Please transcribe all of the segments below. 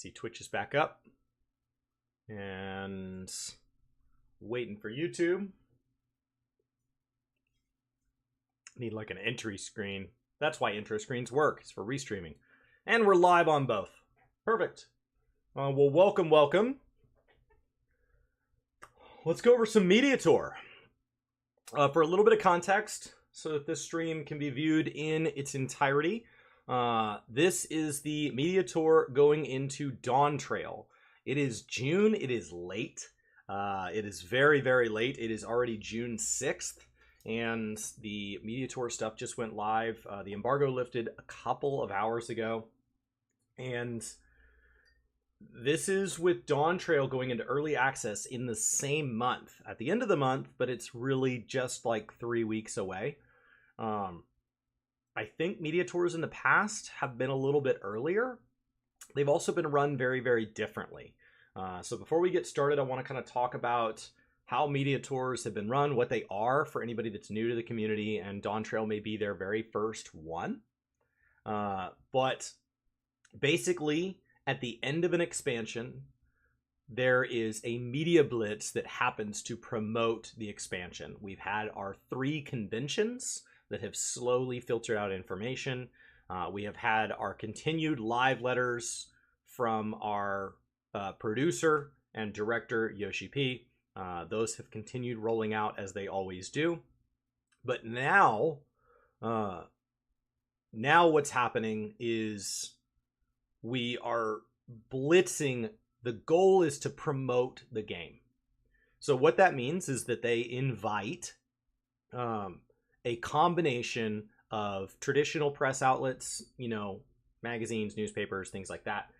See, Twitch is back up. And waiting for YouTube. Need like an entry screen. That's why intro screens work. It's for restreaming. And we're live on both. Perfect. Well, welcome. Let's go over some Media Tour. For a little bit of context, so that this stream can be viewed in its entirety. This is the Media Tour going into Dawn Trail. It is June. It is late. It is very, very late. It is already June 6th. And the Media Tour stuff just went live. The embargo lifted a couple of hours ago. And this is with Dawn Trail going into early access in the same month. At the end of the month, but it's really just like 3 weeks away. I think Media Tours in the past have been a little bit earlier. They've also been run very, very differently. So before we get started, I want to kind of talk about how Media Tours have been run, what they are for anybody that's new to the community, and Dawn Trail may be their very first one. But basically, at the end of an expansion, there is a media blitz that happens to promote the expansion. We've had our 3 conventions that have slowly filtered out information. We have had our continued live letters from our producer and director, Yoshi P. Those have continued rolling out as they always do. But now what's happening is we are blitzing. The goal is to promote the game. So what that means is that they invite a combination of traditional press outlets, you know, magazines, newspapers, things like that.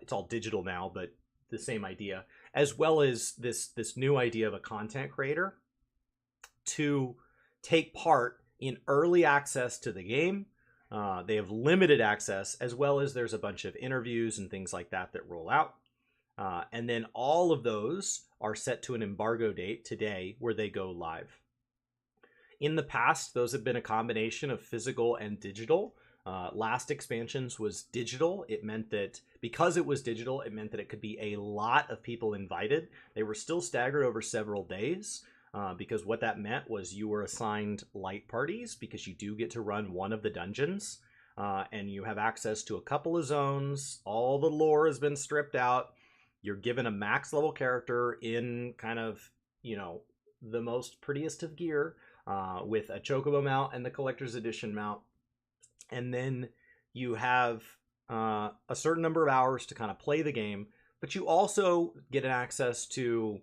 It's all digital now, but the same idea, as well as this new idea of a content creator to take part in early access to the game. They have limited access, as well as there's a bunch of interviews and things like that that roll out. And then all of those are set to an embargo date today where they go live. In the past, those have been a combination of physical and digital. Last expansions was digital. It meant that because it was digital, it meant that it could be a lot of people invited. They were still staggered over several days because what that meant was you were assigned light parties because you do get to run one of the dungeons and you have access to a couple of zones. All the lore has been stripped out. You're given a max level character in kind of, you know, the most prettiest of gear. With a Chocobo mount and the Collector's Edition mount. And then you have a certain number of hours to kind of play the game, but you also get an access to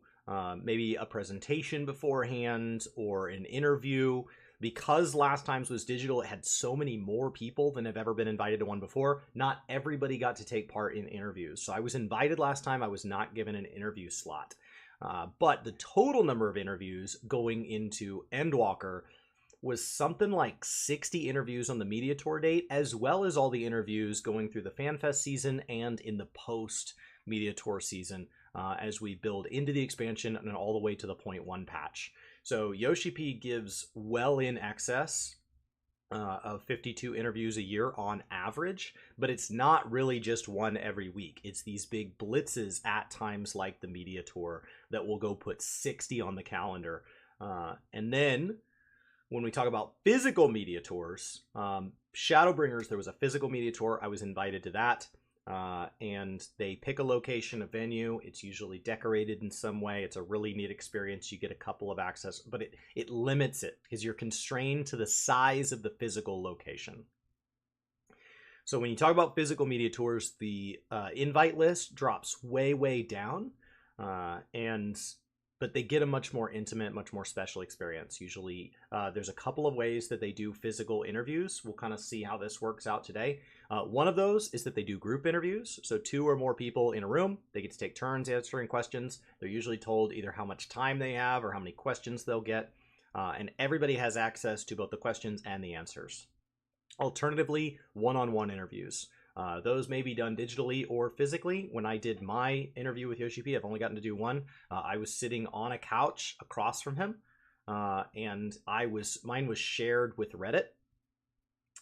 maybe a presentation beforehand or an interview. Because last time's was digital, it had so many more people than have ever been invited to one before. Not everybody got to take part in interviews. So I was invited last time. I was not given an interview slot. But the total number of interviews going into Endwalker was something like 60 interviews on the Media Tour date, as well as all the interviews going through the FanFest season and in the post-Media Tour season as we build into the expansion and all the way to the 0.1 patch. So Yoshi P gives well in excess of 52 interviews a year on average, but it's not really just one every week. It's these big blitzes at times like the Media Tour that will go put 60 on the calendar. And then when we talk about physical Media Tours, Shadowbringers, there was a physical Media Tour. I was invited to that. And they pick a location, a venue. It's usually decorated in some way. It's a really neat experience. You get a couple of access, but it limits it because you're constrained to the size of the physical location. So when you talk about physical Media Tours, the invite list drops way, way down. But they get a much more intimate, much more special experience. Usually there's a couple of ways that they do physical interviews. We'll kind of see how this works out today. One of those is that they do group interviews. So 2 or more people in a room, they get to take turns answering questions. They're usually told either how much time they have or how many questions they'll get. And everybody has access to both the questions and the answers. Alternatively, one-on-one interviews. Those may be done digitally or physically. When I did my interview with Yoshi P, I've only gotten to do one. I was sitting on a couch across from him, and mine was shared with Reddit.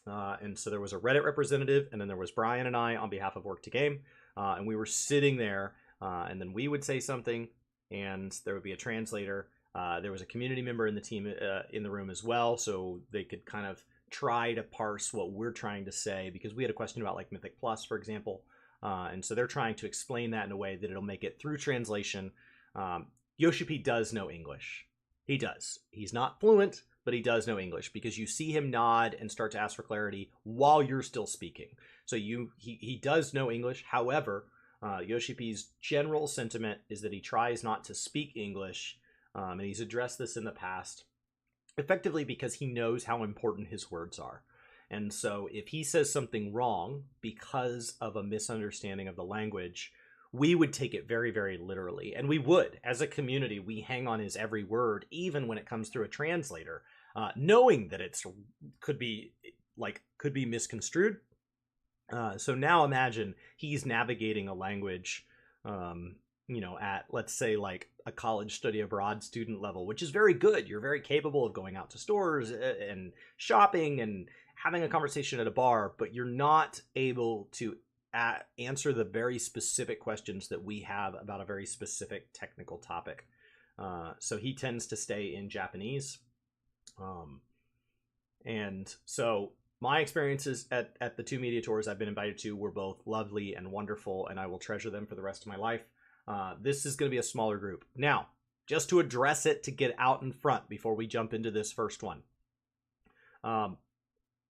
And so there was a Reddit representative, and then there was Brian and I on behalf of Work to Game. And we were sitting there, and then we would say something, and there would be a translator. There was a community member in the team in the room as well, so they could kind of try to parse what we're trying to say, because we had a question about like Mythic Plus, for example. And so they're trying to explain that in a way that it'll make it through translation. Yoshi P does know English. He does. He's not fluent, but he does know English, because you see him nod and start to ask for clarity while you're still speaking. So he does know English. However, Yoshi P's general sentiment is that he tries not to speak English, and he's addressed this in the past, effectively because he knows how important his words are. And so if he says something wrong because of a misunderstanding of the language, we would take it very, very literally. And we would. As a community, we hang on his every word, even when it comes through a translator, knowing that it's could be misconstrued. So now imagine he's navigating a language, at, let's say, like a college study abroad student level, which is very good. You're very capable of going out to stores and shopping and having a conversation at a bar, but you're not able to answer the very specific questions that we have about a very specific technical topic. So he tends to stay in Japanese. And so my experiences at the 2 media tours I've been invited to were both lovely and wonderful, and I will treasure them for the rest of my life. This is going to be a smaller group. Now, just to address it, to get out in front before we jump into this first one.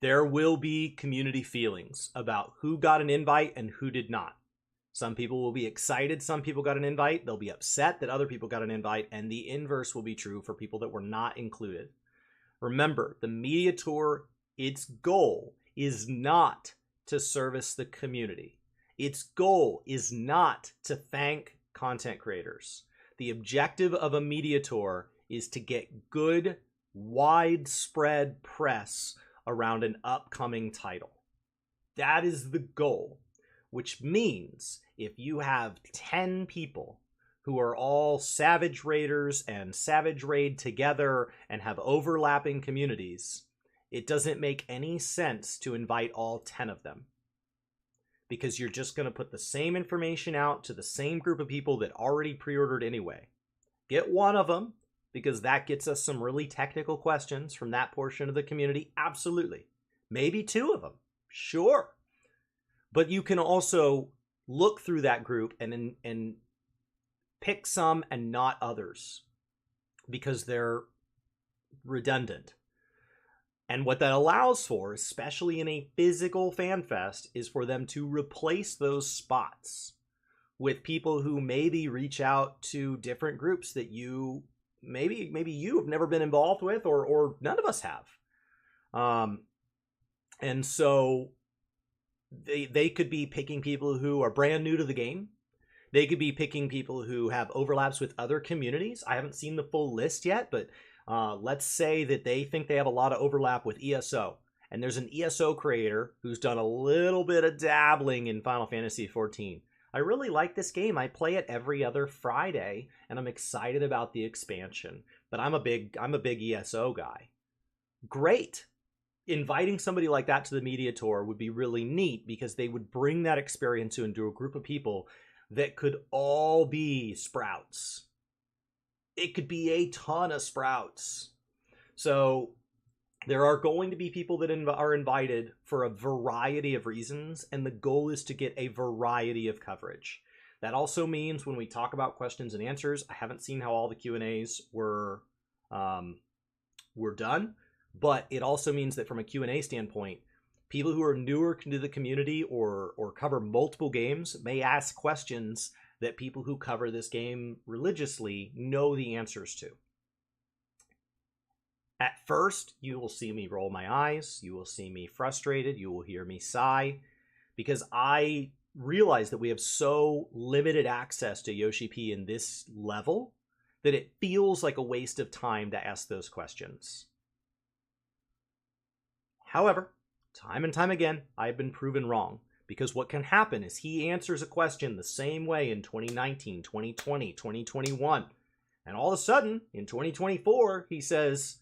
There will be community feelings about who got an invite and who did not. Some people will be excited some people got an invite. They'll be upset that other people got an invite, and the inverse will be true for people that were not included. Remember, the media tour, its goal is not to service the community. Its goal is not to thank content creators. The objective of a media tour is to get good, widespread press around an upcoming title. That is the goal, which means if you have 10 people who are all Savage Raiders and Savage Raid together and have overlapping communities, it doesn't make any sense to invite all 10 of them, because you're just going to put the same information out to the same group of people that already pre-ordered anyway. Get one of them, because that gets us some really technical questions from that portion of the community. Absolutely. Maybe 2 of them. Sure. But you can also look through that group and pick some and not others, because they're redundant. And what that allows for, especially in a physical fan fest, is for them to replace those spots with people who maybe reach out to different groups that you maybe you have never been involved with, or none of us have. And so they could be picking people who are brand new to the game. They could be picking people who have overlaps with other communities. I haven't seen the full list yet, but let's say that they think they have a lot of overlap with ESO. And there's an ESO creator who's done a little bit of dabbling in Final Fantasy XIV. I really like this game. I play it every other Friday, and I'm excited about the expansion. But I'm a big ESO guy. Great. Inviting somebody like that to the media tour would be really neat, because they would bring that experience into a group of people that could all be Sprouts. It could be a ton of Sprouts. So there are going to be people that are invited for a variety of reasons, and the goal is to get a variety of coverage. That also means when we talk about questions and answers, I haven't seen how all the Q&As were done, but it also means that from a Q&A standpoint, people who are newer to the community or cover multiple games may ask questions that people who cover this game religiously know the answers to. At first, you will see me roll my eyes, you will see me frustrated, you will hear me sigh, because I realize that we have so limited access to Yoshi P in this level that it feels like a waste of time to ask those questions. However, time and time again, I've been proven wrong, because what can happen is he answers a question the same way in 2019, 2020, 2021, and all of a sudden, in 2024, he says,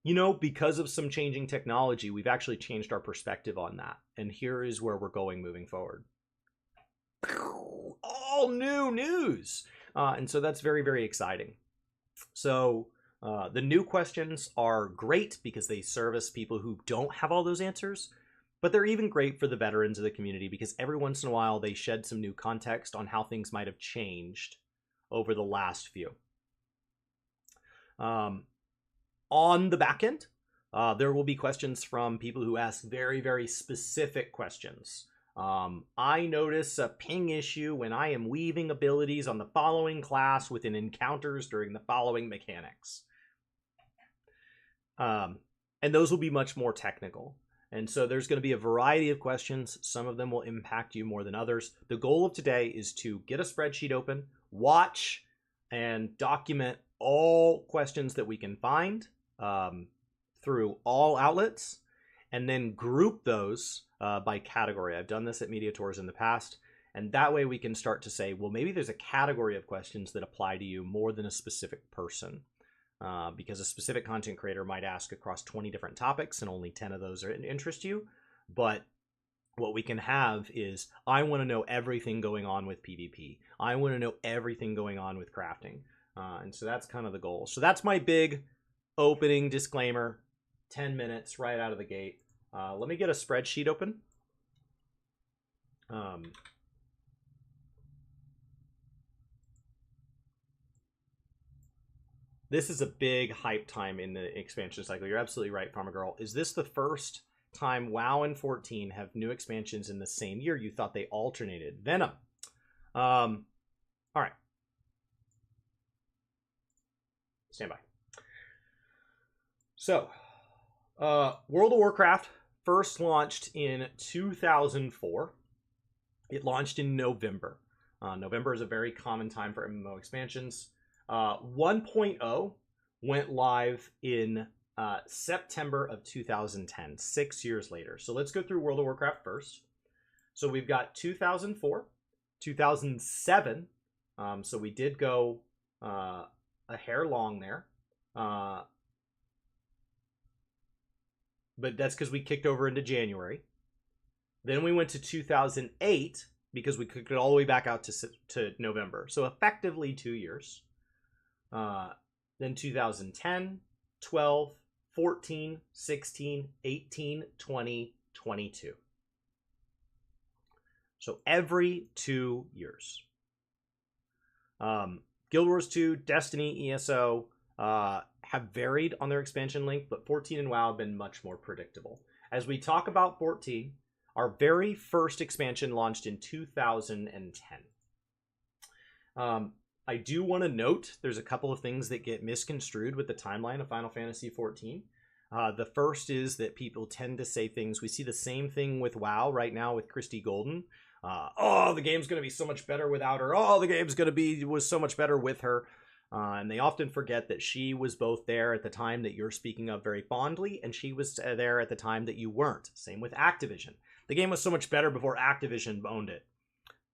You know, because of some changing technology, we've actually changed our perspective on that. And here is where we're going moving forward. All new news. And so that's very, very exciting. So the new questions are great because they service people who don't have all those answers, but they're even great for the veterans of the community because every once in a while they shed some new context on how things might have changed over the last few. On the back end, there will be questions from people who ask very, very specific questions. I notice a ping issue when I am weaving abilities on the following class within encounters during the following mechanics. And those will be much more technical. And so there's going to be a variety of questions. Some of them will impact you more than others. The goal of today is to get a spreadsheet open, watch, and document all questions that we can find through all outlets, and then group those by category. I've done this at media tours in the past, and that way we can start to say, well, maybe there's a category of questions that apply to you more than a specific person. Because a specific content creator might ask across 20 different topics and only 10 of those interest you. But what we can have is, I want to know everything going on with PvP. I want to know everything going on with crafting. And so that's kind of the goal. So that's my big opening disclaimer. 10 minutes right out of the gate. Let me get a spreadsheet open. This is a big hype time in the expansion cycle. You're absolutely right, Pharma Girl. Is this the first time WoW and 14 have new expansions in the same year? You thought they alternated. Venom. All right. Stand by. So, World of Warcraft first launched in 2004. It launched in November. November is a very common time for MMO expansions. 1.0 went live in September of 2010, 6 years later. So let's go through World of Warcraft first. So we've got 2004, 2007. So we did go a hair long there. But that's because we kicked over into January. Then we went to 2008 because we kicked it all the way back out to November. So effectively 2 years. Then 2010, 12, 14, 16, 18, 20, 22. So every 2 years. Guild Wars 2, Destiny, ESO have varied on their expansion length, but 14 and WoW have been much more predictable. As we talk about 14, our very first expansion launched in 2010. I do want to note there's a couple of things that get misconstrued with the timeline of Final Fantasy XIV. The first is that people tend to say things. We see the same thing with WoW right now with Christy Golden. Oh, the game's going to be so much better without her. Oh, the game's going to was so much better with her. And they often forget that she was both there at the time that you're speaking of very fondly, and she was there at the time that you weren't. Same with Activision. The game was so much better before Activision owned it.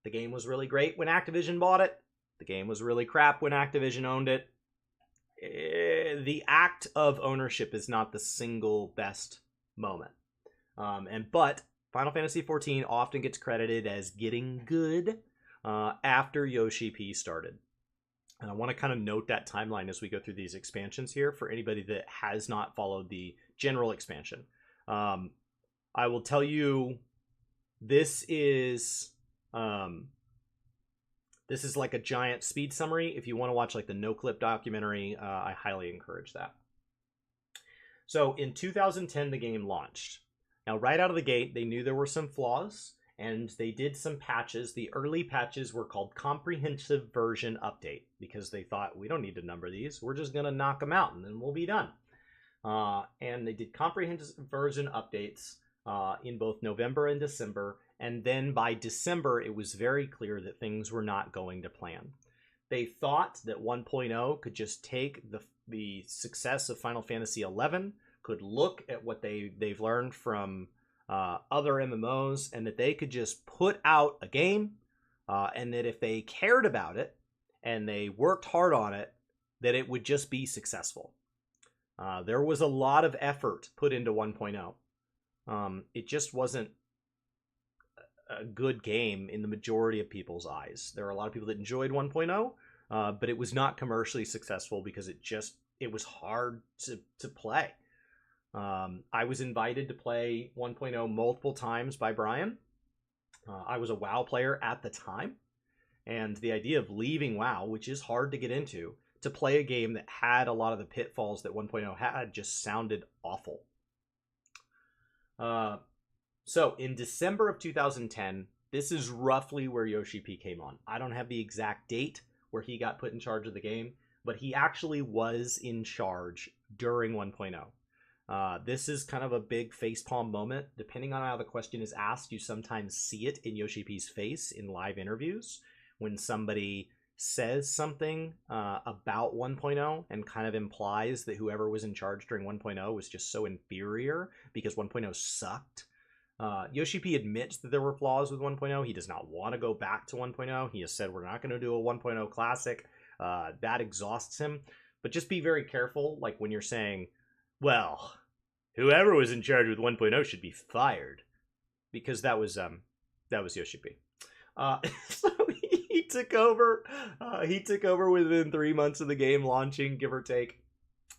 The game was really great when Activision bought it. The game was really crap when Activision owned it. The act of ownership is not the single best moment. But Final Fantasy XIV often gets credited as getting good after Yoshi P started. And I want to kind of note that timeline as we go through these expansions here for anybody that has not followed the general expansion. I will tell you, this is like a giant speed summary. If you want to watch like the no clip documentary, I highly encourage that. So in 2010, the game launched. Now, right out of the gate, they knew there were some flaws, and they did some patches. The early patches were called Comprehensive Version Update, because they thought, we don't need to number these. We're just going to knock them out, and then we'll be done. And they did Comprehensive Version Updates in both November and December. And then by December, it was very clear that things were not going to plan. They thought that 1.0 could just take the success of Final Fantasy XI, could look at what they've learned from other MMOs, and that they could just put out a game, and that if they cared about it and they worked hard on it, that it would just be successful. There was a lot of effort put into 1.0. It just wasn't a good game in the majority of people's eyes. There are a lot of people that enjoyed 1.0, but it was not commercially successful because it was hard to play. I was invited to play 1.0 multiple times by Brian. I was a WoW player at the time, and the idea of leaving WoW, which is hard to get into, to play a game that had a lot of the pitfalls that 1.0 had just sounded awful. So in December of 2010, this is roughly where Yoshi P came on. I don't have the exact date where he got put in charge of the game, but he actually was in charge during 1.0. This is kind of a big facepalm moment. Depending on how the question is asked, you sometimes see it in Yoshi P's face in live interviews when somebody says something about 1.0 and kind of implies that whoever was in charge during 1.0 was just so inferior because 1.0 sucked. Yoshi P admits that there were flaws with 1.0. He does not want to go back to 1.0. He has said we're not going to do a 1.0 classic. That exhausts him. But just be very careful, like when you're saying, well, whoever was in charge with 1.0 should be fired, because that was Yoshi P. So he took over. He took over within 3 months of the game launching, give or take.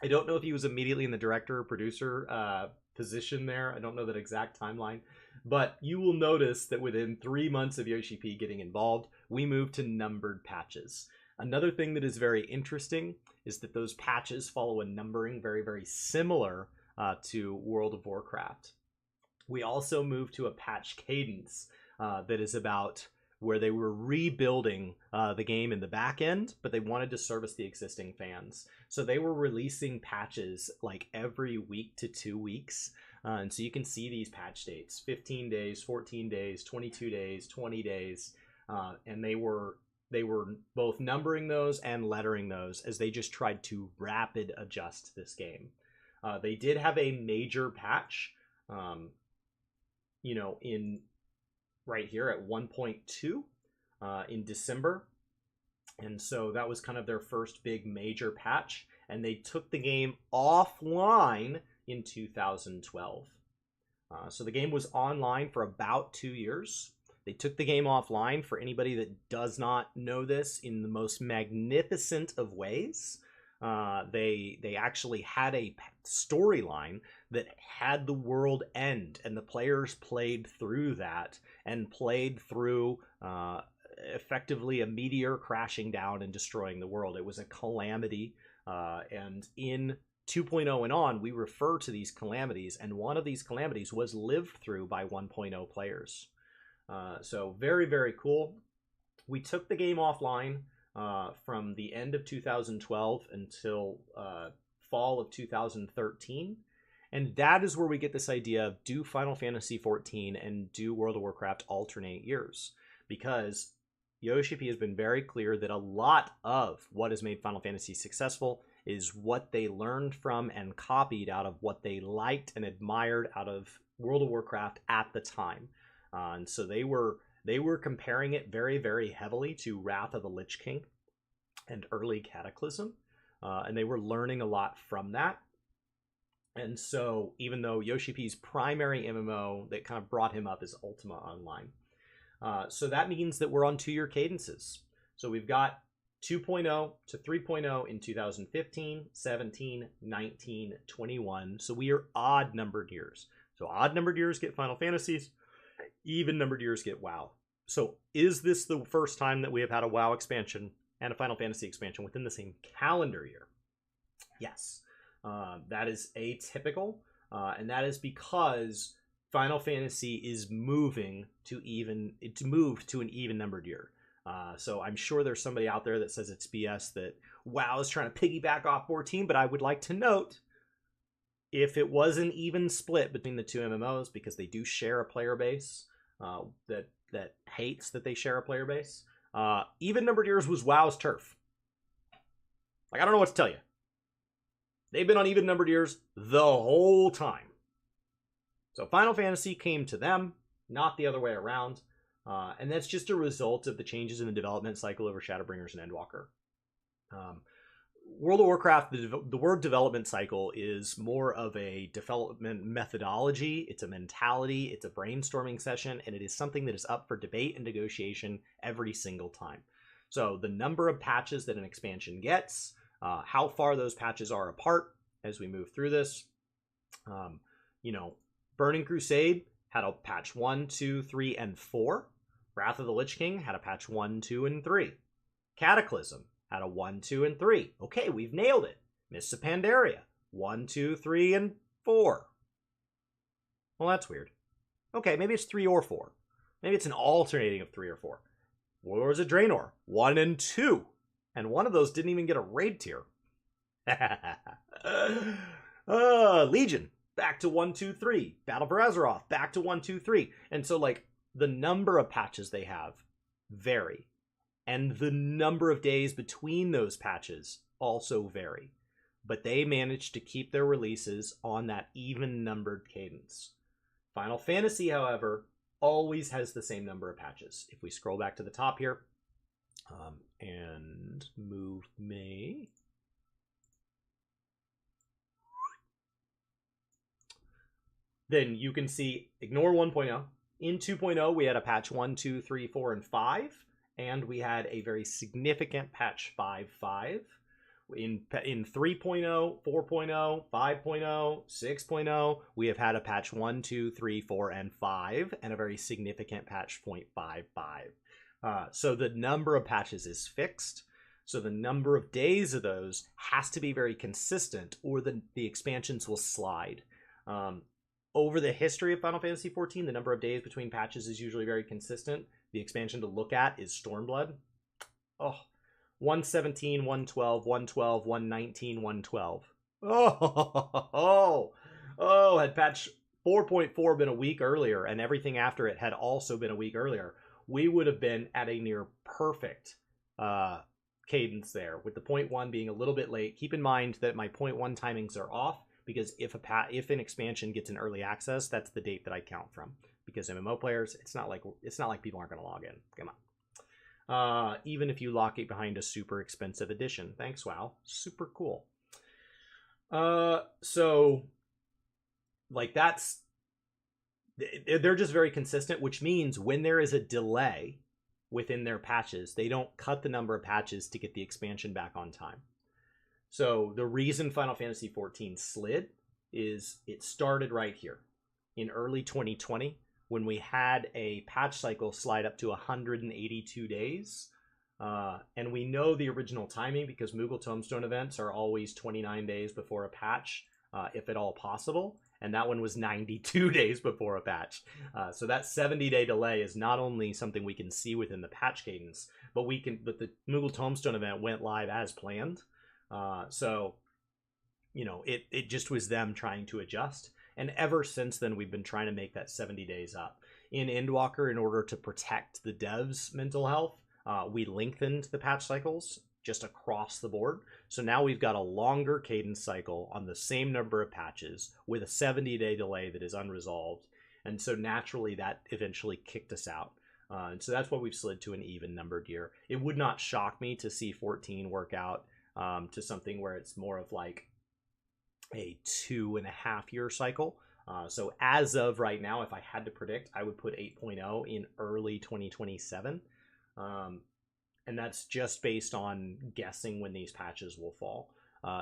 I don't know if he was immediately in the director or producer position there. I don't know that exact timeline, but you will notice that within 3 months of Yoshi P getting involved, we moved to numbered patches. Another thing that is very interesting is that those patches follow a numbering very, very similar to World of Warcraft. We also moved to a patch cadence that is about where they were rebuilding the game in the back end, but they wanted to service the existing fans. So they were releasing patches like every week to 2 weeks. And so you can see these patch dates, 15 days, 14 days, 22 days, 20 days. And they were both numbering those and lettering those as they just tried to rapid adjust this game. They did have a major patch, in right here at 1.2 in December. And so that was kind of their first big major patch. And they took the game offline in 2012. So the game was online for about 2 years. They took the game offline, for anybody that does not know this, in the most magnificent of ways. They actually had a storyline that had the world end, and the players played through that and played through effectively a meteor crashing down and destroying the world. It was a calamity, and in 2.0 and on, we refer to these calamities, and one of these calamities was lived through by 1.0 players. So very, very cool. We took the game offline from the end of 2012 until fall of 2013. And that is where we get this idea of, do Final Fantasy XIV and do World of Warcraft alternate years? Because Yoshi P has been very clear that a lot of what has made Final Fantasy successful is what they learned from and copied out of what they liked and admired out of World of Warcraft at the time. And so they were comparing it very, very heavily to Wrath of the Lich King and early Cataclysm. And they were learning a lot from that. And so even though Yoshi P's primary MMO that kind of brought him up is Ultima Online. So that means that we're on 2-year cadences. So we've got 2.0 to 3.0 in 2015, 17, 19, 21. So we are odd numbered years. So odd numbered years get Final Fantasies, even numbered years get WoW. So is this the first time that we have had a WoW expansion and a Final Fantasy expansion within the same calendar year? Yes. That is atypical, and that is because Final Fantasy is moving to an even numbered year. So I'm sure there's somebody out there that says it's BS that WoW is trying to piggyback off 14, but I would like to note, if it was an even split between the two MMOs, because they do share a player base that hates that they share a player base, even numbered years was WoW's turf. Like, I don't know what to tell you. They've been on even numbered years the whole time. So Final Fantasy came to them, not the other way around. And that's just a result of the changes in the development cycle over Shadowbringers and Endwalker. World of Warcraft, the word development cycle is more of a development methodology. It's a mentality. It's a brainstorming session, and it is something that is up for debate and negotiation every single time. So the number of patches that an expansion gets, how far those patches are apart as we move through this. Burning Crusade had a patch 1, 2, 3, and 4. Wrath of the Lich King had a patch 1, 2, and 3. Cataclysm had a 1, 2, and 3. Okay, we've nailed it. Mists of Pandaria, 1, 2, 3, and 4. Well, that's weird. Okay, maybe it's 3 or 4. Maybe it's an alternating of 3 or 4. Warlords of Draenor, 1 and 2. And one of those didn't even get a raid tier. Legion, back to 1, 2, 3. Battle for Azeroth, back to 1, 2, 3. And so, the number of patches they have vary. And the number of days between those patches also vary. But they managed to keep their releases on that even-numbered cadence. Final Fantasy, however, always has the same number of patches. If we scroll back to the top here, and move me, then you can see, ignore 1.0. In 2.0, we had a patch 1, 2, 3, 4, and 5. And we had a very significant patch 5.5. In 3.0, 4.0, 5.0, 6.0, we have had a patch 1, 2, 3, 4, and 5, and a very significant patch 0.55. So the number of patches is fixed. So the number of days of those has to be very consistent, or the expansions will slide. Over the history of Final Fantasy XIV, the number of days between patches is usually very consistent. The expansion to look at is Stormblood. 117, 112, 112, 119, 112. Had patch 4.4 been a week earlier, and everything after it had also been a week earlier, we would have been at a near perfect cadence there, with the 0.1 being a little bit late. Keep in mind that my 0.1 timings are off, because if an expansion gets an early access, that's the date that I count from. Because MMO players, it's not like people aren't going to log in. Come on. Even if you lock it behind a super expensive edition. Thanks, WoW. Super cool. They're just very consistent, which means when there is a delay within their patches, they don't cut the number of patches to get the expansion back on time. So the reason Final Fantasy XIV slid is it started right here in early 2020 when we had a patch cycle slide up to 182 days. And we know the original timing because Moogle Tombstone events are always 29 days before a patch, if at all possible. And that one was 92 days before a patch. So that 70-day delay is not only something we can see within the patch cadence, but the Moogle Tombstone event went live as planned. It just was them trying to adjust. And ever since then, we've been trying to make that 70 days up. In Endwalker, in order to protect the devs' mental health, we lengthened the patch cycles just across the board. So now we've got a longer cadence cycle on the same number of patches with a 70-day delay that is unresolved. And so naturally, that eventually kicked us out. And so that's why we've slid to an even-numbered year. It would not shock me to see 14 work out to something where it's more of like a 2.5-year cycle. So as of right now, if I had to predict, I would put 8.0 in early 2027. And that's just based on guessing when these patches will fall.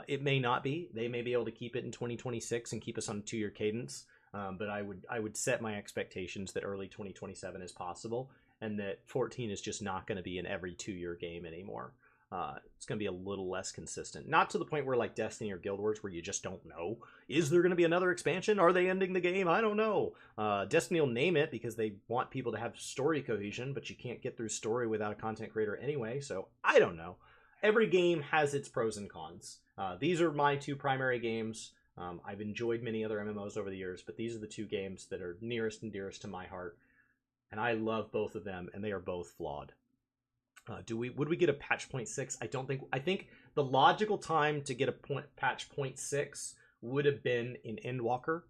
It may not be. They may be able to keep it in 2026 and keep us on a 2-year cadence. But I would set my expectations that early 2027 is possible, and that 14 is just not going to be an every 2-year game anymore. It's going to be a little less consistent. Not to the point where like Destiny or Guild Wars where you just don't know. Is there going to be another expansion? Are they ending the game? I don't know. Destiny will name it because they want people to have story cohesion, but you can't get through story without a content creator anyway, so I don't know. Every game has its pros and cons. These are my 2 primary games. I've enjoyed many other MMOs over the years, but these are the 2 games that are nearest and dearest to my heart. And I love both of them, and they are both flawed. Would we get a patch 0.6? I think the logical time to get a patch 0.6 would have been in Endwalker,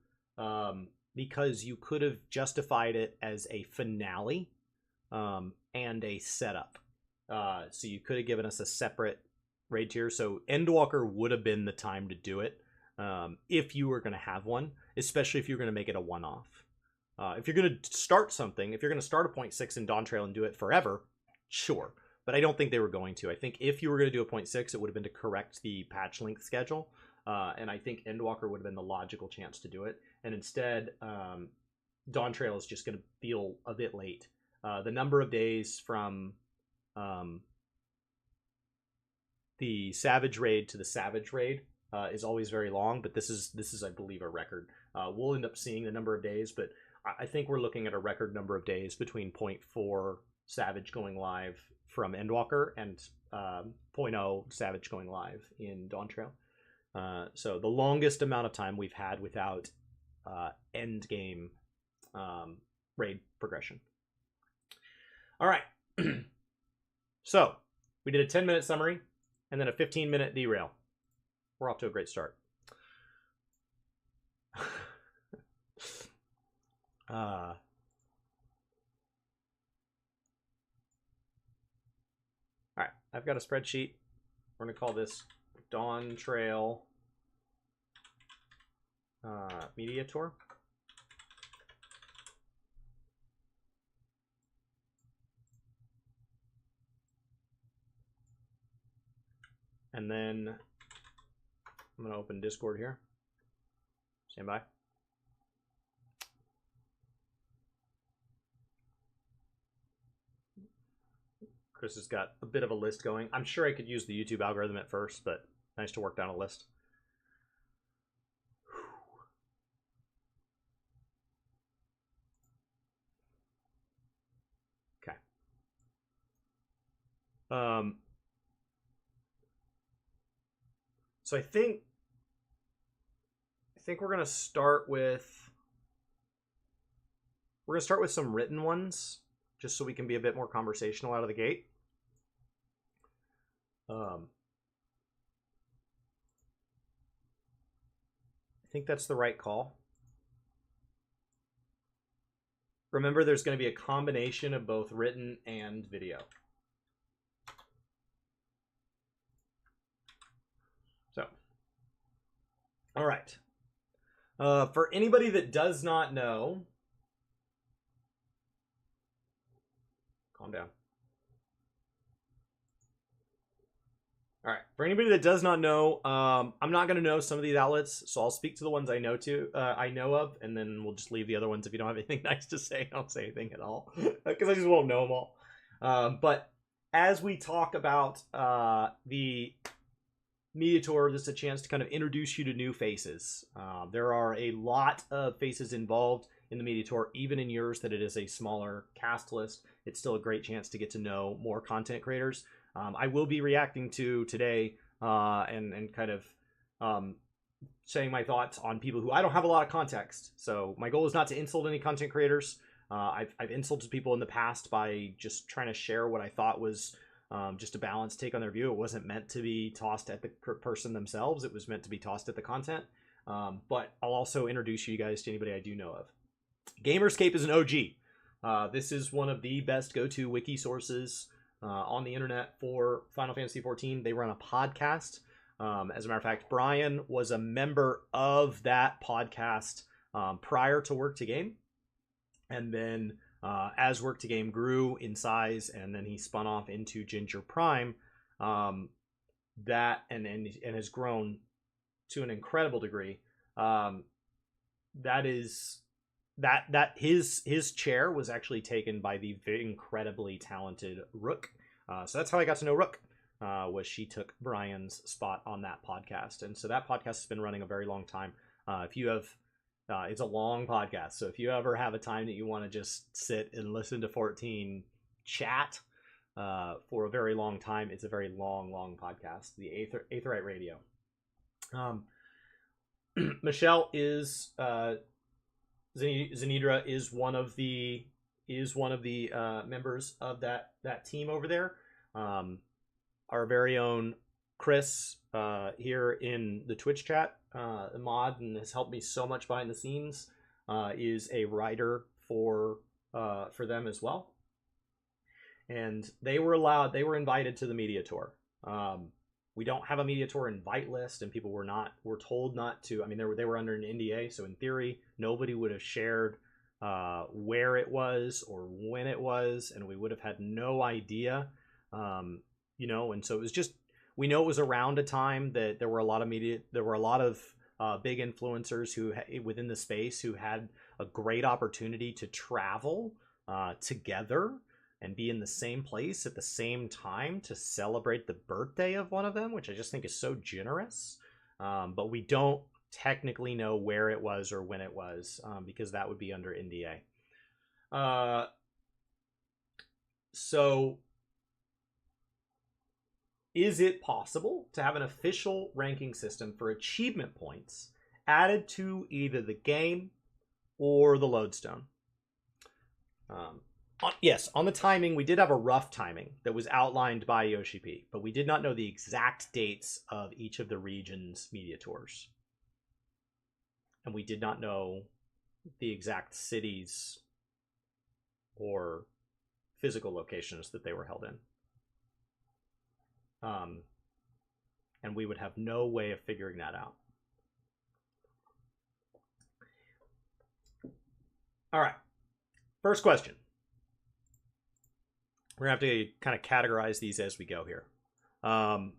because you could have justified it as a finale and a setup. So you could have given us a separate raid tier. So Endwalker would have been the time to do it if you were going to have one, especially if you're going to make it a one-off. If you're going to start something, if you're going to start a 0.6 in Dawn Trail and do it forever, sure. But I don't think they were going to. I think if you were going to do a 0.6, it would have been to correct the patch length schedule. And I think Endwalker would have been the logical chance to do it. And instead, Dawn Trail is just going to feel a bit late. The number of days from the Savage Raid to the Savage Raid is always very long, but this is I believe a record. We'll end up seeing the number of days, but I think we're looking at a record number of days between 0.4 Savage going live from Endwalker and 0.0 Savage going live in Dawn Trail. So the longest amount of time we've had without end game raid progression. All right. So we did a 10-minute summary and then a 15-minute derail. We're off to a great start. All right, I've got a spreadsheet. We're going to call this Dawn Trail Media Tour. And then I'm going to open Discord here. Stand by. Chris has got a bit of a list going. I'm sure I could use the YouTube algorithm at first, but nice to work down a list. Okay. So I think we're gonna start with some written ones, just so we can be a bit more conversational out of the gate. I think that's the right call. Remember, there's going to be a combination of both written and video. So, all right. For anybody that does not know, calm down. All right. For anybody that does not know, I'm not going to know some of these outlets, so I'll speak to the ones I know of, and then we'll just leave the other ones. If you don't have anything nice to say, I don't say anything at all, because I just won't know them all. But as we talk about the Media Tour, this is a chance to kind of introduce you to new faces. There are a lot of faces involved in the Media Tour, even in yours that it is a smaller cast list. It's still a great chance to get to know more content creators. I will be reacting to today and kind of saying my thoughts on people who I don't have a lot of context. So my goal is not to insult any content creators. I've insulted people in the past by just trying to share what I thought was just a balanced take on their view. It wasn't meant to be tossed at the person themselves. It was meant to be tossed at the content. But I'll also introduce you guys to anybody I do know of. Gamerscape is an OG. This is one of the best go-to wiki sources on the internet for Final Fantasy XIV. They run a podcast. As a matter of fact, Brian was a member of that podcast prior to Work to Game. And then as Work to Game grew in size, and then he spun off into Ginger Prime, that and has grown to an incredible degree. His chair was actually taken by the incredibly talented Rook. So that's how I got to know Rook. Was she took Brian's spot on that podcast, and so that podcast has been running a very long time. If you have, it's a long podcast, so if you ever have a time that you want to just sit and listen to 14 chat for a very long time, it's a very long podcast. The Aetheryte Radio. Michelle is Zenidra is one of the members of that team over there. Our very own Chris here in the Twitch chat, mod, and has helped me so much behind the scenes, is a writer for them as well. And they were invited to the Media Tour. We don't have a media tour invite list, and people were told not to. I mean, they were under an NDA, so in theory, nobody would have shared where it was or when it was, and we would have had no idea. And so it was just, we know it was around a time that there were a lot of big influencers who within the space who had a great opportunity to travel together and be in the same place at the same time to celebrate the birthday of one of them, which I just think is so generous. But we don't technically know where it was or when it was, because that would be under NDA. So is it possible to have an official ranking system for achievement points added to either the game or the lodestone? Yes, on the timing, we did have a rough timing that was outlined by Yoshi P, but we did not know the exact dates of each of the region's media tours. And we did not know the exact cities or physical locations that they were held in. And we would have no way of figuring that out. All right. First question. We're going to have to kind of categorize these as we go here. And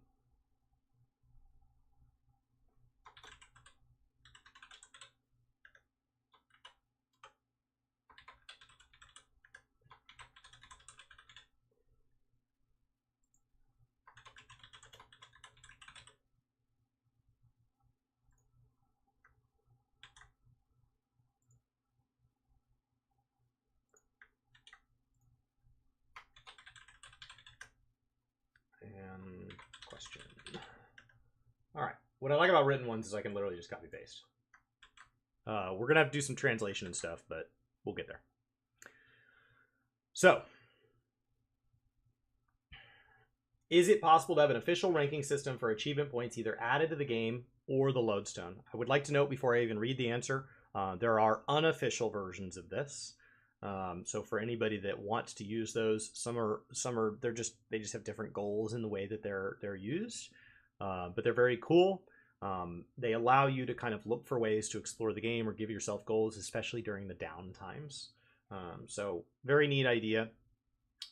question. All right. What I like about written ones is I can literally just copy paste. We're going to have to do some translation and stuff, but we'll get there. So, is it possible to have an official ranking system for achievement points either added to the game or the lodestone? I would like to note before I even read the answer, there are unofficial versions of this. So for anybody that wants to use those, some are they just have different goals in the way that they're used, but they're very cool. They allow you to kind of look for ways to explore the game or give yourself goals, especially during the down times. So very neat idea.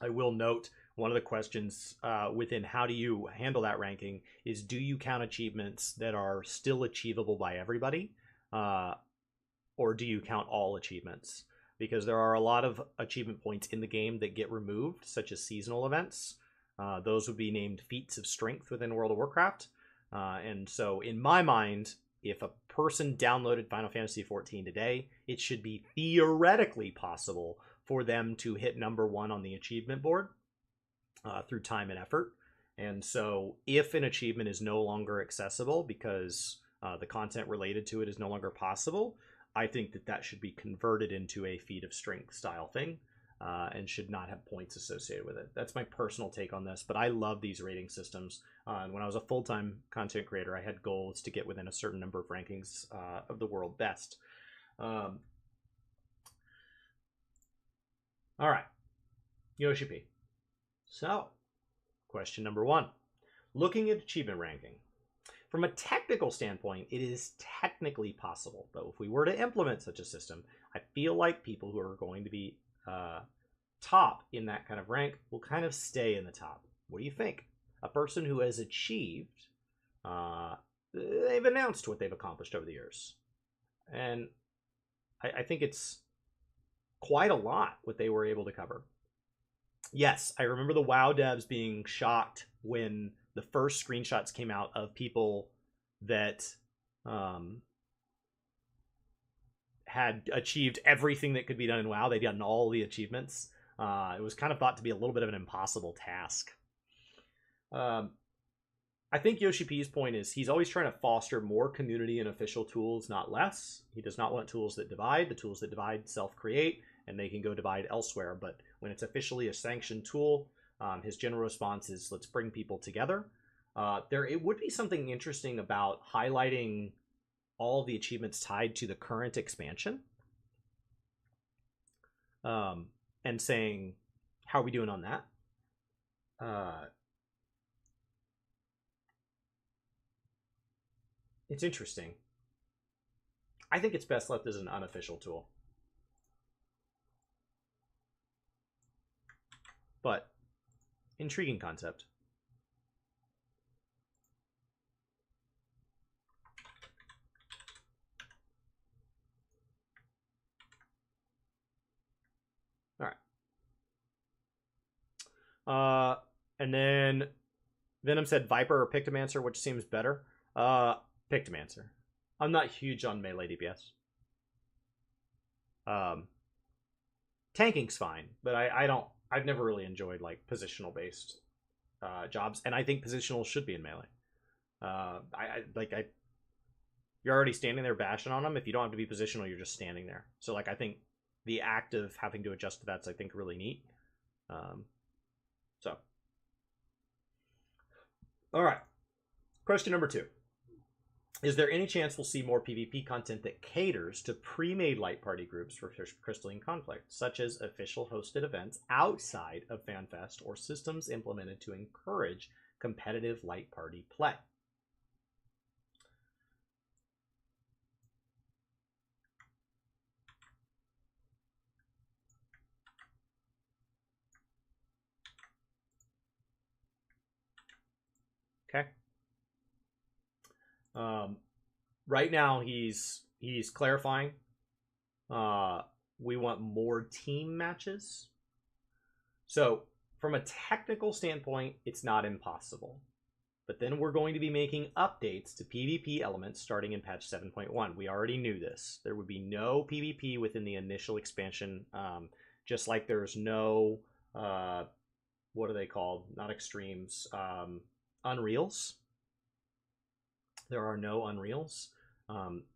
I will note one of the questions within how do you handle that ranking is, do you count achievements that are still achievable by everybody, or do you count all achievements? Because there are a lot of achievement points in the game that get removed, such as seasonal events. Those would be named feats of strength within World of Warcraft. And so in my mind, if a person downloaded Final Fantasy XIV today, it should be theoretically possible for them to hit #1 on the achievement board through time and effort. And so if an achievement is no longer accessible because the content related to it is no longer possible, I think that should be converted into a feat of strength style thing, and should not have points associated with it. That's my personal take on this, but I love these rating systems. And when I was a full-time content creator, I had goals to get within a certain number of rankings of the world best. All right, Yoshi P. So, question number 1. Looking at achievement ranking. From a technical standpoint, it is technically possible, though if we were to implement such a system, I feel like people who are going to be top in that kind of rank will kind of stay in the top. What do you think? A person who has achieved, they've announced what they've accomplished over the years. And I think it's quite a lot what they were able to cover. Yes, I remember the WoW devs being shocked when the first screenshots came out of people that had achieved everything that could be done in WoW. They'd gotten all the achievements. It was kind of thought to be a little bit of an impossible task. I think Yoshi P's point is he's always trying to foster more community and official tools, not less. He does not want tools that divide. The tools that divide self-create, and they can go divide elsewhere. But when it's officially a sanctioned tool, his general response is, let's bring people together. It would be something interesting about highlighting all the achievements tied to the current expansion, and saying, how are we doing on that? It's interesting. I think it's best left as an unofficial tool. But intriguing concept. All right. And then Venom said Viper or Pictomancer, which seems better. Pictomancer. I'm not huge on melee DPS. Tanking's fine, but I've never really enjoyed like positional based jobs, and I think positional should be in melee. You're already standing there bashing on them. If you don't have to be positional, you're just standing there. So like I think the act of having to adjust to that's I think really neat. So all right, question number 2. Is there any chance we'll see more PvP content that caters to pre-made light party groups for Crystalline Conflict, such as official hosted events outside of FanFest or systems implemented to encourage competitive light party play? Okay. Right now he's clarifying. We want more team matches. So from a technical standpoint, it's not impossible. But then we're going to be making updates to PvP elements starting in patch 7.1. We already knew this. There would be no PvP within the initial expansion, just like there's no, what are they called? Not extremes, Unreals. There are no Unreals.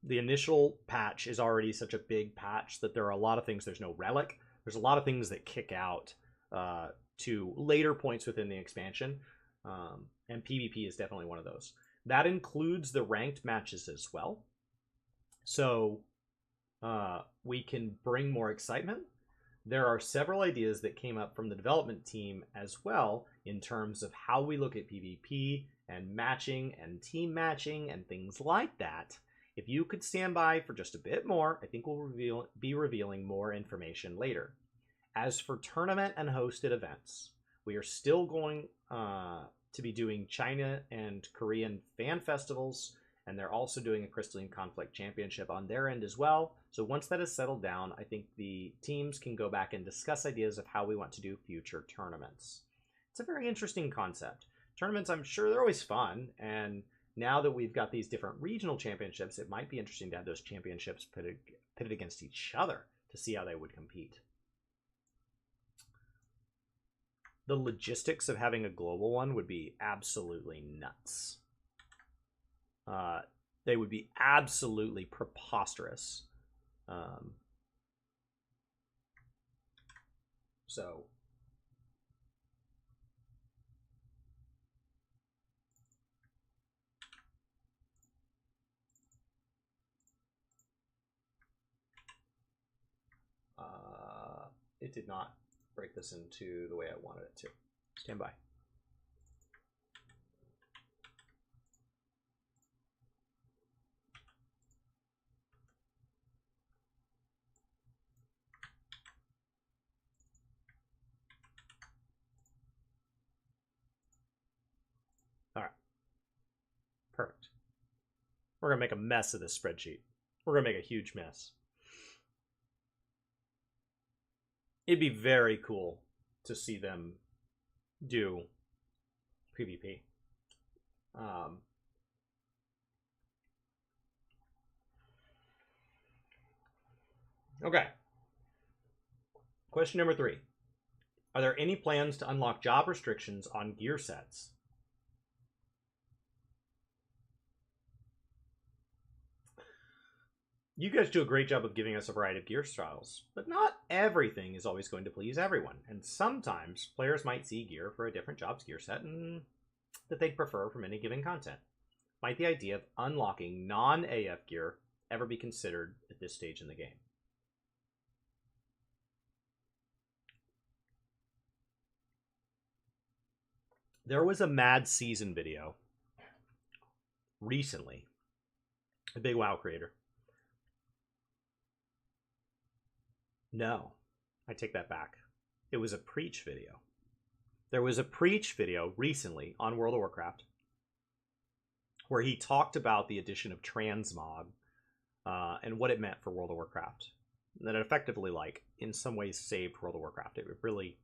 The initial patch is already such a big patch that there are a lot of things. There's no Relic. There's a lot of things that kick out to later points within the expansion. And PvP is definitely one of those. That includes the ranked matches as well. So we can bring more excitement. There are several ideas that came up from the development team as well in terms of how we look at PvP and matching and team matching and things like that. If you could stand by for just a bit more, I think we'll be revealing more information later. As for tournament and hosted events, we are still going to be doing China and Korean fan festivals, and they're also doing a Crystalline Conflict Championship on their end as well. So once that is settled down, I think the teams can go back and discuss ideas of how we want to do future tournaments. It's a very interesting concept. Tournaments, I'm sure they're always fun, and now that we've got these different regional championships, it might be interesting to have those championships pitted against each other to see how they would compete. The logistics of having a global one would be absolutely nuts. They would be absolutely preposterous. So it did not break this into the way I wanted it to. Stand by. All right. Perfect. We're going to make a mess of this spreadsheet. We're going to make a huge mess. It'd be very cool to see them do PvP. Okay. Question number 3. Are there any plans to unlock job restrictions on gear sets? You guys do a great job of giving us a variety of gear styles, but not everything is always going to please everyone, and sometimes players might see gear for a different job's gear set and that they'd prefer from any given content. Might the idea of unlocking non-AF gear ever be considered at this stage in the game? There was a Mad Season video recently A big WoW creator. No, I take that back. It was a Preach video. There was a Preach video recently on World of Warcraft where he talked about the addition of transmog and what it meant for World of Warcraft. That it effectively, like, in some ways saved World of Warcraft. It really...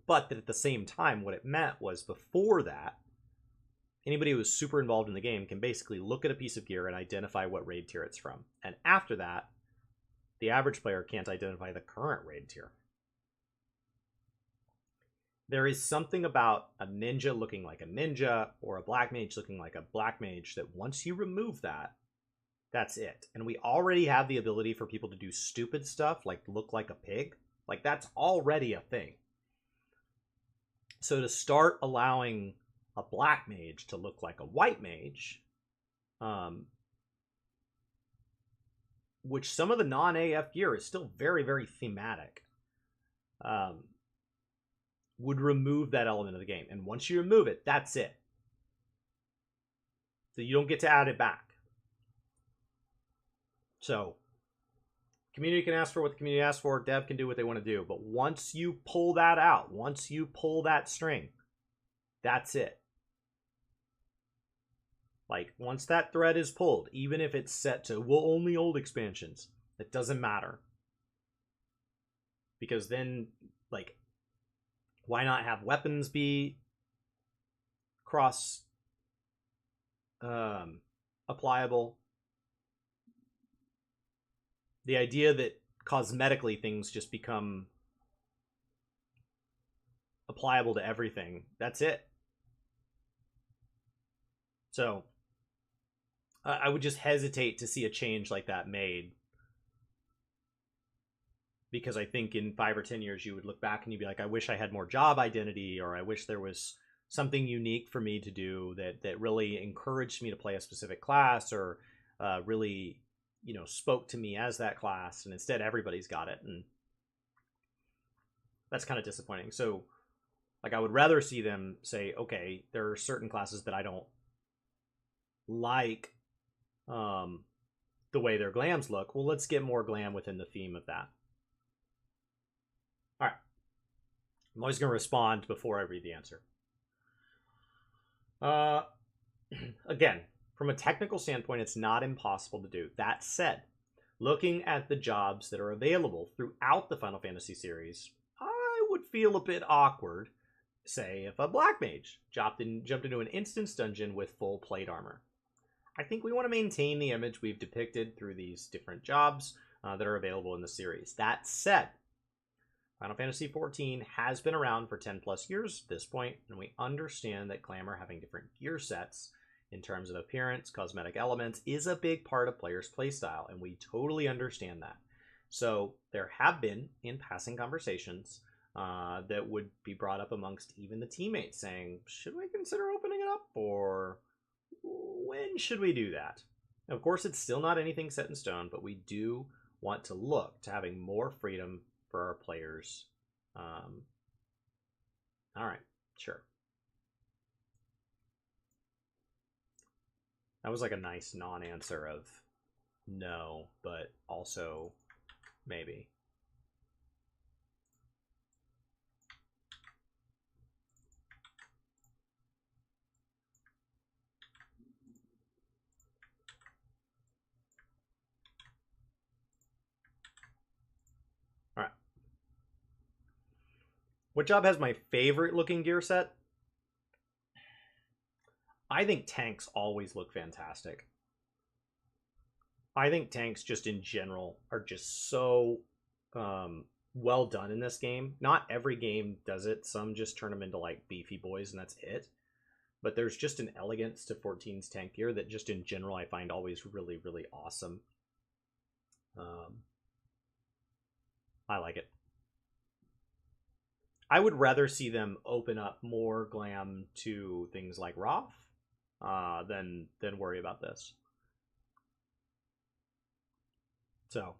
But that at the same time, what it meant was before that, anybody who was super involved in the game can basically look at a piece of gear and identify what raid tier it's from. And after that, the average player can't identify the current raid tier. There is something about a ninja looking like a ninja or a black mage looking like a black mage that once you remove that, that's it. And we already have the ability for people to do stupid stuff like look like a pig. Like, that's already a thing. So to start allowing a black mage to look like a white mage, which some of the non-AF gear is still very, very thematic, would remove that element of the game. And once you remove it, that's it. So you don't get to add it back. So community can ask for what the community asks for. Dev can do what they want to do. But once you pull that out, once you pull that string, that's it. Like, once that thread is pulled, even if it's set to, well, only old expansions, it doesn't matter. Because then, like, why not have weapons be cross applicable? The idea that cosmetically things just become applicable to everything, that's it. So I would just hesitate to see a change like that made, because I think in 5 or 10 years you would look back and you'd be like, I wish I had more job identity, or I wish there was something unique for me to do that really encouraged me to play a specific class, or really, you know, spoke to me as that class, and instead everybody's got it, and that's kind of disappointing. So, like, I would rather see them say, okay, there are certain classes that I don't like the way their glams look. Well, let's get more glam within the theme of that. All right. I'm always going to respond before I read the answer. Again, from a technical standpoint, it's not impossible to do. That said, looking at the jobs that are available throughout the Final Fantasy series, I would feel a bit awkward, say, if a black mage jumped into an instance dungeon with full plate armor. I think we want to maintain the image we've depicted through these different jobs that are available in the series. That said, Final Fantasy XIV has been around for 10 plus years at this point, and we understand that glamour having different gear sets in terms of appearance, cosmetic elements, is a big part of players' playstyle, and we totally understand that. So there have been, in passing conversations, that would be brought up amongst even the teammates, saying, should we consider opening it up, or when should we do that? Of course, it's still not anything set in stone, but we do want to look to having more freedom for our players. All right, sure. That was like a nice non-answer of no, but also maybe. All right. What job has my favorite looking gear set? I think tanks always look fantastic. I think tanks just in general are just so well done in this game. Not every game does it. Some just turn them into like beefy boys and that's it. But there's just an elegance to 14's tank gear that just in general I find always really, really awesome. I like it. I would rather see them open up more glam to things like Roth than worry about this. So,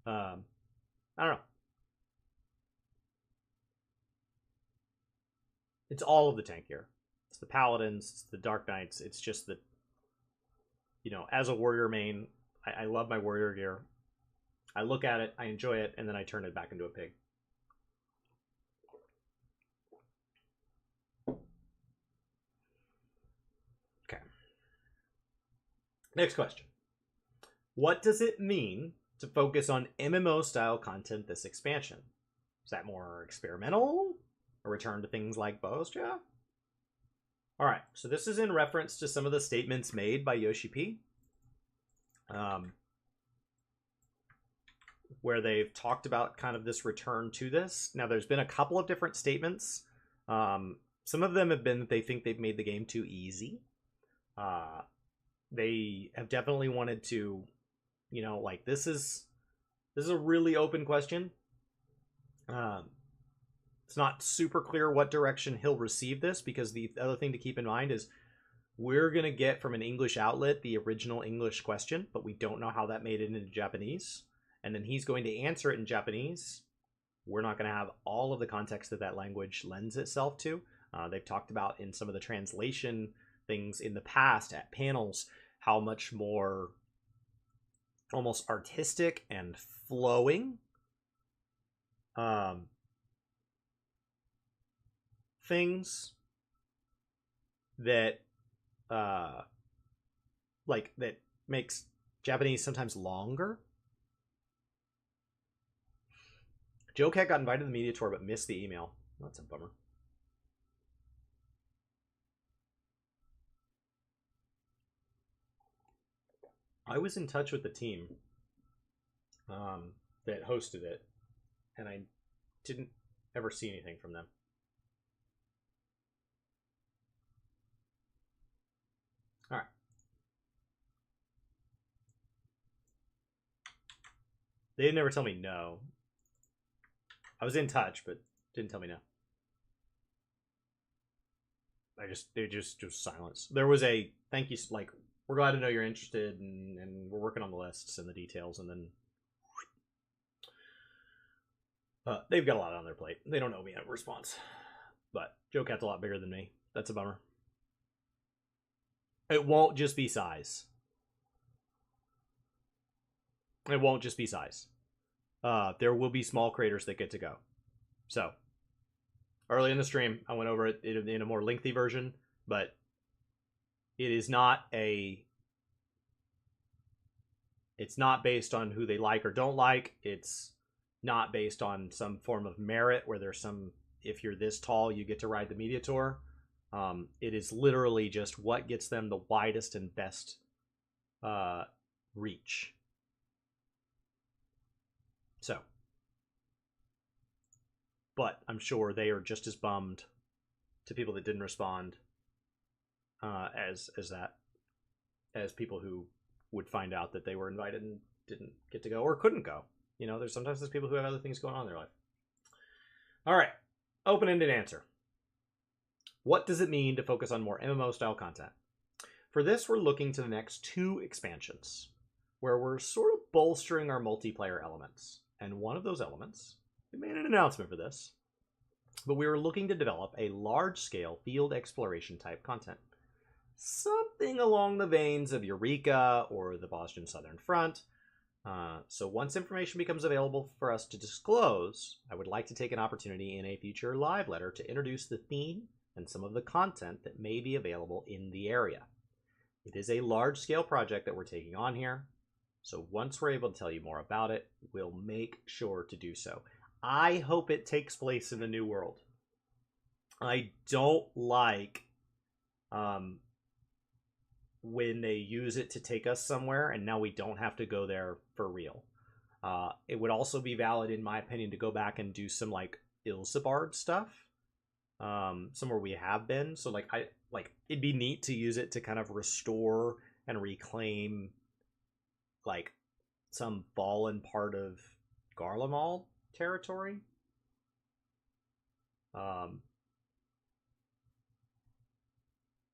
I don't know. It's all of the tank gear. It's the Paladins, it's the Dark Knights. It's just that, you know, as a warrior main, I love my warrior gear. I look at it, I enjoy it, and then I turn it back into a pig. Okay. Next question. What does it mean to focus on MMO-style content this expansion? Is that more experimental? A return to things like Bozja? Alright, so this is in reference to some of the statements made by Yoshi P. Where they've talked about kind of this return to this. Now, there's been a couple of different statements. Some of them have been that they think they've made the game too easy. They have definitely wanted to, you know, like, this is a really open question. It's not super clear what direction he'll receive this, because the other thing to keep in mind is we're going to get from an English outlet the original English question, but we don't know how that made it into Japanese. And then he's going to answer it in Japanese. We're not going to have all of the context that that language lends itself to. They've talked about in some of the translation things in the past at panels how much more almost artistic and flowing things that like that makes Japanese sometimes longer. Joe Cat got invited to the media tour but missed the email. That's a bummer. I was in touch with the team that hosted it, and I didn't ever see anything from them. All right. They didn't ever tell me no. I was in touch, but didn't tell me no. They just silence. There was a thank you, like, we're glad to know you're interested, and we're working on the lists and the details, and then they've got a lot on their plate. They don't owe me a response. But Joe Cat's a lot bigger than me. That's a bummer. It won't just be size. It won't just be size. There will be small creators that get to go. So, early in the stream, I went over it in a more lengthy version, but it is not a... It's not based on who they like or don't like. It's not based on some form of merit where there's some... If you're this tall, you get to ride the media tour. It is literally just what gets them the widest and best reach. So, but I'm sure they are just as bummed to people that didn't respond as people who would find out that they were invited and didn't get to go or couldn't go. You know, there's people who have other things going on in their life. All right, open-ended answer. What does it mean to focus on more MMO-style content? For this, we're looking to the next 2 expansions, where we're sort of bolstering our multiplayer elements. And one of those elements, we made an announcement for this, but we were looking to develop a large-scale field exploration type content. Something along the veins of Eureka or the Boston Southern Front. So once information becomes available for us to disclose, I would like to take an opportunity in a future live letter to introduce the theme and some of the content that may be available in the area. It is a large-scale project that we're taking on here. So once we're able to tell you more about it, we'll make sure to do so. I hope it takes place in the New World. I don't like when they use it to take us somewhere and now we don't have to go there for real. It would also be valid, in my opinion, to go back and do some like Ilsabard stuff. Somewhere we have been. So it'd be neat to use it to kind of restore and reclaim like some fallen part of Garlemald territory.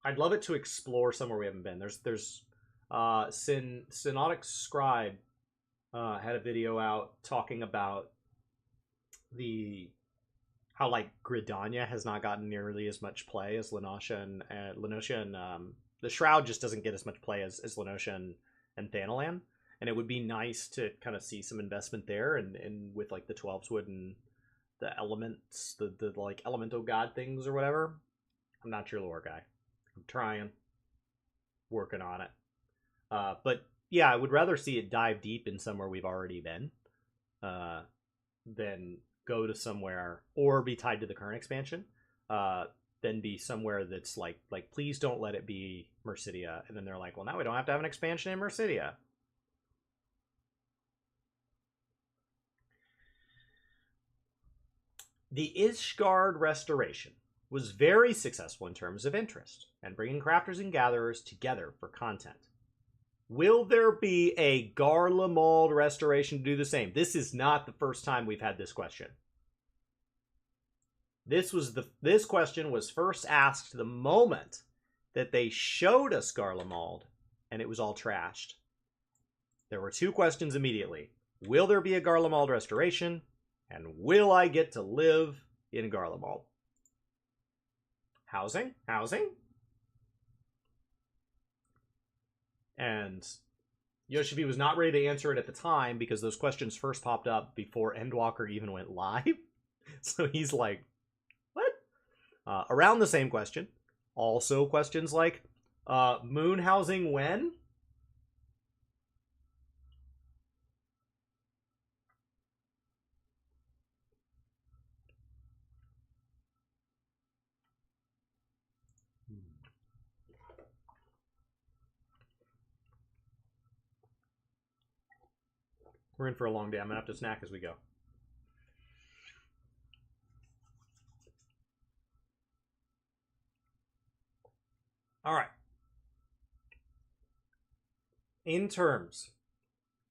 I'd love it to explore somewhere we haven't been. There's Synodic Scribe had a video out talking about the how like Gridania has not gotten nearly as much play as Lenosha and the Shroud just doesn't get as much play as Lenosha and Thanalan. And it would be nice to kind of see some investment there, and with like the 12s wood and the elements, the like elemental god things or whatever. I'm not your lore guy. I'm trying, working on it. But yeah, I would rather see it dive deep in somewhere we've already been, than go to somewhere or be tied to the current expansion. Then be somewhere that's like please don't let it be Mercidia, and then they're like, well, now we don't have to have an expansion in Mercidia. The Ishgard restoration was very successful in terms of interest and bringing crafters and gatherers together for content. Will there be a Garlemald restoration to do the same? This is not the first time we've had this question. This question was first asked the moment that they showed us Garlemald, and it was all trashed. There were two questions immediately. Will there be a Garlemald restoration? And will I get to live in Garlemald? Housing? And Yoshibi was not ready to answer it at the time because those questions first popped up before Endwalker even went live. So he's like, what? Around the same question. Also questions like, moon housing when? We're in for a long day. I'm going to have to snack as we go. All right. In terms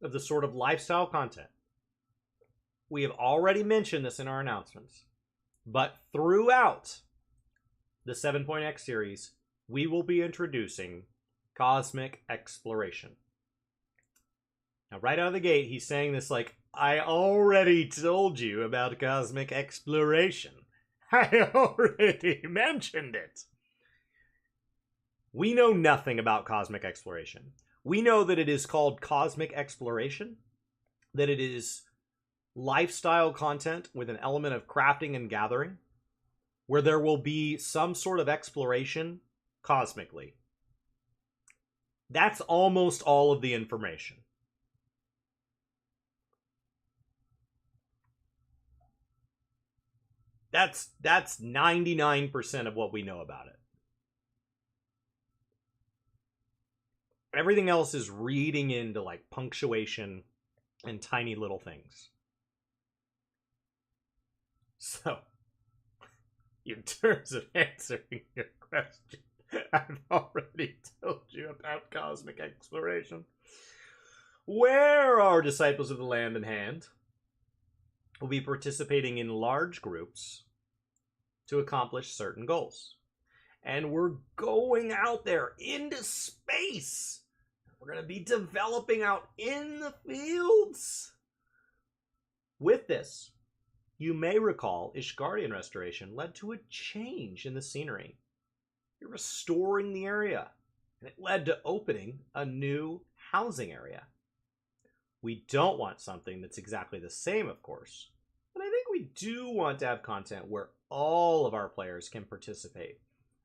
of the sort of lifestyle content, we have already mentioned this in our announcements, but throughout the 7.x series, we will be introducing cosmic exploration. Now, right out of the gate, he's saying this like, I already told you about cosmic exploration. I already mentioned it. We know nothing about cosmic exploration. We know that it is called cosmic exploration, that it is lifestyle content with an element of crafting and gathering, where there will be some sort of exploration cosmically. That's almost all of the information. That's 99% of what we know about it. Everything else is reading into like punctuation and tiny little things. So, in terms of answering your question, I've already told you about cosmic exploration. Where our disciples of the land in hand will be participating in large groups to accomplish certain goals. And we're going out there into space. We're going to be developing out in the fields. With this, you may recall Ishgardian restoration led to a change in the scenery. You're restoring the area, and it led to opening a new housing area. We don't want something that's exactly the same, of course, but I think we do want to have content where all of our players can participate.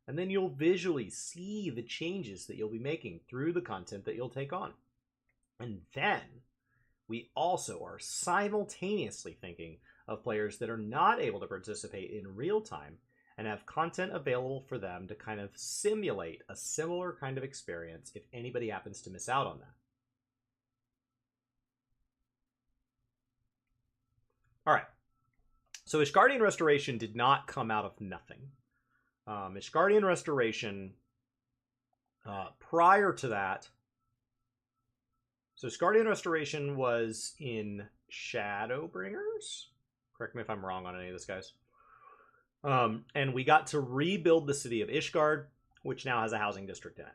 And then you'll visually see the changes that you'll be making through the content that you'll take on. And then we also are simultaneously thinking of players that are not able to participate in real time and have content available for them to kind of simulate a similar kind of experience if anybody happens to miss out on that. All right. So Ishgardian Restoration did not come out of nothing. Ishgardian Restoration, prior to that, so Ishgardian Restoration was in Shadowbringers. Correct me if I'm wrong on any of this, guys. And we got to rebuild the city of Ishgard, which now has a housing district in it.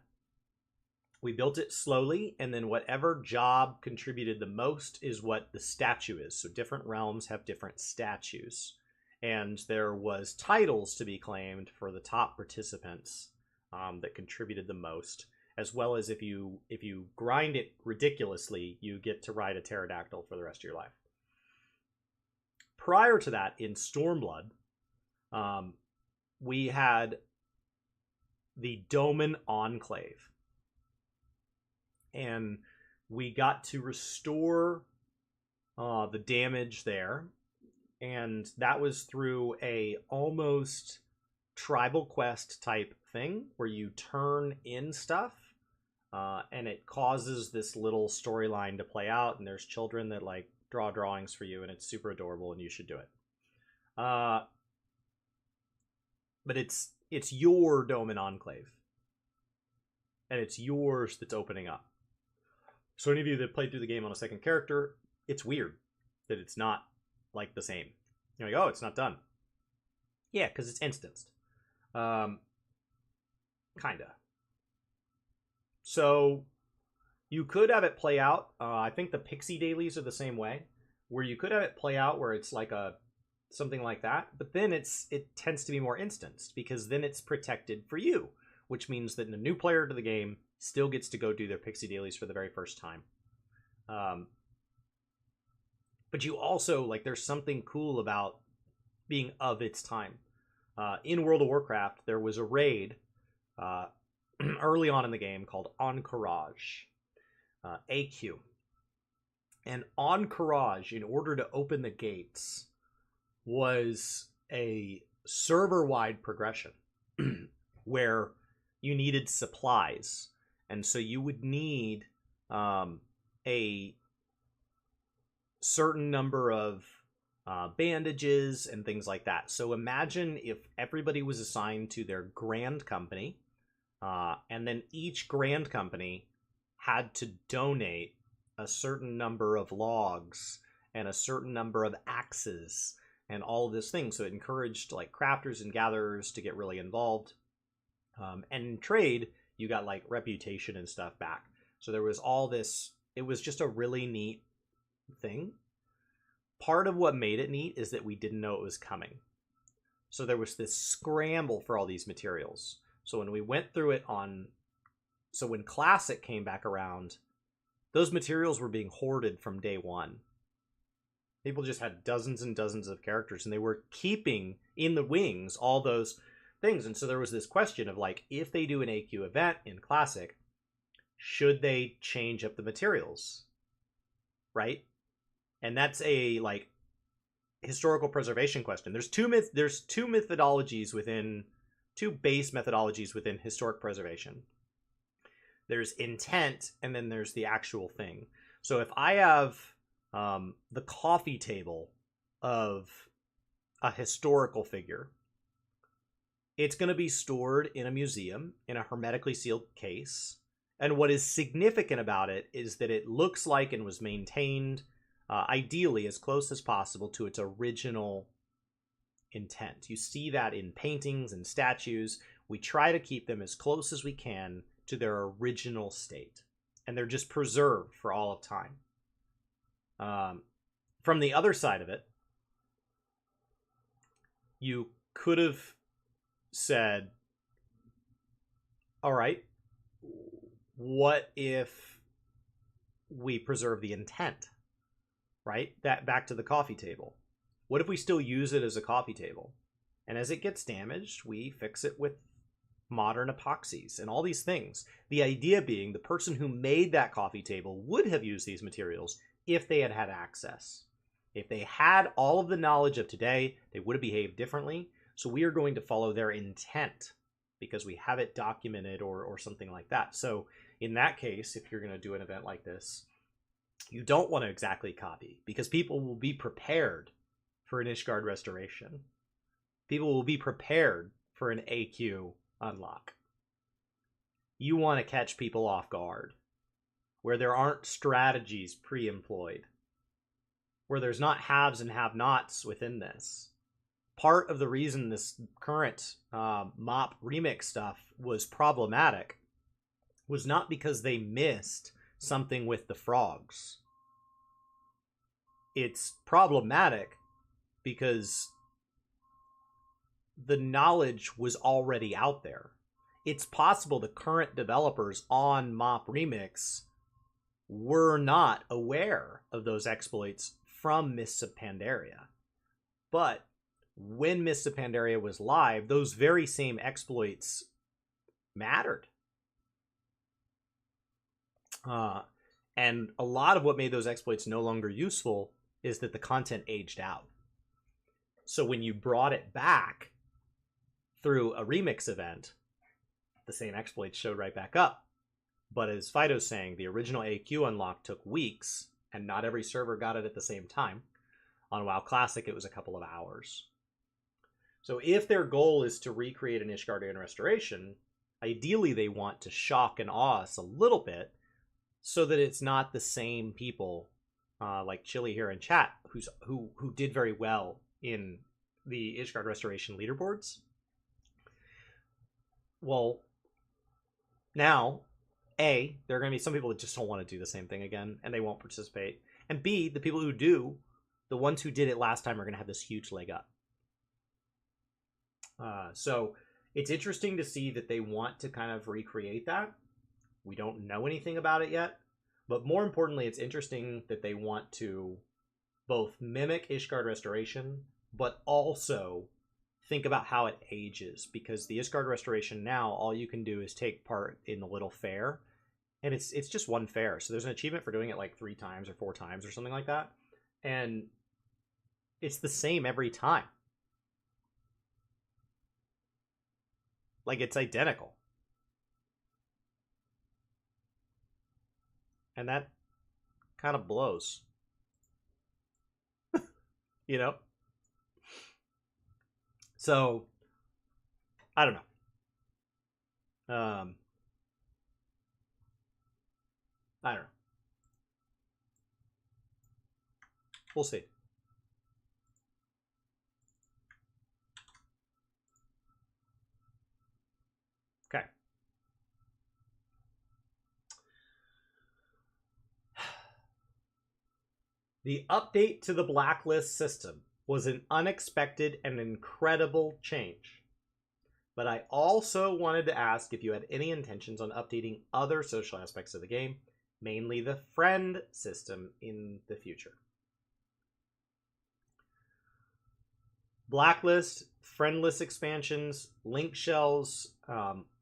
We built it slowly, and then whatever job contributed the most is what the statue is. So different realms have different statues. and there was titles to be claimed for the top participants that contributed the most, as well as if you grind it ridiculously, you get to ride a pterodactyl for the rest of your life. Prior to that, in Stormblood, we had the Doman Enclave, and we got to restore the damage there, and that was through a almost tribal quest type thing where you turn in stuff, and it causes this little storyline to play out, and there's children that like draw drawings for you, and it's super adorable, and you should do it. But it's your Doman Enclave, and it's yours that's opening up. So any of you that played through the game on a second character, it's weird that it's not like the same. You're like, oh, it's not done. Yeah, because it's instanced. Kinda. So you could have it play out. I think the Pixie dailies are the same way, where you could have it play out where it's like something like that, but then it tends to be more instanced, because then it's protected for you, which means that a new player to the game still gets to go do their Pixie dailies for the very first time. But you also, like, there's something cool about being of its time. In World of Warcraft, there was a raid early on in the game called Encourage, AQ. And Encourage, in order to open the gates, was a server-wide progression where you needed supplies. And so you would need a certain number of bandages and things like that. So imagine if everybody was assigned to their grand company, and then each grand company had to donate a certain number of logs and a certain number of axes and all of this thing. So it encouraged like crafters and gatherers to get really involved. And in trade, you got like reputation and stuff back. So there was all this, it was just a really neat thing. Part of what made it neat is that we didn't know it was coming. So there was this scramble for all these materials. So when we went through it so when Classic came back around, those materials were being hoarded from day one. People just had dozens and dozens of characters, and they were keeping in the wings all those things. And so there was this question of like, if they do an AQ event in Classic, should they change up the materials? Right? And that's a like historical preservation question. There's two methodologies within, two base methodologies within historic preservation. There's intent, and then there's the actual thing. So if I have the coffee table of a historical figure, it's going to be stored in a museum in a hermetically sealed case. And what is significant about it is that it looks like and was maintained ideally as close as possible to its original intent. You see that in paintings and statues. We try to keep them as close as we can to their original state, and they're just preserved for all of time. From the other side of it, you could have said, all right, what if we preserve the intent, right? That back to the coffee table. What if we still use it as a coffee table? And as it gets damaged, we fix it with modern epoxies and all these things. The idea being the person who made that coffee table would have used these materials if they had had access. If they had all of the knowledge of today, they would have behaved differently. So we are going to follow their intent because we have it documented or something like that. So in that case, if you're going to do an event like this, you don't want to exactly copy, because people will be prepared for an Ishgard restoration. People will be prepared for an AQ unlock. You want to catch people off guard, where there aren't strategies pre-employed, where there's not haves and have-nots within this. Part of the reason this current MOP remix stuff was problematic was not because they missed something with the frogs. It's problematic because the knowledge was already out there. It's possible the current developers on Mop Remix were not aware of those exploits from Mists of Pandaria. But when Mists of Pandaria was live, those very same exploits mattered. And a lot of what made those exploits no longer useful is that the content aged out. So when you brought it back through a remix event, the same exploits showed right back up. But as Fido's saying, the original AQ unlock took weeks, and not every server got it at the same time. On WoW Classic, it was a couple of hours. So if their goal is to recreate an Ishgardian Restoration, ideally they want to shock and awe us a little bit so that it's not the same people like Chili here in chat who did very well in the Ishgard Restoration leaderboards. Well, now, A, there are going to be some people that just don't want to do the same thing again, and they won't participate. And B, the people who do, the ones who did it last time are going to have this huge leg up. So it's interesting to see that they want to kind of recreate that. We don't know anything about it yet. But more importantly, it's interesting that they want to both mimic Ishgard Restoration, but also think about how it ages. Because the Ishgard Restoration now, all you can do is take part in the little fair. And it's just one fair. So there's an achievement for doing it like 3 times or 4 times or something like that. And it's the same every time. Like, it's identical. And that kind of blows. You know? So, I don't know. I don't know. We'll see. Okay. The update to the blacklist system was an unexpected and incredible change. But I also wanted to ask if you had any intentions on updating other social aspects of the game, mainly the friend system, in the future. Blacklist, friendless expansions, link shells,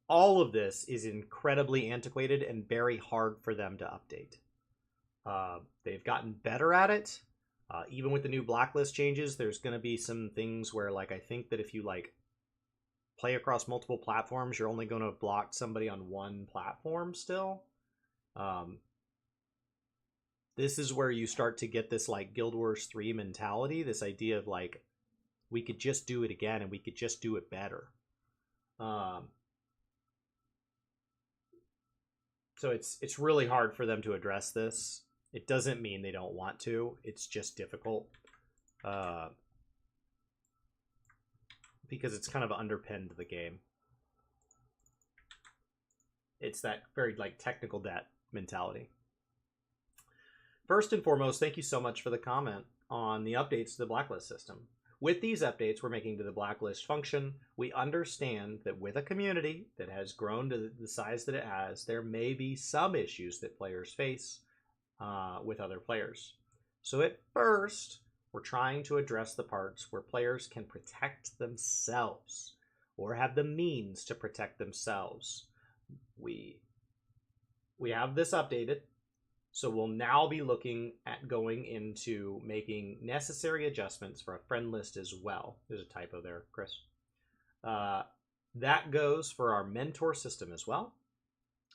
all of this is incredibly antiquated and very hard for them to update. They've gotten better at it. Even with the new blacklist changes, there's going to be some things where, like, I think that if you, like, play across multiple platforms, you're only going to block somebody on one platform still. This is where you start to get this, like, Guild Wars 3 mentality, this idea of, like, we could just do it again and we could just do it better. So it's really hard for them to address this. It doesn't mean they don't want to. It's just difficult. Because it's kind of underpinned the game. It's that very, like, technical debt mentality. First and foremost, thank you so much for the comment on the updates to the blacklist system. With these updates we're making to the blacklist function, we understand that with a community that has grown to the size that it has, there may be some issues that players face with other players. So at first, we're trying to address the parts where players can protect themselves or have the means to protect themselves. We have this updated, so we'll now be looking at going into making necessary adjustments for a friend list as well. There's a typo there, Chris. That goes for our mentor system as well.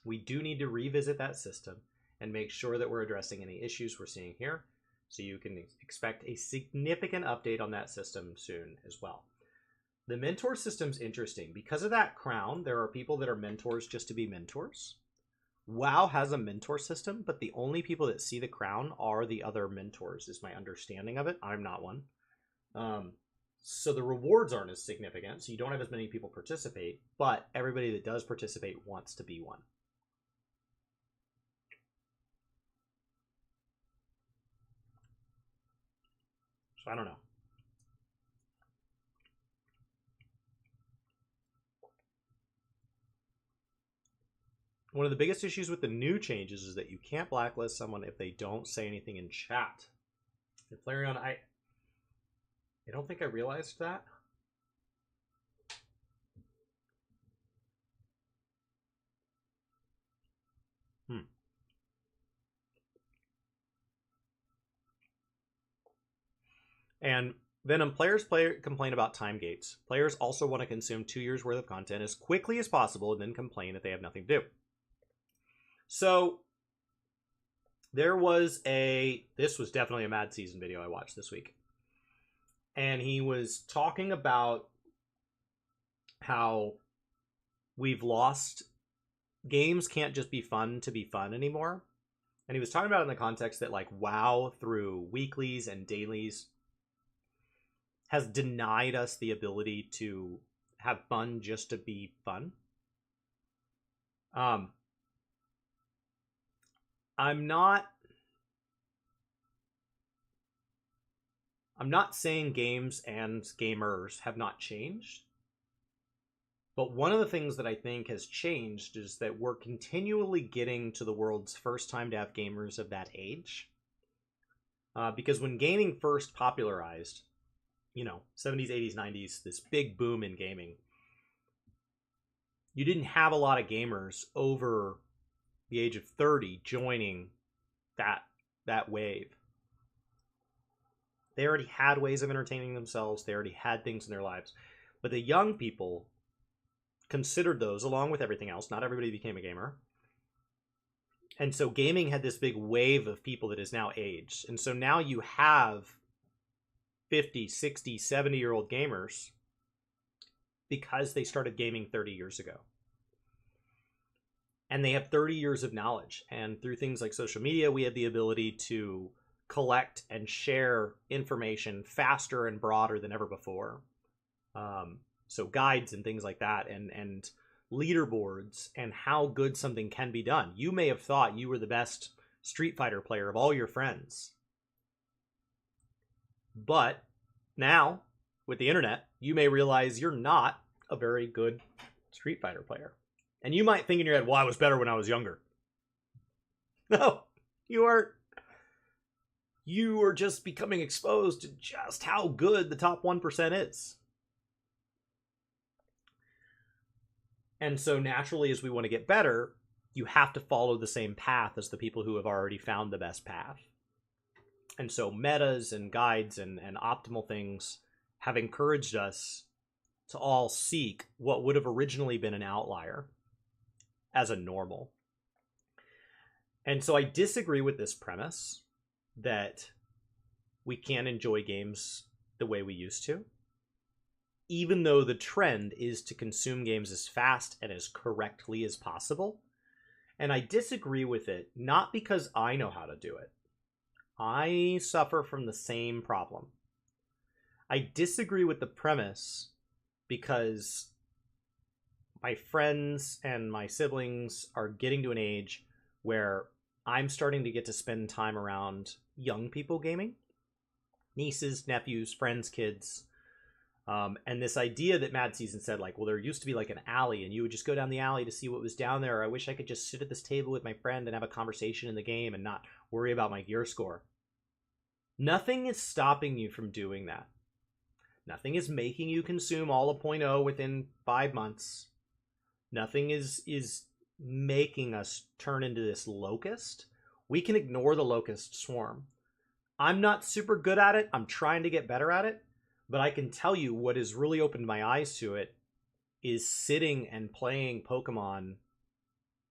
We do need to revisit that system and make sure that we're addressing any issues we're seeing here. So you can expect a significant update on that system soon as well. The mentor system's interesting. Because of that crown, there are people that are mentors just to be mentors. WoW has a mentor system, but the only people that see the crown are the other mentors, is my understanding of it. I'm not one. So the rewards aren't as significant, so you don't have as many people participate, but everybody that does participate wants to be one. So I don't know. one of the biggest issues with the new changes is that you can't blacklist someone if they don't say anything in chat. And Flareon, I don't think I realized that. And then players complain about time gates. Players also want to consume 2 years worth of content as quickly as possible and then complain that they have nothing to do. So there was this was definitely a Mad Season video I watched this week. And he was talking about how we've lost, games can't just be fun to be fun anymore. And he was talking about it in the context that like WoW through weeklies and dailies has denied us the ability to have fun just to be fun. I'm not saying games and gamers have not changed. But one of the things that I think has changed is that we're continually getting to the world's first time to have gamers of that age. Because when gaming first popularized, 70s, 80s, 90s, this big boom in gaming, you didn't have a lot of gamers over the age of 30 joining that wave. They already had ways of entertaining themselves. They already had things in their lives. But the young people considered those along with everything else. Not everybody became a gamer. And so gaming had this big wave of people that is now aged. And so now you have 50, 60, 70-year-old gamers because they started gaming 30 years ago. And they have 30 years of knowledge. And through things like social media, we have the ability to collect and share information faster and broader than ever before. So guides and things like that, and leaderboards, and how good something can be done. You may have thought you were the best Street Fighter player of all your friends. But now, with the internet, you may realize you're not a very good Street Fighter player. And you might think in your head, well, I was better when I was younger. No, you aren't. You are just becoming exposed to just how good the top 1% is. And so naturally, as we want to get better, you have to follow the same path as the people who have already found the best path. And so metas and guides and optimal things have encouraged us to all seek what would have originally been an outlier as a normal. And so I disagree with this premise that we can't enjoy games the way we used to, even though the trend is to consume games as fast and as correctly as possible. And I disagree with it, not because I know how to do it. I suffer from the same problem. I disagree with the premise because my friends and my siblings are getting to an age where I'm starting to get to spend time around young people gaming. Nieces, nephews, friends, kids. And this idea that Mad Season said, like, well, there used to be like an alley and you would just go down the alley to see what was down there. Or I wish I could just sit at this table with my friend and have a conversation in the game and not worry about my gear score. Nothing is stopping you from doing that. Nothing is making you consume all of 0.0 within 5 months. Nothing is making us turn into this locust. We can ignore the locust swarm. I'm not super good at it. I'm trying to get better at it. But I can tell you what has really opened my eyes to it is sitting and playing Pokemon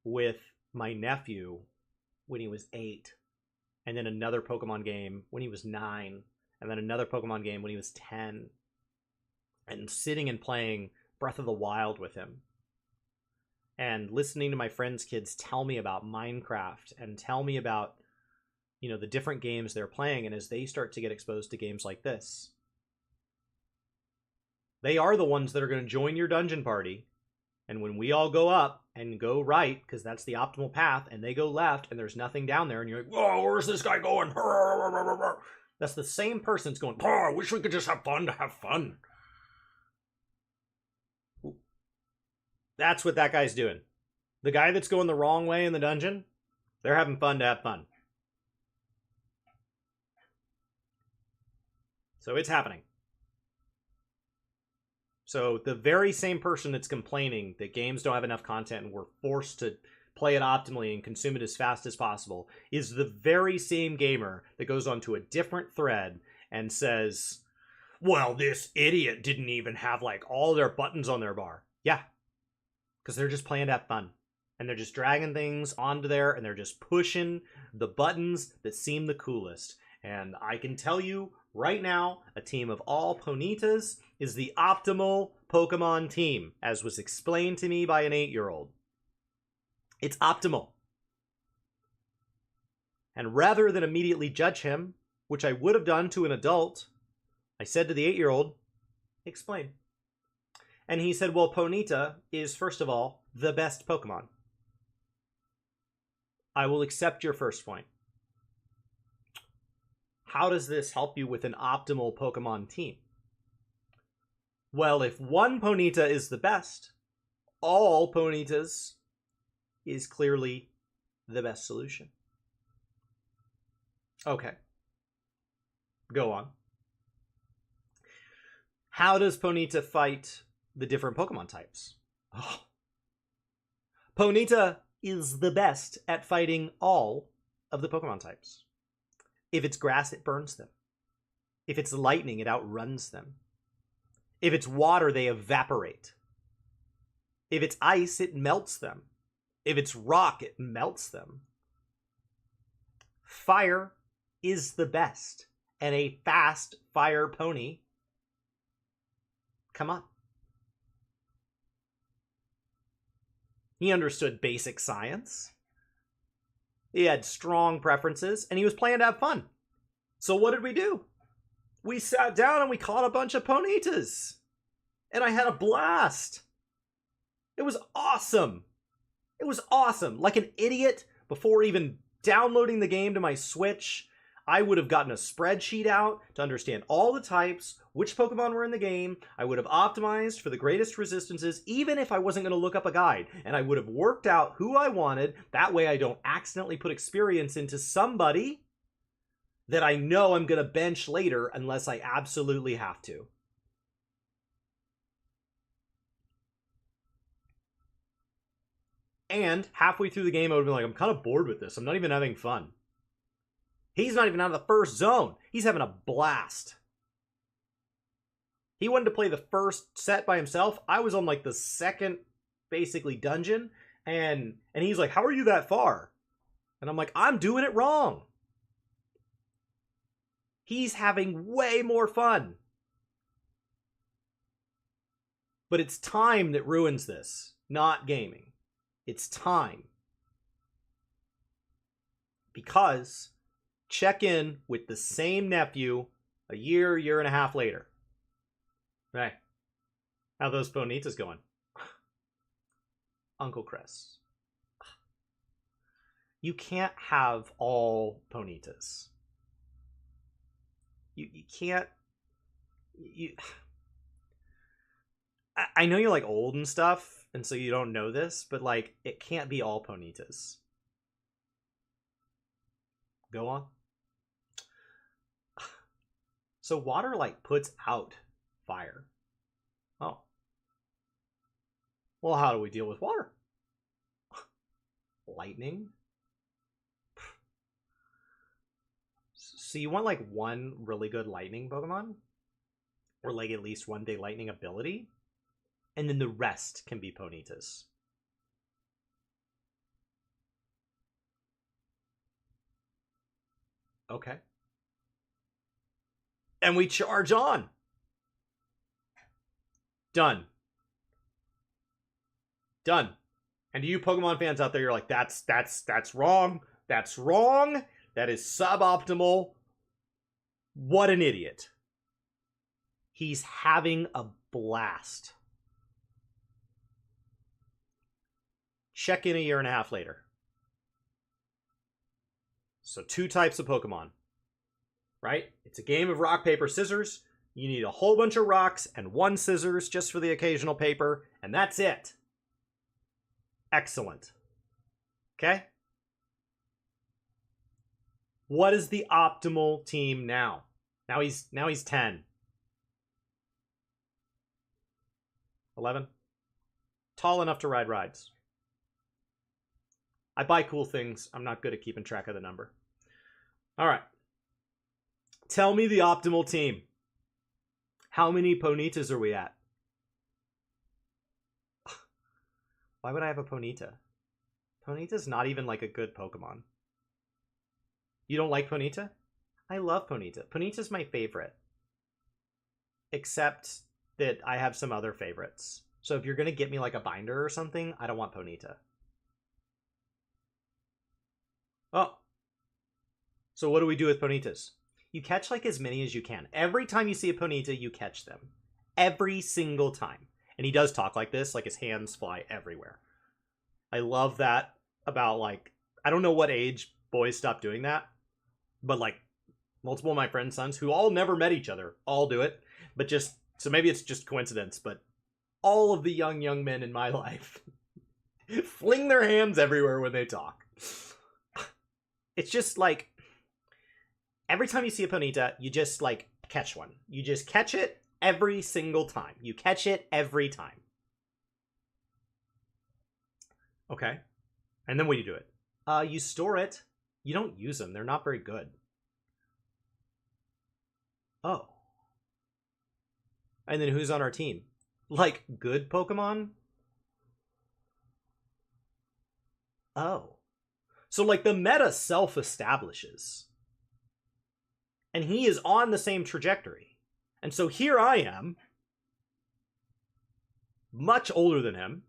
with my nephew when he was 8. And then another Pokemon game when he was 9. And then another Pokemon game when he was 10. And sitting and playing Breath of the Wild with him. And listening to my friends' kids tell me about Minecraft and tell me about, the different games they're playing. And as they start to get exposed to games like this, they are the ones that are going to join your dungeon party. And when we all go up and go right, because that's the optimal path, and they go left and there's nothing down there, and you're like, whoa, where's this guy going? That's the same person that's going, I wish we could just have fun to have fun. That's what that guy's doing. The guy that's going the wrong way in the dungeon, they're having fun to have fun. So it's happening. So the very same person that's complaining that games don't have enough content and we're forced to play it optimally and consume it as fast as possible is the very same gamer that goes onto a different thread and says, well, this idiot didn't even have like all their buttons on their bar. Yeah, because they're just playing to have fun. And they're just dragging things onto there and they're just pushing the buttons that seem the coolest. And I can tell you right now, a team of all Ponitas is the optimal Pokemon team, as was explained to me by an 8-year-old. It's optimal. And rather than immediately judge him, which I would have done to an adult, I said to the 8-year-old, explain. And he said, well, Ponyta is, first of all, the best Pokemon. I will accept your first point. How does this help you with an optimal Pokemon team? Well, if one Ponyta is the best, all Ponytas is clearly the best solution. Okay. Go on. How does Ponyta fight the different Pokemon types? Oh. Ponyta is the best at fighting all of the Pokemon types. If it's grass, it burns them. If it's lightning, it outruns them. If it's water, they evaporate. If it's ice, it melts them. If it's rock, it melts them. Fire is the best. And a fast fire pony. Come on. He understood basic science. He had strong preferences, and he was playing to have fun. So what did we do? We sat down and we caught a bunch of Ponytas. And I had a blast. It was awesome. It was awesome. Like an idiot, before even downloading the game to my Switch, I would have gotten a spreadsheet out to understand all the types, which Pokemon were in the game. I would have optimized for the greatest resistances, even if I wasn't going to look up a guide. And I would have worked out who I wanted. That way I don't accidentally put experience into somebody that I know I'm going to bench later unless I absolutely have to. And halfway through the game, I would have been like, I'm kind of bored with this. I'm not even having fun. He's not even out of the first zone. He's having a blast. He wanted to play the first set by himself. I was on like the second, basically, dungeon. And he's like, how are you that far? And I'm like, I'm doing it wrong. He's having way more fun. But it's time that ruins this, not gaming. It's time. Because check in with the same nephew a year and a half later. Hey, how those Ponytas going? Uncle Chris. You can't have all Ponytas. You can't... I know you're like old and stuff, and so you don't know this, but like, it can't be all Ponytas. Go on. So water like puts out fire. Oh. Well, how do we deal with water? Lightning? So you want like one really good lightning Pokemon? Or like at least one big lightning ability? And then the rest can be Ponytas. Okay. And we charge on. Done. Done. And to you Pokemon fans out there, you're like, that's wrong. That's wrong. That is suboptimal. What an idiot. He's having a blast. Check in a year and a half later. So 2 types of Pokemon. Right? It's a game of rock, paper, scissors. You need a whole bunch of rocks and 1 scissors just for the occasional paper, and that's it. Excellent. Okay? What is the optimal team now? Now he's 10. 11. Tall enough to ride rides. I buy cool things. I'm not good at keeping track of the number. All right. Tell me the optimal team. How many Ponitas are we at? Why would I have a Ponyta? Ponyta's not even like a good Pokemon. You don't like Ponyta? I love Ponyta. Ponyta's my favorite. Except that I have some other favorites. So if you're going to get me like a binder or something, I don't want Ponyta. Oh. So what do we do with Ponytas? You catch like as many as you can. Every time you see a Ponyta, you catch them. Every single time. And he does talk like this, like his hands fly everywhere. I love that about like, I don't know what age boys stop doing that, but like multiple of my friends' sons who all never met each other, all do it. But just, so maybe it's just coincidence, but all of the young men in my life fling their hands everywhere when they talk. It's just like, every time you see a Ponyta, you just like catch one. You just catch it every single time. You catch it every time. Okay. And then what do you do it? You store it. You don't use them. They're not very good. Oh. And then who's on our team? Like, good Pokemon? Oh. So, like, the meta self-establishes. And he is on the same trajectory. And so here I am, much older than him,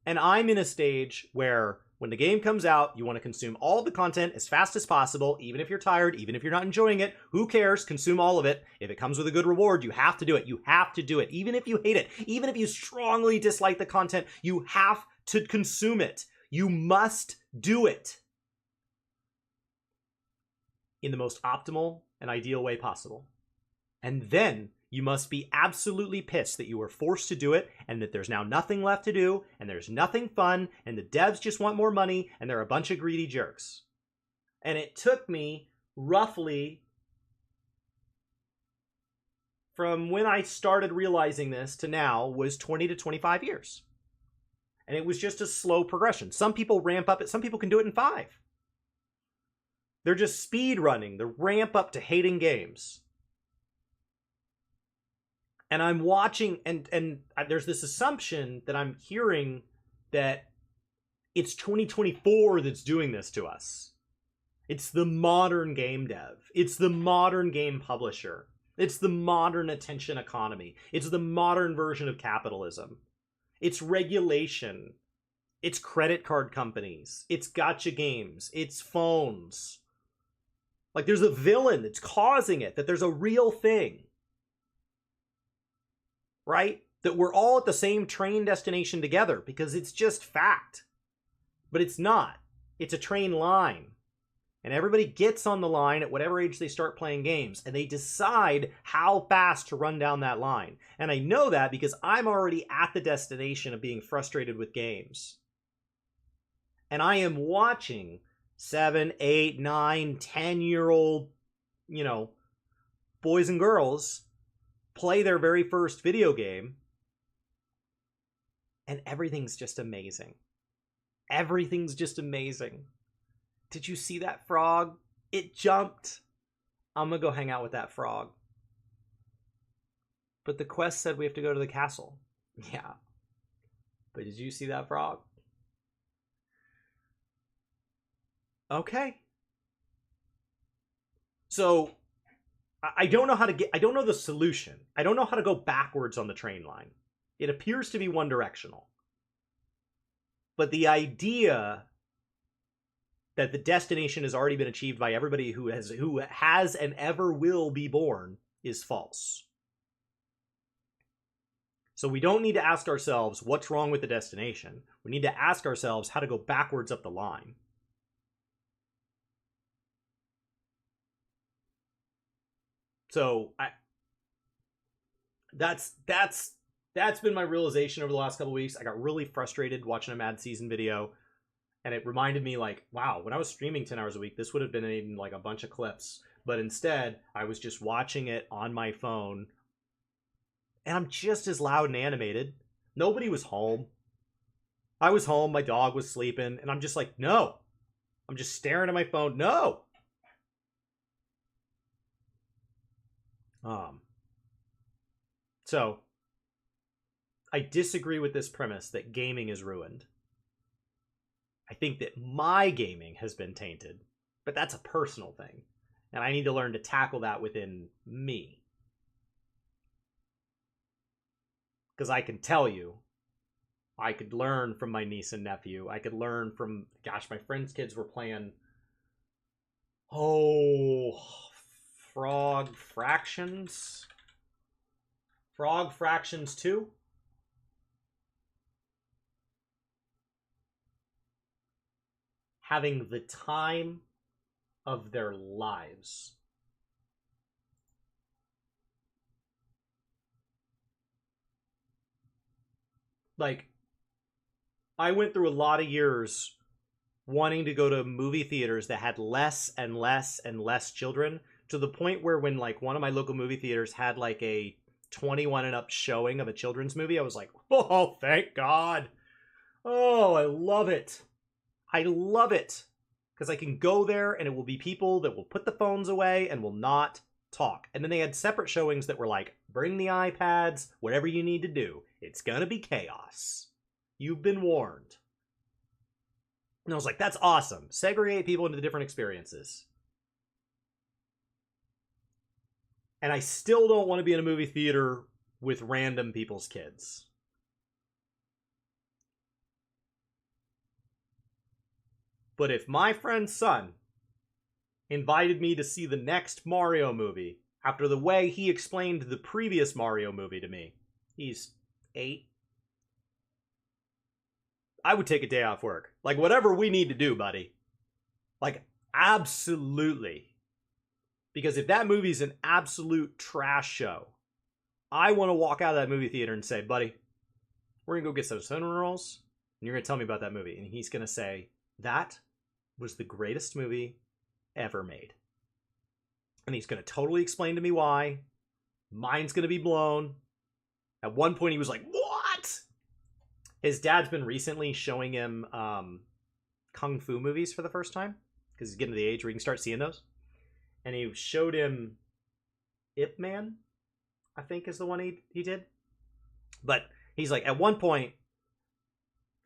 and I'm in a stage where when the game comes out, you want to consume all the content as fast as possible, even if you're tired, even if you're not enjoying it. Who cares? Consume all of it. If it comes with a good reward, you have to do it. You have to do it. Even if you hate it, even if you strongly dislike the content, you have to consume it. You must do it in the most optimal and ideal way possible. And then you must be absolutely pissed that you were forced to do it and that there's now nothing left to do and there's nothing fun and the devs just want more money and they're a bunch of greedy jerks. And it took me roughly from when I started realizing this to now was 20 to 25 years. And it was just a slow progression. Some people ramp up it, some people can do it in 5. They're just speed running the ramp up to hating games. And I'm watching, and there's this assumption that I'm hearing that it's 2024 that's doing this to us. It's the modern game dev. It's the modern game publisher. It's the modern attention economy. It's the modern version of capitalism. It's regulation. It's credit card companies. It's gacha games. It's phones. Like there's a villain that's causing it, that there's a real thing. Right? That we're all at the same train destination together because it's just fact. But it's not. It's a train line. And everybody gets on the line at whatever age they start playing games. And they decide how fast to run down that line. And I know that because I'm already at the destination of being frustrated with games. And I am watching 7, 8, 9, 10-year-old, boys and girls play their very first video game, and everything's just amazing. Everything's just amazing. Did you see that frog? It jumped. I'm gonna go hang out with that frog. But the quest said we have to go to the castle. Yeah. But did you see that frog? Okay. So I don't know how to I don't know the solution. I don't know how to go backwards on the train line. It appears to be one directional. But the idea that the destination has already been achieved by everybody who has and ever will be born is false. So we don't need to ask ourselves what's wrong with the destination. We need to ask ourselves how to go backwards up the line. So that's been my realization over the last couple of weeks. I got really frustrated watching a Mad Season video, And it reminded me, like, wow, when I was streaming 10 hours a week, this would have been in like a bunch of clips. But instead, I was just watching it on my phone. And I'm just as loud and animated. Nobody was home. I was home, my dog was sleeping, and I'm just like, no. I'm just staring at my phone. No. So I disagree with this premise that gaming is ruined. I think that my gaming has been tainted, but that's a personal thing. And I need to learn to tackle that within me. Because I can tell you, I could learn from my niece and nephew. I could learn from, gosh, my friends' kids were playing, Frog Fractions? Frog Fractions 2? Having the time of their lives. Like, I went through a lot of years wanting to go to movie theaters that had less and less and less children, to the point where when like one of my local movie theaters had like a 21 and up showing of a children's movie, I was like, oh, thank God. Oh, I love it. I love it. Because I can go there and it will be people that will put the phones away and will not talk. And then they had separate showings that were like, bring the iPads, whatever you need to do. It's gonna be chaos. You've been warned. And I was like, that's awesome. Segregate people into the different experiences. And I still don't want to be in a movie theater with random people's kids. But if my friend's son invited me to see the next Mario movie after the way he explained the previous Mario movie to me, he's 8, I would take a day off work. Like, whatever we need to do, buddy. Like, absolutely. Because if that movie's an absolute trash show, I want to walk out of that movie theater and say, buddy, we're going to go get some cinnamon rolls, and you're going to tell me about that movie. And he's going to say, that was the greatest movie ever made. And he's going to totally explain to me why. Mind's going to be blown. At one point, he was like, what? His dad's been recently showing him kung fu movies for the first time, because he's getting to the age where he can start seeing those. And he showed him Ip Man, I think is the one he did. But he's like, at one point,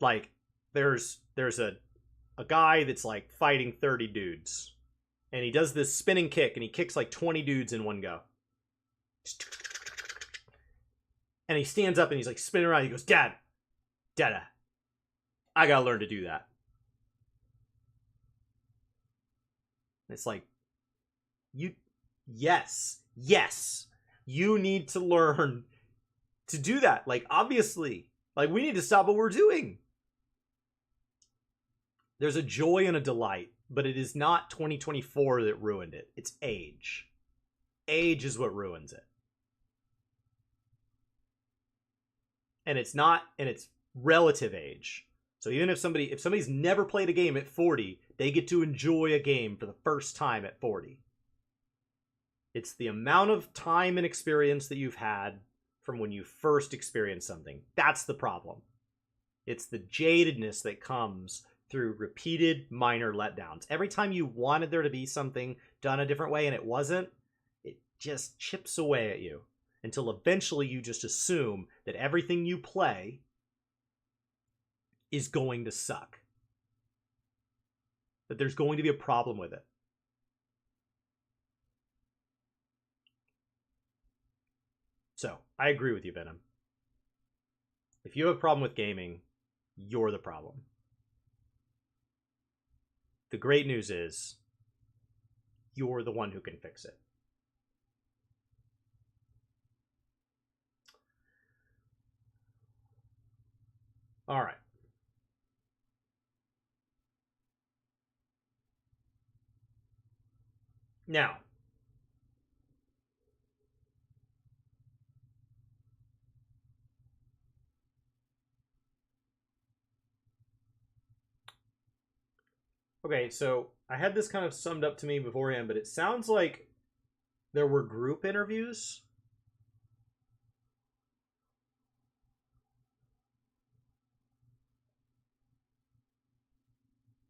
like, there's a guy that's like fighting 30 dudes. And he does this spinning kick and he kicks like 20 dudes in one go. And he stands up and he's like spinning around. He goes, Dada, I gotta learn to do that. And it's like, yes, you need to learn to do that. Like, obviously, like, we need to stop what we're doing. There's a joy and a delight, but it is not 2024 that ruined it. It's age. Age is what ruins it. And it's relative age. So even if somebody's never played a game at 40, they get to enjoy a game for the first time at 40. It's the amount of time and experience that you've had from when you first experienced something. That's the problem. It's the jadedness that comes through repeated minor letdowns. Every time you wanted there to be something done a different way and it wasn't, it just chips away at you until eventually you just assume that everything you play is going to suck. That there's going to be a problem with it. So, I agree with you, Venom. If you have a problem with gaming, you're the problem. The great news is, you're the one who can fix it. All right. Now, Okay, so I had this kind of summed up to me beforehand, but it sounds like there were group interviews.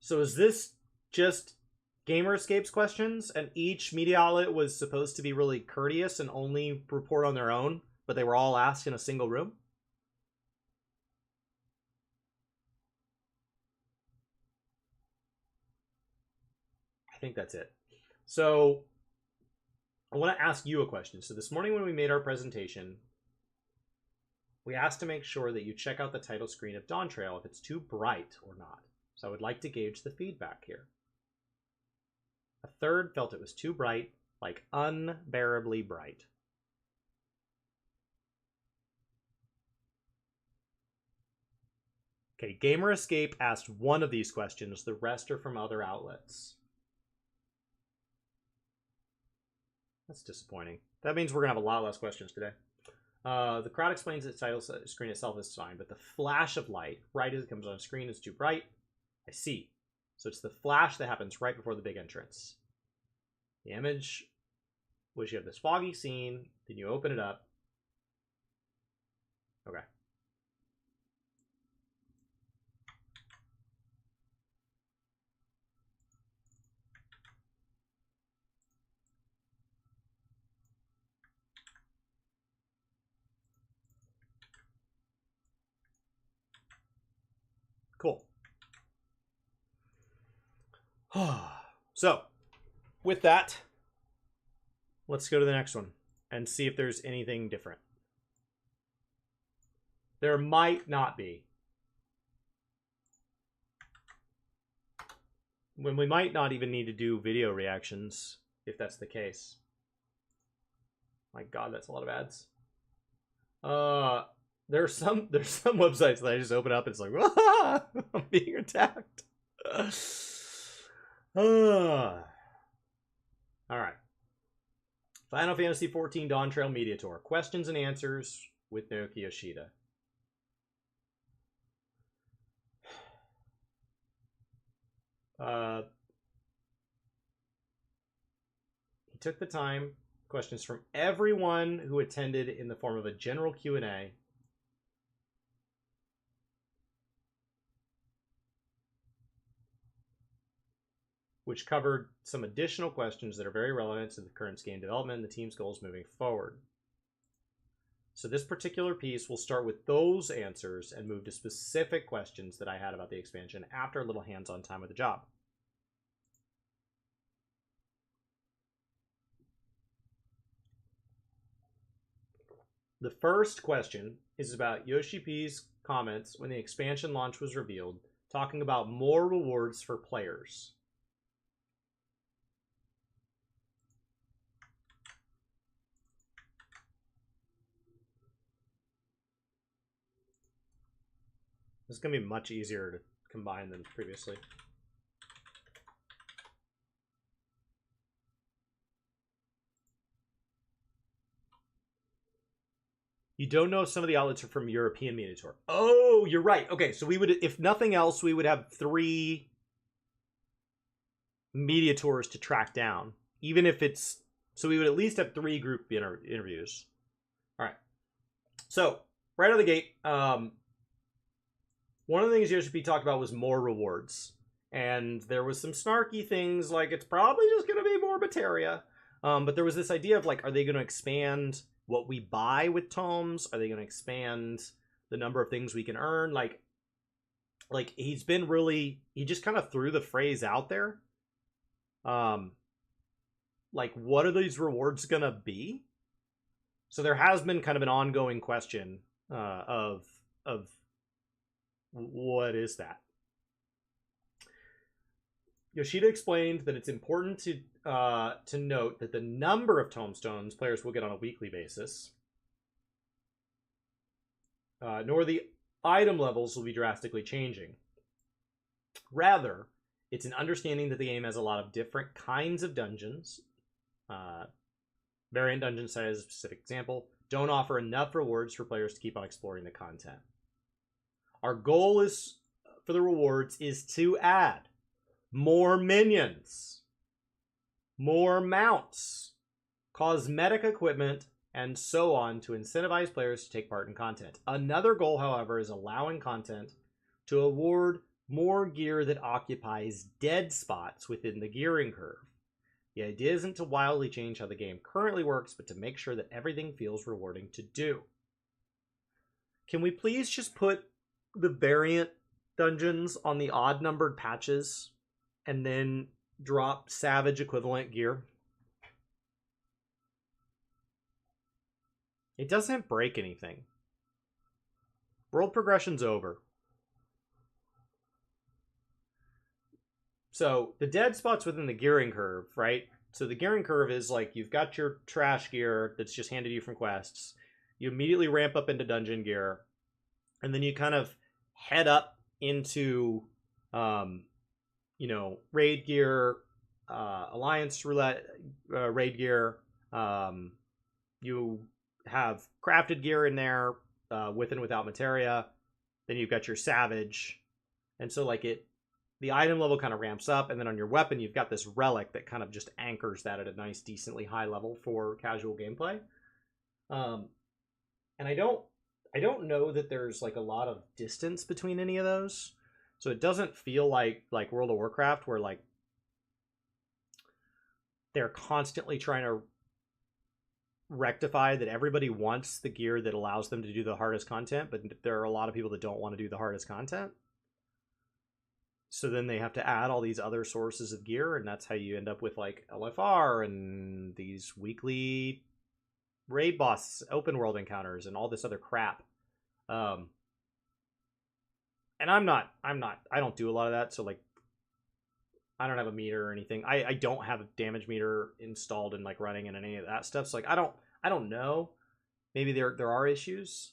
So is this just Gamer Escapes questions, and each media outlet was supposed to be really courteous and only report on their own, but they were all asked in a single room? I think that's it. So I want to ask you a question. So this morning when we made our presentation, we asked to make sure that you check out the title screen of Dawn Trail if it's too bright or not. So I would like to gauge the feedback here. A third felt it was too bright, like unbearably bright. Okay, Gamer Escape asked one of these questions. The rest are from other outlets. That's disappointing. That means we're going to have a lot less questions today. The crowd explains that the title screen itself is fine, but the flash of light right as it comes on screen is too bright. I see. So it's the flash that happens right before the big entrance. The image was you have this foggy scene, then you open it up. Okay. Cool. So, with that, let's go to the next one and see if there's anything different. There might not be. When we might not even need to do video reactions, if that's the case. My God, that's a lot of ads. There's some websites that I just open up and it's like, ah, I'm being attacked. All right. Final Fantasy XIV Dawn Trail Media Tour. Questions and answers with Naoki Yoshida. He took the time. Questions from everyone who attended in the form of a general Q&A. Which covered some additional questions that are very relevant to the current game development and the team's goals moving forward. So this particular piece will start with those answers and move to specific questions that I had about the expansion after a little hands-on time with the job. The first question is about Yoshi P's comments when the expansion launch was revealed, talking about more rewards for players. This is going to be much easier to combine than previously. You don't know if some of the outlets are from European Media Tour. Oh, you're right. Okay, so we would, if nothing else, we would have 3 media tours to track down. Even if it's, so we would at least have 3 group interviews. All right. So, right out of the gate, one of the things Yoshi P talked about was more rewards. And there was some snarky things like it's probably just going to be more materia. But there was this idea of like, are they going to expand what we buy with tomes? Are they going to expand the number of things we can earn? Like he's been really, he just kind of threw the phrase out there. Like, what are these rewards going to be? So there has been kind of an ongoing question of what is that? Yoshida explained that it's important to note that the number of tomestones players will get on a weekly basis, nor the item levels will be drastically changing. Rather, it's an understanding that the game has a lot of different kinds of dungeons. Variant dungeons, cited as a specific example, don't offer enough rewards for players to keep on exploring the content. Our goal is for the rewards is to add more minions, more mounts, cosmetic equipment, and so on to incentivize players to take part in content. Another goal, however, is allowing content to award more gear that occupies dead spots within the gearing curve. The idea isn't to wildly change how the game currently works, but to make sure that everything feels rewarding to do. Can we please just put the variant dungeons on the odd-numbered patches and then drop Savage equivalent gear? It doesn't break anything. World progression's over. So the dead spots within the gearing curve, right? So the gearing curve is like you've got your trash gear that's just handed you from quests. You immediately ramp up into dungeon gear, and then you kind of head up into, raid gear, alliance roulette, raid gear. You have crafted gear in there, with and without materia. Then you've got your savage, and so like the item level kind of ramps up, and then on your weapon you've got this relic that kind of just anchors that at a nice, decently high level for casual gameplay. And I don't know that there's like a lot of distance between any of those, so it doesn't feel like World of Warcraft, where like they're constantly trying to rectify that everybody wants the gear that allows them to do the hardest content, but there are a lot of people that don't want to do the hardest content. So then they have to add all these other sources of gear, and that's how you end up with like LFR and these weekly raid boss open world encounters and all this other crap. And I don't do a lot of that, so like I don't have a meter or anything. I don't have a damage meter installed and like running and any of that stuff. So like I don't know. Maybe there are issues,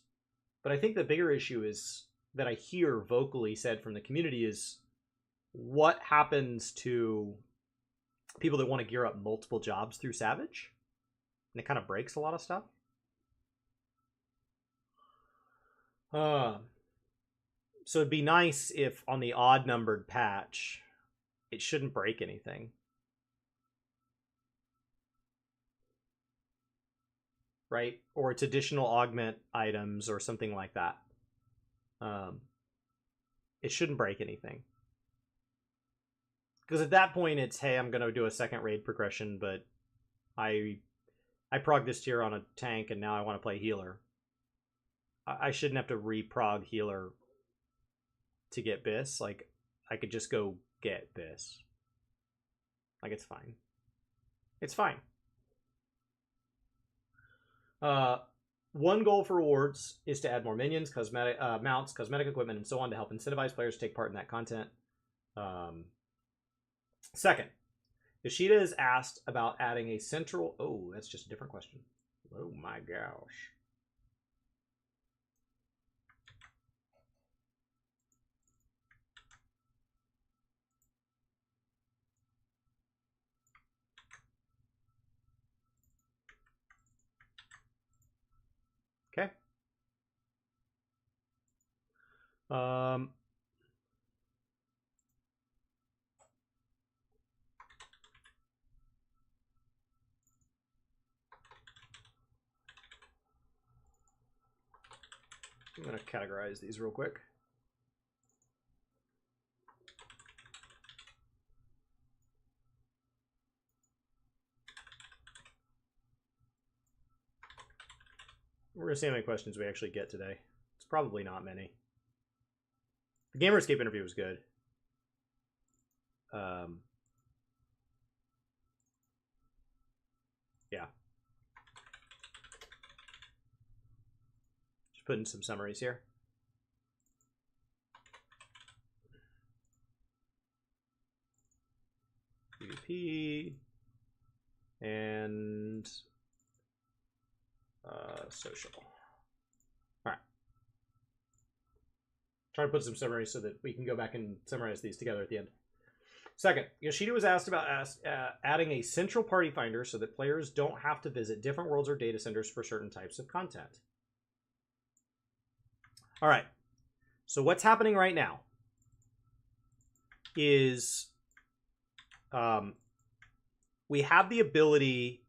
but I think the bigger issue is that I hear vocally said from the community is what happens to people that want to gear up multiple jobs through Savage, and it kind of breaks a lot of stuff. So it'd be nice if on the odd numbered patch it shouldn't break anything. Right? Or it's additional augment items or something like that. It shouldn't break anything. Because at that point it's, hey, I'm going to do a second raid progression, but I prog this tier on a tank and now I want to play healer. I shouldn't have to re-prog healer to get Biss. Like, I could just go get Biss. Like, it's fine. It's fine. One goal for rewards is to add more minions, cosmetic mounts, cosmetic equipment, and so on to help incentivize players to take part in that content. Second, Yoshida is asked about adding a central... Oh, that's just a different question. Oh my gosh. Okay. I'm going to categorize these real quick. We're going to see how many questions we actually get today. It's probably not many. The Gamerscape interview was good. Yeah. Just putting some summaries here. PvP and social. All right. Try to put some summaries so that we can go back and summarize these together at the end. Second, Yoshida was asked about adding a central party finder so that players don't have to visit different worlds or data centers for certain types of content. All right. So what's happening right now is we have the ability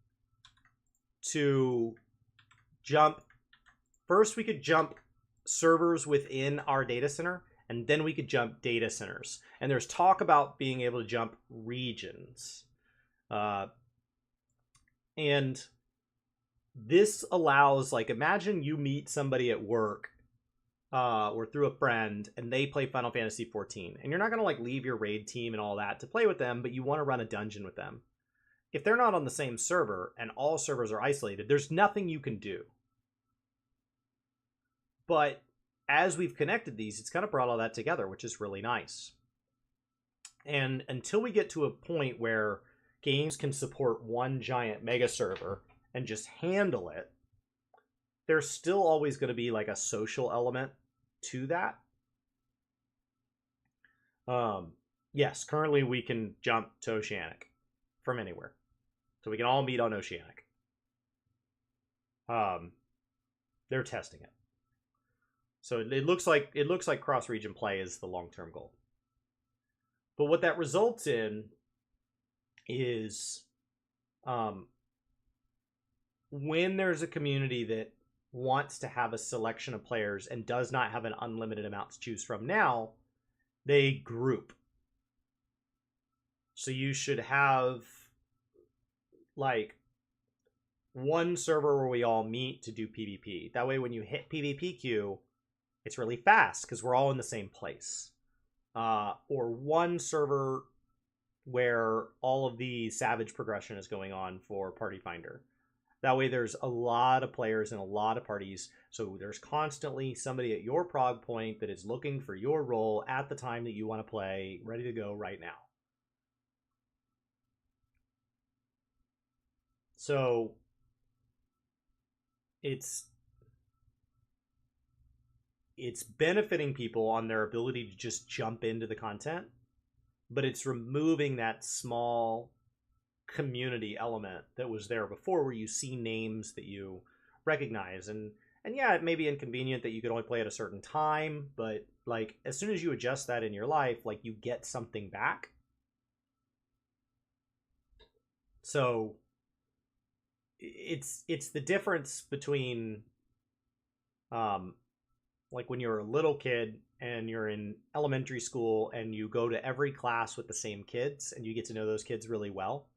to jump. First, we could jump servers within our data center, and then we could jump data centers. And there's talk about being able to jump regions. And this allows, like, imagine you meet somebody at work or through a friend, and they play Final Fantasy XIV. And you're not going to, like, leave your raid team and all that to play with them, but you want to run a dungeon with them. If they're not on the same server and all servers are isolated, there's nothing you can do. But as we've connected these, it's kind of brought all that together, which is really nice. And until we get to a point where games can support one giant mega server and just handle it, there's still always going to be like a social element to that. Yes, currently we can jump to Oceanic from anywhere. So we can all meet on Oceanic. They're testing it. So it looks like cross-region play is the long-term goal. But what that results in is when there's a community that wants to have a selection of players and does not have an unlimited amount to choose from now, they group. So you should have like one server where we all meet to do PvP. That way when you hit PvP queue, it's really fast because we're all in the same place. Or one server where all of the Savage progression is going on for Party Finder. That way there's a lot of players and a lot of parties, so there's constantly somebody at your prog point that is looking for your role at the time that you want to play, ready to go right now. So it's benefiting people on their ability to just jump into the content, but it's removing that small community element that was there before where you see names that you recognize. And yeah, it may be inconvenient that you could only play at a certain time, but like as soon as you adjust that in your life, like you get something back. So it's the difference between like when you're a little kid and you're in elementary school and you go to every class with the same kids and you get to know those kids really well,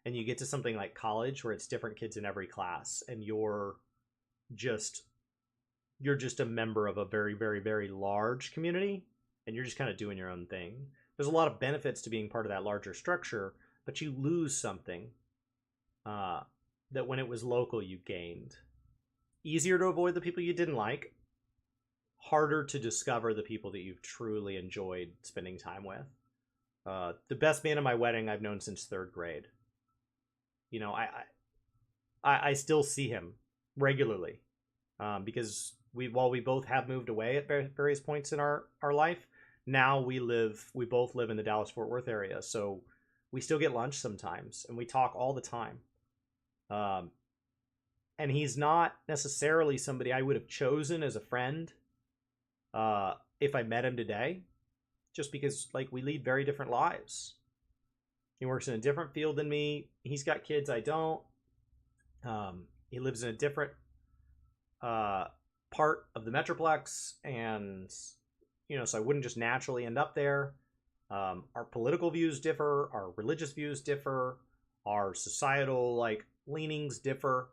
and you get to something like college where it's different kids in every class and you're just a member of a very, very, very large community and you're just kind of doing your own thing. There's a lot of benefits to being part of that larger structure, but you lose something that when it was local you gained. Easier to avoid the people you didn't like, harder to discover the people that you've truly enjoyed spending time with. The best man at my wedding I've known since 3rd grade. You know, I still see him regularly because while we both have moved away at various points in our life, now we both live in the Dallas-Fort Worth area, so we still get lunch sometimes and we talk all the time. And he's not necessarily somebody I would have chosen as a friend if I met him today, just because like we lead very different lives. He works in a different field than me. He's got kids I don't. He lives in a different part of the Metroplex, and you know, so I wouldn't just naturally end up there. Our political views differ, our religious views differ, our societal like leanings differ.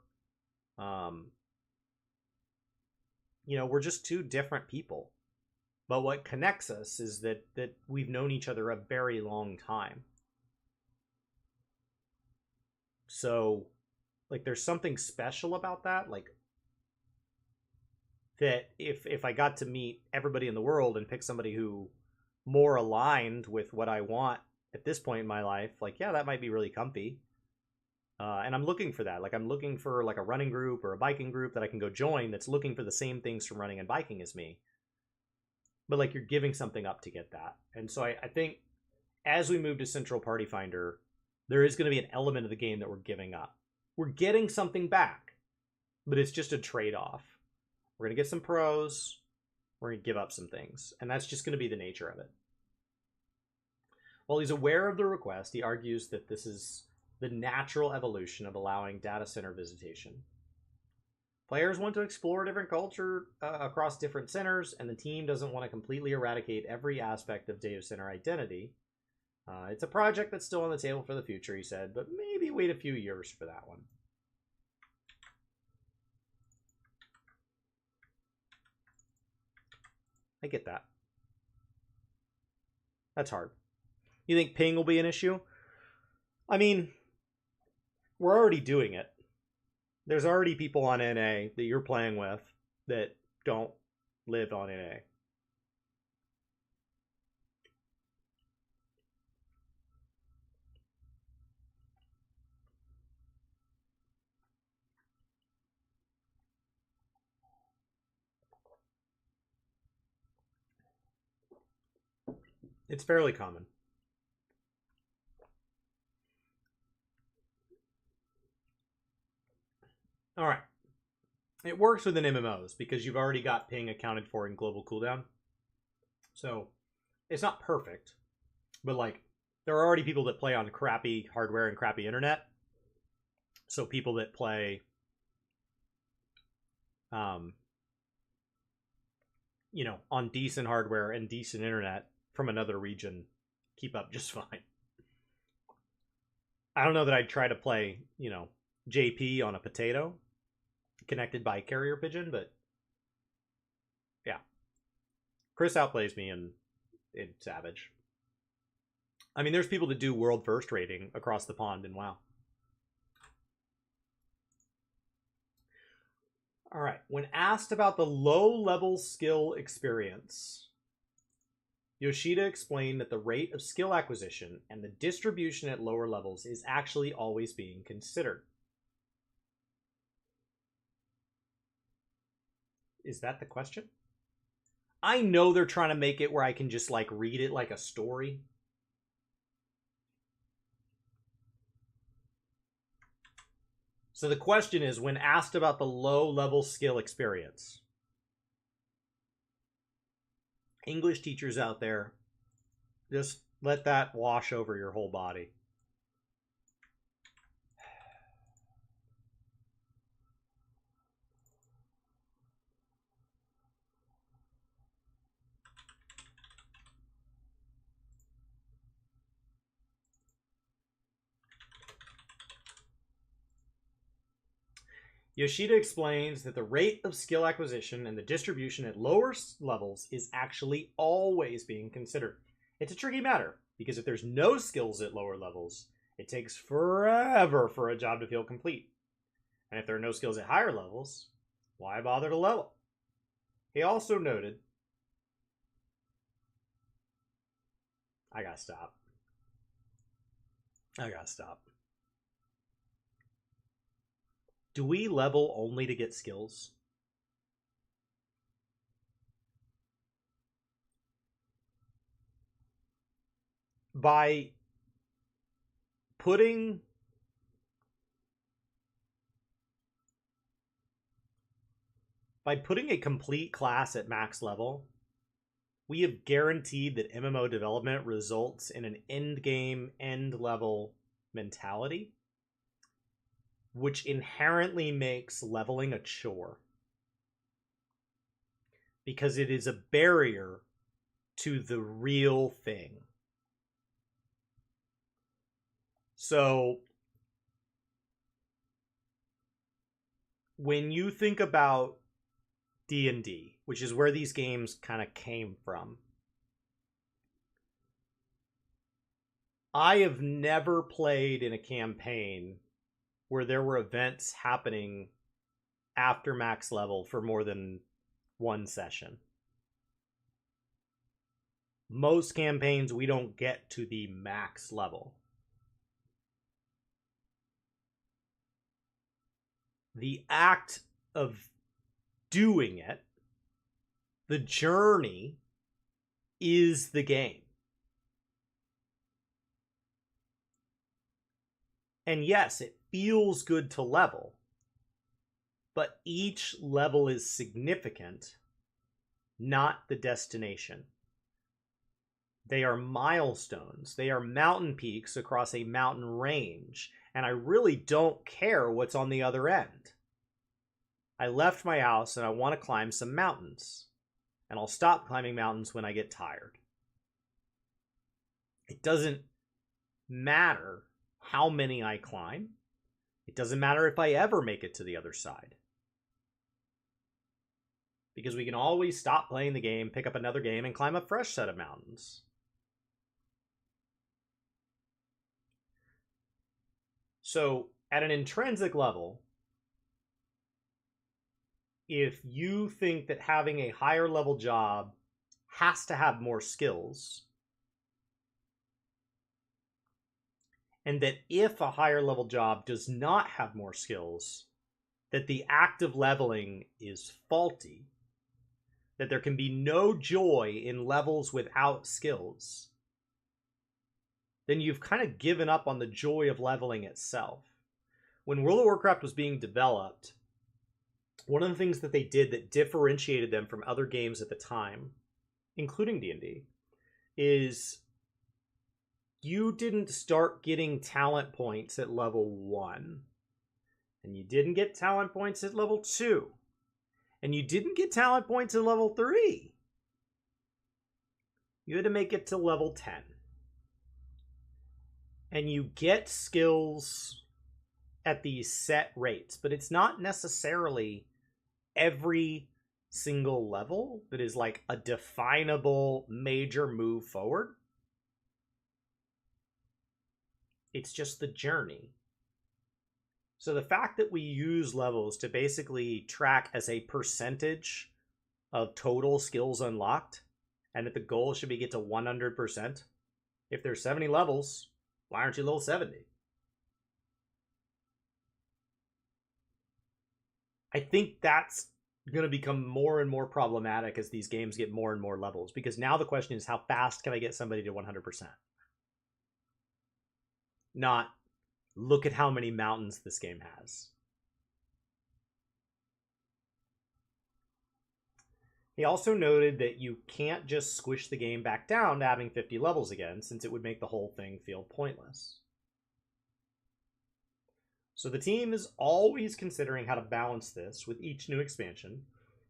You know, we're just two different people. But what connects us is that we've known each other a very long time. So, like, there's something special about that. Like, that if I got to meet everybody in the world and pick somebody who more aligned with what I want at this point in my life, like, yeah, that might be really comfy. And I'm looking for that. Like, I'm looking for like a running group or a biking group that I can go join that's looking for the same things from running and biking as me. But like, you're giving something up to get that. And so I think as we move to Central Party Finder, there is going to be an element of the game that we're giving up. We're getting something back, but it's just a trade-off. We're going to get some pros. We're going to give up some things. And that's just going to be the nature of it. While he's aware of the request, he argues that this is the natural evolution of allowing data center visitation. Players want to explore different culture across different centers, and the team doesn't want to completely eradicate every aspect of data center identity. It's a project that's still on the table for the future, he said, but maybe wait a few years for that one. I get that. That's hard. You think ping will be an issue? I mean, we're already doing it. There's already people on NA that you're playing with that don't live on NA. It's fairly common. All right. It works within MMOs because you've already got ping accounted for in global cooldown. So it's not perfect, but like there are already people that play on crappy hardware and crappy internet. So people that play, you know, on decent hardware and decent internet from another region keep up just fine. I don't know that I'd try to play, you know, JP on a potato connected by carrier pigeon, but yeah. Chris outplays me in Savage. I mean, there's people that do world first rating across the pond in WoW. All right. When asked about the low-level skill experience, Yoshida explained that the rate of skill acquisition and the distribution at lower levels is actually always being considered. Is that the question? I know they're trying to make it where I can just like read it like a story. So the question is, when asked about the low-level skill experience, English teachers out there, just let that wash over your whole body. Yoshida explains that the rate of skill acquisition and the distribution at lower levels is actually always being considered. It's a tricky matter, because if there's no skills at lower levels, it takes forever for a job to feel complete. And if there are no skills at higher levels, why bother to level? He also noted, I gotta stop. Do we level only to get skills? By putting a complete class at max level, we have guaranteed that MMO development results in an end game, end level mentality, which inherently makes leveling a chore. Because it is a barrier to the real thing. So, when you think about D&D, which is where these games kind of came from, I have never played in a campaign where there were events happening after max level for more than one session. Most campaigns, we don't get to the max level. The act of doing it, the journey, is the game. And yes, it feels good to level, but each level is significant, not the destination. They are milestones. They are mountain peaks across a mountain range. And I really don't care what's on the other end. I left my house and I want to climb some mountains. And I'll stop climbing mountains when I get tired. It doesn't matter how many I climb. It doesn't matter if I ever make it to the other side. Because we can always stop playing the game, pick up another game, and climb a fresh set of mountains. So, at an intrinsic level, if you think that having a higher level job has to have more skills, and that if a higher level job does not have more skills, that the act of leveling is faulty, that there can be no joy in levels without skills, then you've kind of given up on the joy of leveling itself. When World of Warcraft was being developed, one of the things that they did that differentiated them from other games at the time, including D&D, is you didn't start getting talent points at level 1. And you didn't get talent points at level 2. And you didn't get talent points at level 3. You had to make it to level 10. And you get skills at these set rates, but it's not necessarily every single level that is like a definable major move forward. It's just the journey. So the fact that we use levels to basically track as a percentage of total skills unlocked, and that the goal should be get to 100%. If there's 70 levels, why aren't you level 70? I think that's going to become more and more problematic as these games get more and more levels, because now the question is, how fast can I get somebody to 100%? Not, look at how many mountains this game has. He also noted that you can't just squish the game back down to having 50 levels again, since it would make the whole thing feel pointless. So the team is always considering how to balance this with each new expansion,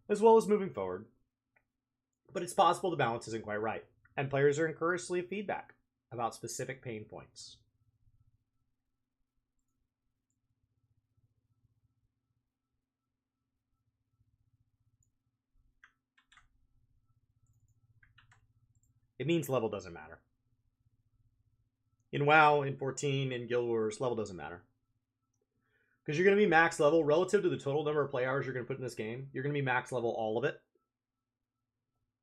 as well as moving forward. But it's possible the balance isn't quite right, and players are encouraged to leave feedback about specific pain points. It means level doesn't matter. In WoW, in 14, in Guild Wars, level doesn't matter. Because you're going to be max level relative to the total number of play hours you're going to put in this game. You're going to be max level all of it.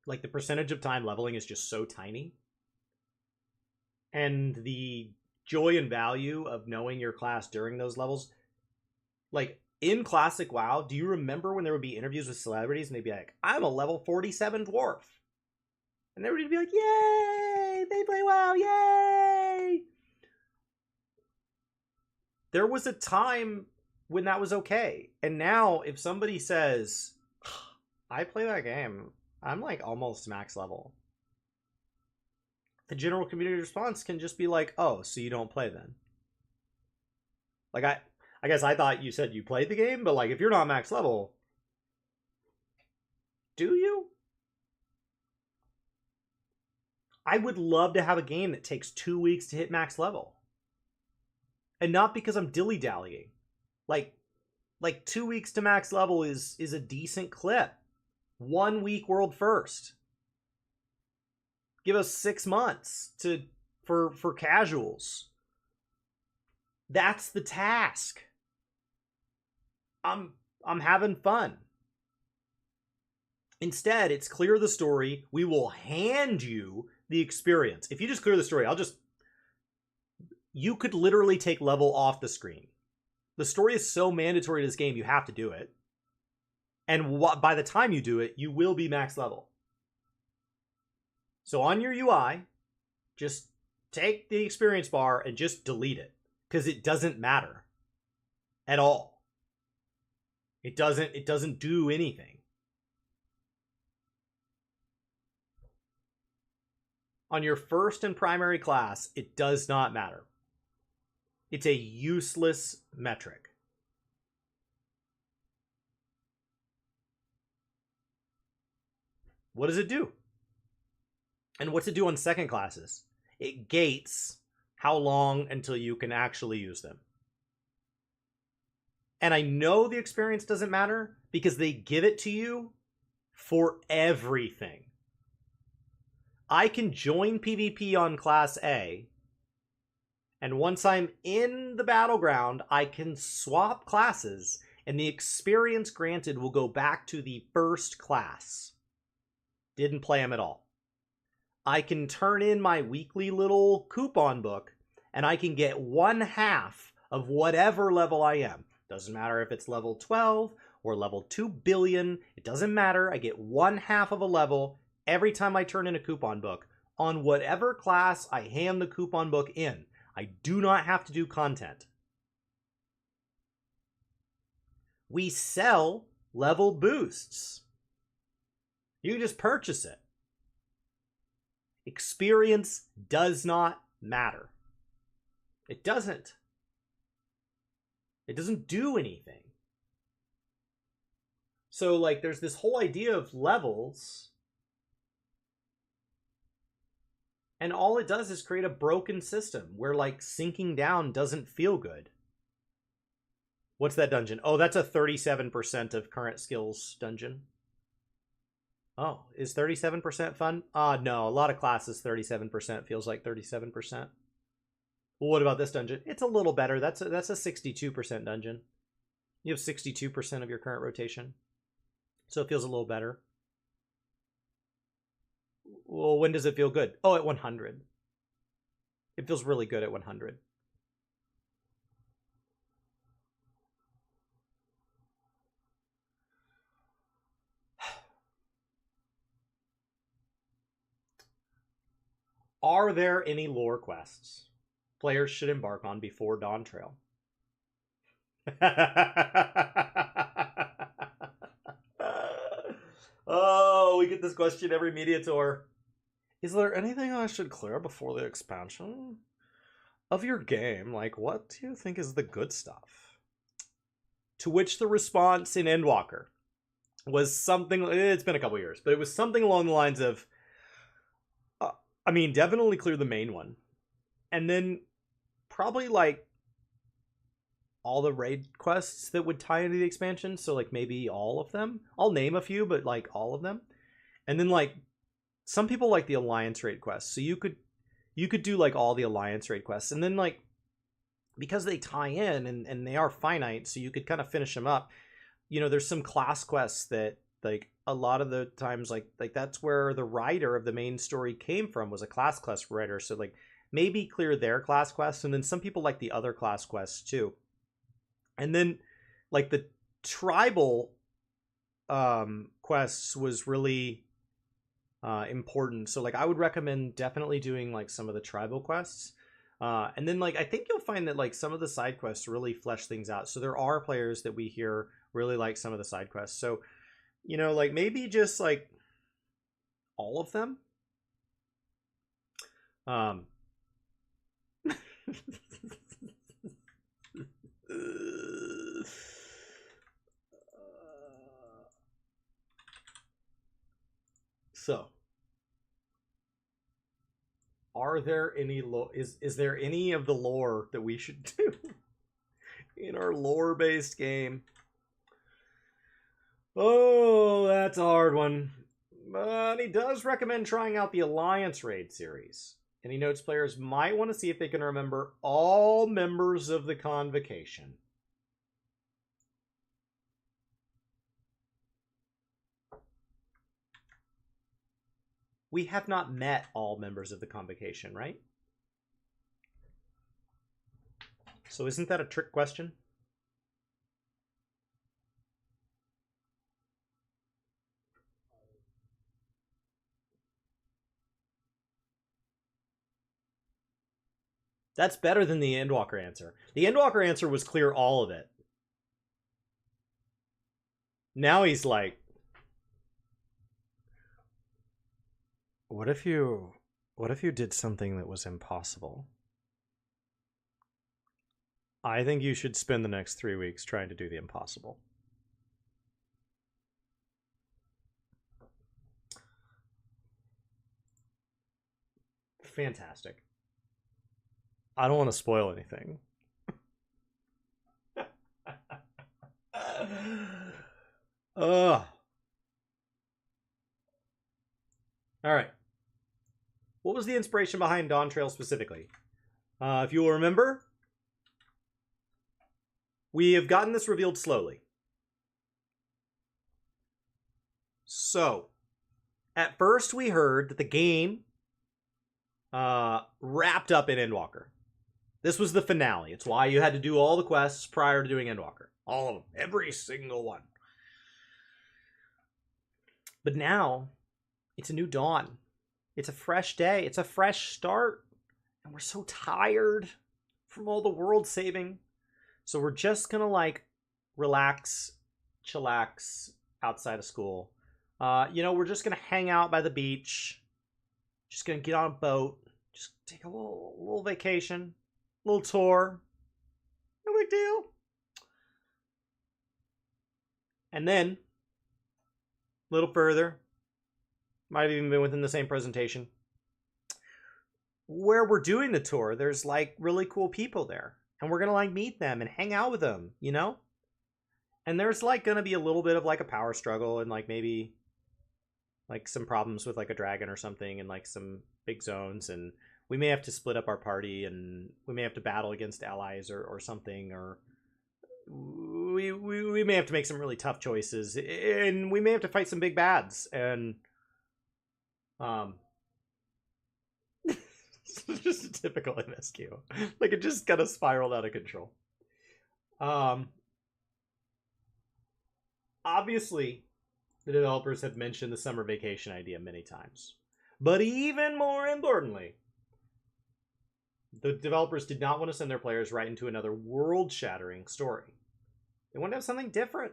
Like, the percentage of time leveling is just so tiny. And the joy and value of knowing your class during those levels. Like, in classic WoW, do you remember when there would be interviews with celebrities and they'd be like, I'm a level 47 dwarf. And everybody'd be like, yay! They play WoW, yay! There was a time when that was okay. And now, if somebody says, I play that game, I'm like almost max level, the general community response can just be like, oh, so you don't play then? Like, I guess I thought you said you played the game, but like, if you're not max level, do you? I would love to have a game that takes 2 weeks to hit max level. And not because I'm dilly-dallying. Like 2 weeks to max level is a decent clip. 1 week world first. Give us 6 months for casuals. That's the task. I'm having fun. Instead, it's clear the story. We will hand you the experience. If you just clear the story, you could literally take level off the screen. The story is so mandatory to this game, you have to do it. And by the time you do it, you will be max level. So on your UI, just take the experience bar and just delete it. Because it doesn't matter. At all. It doesn't do anything. on your first and primary class, it does not matter. It's a useless metric. What does it do? And what's it do on second classes? It gates how long until you can actually use them. And I know the experience doesn't matter because they give it to you for everything. I can join PvP on Class A, and once I'm in the battleground, I can swap classes, and the experience granted will go back to the first class. Didn't play them at all. I can turn in my weekly little coupon book, and I can get 1/2 of whatever level I am. Doesn't matter if it's level 12 or level 2 billion. It doesn't matter. I get 1/2 of a level every time I turn in a coupon book on whatever class I hand the coupon book in. I do not have to do content. We sell level boosts. You can just purchase it. Experience does not matter. It doesn't. It doesn't do anything. So, like, there's this whole idea of levels, and all it does is create a broken system where, like, sinking down doesn't feel good. What's that dungeon? Oh, that's a 37% of current skills dungeon. Oh, is 37% fun? No, a lot of classes 37% feels like 37%. Well, what about this dungeon? It's a little better. That's a 62% dungeon. You have 62% of your current rotation. So it feels a little better. Well, when does it feel good? Oh, at 100. It feels really good at 100. Are there any lore quests players should embark on before Dawn Trail? Oh, we get this question every media tour. Is there anything I should clear before the expansion of your game? Like, what do you think is the good stuff? To which the response in Endwalker was something, it's been a couple years, but it was something along the lines of, I mean, definitely clear the main one. And then probably, like, all the raid quests that would tie into the expansion. So, like, maybe all of them. I'll name a few, but, like, all of them. And then, like, some people like the Alliance raid quests. So you could do, like, all the Alliance raid quests. And then, like, because they tie in and they are finite, so you could kind of finish them up. You know, there's some class quests that, like, a lot of the times, like that's where the writer of the main story came from, was a class quest writer. So, like, maybe clear their class quests, and then some people like the other class quests too. And then, like, the tribal quests was really important. So, like, I would recommend definitely doing, like, some of the tribal quests. And then, like, I think you'll find that, like, some of the side quests really flesh things out. So there are players that we hear really like some of the side quests. So, you know, like, maybe just, like, all of them. So, are there any is there any of the lore that we should do in our lore-based game? Oh, that's a hard one. But he does recommend trying out the Alliance Raid series. And he notes players might want to see if they can remember all members of the Convocation. We have not met all members of the Convocation, right? So isn't that a trick question? That's better than the Endwalker answer. The Endwalker answer was clear all of it. Now he's like, what if you What if you did something that was impossible? I think you should spend the next 3 weeks trying to do the impossible. Fantastic. I don't want to spoil anything. Ugh. All right. What was the inspiration behind Dawn Trail specifically? If you will remember, we have gotten this revealed slowly. So, at first we heard that the game wrapped up in Endwalker. This was the finale. It's why you had to do all the quests prior to doing Endwalker. All of them. Every single one. But now, it's a new dawn. It's a fresh day. It's a fresh start. And we're so tired from all the world saving. So we're just going to like relax, chillax outside of school. We're just going to hang out by the beach. Just going to get on a boat. Just take a little vacation. Little tour. No big deal. And then, a little further, might have even been within the same presentation, where we're doing the tour, there's like really cool people there. And we're going to like meet them and hang out with them, you know? And there's like going to be a little bit of like a power struggle and like maybe like some problems with like a dragon or something and like some big zones. And we may have to split up our party and we may have to battle against allies or something, or we may have to make some really tough choices and we may have to fight some big bads. And it's just a typical MSQ. Like, it just kind of spiraled out of control. Obviously, the developers have mentioned the summer vacation idea many times. But even more importantly, the developers did not want to send their players right into another world-shattering story. They wanted to have something different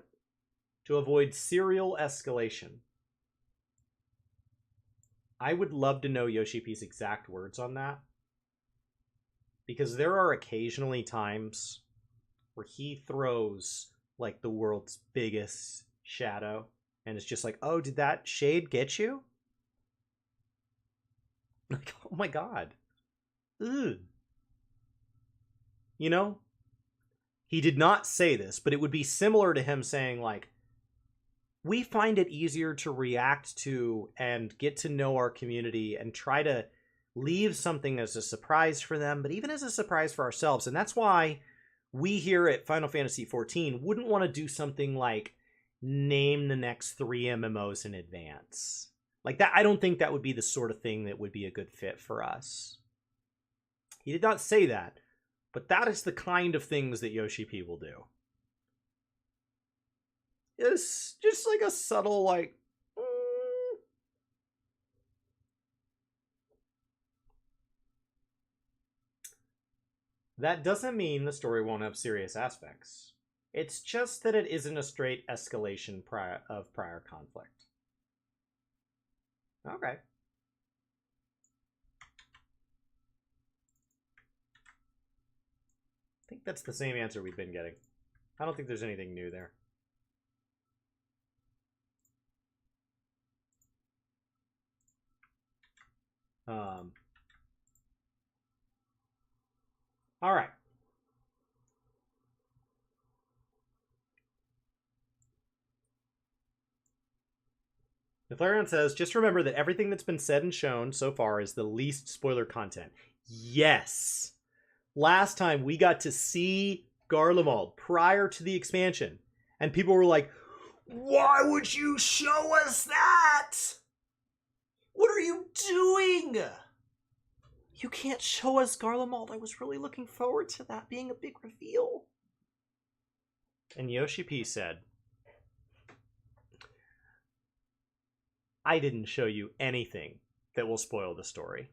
to avoid serial escalation. I would love to know Yoshi P's exact words on that. Because there are occasionally times where he throws like the world's biggest shadow. And it's just like, oh, did that shade get you? Like, oh my god. Ugh. You know? He did not say this, but it would be similar to him saying like, we find it easier to react to and get to know our community and try to leave something as a surprise for them, but even as a surprise for ourselves. And that's why we here at Final Fantasy XIV wouldn't want to do something like name the next 3 MMOs in advance. Like that, I don't think that would be the sort of thing that would be a good fit for us. He did not say that, but that is the kind of things that Yoshi P will do. It's just like a subtle, like, That doesn't mean the story won't have serious aspects. It's just that it isn't a straight escalation of prior conflict. Okay. I think that's the same answer we've been getting. I don't think there's anything new there. All right. The Flareon says, just remember that everything that's been said and shown so far is the least spoiler content. Yes. Last time we got to see Garlemald prior to the expansion, and people were like, why would you show us that? What are you doing? You can't show us Garlemald. I was really looking forward to that being a big reveal. And Yoshi P said, I didn't show you anything that will spoil the story.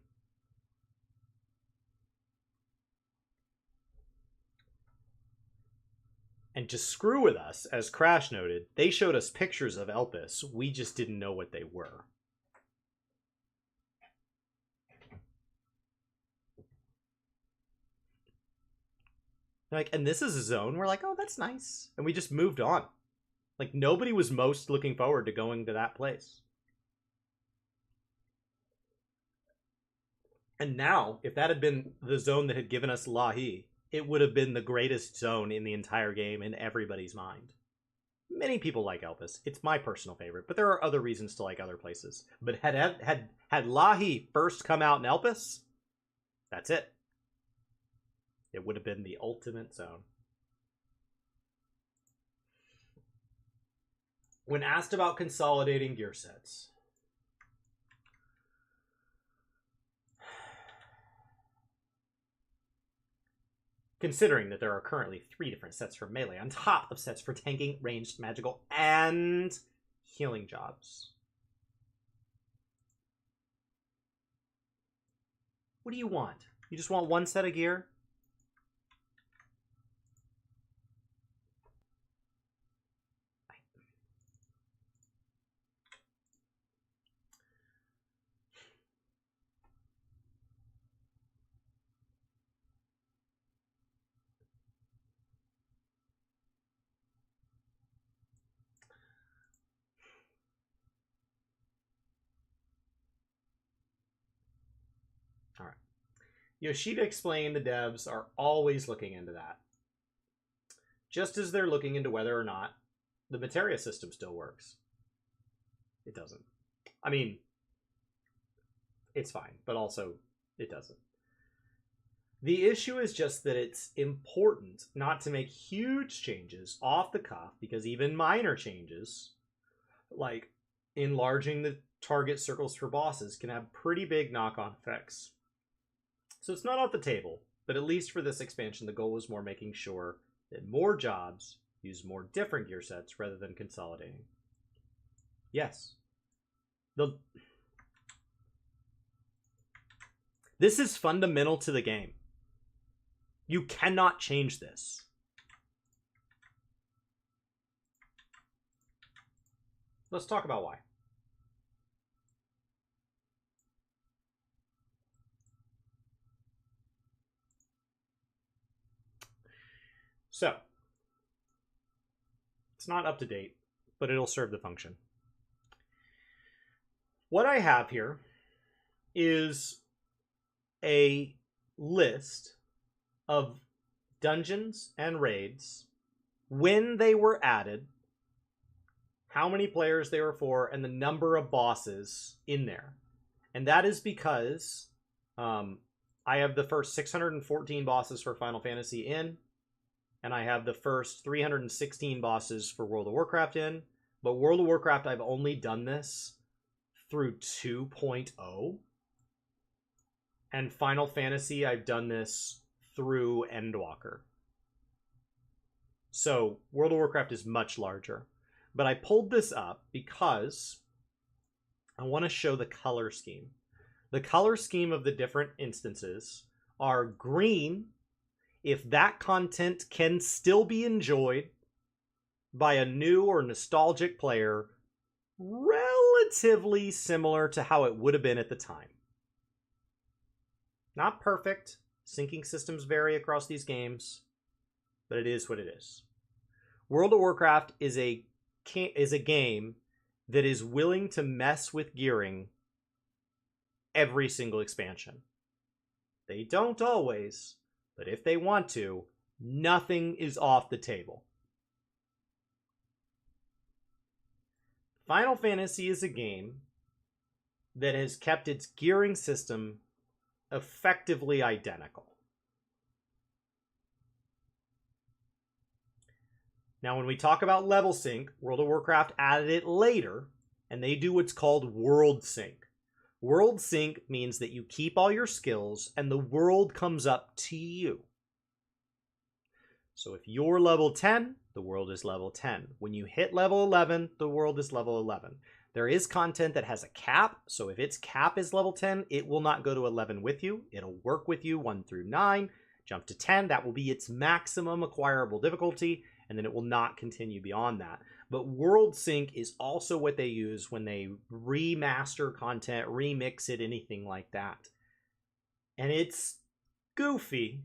And to screw with us, as Crash noted, they showed us pictures of Elpis. We just didn't know what they were. Like, and this is a zone. We're like, oh, that's nice. And we just moved on. Like, nobody was most looking forward to going to that place. And now, if that had been the zone that had given us Lahi, it would have been the greatest zone in the entire game in everybody's mind. Many people like Elpis. It's my personal favorite, but there are other reasons to like other places. But had Lahi first come out in Elpis, that's it. It would have been the ultimate zone. When asked about consolidating gear sets, considering that there are currently 3 different sets for melee on top of sets for tanking, ranged, magical, and healing jobs. What do you want? You just want one set of gear? All right. Yoshida explained the devs are always looking into that. Just as they're looking into whether or not the materia system still works. It doesn't. I mean, it's fine, but also it doesn't. The issue is just that it's important not to make huge changes off the cuff, because even minor changes, like enlarging the target circles for bosses, can have pretty big knock-on effects. So it's not off the table, but at least for this expansion, the goal was more making sure that more jobs use more different gear sets rather than consolidating. Yes. This is fundamental to the game. You cannot change this. Let's talk about why. So, it's not up to date, but it'll serve the function. What I have here is a list of dungeons and raids, when they were added, how many players they were for, and the number of bosses in there. And that is because I have the first 614 bosses for Final Fantasy in, and I have the first 316 bosses for World of Warcraft in. But World of Warcraft, I've only done this through 2.0. And Final Fantasy, I've done this through Endwalker. So World of Warcraft is much larger. But I pulled this up because I want to show the color scheme. The color scheme of the different instances are green if that content can still be enjoyed by a new or nostalgic player relatively similar to how it would have been at the time. Not perfect. Syncing systems vary across these games, but it is what it is. World of Warcraft is a game that is willing to mess with gearing every single expansion. They don't always, but if they want to, nothing is off the table. Final Fantasy is a game that has kept its gearing system effectively identical. Now, when we talk about level sync, World of Warcraft added it later, and they do what's called world sync. World sync means that you keep all your skills, and the world comes up to you. So if you're level 10, the world is level 10. When you hit level 11, the world is level 11. There is content that has a cap, so if its cap is level 10, it will not go to 11 with you. It'll work with you 1 through 9, jump to 10. That will be its maximum acquirable difficulty, and then it will not continue beyond that. But World Sync is also what they use when they remaster content, remix it, anything like that. And it's goofy,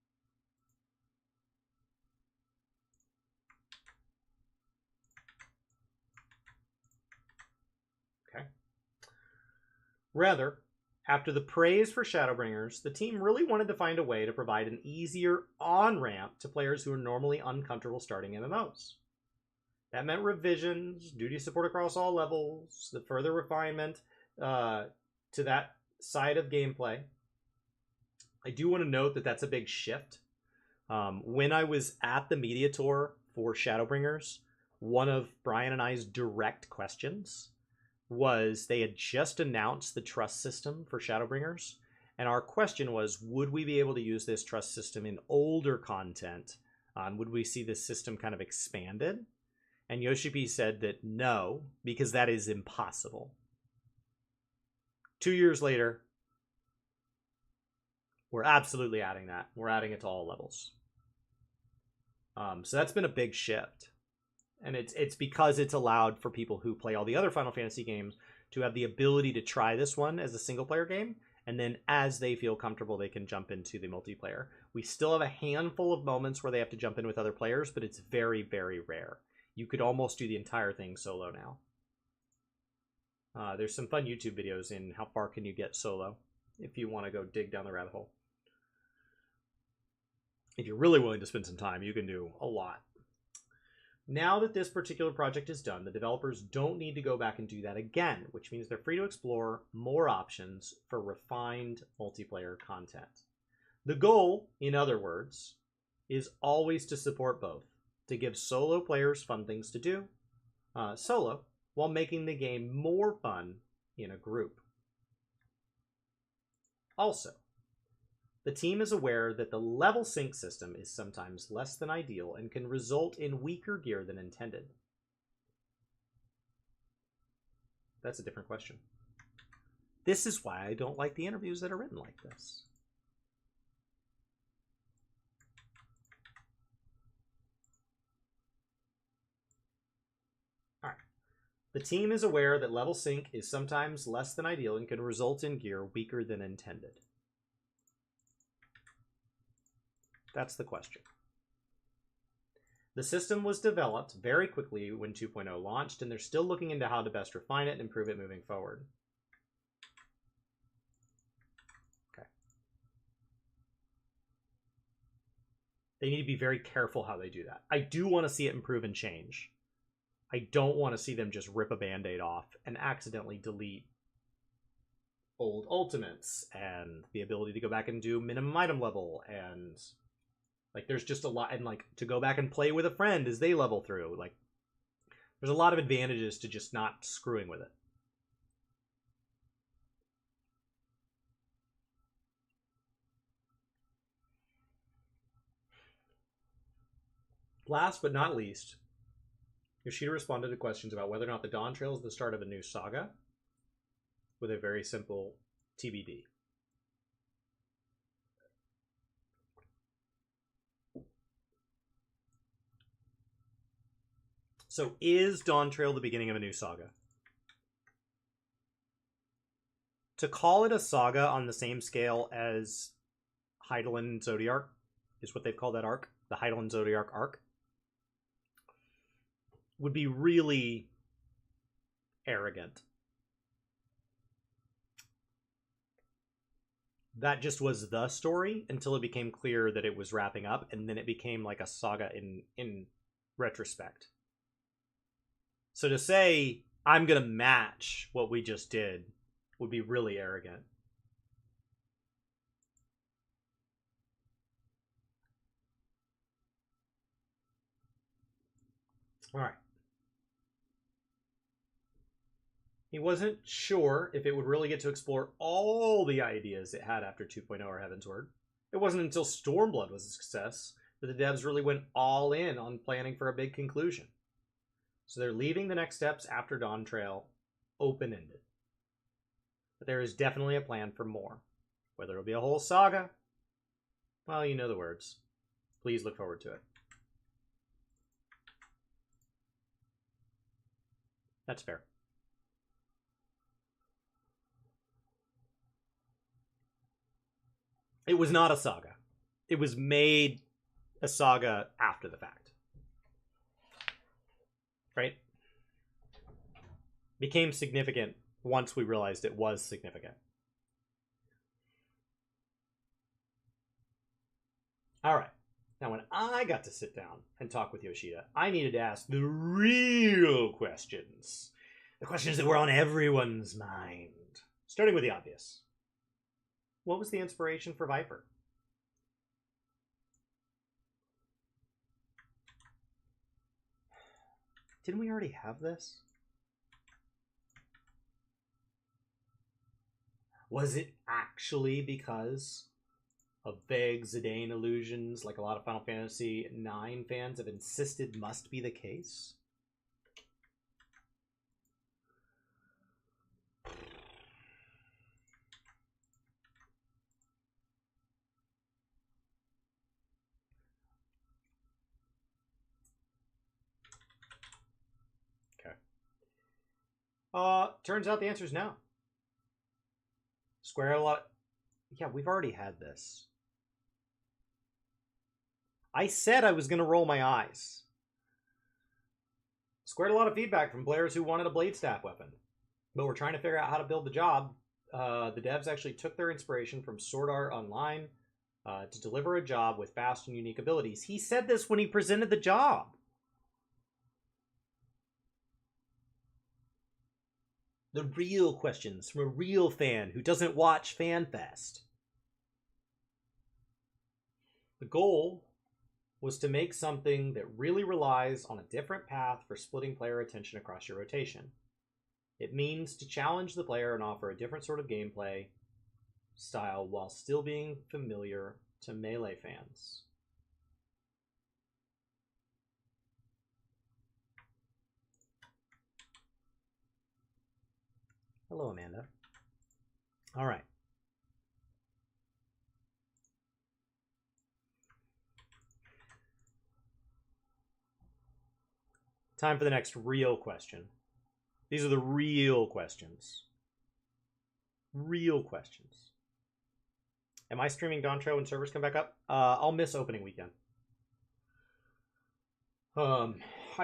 Rather, after the praise for Shadowbringers, the team really wanted to find a way to provide an easier on-ramp to players who are normally uncomfortable starting MMOs. That meant revisions, duty support across all levels, the further refinement to that side of gameplay. I do want to note that that's a big shift. When I was at the media tour for Shadowbringers, one of Brian and I's direct questions was they had just announced the trust system for Shadowbringers, and our question was, would we be able to use this trust system in older content? Would we see this system kind of expanded? And Yoshi said that no, because that is impossible. 2 years later, we're absolutely adding that. We're adding it to all levels. So that's been a big shift. And it's because it's allowed for people who play all the other Final Fantasy games to have the ability to try this one as a single-player game, and then as they feel comfortable, they can jump into the multiplayer. We still have a handful of moments where they have to jump in with other players, but it's very, very rare. You could almost do the entire thing solo now. There's some fun YouTube videos in how far can you get solo if you want to go dig down the rabbit hole. If you're really willing to spend some time, you can do a lot. Now that this particular project is done, the developers don't need to go back and do that again, which means they're free to explore more options for refined multiplayer content. The goal, in other words, is always to support both, to give solo players fun things to do, solo, while making the game more fun in a group. Also, the team is aware that the level sync system is sometimes less than ideal and can result in weaker gear than intended. That's a different question. This is why I don't like the interviews that are written like this. All right. The team is aware that level sync is sometimes less than ideal and can result in gear weaker than intended. That's the question. The system was developed very quickly when 2.0 launched, and they're still looking into how to best refine it and improve it moving forward. Okay. They need to be very careful how they do that. I do want to see it improve and change. I don't want to see them just rip a band-aid off and accidentally delete old ultimates and the ability to go back and do minimum item level, and like there's just a lot, and like to go back and play with a friend as they level through. Like there's a lot of advantages to just not screwing with it. Last but not least, Yoshida responded to questions about whether or not the Dawn Trail is the start of a new saga with a very simple TBD. So is Dawn Trail the beginning of a new saga? To call it a saga on the same scale as Hydaelyn Zodiark is what they've called that arc, the Hydaelyn Zodiark arc, would be really arrogant. That just was the story until it became clear that it was wrapping up, and then it became like a saga in retrospect. So to say, I'm going to match what we just did would be really arrogant. All right. He wasn't sure if it would really get to explore all the ideas it had after 2.0 or Heavensward. It wasn't until Stormblood was a success that the devs really went all in on planning for a big conclusion. So they're leaving the next steps after Dawn Trail open-ended. But there is definitely a plan for more. Whether it'll be a whole saga, well, you know the words. Please look forward to it. That's fair. It was not a saga. It was made a saga after the fact. Right? Became significant once we realized it was significant. All right. Now, when I got to sit down and talk with Yoshida, I needed to ask the real questions. The questions that were on everyone's mind. Starting with the obvious. What was the inspiration for Viper? Didn't we already have this? Was it actually because of vague Zidane illusions, like a lot of Final Fantasy IX fans have insisted must be the case? Turns out the answer is no. Square had a lot. Yeah, we've already had this. I said I was going to roll my eyes. Square had a lot of feedback from players who wanted a blade staff weapon, but we're trying to figure out how to build the job. The devs actually took their inspiration from Sword Art Online to deliver a job with fast and unique abilities. He said this when he presented the job. The real questions from a real fan who doesn't watch FanFest. The goal was to make something that really relies on a different path for splitting player attention across your rotation. It means to challenge the player and offer a different sort of gameplay style while still being familiar to Melee fans. Hello, Amanda. All right. Time for the next real question. These are the real questions. Real questions. Am I streaming Dawn when servers come back up? I'll miss opening weekend. I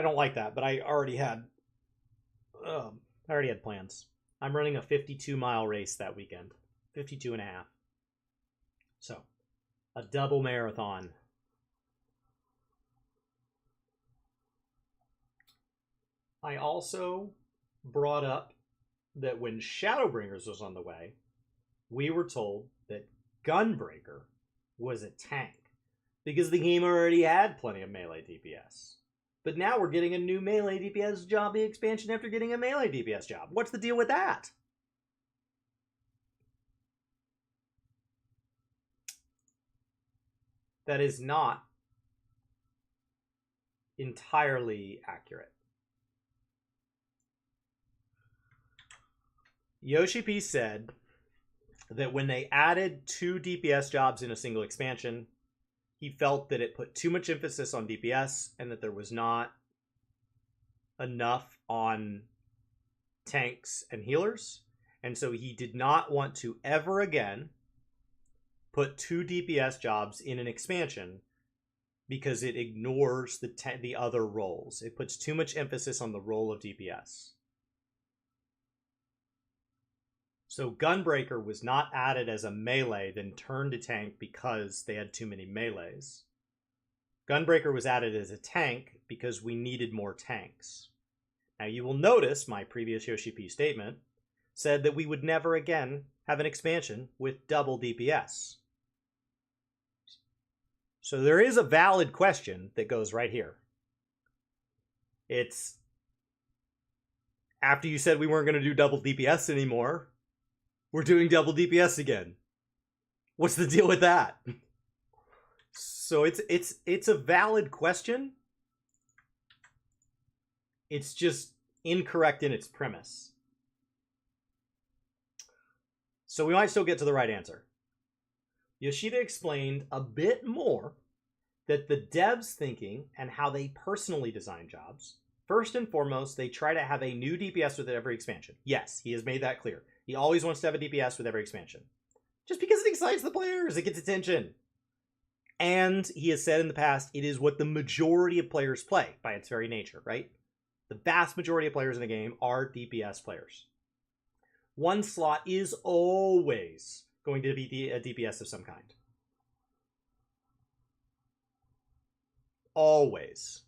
don't like that, but I already had plans. I'm running a 52-mile race that weekend. 52 and a half. So, a double marathon. I also brought up that when Shadowbringers was on the way, we were told that Gunbreaker was a tank because the game already had plenty of melee DPS. But now we're getting a new melee DPS job expansion after getting a melee DPS job. What's the deal with that? That is not entirely accurate. Yoshi P said that when they added 2 DPS jobs in a single expansion, he felt that it put too much emphasis on DPS and that there was not enough on tanks and healers. And so he did not want to ever again put 2 DPS jobs in an expansion because it ignores the other roles. It puts too much emphasis on the role of DPS. So Gunbreaker was not added as a melee, then turned to tank because they had too many melees. Gunbreaker was added as a tank because we needed more tanks. Now you will notice my previous Yoshi P statement said that we would never again have an expansion with double DPS. So there is a valid question that goes right here. It's after you said we weren't going to do double DPS anymore, we're doing double DPS again. What's the deal with that? So it's a valid question. It's just incorrect in its premise. So we might still get to the right answer. Yoshida explained a bit more that the devs' thinking and how they personally design jobs, first and foremost, they try to have a new DPS with every expansion. Yes, he has made that clear. He always wants to have a DPS with every expansion. Just because it excites the players, it gets attention. And he has said in the past, it is what the majority of players play by its very nature, right? The vast majority of players in the game are DPS players. one slot is always going to be a DPS of some kind. Always.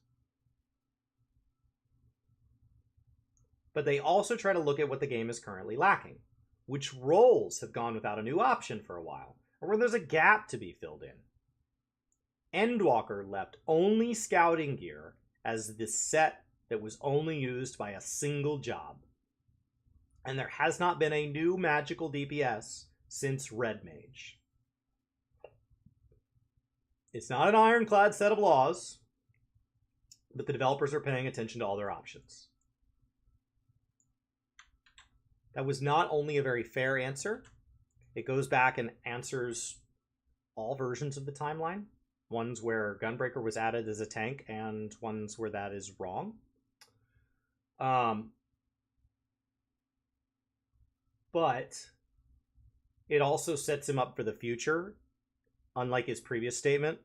But they also try to look at what the game is currently lacking. Which roles have gone without a new option for a while, or where there's a gap to be filled in. Endwalker left only scouting gear as the set that was only used by a single job. And there has not been a new magical DPS since Red Mage. It's not an ironclad set of laws, but the developers are paying attention to all their options. That was not only a very fair answer, it goes back and answers all versions of the timeline. Ones where Gunbreaker was added as a tank, and ones where that is wrong. But it also sets him up for the future, unlike his previous statement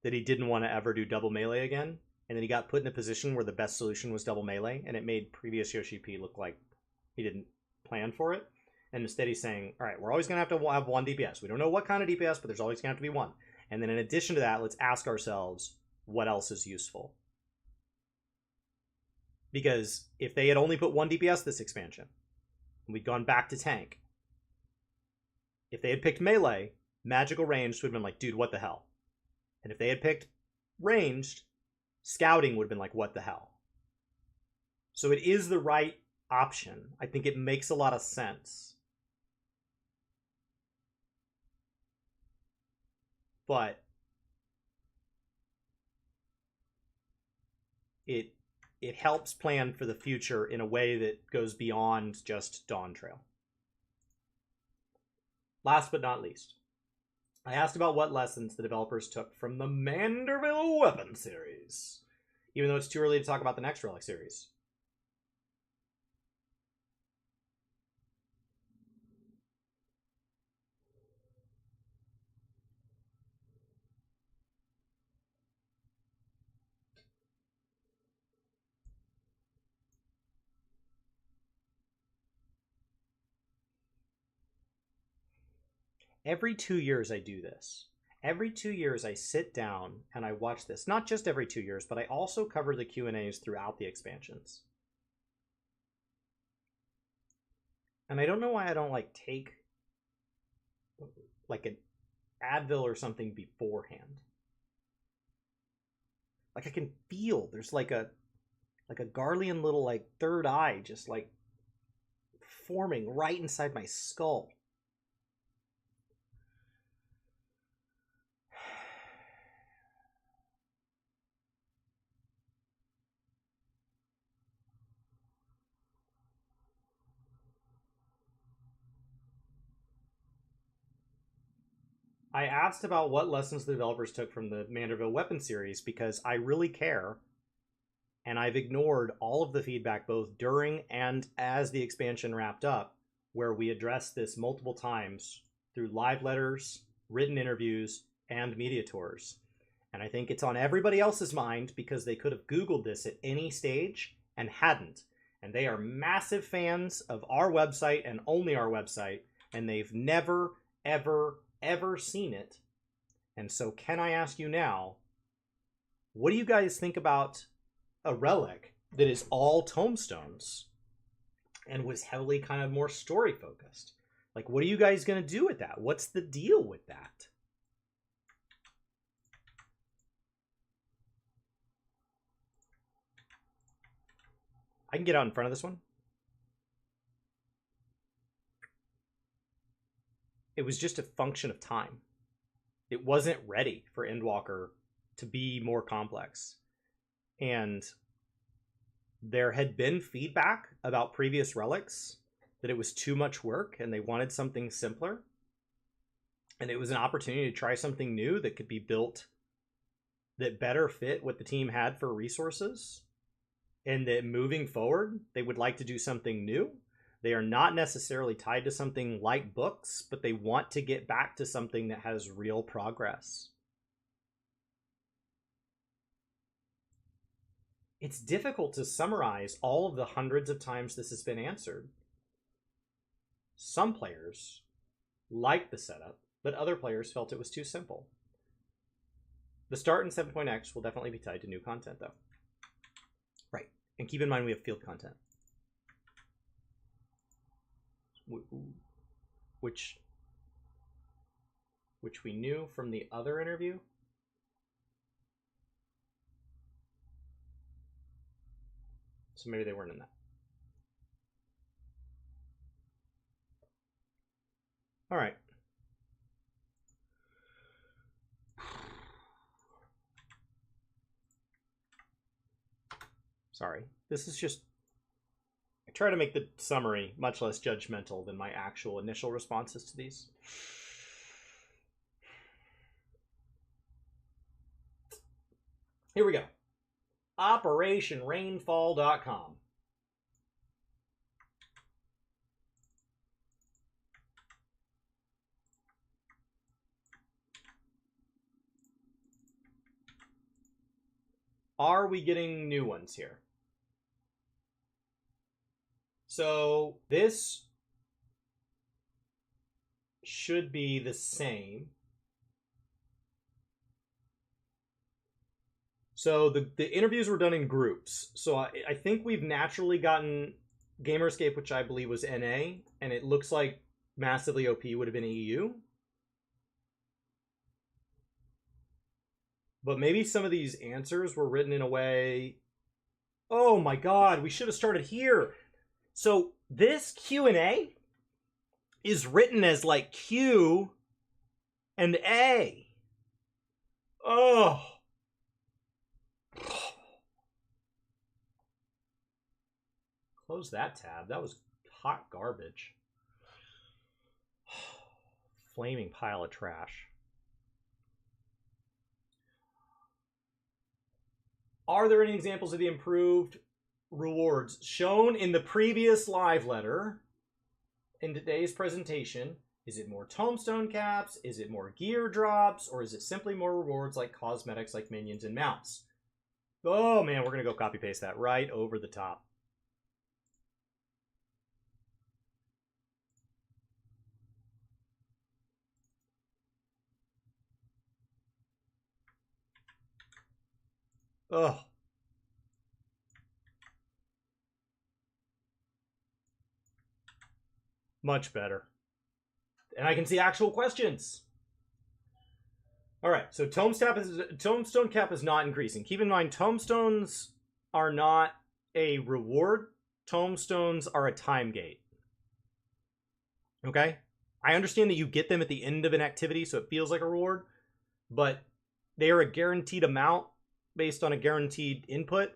that he didn't want to ever do double melee again, and then he got put in a position where the best solution was double melee, and it made previous Yoshi P look like he didn't plan for it. And instead he's saying, all right, we're always going to have one DPS. We don't know what kind of DPS, but there's always going to have to be one. And then in addition to that, let's ask ourselves, what else is useful? Because if they had only put one DPS this expansion, and we'd gone back to tank, if they had picked melee, magical ranged would have been like, dude, what the hell? And if they had picked ranged, scouting would have been like, what the hell? So it is the right option. I think it makes a lot of sense. But it helps plan for the future in a way that goes beyond just Dawn Trail. Last but not least, I asked about what lessons the developers took from the Manderville Weapon series, even though it's too early to talk about the next Relic series. Every 2 years I do this. Every 2 years I sit down and I watch this. Not just every 2 years, but I also cover the Q&As throughout the expansions. And I don't know why I don't take like an Advil or something beforehand. Like I can feel there's like a Garlean little like third eye just like forming right inside my skull. I asked about what lessons the developers took from the Manderville Weapon series because I really care, and I've ignored all of the feedback both during and as the expansion wrapped up, where we addressed this multiple times through live letters, written interviews, and media tours. And I think it's on everybody else's mind because they could have Googled this at any stage and hadn't. And they are massive fans of our website and only our website, and they've never, ever, ever seen it. And so can I ask you now, what do you guys think about a relic that is all tombstones and was heavily kind of more story focused? Like, what are you guys going to do with that? What's the deal with that? I can get out in front of this one. It was just a function of time. It wasn't ready for Endwalker to be more complex. And there had been feedback about previous relics that it was too much work and they wanted something simpler. And it was an opportunity to try something new that could be built that better fit what the team had for resources. And that moving forward, they would like to do something new. They are not necessarily tied to something like books, but they want to get back to something that has real progress. It's difficult to summarize all of the hundreds of times this has been answered. Some players liked the setup, but other players felt it was too simple. The start in 7.x will definitely be tied to new content, though. Right. And keep in mind we have field content. Which we knew from the other interview. So maybe they weren't in that. All right. Sorry. This is just... I try to make the summary much less judgmental than my actual initial responses to these. Here we go. OperationRainfall.com. Are we getting new ones here? So this should be the same. So the interviews were done in groups. So I think we've naturally gotten Gamerscape, which I believe was NA, and it looks like Massively OP would have been EU. But maybe some of these answers were written in a way... Oh my god, we should have started here. So this Q&A is written as like Q and A. Oh. Close that tab. That was hot garbage. Flaming pile of trash. Are there any examples of the improved rewards shown in the previous live letter in today's presentation? Is it more tombstone caps? Is it more gear drops? Or is it simply more rewards like cosmetics like minions and mounts? Oh man, we're going to go copy paste that right over the top. Ugh. Much better. And I can see actual questions. All right, so tombstone cap is not increasing. Keep in mind, tombstones are not a reward. Tombstones are a time gate. Okay? I understand that you get them at the end of an activity, so it feels like a reward, but they are a guaranteed amount based on a guaranteed input.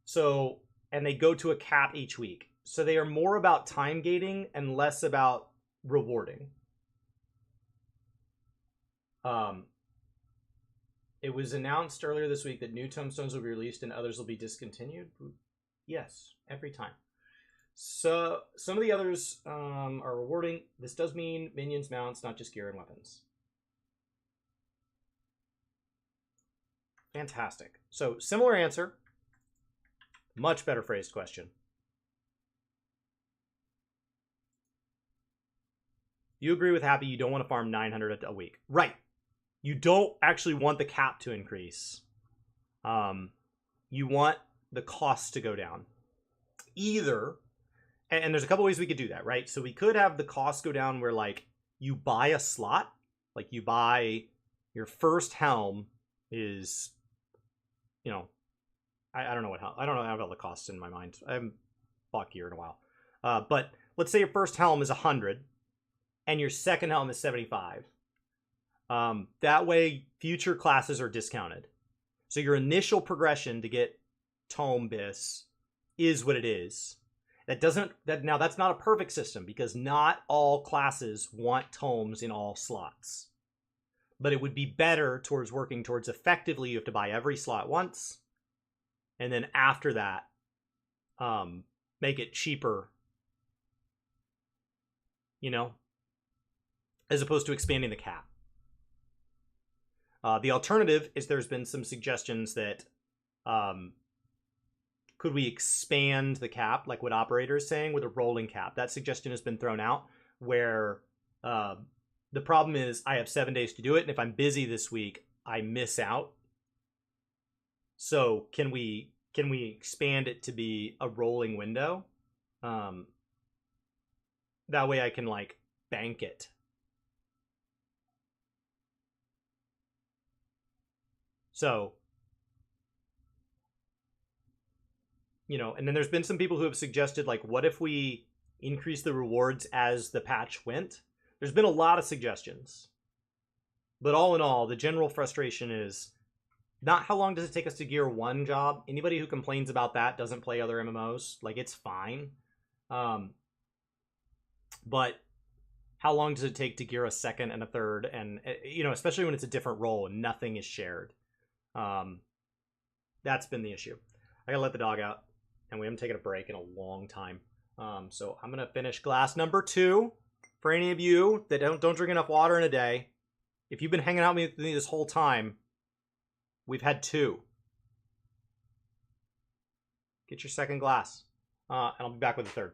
So, and they go to a cap each week. So they are more about time gating and less about rewarding. It was announced earlier this week that new tombstones will be released and others will be discontinued. Yes, every time. So some of the others are rewarding. This does mean minions, mounts, not just gear and weapons. Fantastic. So similar answer. Much better phrased question. You agree with Happy you don't want to farm 900 a week. Right. You don't actually want the cap to increase. You want the cost to go down. Either, and there's a couple ways we could do that, right? So we could have the cost go down where like you buy a slot, like you buy your first helm is, you know, I don't know what helm, I don't know how about the costs in my mind. I haven't bought gear in a while. But let's say your first helm is 100 and your second helm is 75. That way future classes are discounted. So your initial progression to get Tome Bis is what it is. Now that's not a perfect system because not all classes want tomes in all slots. But it would be better towards working towards effectively you have to buy every slot once. And then after that, make it cheaper, you know, as opposed to expanding the cap. The alternative is there's been some suggestions that could we expand the cap, like what Operator is saying, with a rolling cap? That suggestion has been thrown out. where the problem is I have 7 days to do it, and if I'm busy this week, I miss out. So can we expand it to be a rolling window? That way I can like bank it. So, you know, and then there's been some people who have suggested, like, what if we increase the rewards as the patch went? There's been a lot of suggestions. But all in all, the general frustration is not how long does it take us to gear one job. Anybody who complains about that doesn't play other MMOs. Like, it's fine. But how long does it take to gear a second and a third? And, you know, especially when it's a different role and nothing is shared. That's been the issue. I gotta let the dog out, and we haven't taken a break in a long time. So I'm gonna finish glass number 2. For any of you that don't drink enough water in a day, if you've been hanging out with me this whole time, we've had 2. Get your second glass, and I'll be back with the third.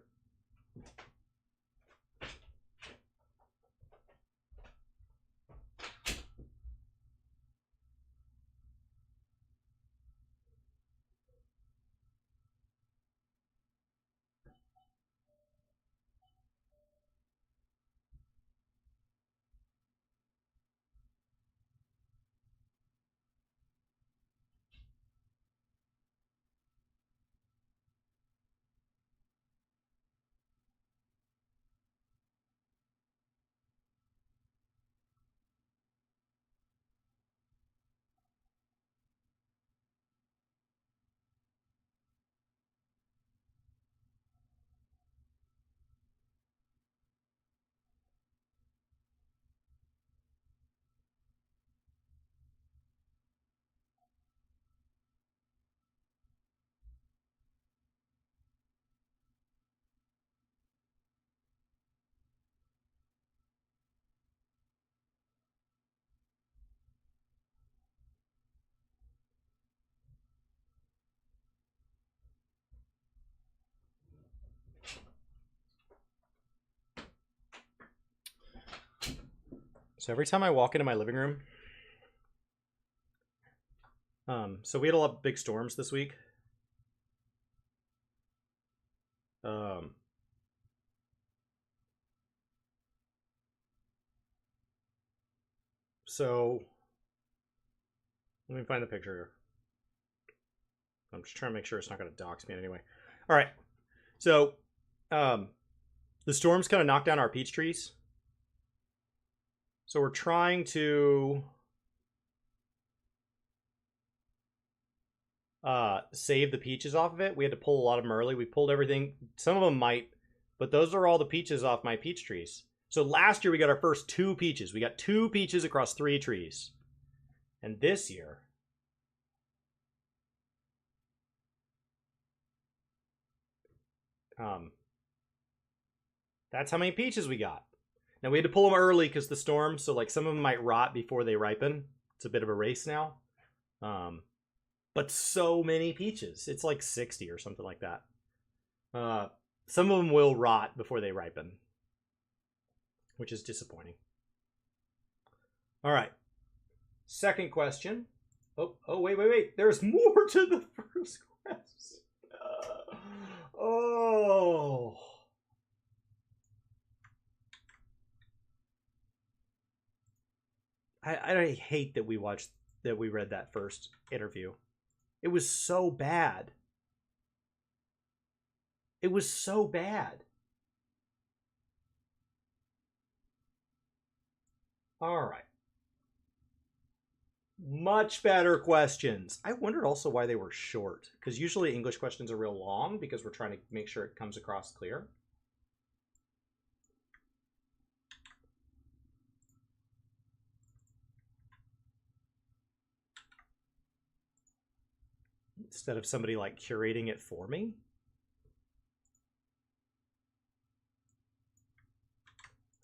So every time I walk into my living room, so we had a lot of big storms this week. So let me find the picture here. I'm just trying to make sure it's not going to dox me anyway. All right. So the storms kind of knocked down our peach trees. So we're trying to save the peaches off of it. We had to pull a lot of them early. We pulled everything. Some of them might, but those are all the peaches off my peach trees. So last year we got our first 2 peaches. We got 2 peaches across 3 trees. And this year, that's how many peaches we got. Now we had to pull them early because the storm, so like some of them might rot before they ripen. It's a bit of a race now. But so many peaches. It's like 60 or something like that. Some of them will rot before they ripen, which is disappointing. All right. Second question. Oh, wait. There's more to the first question. Oh. I hate that we read that first interview. It was so bad. It was so bad. All right. Much better questions. I wondered also why they were short, because usually English questions are real long because we're trying to make sure it comes across clear. Instead of somebody like curating it for me.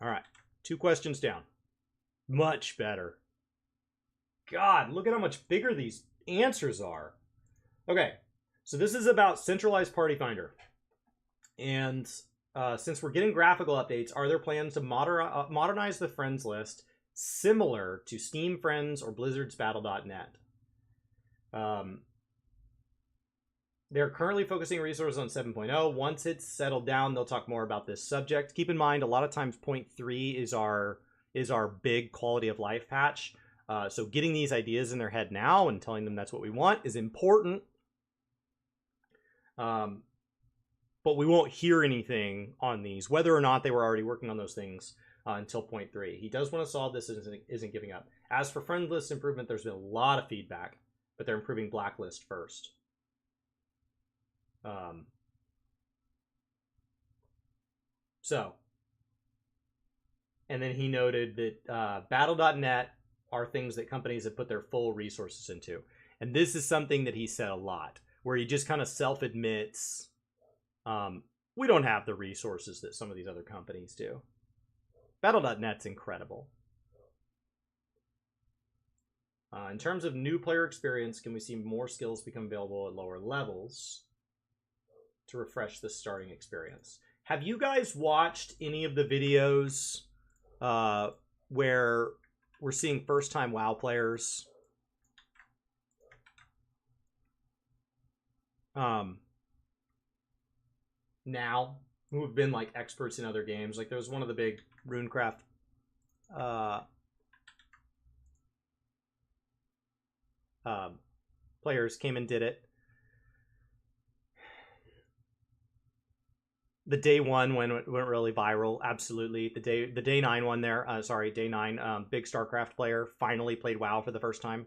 All right, 2 questions down. Much better. God, look at how much bigger these answers are. Okay, so this is about centralized party finder. And since we're getting graphical updates, are there plans to modernize the friends list similar to Steam Friends or Blizzard's Battle.net? They're currently focusing resources on 7.0. Once it's settled down, they'll talk more about this subject. Keep in mind, a lot of times 0.3 is our big quality of life patch. So getting these ideas in their head now and telling them that's what we want is important. But we won't hear anything on these, whether or not they were already working on those things until 0.3. He does want to solve this and isn't giving up. As for friend list improvement, there's been a lot of feedback, but they're improving blacklist first. And then he noted that Battle.net are things that companies have put their full resources into. And this is something that he said a lot, where he just kind of self-admits, we don't have the resources that some of these other companies do. Battle.net's incredible. In terms of new player experience, can we see more skills become available at lower levels to refresh the starting experience? Have you guys watched any of the videos where we're seeing first-time WoW players now who have been like experts in other games? Like there was one of the big RuneCraft players came and did it. The day one when it went really viral, absolutely. The day 9 one there, day 9, big StarCraft player, finally played WoW for the first time.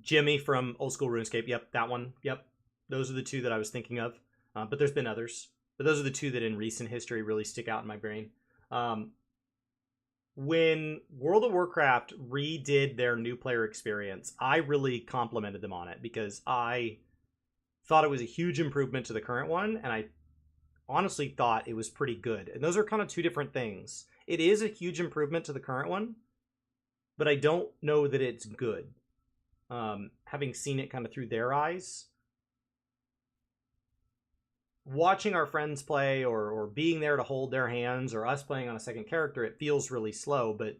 Jimmy from Old School RuneScape, yep, that one, yep. Those are the two that I was thinking of, but there's been others. But those are the two that in recent history really stick out in my brain. When World of Warcraft redid their new player experience, I really complimented them on it because I thought it was a huge improvement to the current one, and I honestly thought it was pretty good. And those are kind of two different things. It is a huge improvement to the current one, but I don't know that it's good. Having seen it kind of through their eyes, watching our friends play or being there to hold their hands or us playing on a second character, it feels really slow, but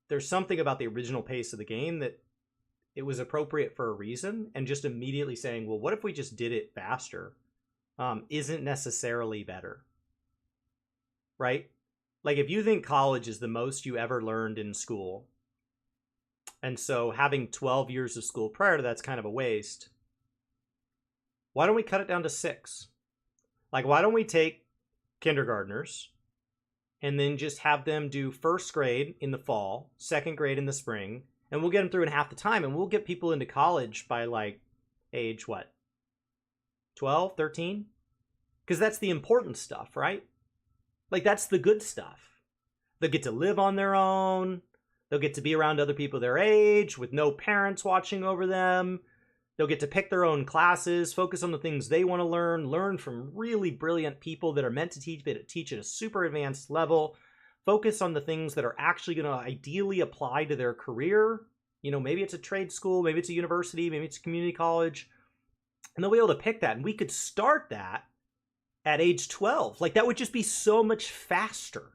there's something about the original pace of the game that it was appropriate for a reason, and just immediately saying, well, what if we just did it faster, isn't necessarily better, right? Like if you think college is the most you ever learned in school, and so having 12 years of school prior to that's kind of a waste, why don't we cut it down to 6? Like, why don't we take kindergartners and then just have them do first grade in the fall, second grade in the spring, and we'll get them through in half the time, and we'll get people into college by, like, age, what, 12, 13? Because that's the important stuff, right? Like, that's the good stuff. They'll get to live on their own. They'll get to be around other people their age with no parents watching over them. They'll get to pick their own classes, focus on the things they want to learn from really brilliant people that are meant to teach, that teach at a super advanced level. Focus on the things that are actually going to ideally apply to their career. You know, maybe it's a trade school, maybe it's a university, maybe it's a community college. And they'll be able to pick that. And we could start that at age 12. Like, that would just be so much faster.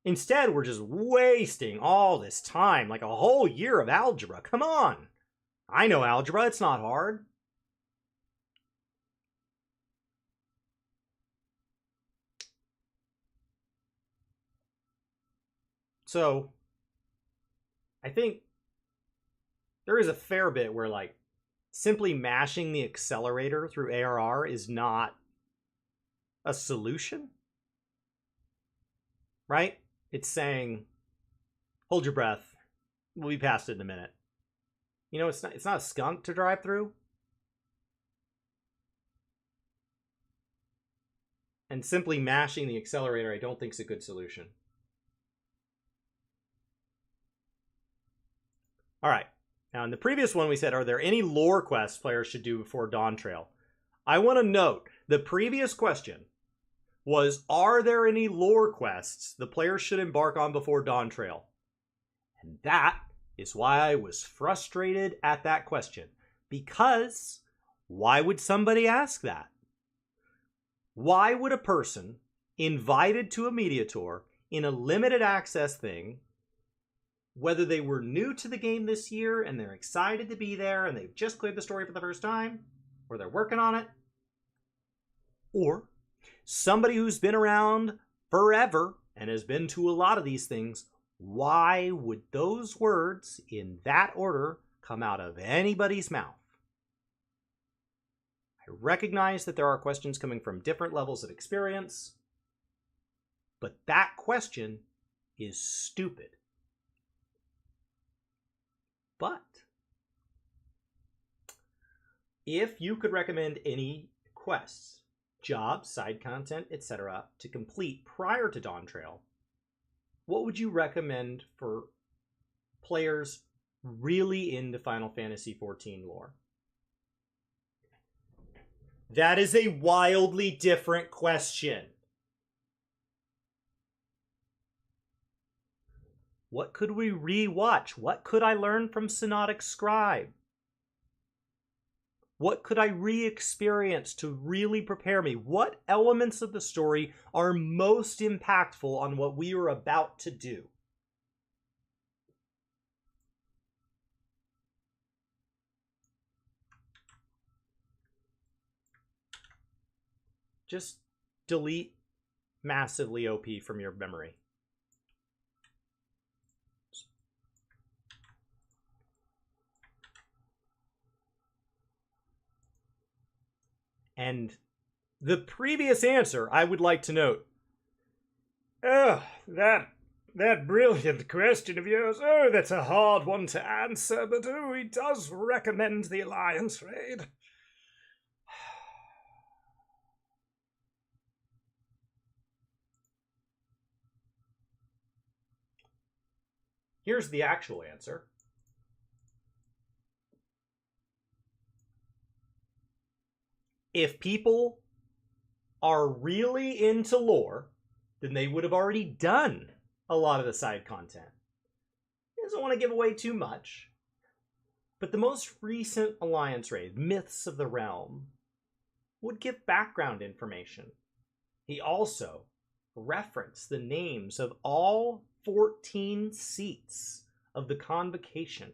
Instead, we're just wasting all this time, like a whole year of algebra. Come on. I know algebra. It's not hard. So, I think there is a fair bit where, like, simply mashing the accelerator through ARR is not a solution, right? It's saying, hold your breath. We'll be past it in a minute. You know, it's not a skunk to drive through. And simply mashing the accelerator, I don't think is a good solution. All right. Now, in the previous one, we said, are there any lore quests players should do before Dawn Trail? I want to note, the previous question was, are there any lore quests the players should embark on before Dawn Trail? And that is why I was frustrated at that question. Because Why would somebody ask that? Why would a person invited to a media tour in a limited access thing, whether they were new to the game this year and they're excited to be there and they've just cleared the story for the first time, or they're working on it, or somebody who's been around forever and has been to a lot of these things, why would those words in that order come out of anybody's mouth? I recognize that there are questions coming from different levels of experience, but that question is stupid. But if you could recommend any quests, jobs, side content, etc. to complete prior to Dawn Trail, what would you recommend for players really into Final Fantasy XIV lore? That is a wildly different question. What could we rewatch? What could I learn from Synodic Scribe? What could I re-experience to really prepare me? What elements of the story are most impactful on what we are about to do? Just delete massively OP from your memory. And the previous answer, I would like to note. Oh, that brilliant question of yours. Oh, that's a hard one to answer, but oh, he does recommend the Alliance raid. Here's the actual answer. If people are really into lore, then they would have already done a lot of the side content. He doesn't want to give away too much. But the most recent Alliance raid, Myths of the Realm, would give background information. He also referenced the names of all 14 seats of the convocation.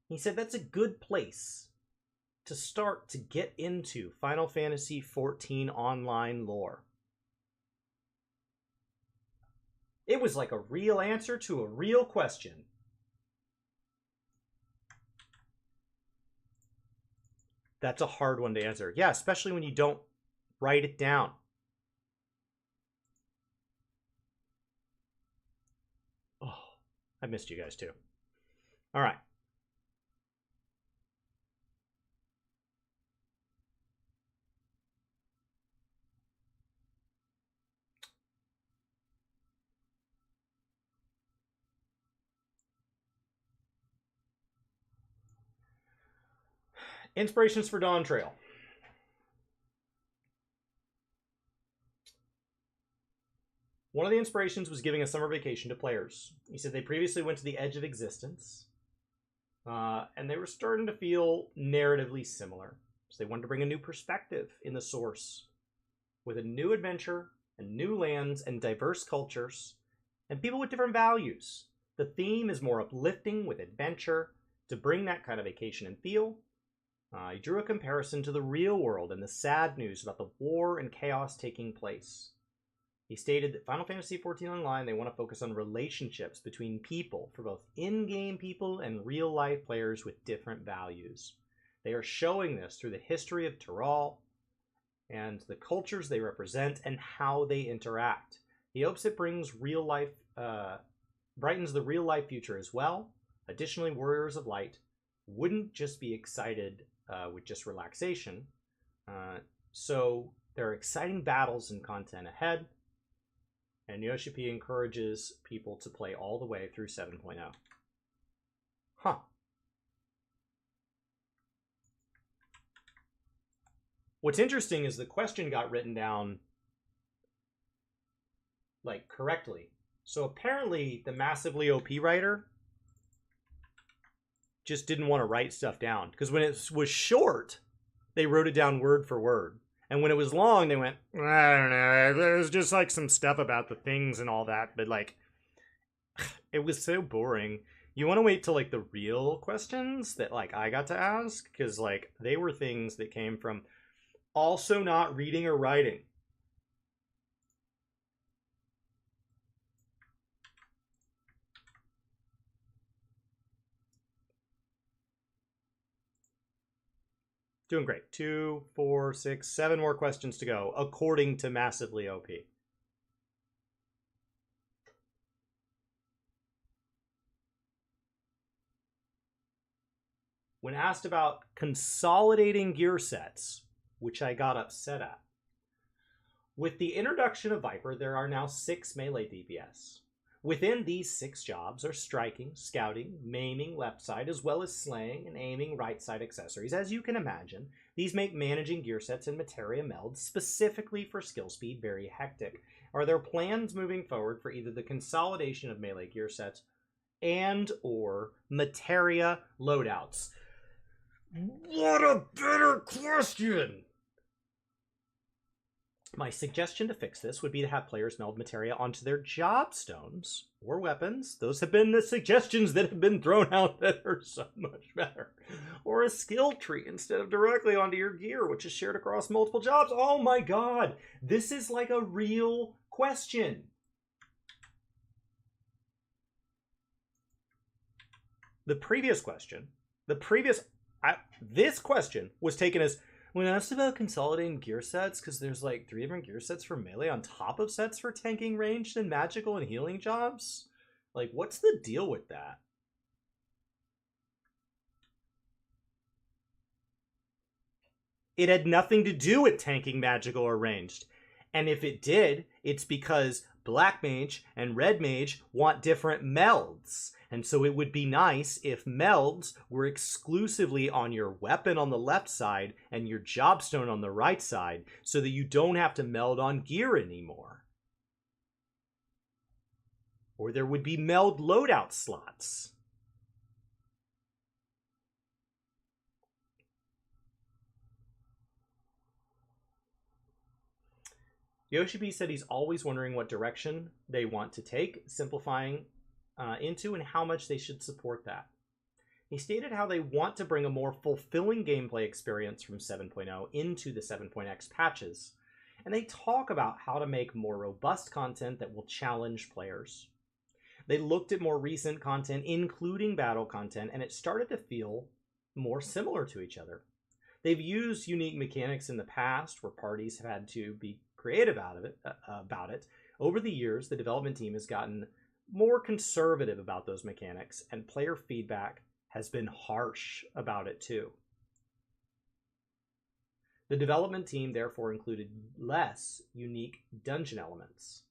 He said that's a good place to start to get into Final Fantasy XIV online lore. It was like a real answer to a real question. That's a hard one to answer. Yeah, especially when you don't write it down. Oh, I missed you guys too. All right. Inspirations for Dawn Trail. One of the inspirations was giving a summer vacation to players. He said they previously went to the edge of existence, and they were starting to feel narratively similar. So they wanted to bring a new perspective in the source, with a new adventure, and new lands, and diverse cultures, and people with different values. The theme is more uplifting with adventure to bring that kind of vacation and feel. He drew a comparison to the real world and the sad news about the war and chaos taking place. He stated that Final Fantasy XIV Online, they want to focus on relationships between people, for both in-game people and real-life players with different values. They are showing this through the history of Tyrol and the cultures they represent and how they interact. He hopes it brings brightens the real-life future as well. Additionally, Warriors of Light wouldn't just be excited with just relaxation. So there are exciting battles and content ahead. And Yoshi P encourages people to play all the way through 7.0. Huh. What's interesting is the question got written down like correctly. So apparently the massively OP writer just didn't want to write stuff down. Because when it was short, they wrote it down word for word. And when it was long, they went, I don't know, there's just like some stuff about the things and all that, but like, it was so boring. You want to wait till like the real questions that like I got to ask, because like they were things that came from also not reading or writing. Doing great. 2, 4, 6, 7 more questions to go, according to Massively OP. When asked about consolidating gear sets, which I got upset at. With the introduction of Viper, there are now 6 melee DPS. Within these 6 jobs are striking, scouting, maiming left side, as well as slaying and aiming right side accessories. As you can imagine, these make managing gear sets and materia melds specifically for skill speed very hectic. Are there plans moving forward for either the consolidation of melee gear sets and or materia loadouts? What a better question! My suggestion to fix this would be to have players meld materia onto their job stones or weapons. Those have been the suggestions that have been thrown out that are so much better. Or a skill tree instead of directly onto your gear, which is shared across multiple jobs. Oh my god, this is like a real question. This question was taken as, when asked about consolidating gear sets, because there's like 3 different gear sets for melee on top of sets for tanking, ranged, and magical and healing jobs. Like, what's the deal with that? It had nothing to do with tanking, magical, or ranged. And if it did, it's because Black Mage and Red Mage want different melds. And so it would be nice if melds were exclusively on your weapon on the left side and your jobstone on the right side, so that you don't have to meld on gear anymore. Or there would be meld loadout slots. Yoshi said he's always wondering what direction they want to take, simplifying into and how much they should support that. He stated how they want to bring a more fulfilling gameplay experience from 7.0 into the 7.x patches, and they talk about how to make more robust content that will challenge players. They looked at more recent content, including battle content, and it started to feel more similar to each other. They've used unique mechanics in the past where parties have had to be creative about it. Over the years, the development team has gotten more conservative about those mechanics, and player feedback has been harsh about it too. The development team therefore included less unique dungeon elements.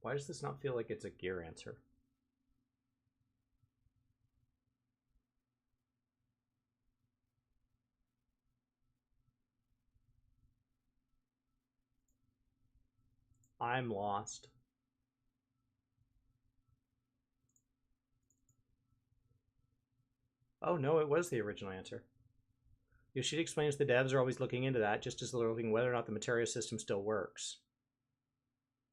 Why does this not feel like it's a gear answer? I'm lost. Oh no, it was the original answer. Yoshida explains the devs are always looking into that, just as they're looking whether or not the materia system still works.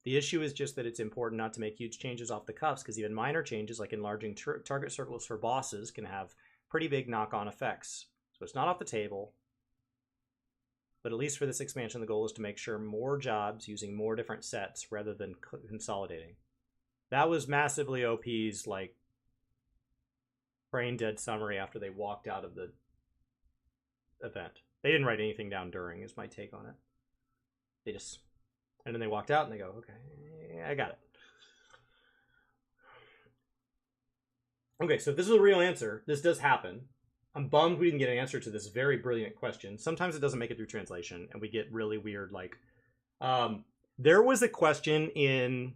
The issue is just that it's important not to make huge changes off the cuffs, because even minor changes like enlarging target circles for bosses can have pretty big knock-on effects. So it's not off the table, but at least for this expansion, the goal is to make sure more jobs using more different sets rather than consolidating. That was Massively OP's like brain dead summary after they walked out of the event. They didn't write anything down during, is my take on it. They just, and then they walked out and they go, okay, I got it. Okay, so if this is a real answer, this does happen. I'm bummed we didn't get an answer to this very brilliant question. Sometimes it doesn't make it through translation, and we get really weird, like, there was a question in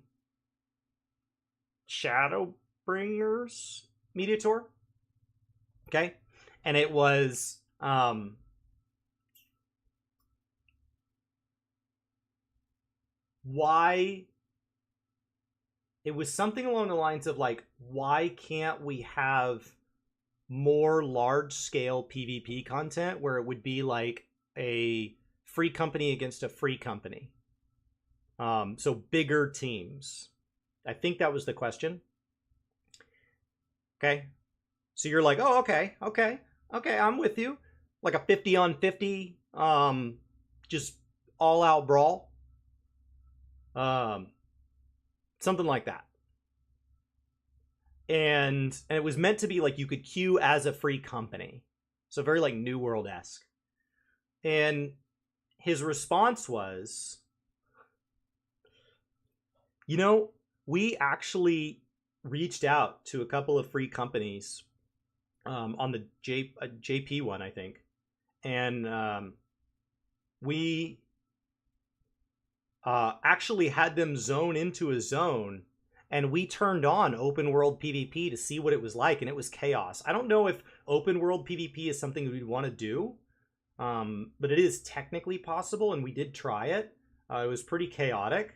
Shadowbringers Media Tour, okay? And it was, why... It was something along the lines of, like, why can't we have more large-scale PvP content where it would be like a free company against a free company? So bigger teams. I think that was the question. Okay. So you're like, oh, okay, I'm with you. Like a 50 on 50, just all-out brawl. Something like that. And it was meant to be like you could queue as a free company. So very like New World-esque. And his response was, you know, we actually reached out to a couple of free companies on the JP one, I think. And we actually had them zone into a zone, and we turned on open world PvP to see what it was like, and it was chaos. I don't know if open world PvP is something we'd want to do, but it is technically possible, and we did try it. It was pretty chaotic,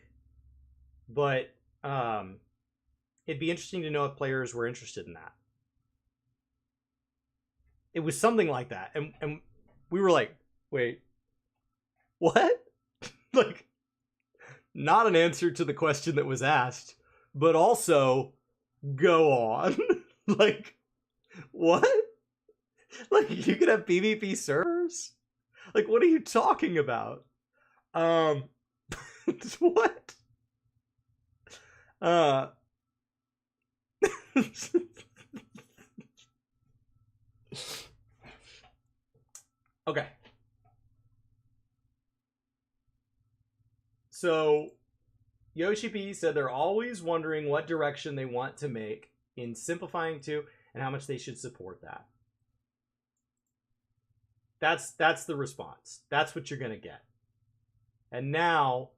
but it'd be interesting to know if players were interested in that. It was something like that, and we were like, wait, what? Like, not an answer to the question that was asked, but also, go on. Like, what? Like, you could have PvP servers? Like, what are you talking about? What? Okay. So, Yoshi P said they're always wondering what direction they want to make in simplifying to and how much they should support that. That's the response. That's what you're going to get. And now,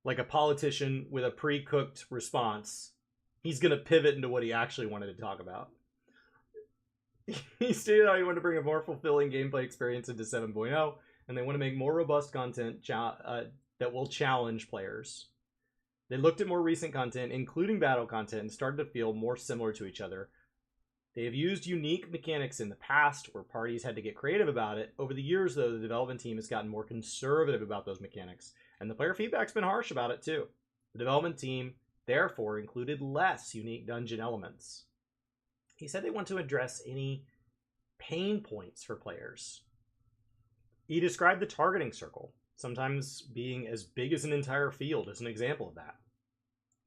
like a politician with a pre-cooked response, he's going to pivot into what he actually wanted to talk about. He stated how he wanted to bring a more fulfilling gameplay experience into 7.0, and they want to make more robust content that will challenge players. They looked at more recent content, including battle content, and started to feel more similar to each other. They have used unique mechanics in the past where parties had to get creative about it. Over the years, though, the development team has gotten more conservative about those mechanics, and the player feedback's been harsh about it, too. The development team, therefore, included less unique dungeon elements. He said they want to address any pain points for players. He described the targeting circle, sometimes being as big as an entire field, as an example of that.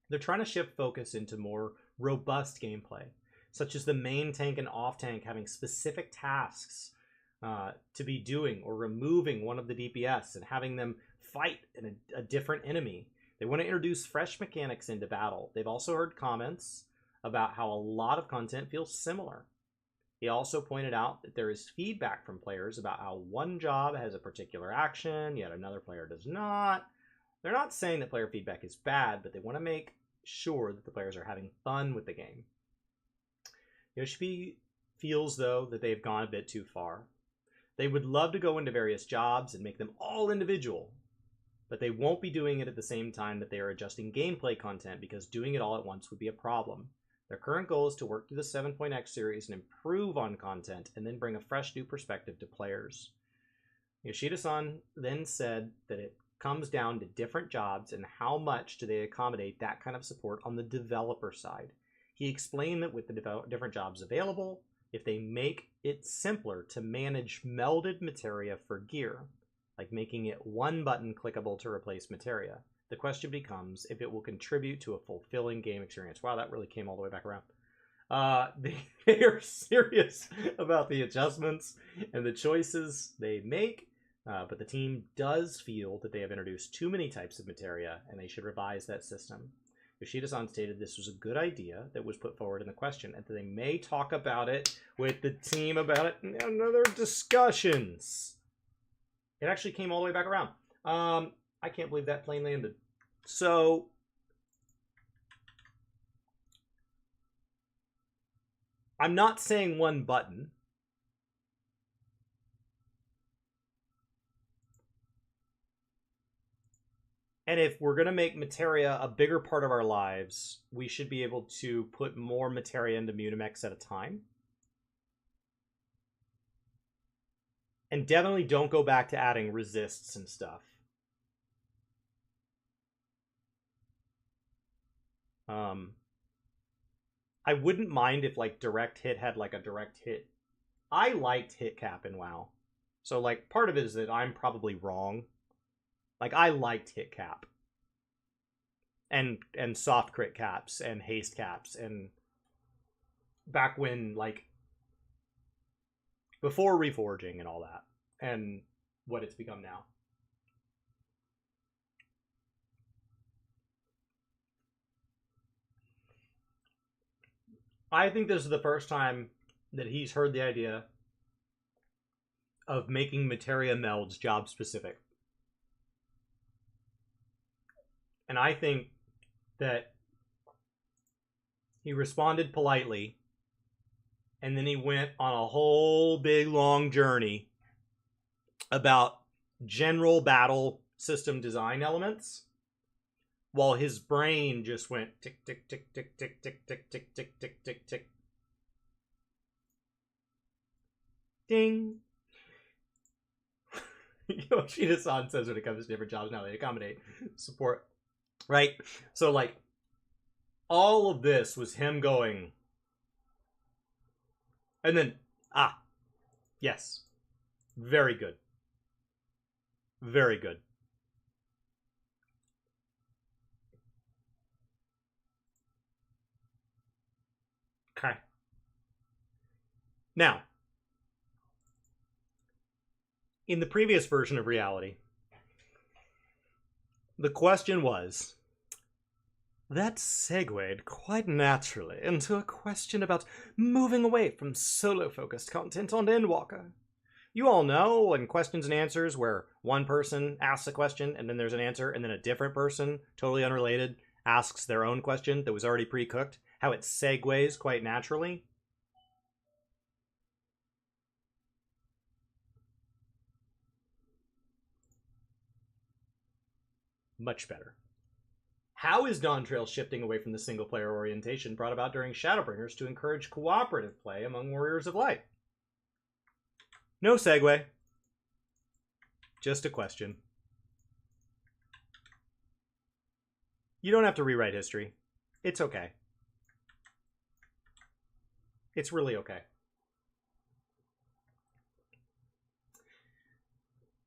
They're trying to shift focus into more robust gameplay, such as the main tank and off tank having specific tasks to be doing, or removing one of the DPS and having them fight a different enemy. They want to introduce fresh mechanics into battle. They've also heard comments about how a lot of content feels similar. He also pointed out that there is feedback from players about how one job has a particular action, yet another player does not. They're not saying that player feedback is bad, but they want to make sure that the players are having fun with the game. Yoshi feels, though, that they've gone a bit too far. They would love to go into various jobs and make them all individual, but they won't be doing it at the same time that they are adjusting gameplay content, because doing it all at once would be a problem. Their current goal is to work through the 7.x series and improve on content, and then bring a fresh new perspective to players. Yoshida-san then said that it comes down to different jobs and how much do they accommodate that kind of support on the developer side. He explained that with the different jobs available, if they make it simpler to manage melded materia for gear, like making it one button clickable to replace materia, the question becomes if it will contribute to a fulfilling game experience. Wow, that really came all the way back around. They are serious about the adjustments and the choices they make, but the team does feel that they have introduced too many types of materia, and they should revise that system. Yoshida-san stated this was a good idea that was put forward in the question, and that they may talk about it with the team about it in other discussions. It actually came all the way back around. I can't believe that plane landed. So, I'm not saying one button. And if we're going to make materia a bigger part of our lives, we should be able to put more materia into Munimex at a time. And definitely don't go back to adding resists and stuff. I wouldn't mind if like direct hit had like a direct hit. I liked hit cap in WoW. So like part of it is that I'm probably wrong. Like I liked hit cap. And soft crit caps and haste caps and back when like before reforging and all that and what it's become now. I think this is the first time that he's heard the idea of making materia melds job specific. And I think that he responded politely and then he went on a whole big long journey about general battle system design elements while his brain just went tick, tick, tick, tick, tick, tick, tick, tick, tick, tick, tick, tick. Ding. Yoshida-san says when it comes to different jobs now, they accommodate support. Right? So, like, all of this was him going. And then, yes. Very good. Very good. Okay. Now, in the previous version of reality, the question was, that segued quite naturally into a question about moving away from solo-focused content on Endwalker. You all know in questions and answers where one person asks a question and then there's an answer and then a different person, totally unrelated, asks their own question that was already pre-cooked, how it segues quite naturally. Much better. How is Dawn Trail shifting away from the single-player orientation brought about during Shadowbringers to encourage cooperative play among Warriors of Light? No segue. Just a question. You don't have to rewrite history. It's okay. It's really okay.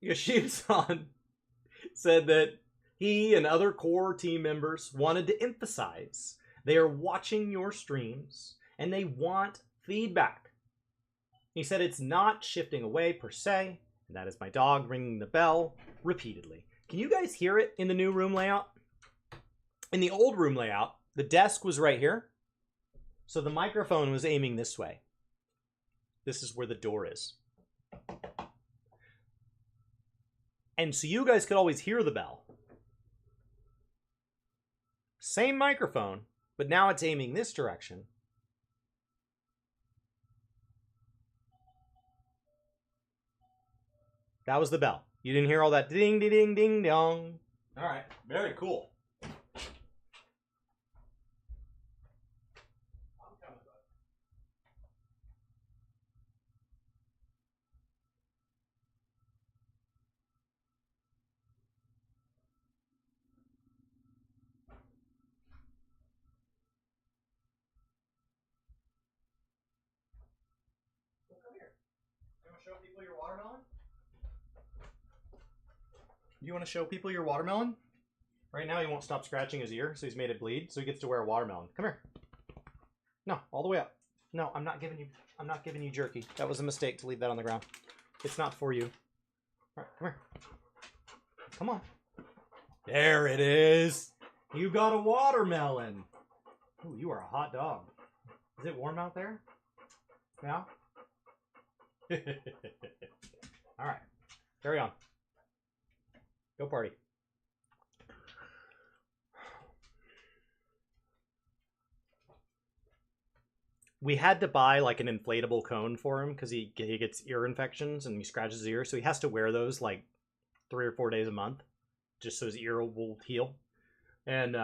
Yoshida-san said that he and other core team members wanted to emphasize they are watching your streams and they want feedback. He said it's not shifting away per se, and that is my dog ringing the bell repeatedly. Can you guys hear it in the new room layout? In the old room layout, the desk was right here, so the microphone was aiming this way. This is where the door is. And so you guys could always hear the bell. Same microphone, but now it's aiming this direction. That was the bell. You didn't hear all that ding, ding, ding, ding, dong. All right, very cool. Show people your watermelon? You want to show people your watermelon? Right now he won't stop scratching his ear, so he's made it bleed, so he gets to wear a watermelon. Come here. No, all the way up. No, I'm not giving you jerky. That was a mistake to leave that on the ground. It's not for you. All right, come here. Come on. There it is. You got a watermelon. Ooh, you are a hot dog. Is it warm out there? Yeah? All right, carry on. Go party. We had to buy like an inflatable cone for him because he gets ear infections and he scratches his ear, so he has to wear those like 3 or 4 days a month. just so his ear will heal. And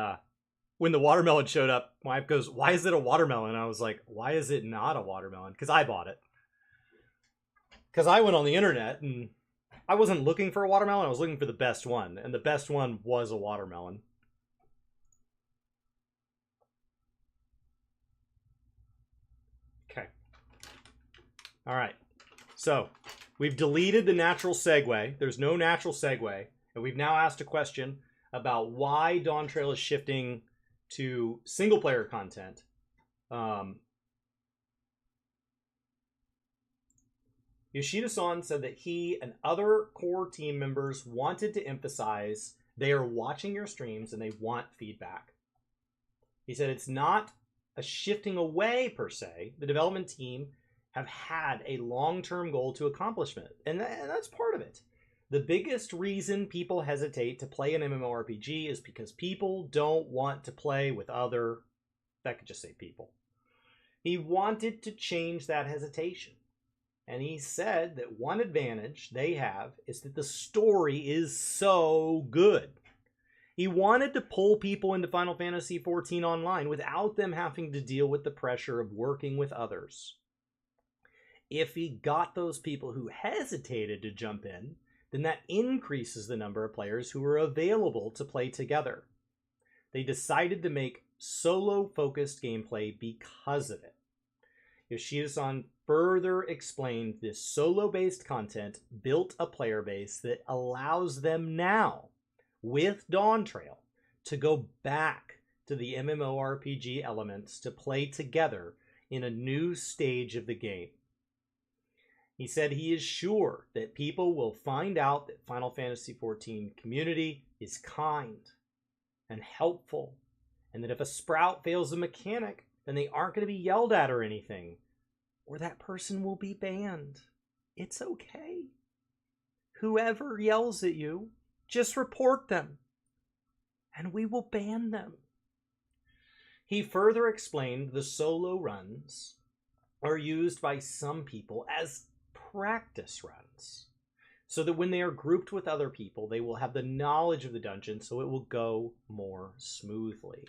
when the watermelon showed up, my wife goes, "Why is it a watermelon?" And I was like, "Why is it not a watermelon?" Because I bought it. Because I went on the internet and I wasn't looking for a watermelon. I was looking for the best one, and the best one was a watermelon. Okay. All right. So we've deleted the natural segue. There's no natural segue. And we've now asked a question about why Dawn Trail is shifting to single player content. Yoshida-san said that he and other core team members wanted to emphasize they are watching your streams and they want feedback. He said it's not a shifting away per se. The development team have had a long-term goal to accomplishment, and that's part of it. The biggest reason people hesitate to play an MMORPG is because people don't want to play with other, that could just say people. He wanted to change that hesitation. And he said that one advantage they have is that the story is so good. He wanted to pull people into Final Fantasy XIV Online without them having to deal with the pressure of working with others. If he got those people who hesitated to jump in, then that increases the number of players who are available to play together. They decided to make solo-focused gameplay because of it. Yoshida-san further explained this solo-based content built a player base that allows them now, with Dawn Trail, to go back to the MMORPG elements to play together in a new stage of the game. He said he is sure that people will find out that Final Fantasy XIV community is kind and helpful, and that if a sprout fails a mechanic, then they aren't going to be yelled at or anything, or that person will be banned. It's okay. Whoever yells at you, just report them, and we will ban them. He further explained the solo runs are used by some people as practice runs, so that when they are grouped with other people, they will have the knowledge of the dungeon, so it will go more smoothly.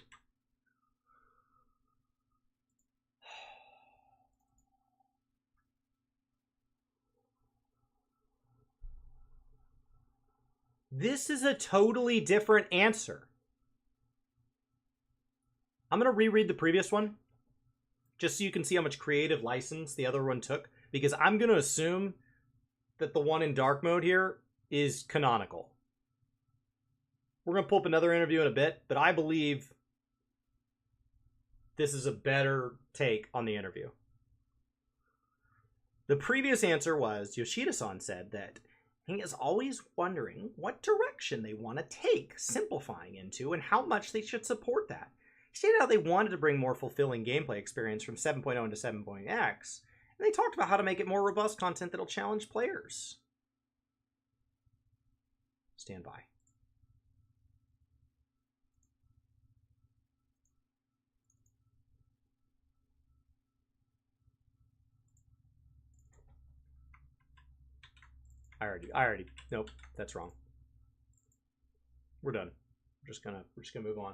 This is a totally different answer. I'm going to reread the previous one, just so you can see how much creative license the other one took, because I'm going to assume that the one in dark mode here is canonical. We're going to pull up another interview in a bit, but I believe this is a better take on the interview. The previous answer was, Yoshida-san said that he is always wondering what direction they want to take simplifying into and how much they should support that. He stated how they wanted to bring more fulfilling gameplay experience from 7.0 into 7.x, and they talked about how to make it more robust content that'll challenge players. Stand by. Nope, that's wrong. We're done. We're just gonna move on.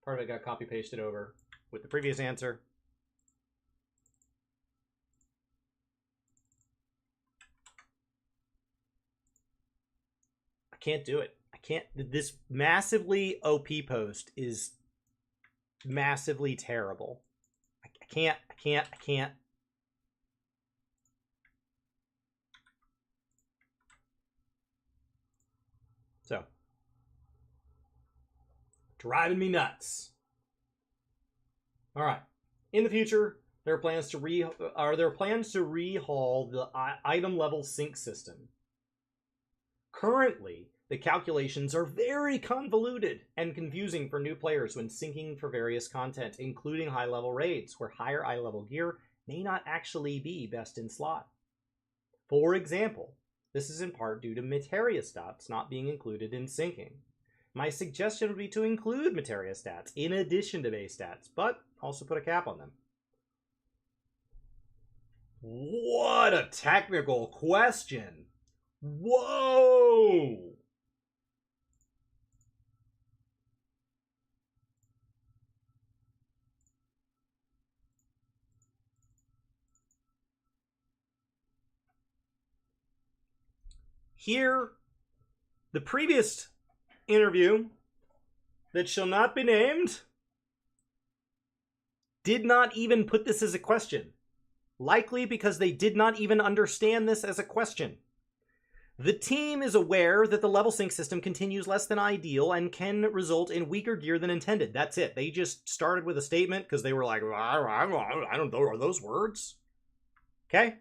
Part of it got copy pasted over with the previous answer. I can't do it. I can't. This massively OP post is massively terrible. I can't. So, driving me nuts. All right. In the future, there are plans to rehaul the item level sync system. Currently, the calculations are very convoluted and confusing for new players when syncing for various content, including high-level raids, where higher eye-level gear may not actually be best in slot. For example, this is in part due to materia stats not being included in syncing. My suggestion would be to include materia stats in addition to base stats, but also put a cap on them. What a technical question! Whoa! Here, the previous interview that shall not be named did not even put this as a question. Likely because they did not even understand this as a question. The team is aware that the level sync system continues less than ideal and can result in weaker gear than intended. That's it. They just started with a statement because they were like, I don't know, are those words? Okay.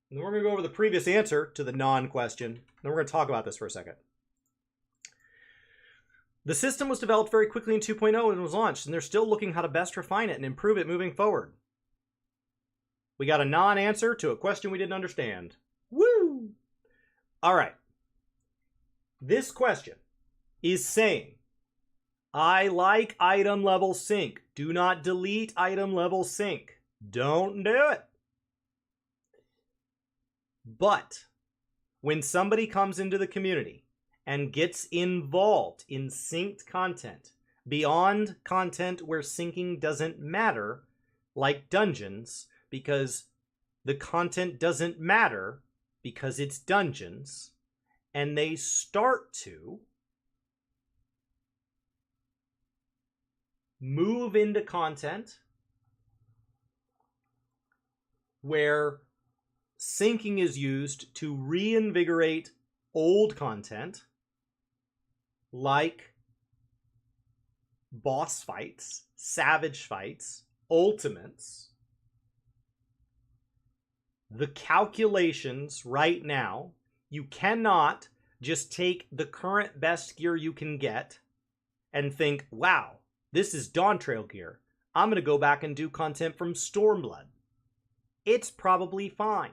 And then we're going to go over the previous answer to the non-question. Then we're going to talk about this for a second. The system was developed very quickly in 2.0 and was launched, and they're still looking how to best refine it and improve it moving forward. We got a non-answer to a question we didn't understand. Woo! All right. This question is saying, I like item level sync. Do not delete item level sync. Don't do it. But when somebody comes into the community and gets involved in synced content, beyond content where syncing doesn't matter, like dungeons, because the content doesn't matter because it's dungeons, and they start to move into content where syncing is used to reinvigorate old content, like boss fights, savage fights, ultimates. The calculations right now, you cannot just take the current best gear you can get and think, wow, this is Dawn Trail gear. I'm going to go back and do content from Stormblood. It's probably fine.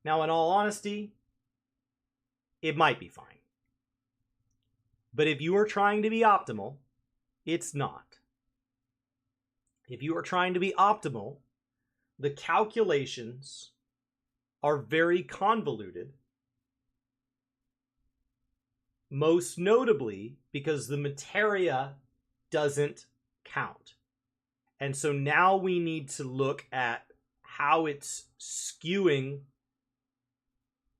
Now, in all honesty, it might be fine. But if you are trying to be optimal, it's not. If you are trying to be optimal, the calculations are very convoluted. Most notably because the materia doesn't count. And so now we need to look at how it's skewing.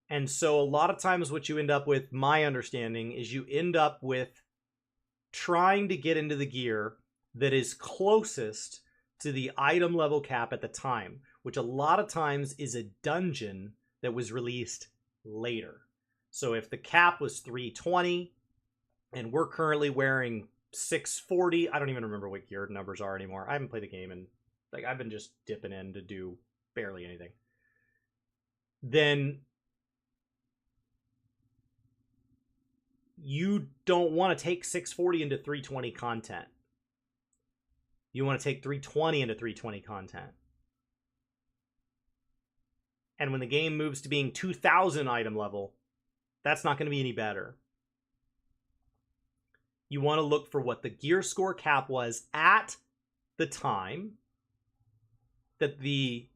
And so a lot of times what you end up with, my understanding, is you end up with trying to get into the gear that is closest to the item level cap at the time, which a lot of times is a dungeon that was released later. So if the cap was 320 and we're currently wearing 640, I don't even remember what gear numbers are anymore. I haven't played the game and I've been just dipping in to do barely anything. Then you don't want to take 640 into 320 content. You want to take 320 into 320 content. And when the game moves to being 2000 item level, that's not going to be any better. You want to look for what the gear score cap was at the time that the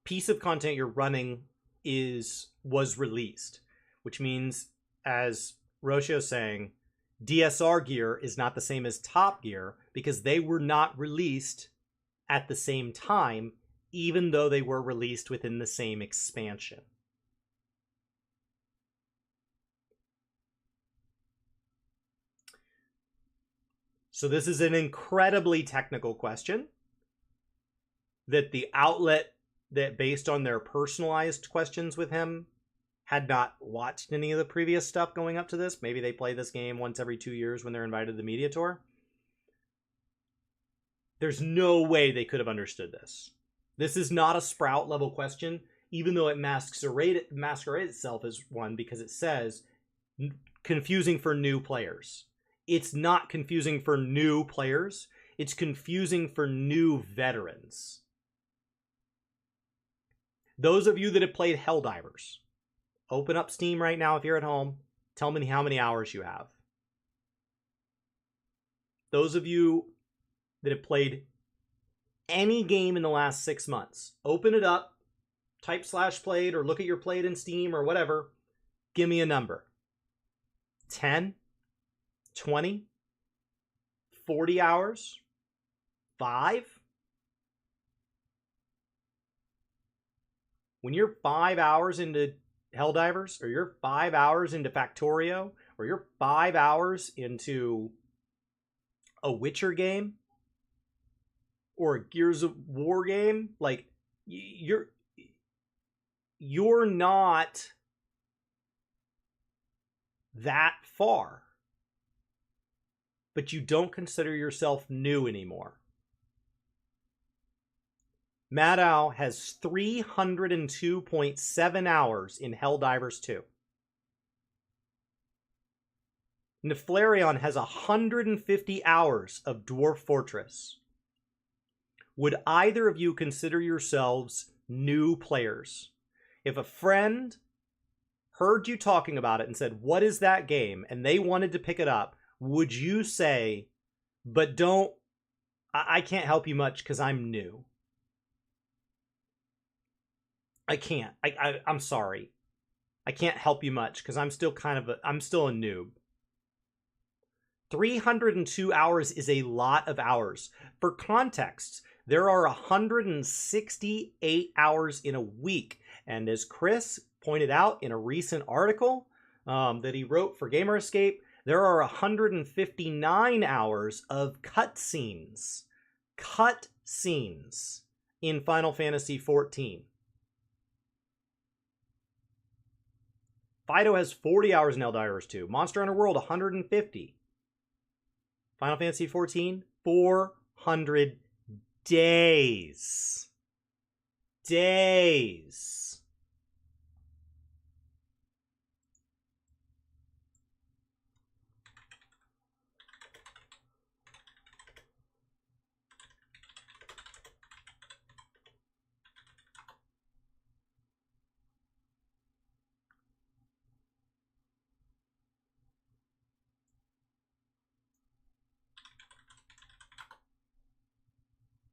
piece of content you're running was released, which means, as Roshio's saying, DSR gear is not the same as top gear because they were not released at the same time, even though they were released within the same expansion. So this is an incredibly technical question that the outlet that, based on their personalized questions with him, had not watched any of the previous stuff going up to this. Maybe they play this game once every 2 years when they're invited to the media tour. There's no way they could have understood this. This is not a Sprout level question, even though it masquerades itself as one because it says confusing for new players. It's not confusing for new players. It's confusing for new veterans. Those of you that have played Helldivers, open up Steam right now if you're at home. Tell me how many hours you have. Those of you that have played any game in the last 6 months, open it up, type /played, or look at your played in Steam or whatever. Give me a number. 10, 20, 40 hours, 5, When you're 5 hours into Helldivers, or you're 5 hours into Factorio, or you're 5 hours into a Witcher game, or a Gears of War game, like, you're not that far, but you don't consider yourself new anymore. Medai has 302.7 hours in Helldivers 2. Neflarion has 150 hours of Dwarf Fortress. Would either of you consider yourselves new players? If a friend heard you talking about it and said, "What is that game?" and they wanted to pick it up, would you say, "But don't, I can't help you much because I'm new. I can't. I'm sorry. I can't help you much because I'm still I'm still a noob." 302 hours is a lot of hours. For context, there are 168 hours in a week. And as Chris pointed out in a recent article that he wrote for Gamer Escape, there are 159 hours of cutscenes. Cutscenes in Final Fantasy XIV. Fido has 40 hours in Helldivers 2. Monster Hunter World, 150. Final Fantasy XIV, 400 days. Days.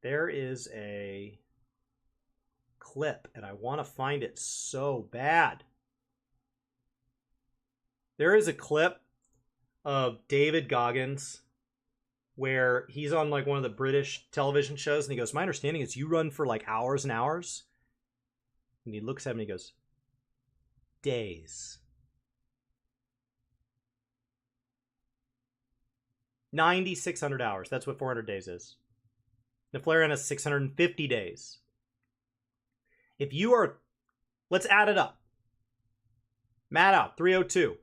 There is a clip, and I want to find it so bad. There is a clip of David Goggins where he's on like one of the British television shows, and he goes, "My understanding is you run for like hours and hours." And he looks at me and he goes, "Days." 9,600 hours. That's what 400 days is. Neflarion has 650 days. If you are, let's add it up. Medai, 302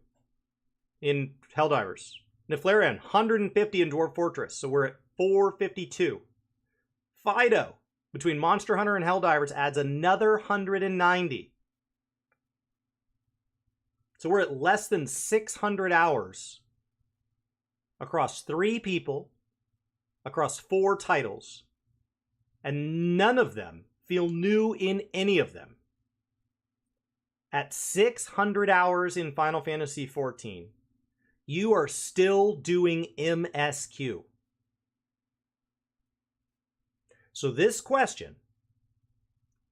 in Helldivers. Neflarion, 150 in Dwarf Fortress, so we're at 452. Fido, between Monster Hunter and Helldivers, adds another 190. So we're at less than 600 hours across 3 people, across 4 titles. And none of them feel new in any of them. At 600 hours in Final Fantasy XIV, you are still doing MSQ. So this question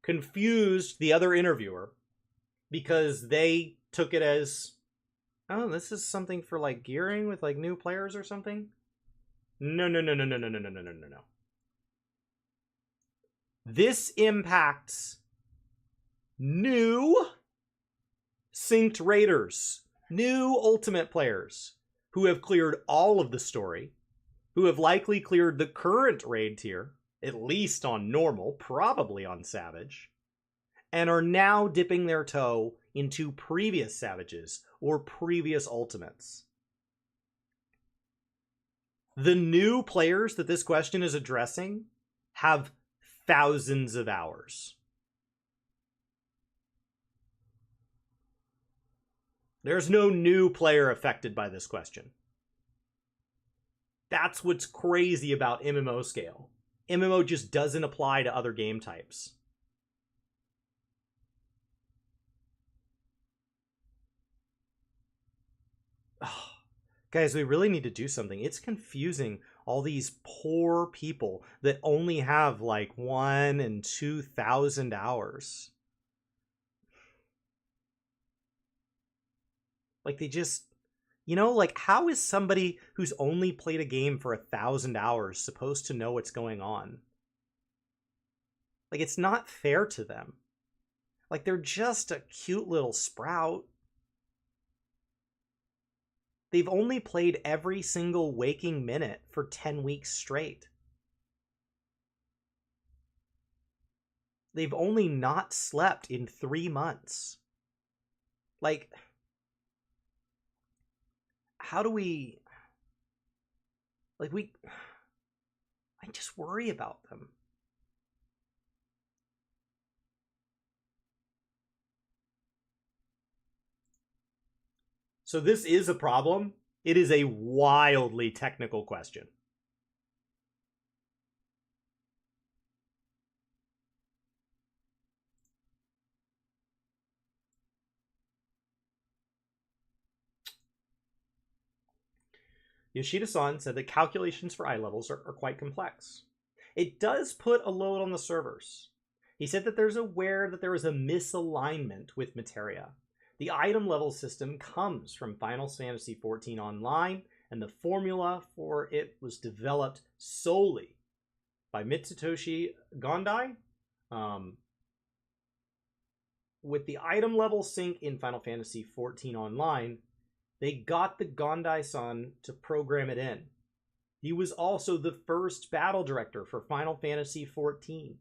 confused the other interviewer because they took it as, "Oh, this is something for like gearing with like new players or something." No. This impacts new synced raiders, new ultimate players who have cleared all of the story, who have likely cleared the current raid tier, at least on normal, probably on savage, and are now dipping their toe into previous savages or previous ultimates. The new players that this question is addressing have thousands of hours. There's no new player affected by this question. That's what's crazy about MMO scale. MMO just doesn't apply to other game types. Oh, guys, we really need to do something. It's confusing, all these poor people that only have like 1,000 and 2,000 hours. Like they just, like how is somebody who's only played a game for 1,000 hours supposed to know what's going on? Like it's not fair to them. Like, they're just a cute little sprout. They've only played every single waking minute for 10 weeks straight. They've only not slept in 3 months. Like, how do we... Like, I just worry about them. So this is a problem. It is a wildly technical question. Yoshida-san said that calculations for eye levels are quite complex. It does put a load on the servers. He said that there's aware that there is a misalignment with materia. The item level system comes from Final Fantasy XIV Online, and the formula for it was developed solely by Mitsutoshi Gondai. With the item level sync in Final Fantasy XIV Online, they got the Gondai-san to program it in. He was also the first battle director for Final Fantasy XIV.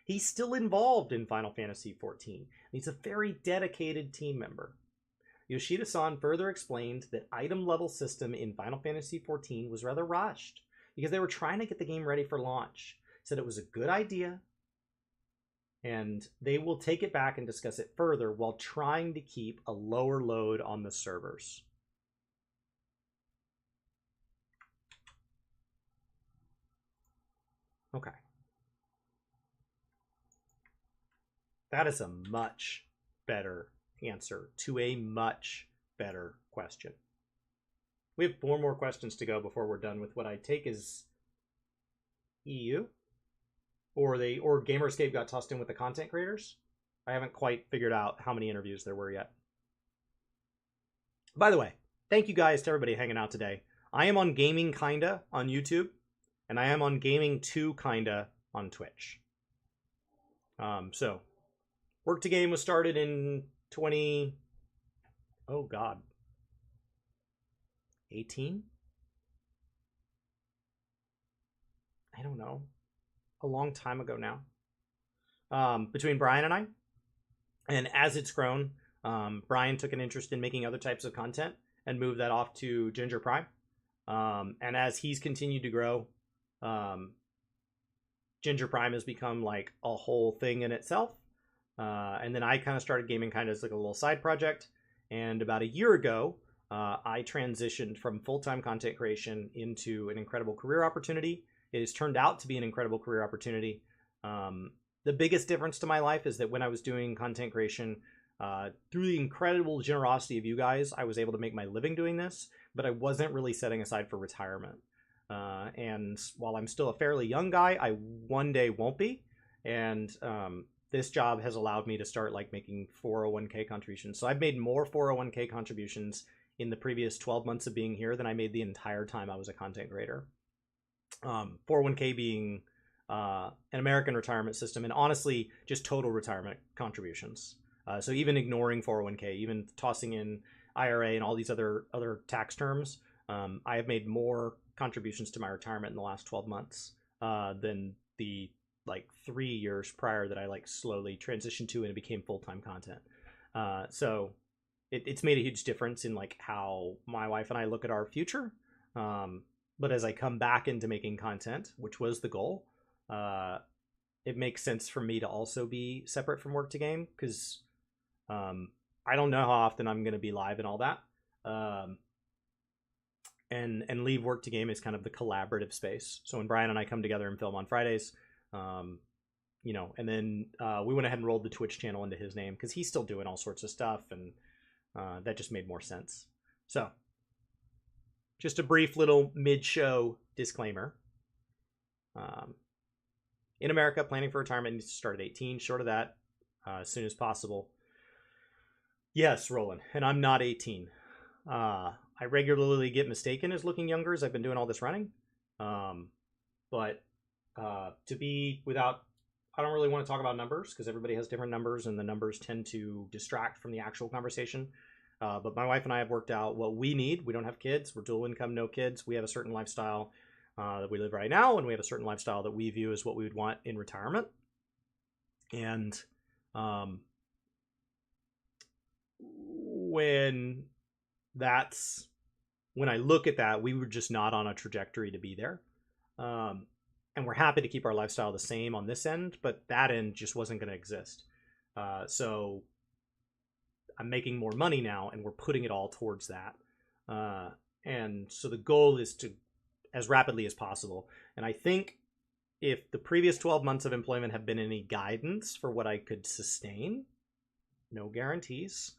He's still involved in Final Fantasy XIV. He's a very dedicated team member. Yoshida-san further explained that item level system in Final Fantasy XIV was rather rushed because they were trying to get the game ready for launch. Said it was a good idea, and they will take it back and discuss it further while trying to keep a lower load on the servers. Okay. That is a much better answer to a much better question. We have 4 more questions to go before we're done with what I take as EU. Or Gamerscape got tossed in with the content creators. I haven't quite figured out how many interviews there were yet. By the way, thank you guys to everybody hanging out today. I am on Gaming Kinda on YouTube, and I am on Gaming 2 Kinda on Twitch. So, Work to Game was started in 18? I don't know. A long time ago now. Between Brian and I. And as it's grown, Brian took an interest in making other types of content and moved that off to Ginger Prime. And as he's continued to grow, Ginger Prime has become like a whole thing in itself. And then I kind of started gaming kind of as like a little side project. And about a year ago, I transitioned from full-time content creation into an incredible career opportunity. It has turned out to be an incredible career opportunity. The biggest difference to my life is that when I was doing content creation, through the incredible generosity of you guys, I was able to make my living doing this, but I wasn't really setting aside for retirement. And while I'm still a fairly young guy, I one day won't be. And this job has allowed me to start like making 401k contributions. So I've made more 401k contributions in the previous 12 months of being here than I made the entire time I was a content creator. 401k being an American retirement system, and honestly, just total retirement contributions. So even ignoring 401k, even tossing in IRA and all these other tax terms, I have made more contributions to my retirement in the last 12 months than the like 3 years prior that I like slowly transitioned to and it became full-time content. So it's made a huge difference in like how my wife and I look at our future. But as I come back into making content, which was the goal, it makes sense for me to also be separate from Work to Game because I don't know how often I'm going to be live and all that. And leave Work to Game is kind of the collaborative space. So when Brian and I come together and film on Fridays, and then we went ahead and rolled the Twitch channel into his name because he's still doing all sorts of stuff, and that just made more sense. So just a brief little mid-show disclaimer. In America, planning for retirement needs to start at 18. Short of that, as soon as possible. Yes, Roland, and I'm not 18. I regularly get mistaken as looking younger as I've been doing all this running. But to be without I don't really want to talk about numbers because everybody has different numbers and the numbers tend to distract from the actual conversation. But my wife and I have worked out what we need. We don't have kids. We're dual income, no kids. We have a certain lifestyle that we live right now, and we have a certain lifestyle that we view as what we would want in retirement. And when I look at that, we were just not on a trajectory to be there. And we're happy to keep our lifestyle the same on this end, but that end just wasn't going to exist. So I'm making more money now, and we're putting it all towards that. And so the goal is to, as rapidly as possible. And I think if the previous 12 months of employment have been any guidance for what I could sustain, no guarantees.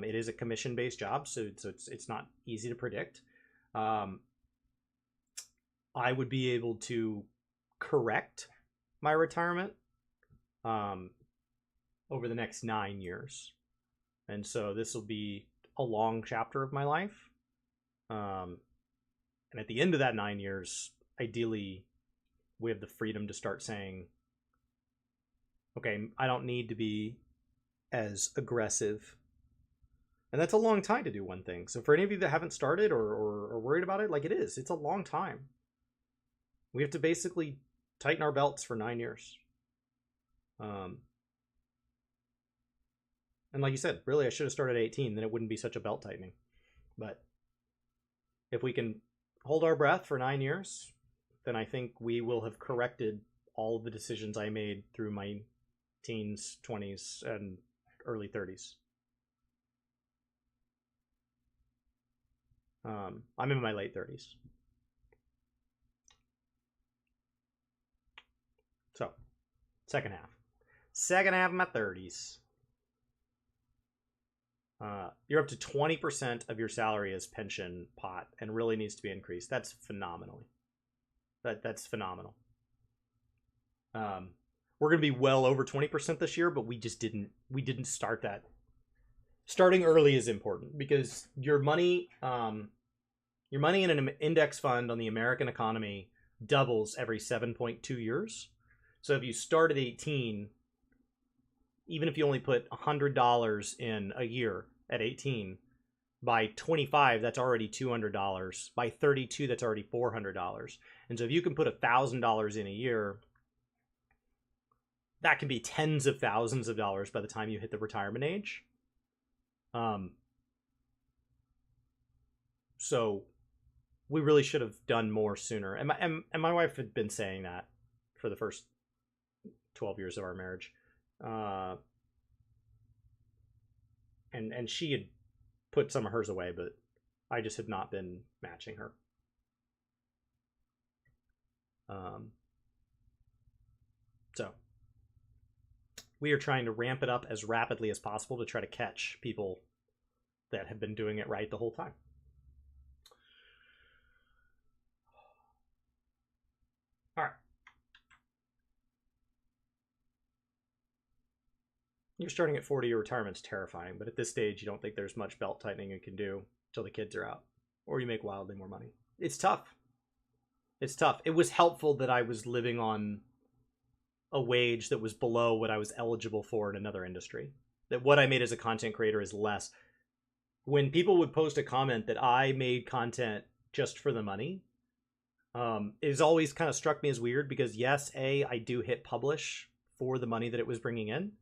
It is a commission-based job, so it's not easy to predict. I would be able to correct my retirement over the next 9 years. And so this will be a long chapter of my life. And at the end of that 9 years, ideally, we have the freedom to start saying, okay, I don't need to be as aggressive. And that's a long time to do one thing. So for any of you that haven't started or worried about it, like it's a long time. We have to basically tighten our belts for 9 years. And like you said, really, I should have started at 18, then it wouldn't be such a belt tightening. But if we can hold our breath for 9 years, then I think we will have corrected all of the decisions I made through my teens, 20s, and early 30s. I'm in my late 30s. So, second half. Second half of my 30s. You're up to 20% of your salary as pension pot and really needs to be increased. That's phenomenal. That's phenomenal. We're going to be well over 20% this year, but we didn't start that. Starting early is important because your money in an index fund on the American economy doubles every 7.2 years. So if you start at 18, even if you only put $100 in a year at 18, by 25, that's already $200. By 32, that's already $400. And so if you can put $1,000 in a year, that can be tens of thousands of dollars by the time you hit the retirement age. So we really should have done more sooner. And my wife had been saying that for the first 12 years of our marriage. And she had put some of hers away, but I just had not been matching her. So we are trying to ramp it up as rapidly as possible to try to catch people that have been doing it right the whole time. All right. You're starting at 40, your retirement's terrifying, but at this stage, you don't think there's much belt tightening you can do until the kids are out, or you make wildly more money. It's tough. It's tough. It was helpful that I was living on a wage that was below what I was eligible for in another industry. That what I made as a content creator is less. When people would post a comment that I made content just for the money, it has always kind of struck me as weird because yes, I do hit publish for the money that it was bringing in,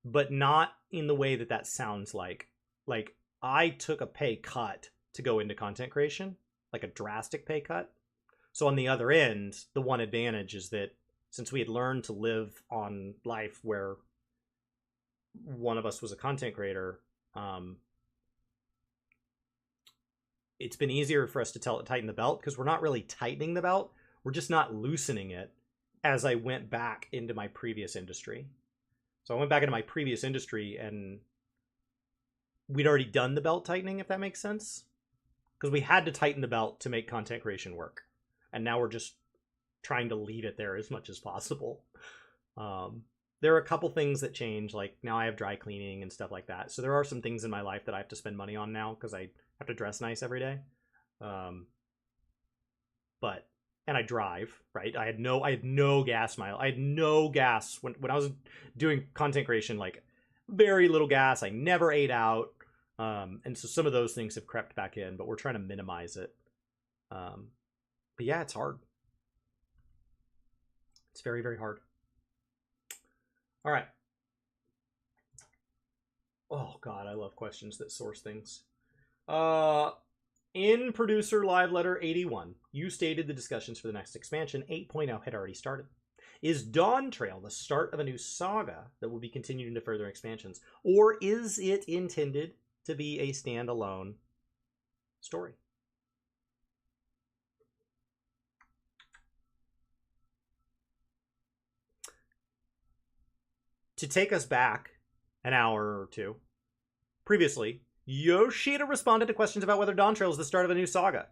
but not in the way that sounds like. Like, I took a pay cut to go into content creation, like a drastic pay cut. So on the other end, the one advantage is that since we had learned to live on life where one of us was a content creator, it's been easier for us to tighten the belt because we're not really tightening the belt. We're just not loosening it as I went back into my previous industry. So I went back into my previous industry and we'd already done the belt tightening, if that makes sense. Because we had to tighten the belt to make content creation work. And now we're just trying to leave it there as much as possible. There are a couple things that change, like now I have dry cleaning and stuff like that. So there are some things in my life that I have to spend money on now because I have to dress nice every day. But and I drive, right? I had no gas mile. I had no gas when I was doing content creation, like very little gas. I never ate out. And so some of those things have crept back in, but we're trying to minimize it. But yeah, it's hard. It's very, very hard. All right. Oh God, I love questions that source things. In producer live letter 81, you stated the discussions for the next expansion 8.0 had already started. Is Dawn Trail the start of a new saga that will be continued into further expansions, or is it intended to be a standalone story? To take us back an hour or two, previously, Yoshida responded to questions about whether Dawn Trail is the start of a new saga.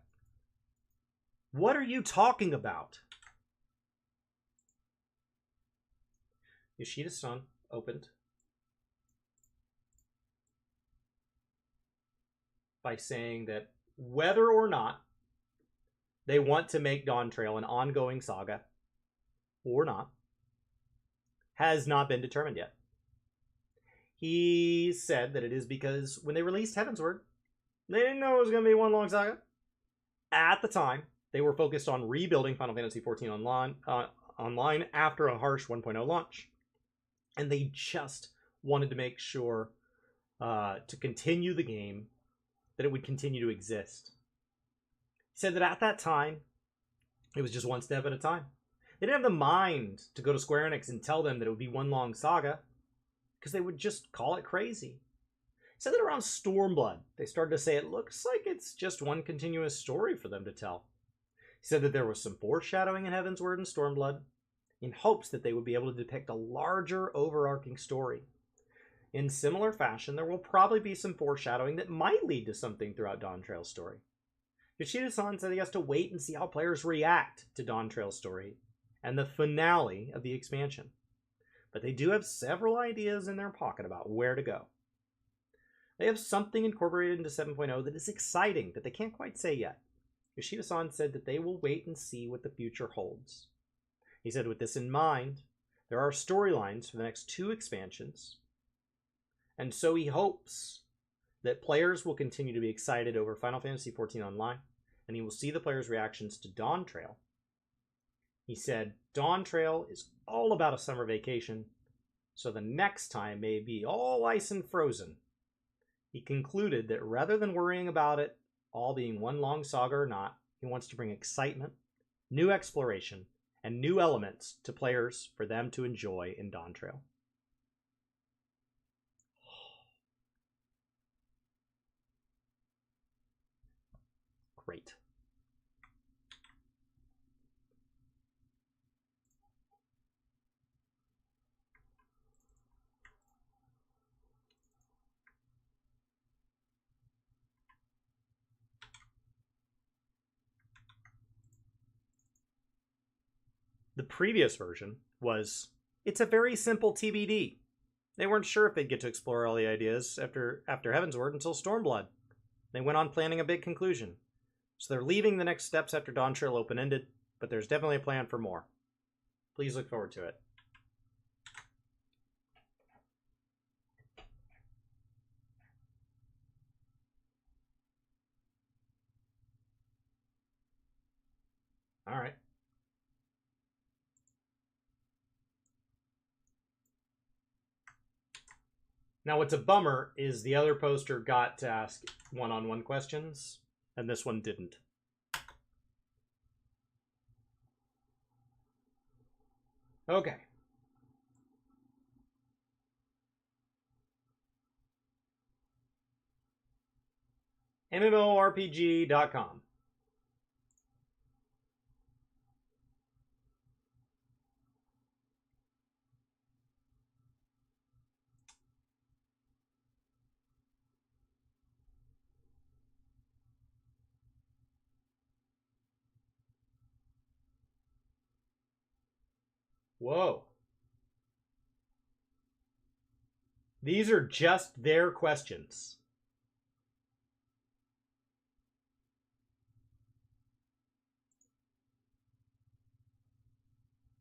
What are you talking about? Yoshida-san opened by saying that whether or not they want to make Dawn Trail an ongoing saga or not has not been determined yet. He said that it is because when they released Heavensward, they didn't know it was going to be one long saga. At the time, they were focused on rebuilding Final Fantasy XIV online after a harsh 1.0 launch. And they just wanted to make sure to continue the game, that it would continue to exist. He said that at that time, it was just one step at a time. They didn't have the mind to go to Square Enix and tell them that it would be one long saga, because they would just call it crazy. He said that around Stormblood, they started to say it looks like it's just one continuous story for them to tell. He said that there was some foreshadowing in Heavensward and Stormblood, in hopes that they would be able to depict a larger overarching story. In similar fashion, there will probably be some foreshadowing that might lead to something throughout Dawn Trail's story. Yoshida-san said he has to wait and see how players react to Dawn Trail's story and the finale of the expansion. But they do have several ideas in their pocket about where to go. They have something incorporated into 7.0 that is exciting that they can't quite say yet. Yoshida-san said that they will wait and see what the future holds. He said with this in mind, there are storylines for the next 2 expansions, and so he hopes that players will continue to be excited over Final Fantasy XIV Online, and he will see the players' reactions to Dawn Trail. He said, Dawn Trail is all about a summer vacation, so the next time may be all ice and frozen. He concluded that rather than worrying about it all being one long saga or not, he wants to bring excitement, new exploration, and new elements to players for them to enjoy in Dawn Trail. Great. The previous version was, it's a very simple TBD. They weren't sure if they'd get to explore all the ideas after Heavensward until Stormblood. They went on planning a big conclusion. So they're leaving the next steps after Dawn Trail open-ended, but there's definitely a plan for more. Please look forward to it. All right. Now, what's a bummer is the other poster got to ask one-on-one questions, and this one didn't. Okay. MMORPG.com. Whoa. These are just their questions.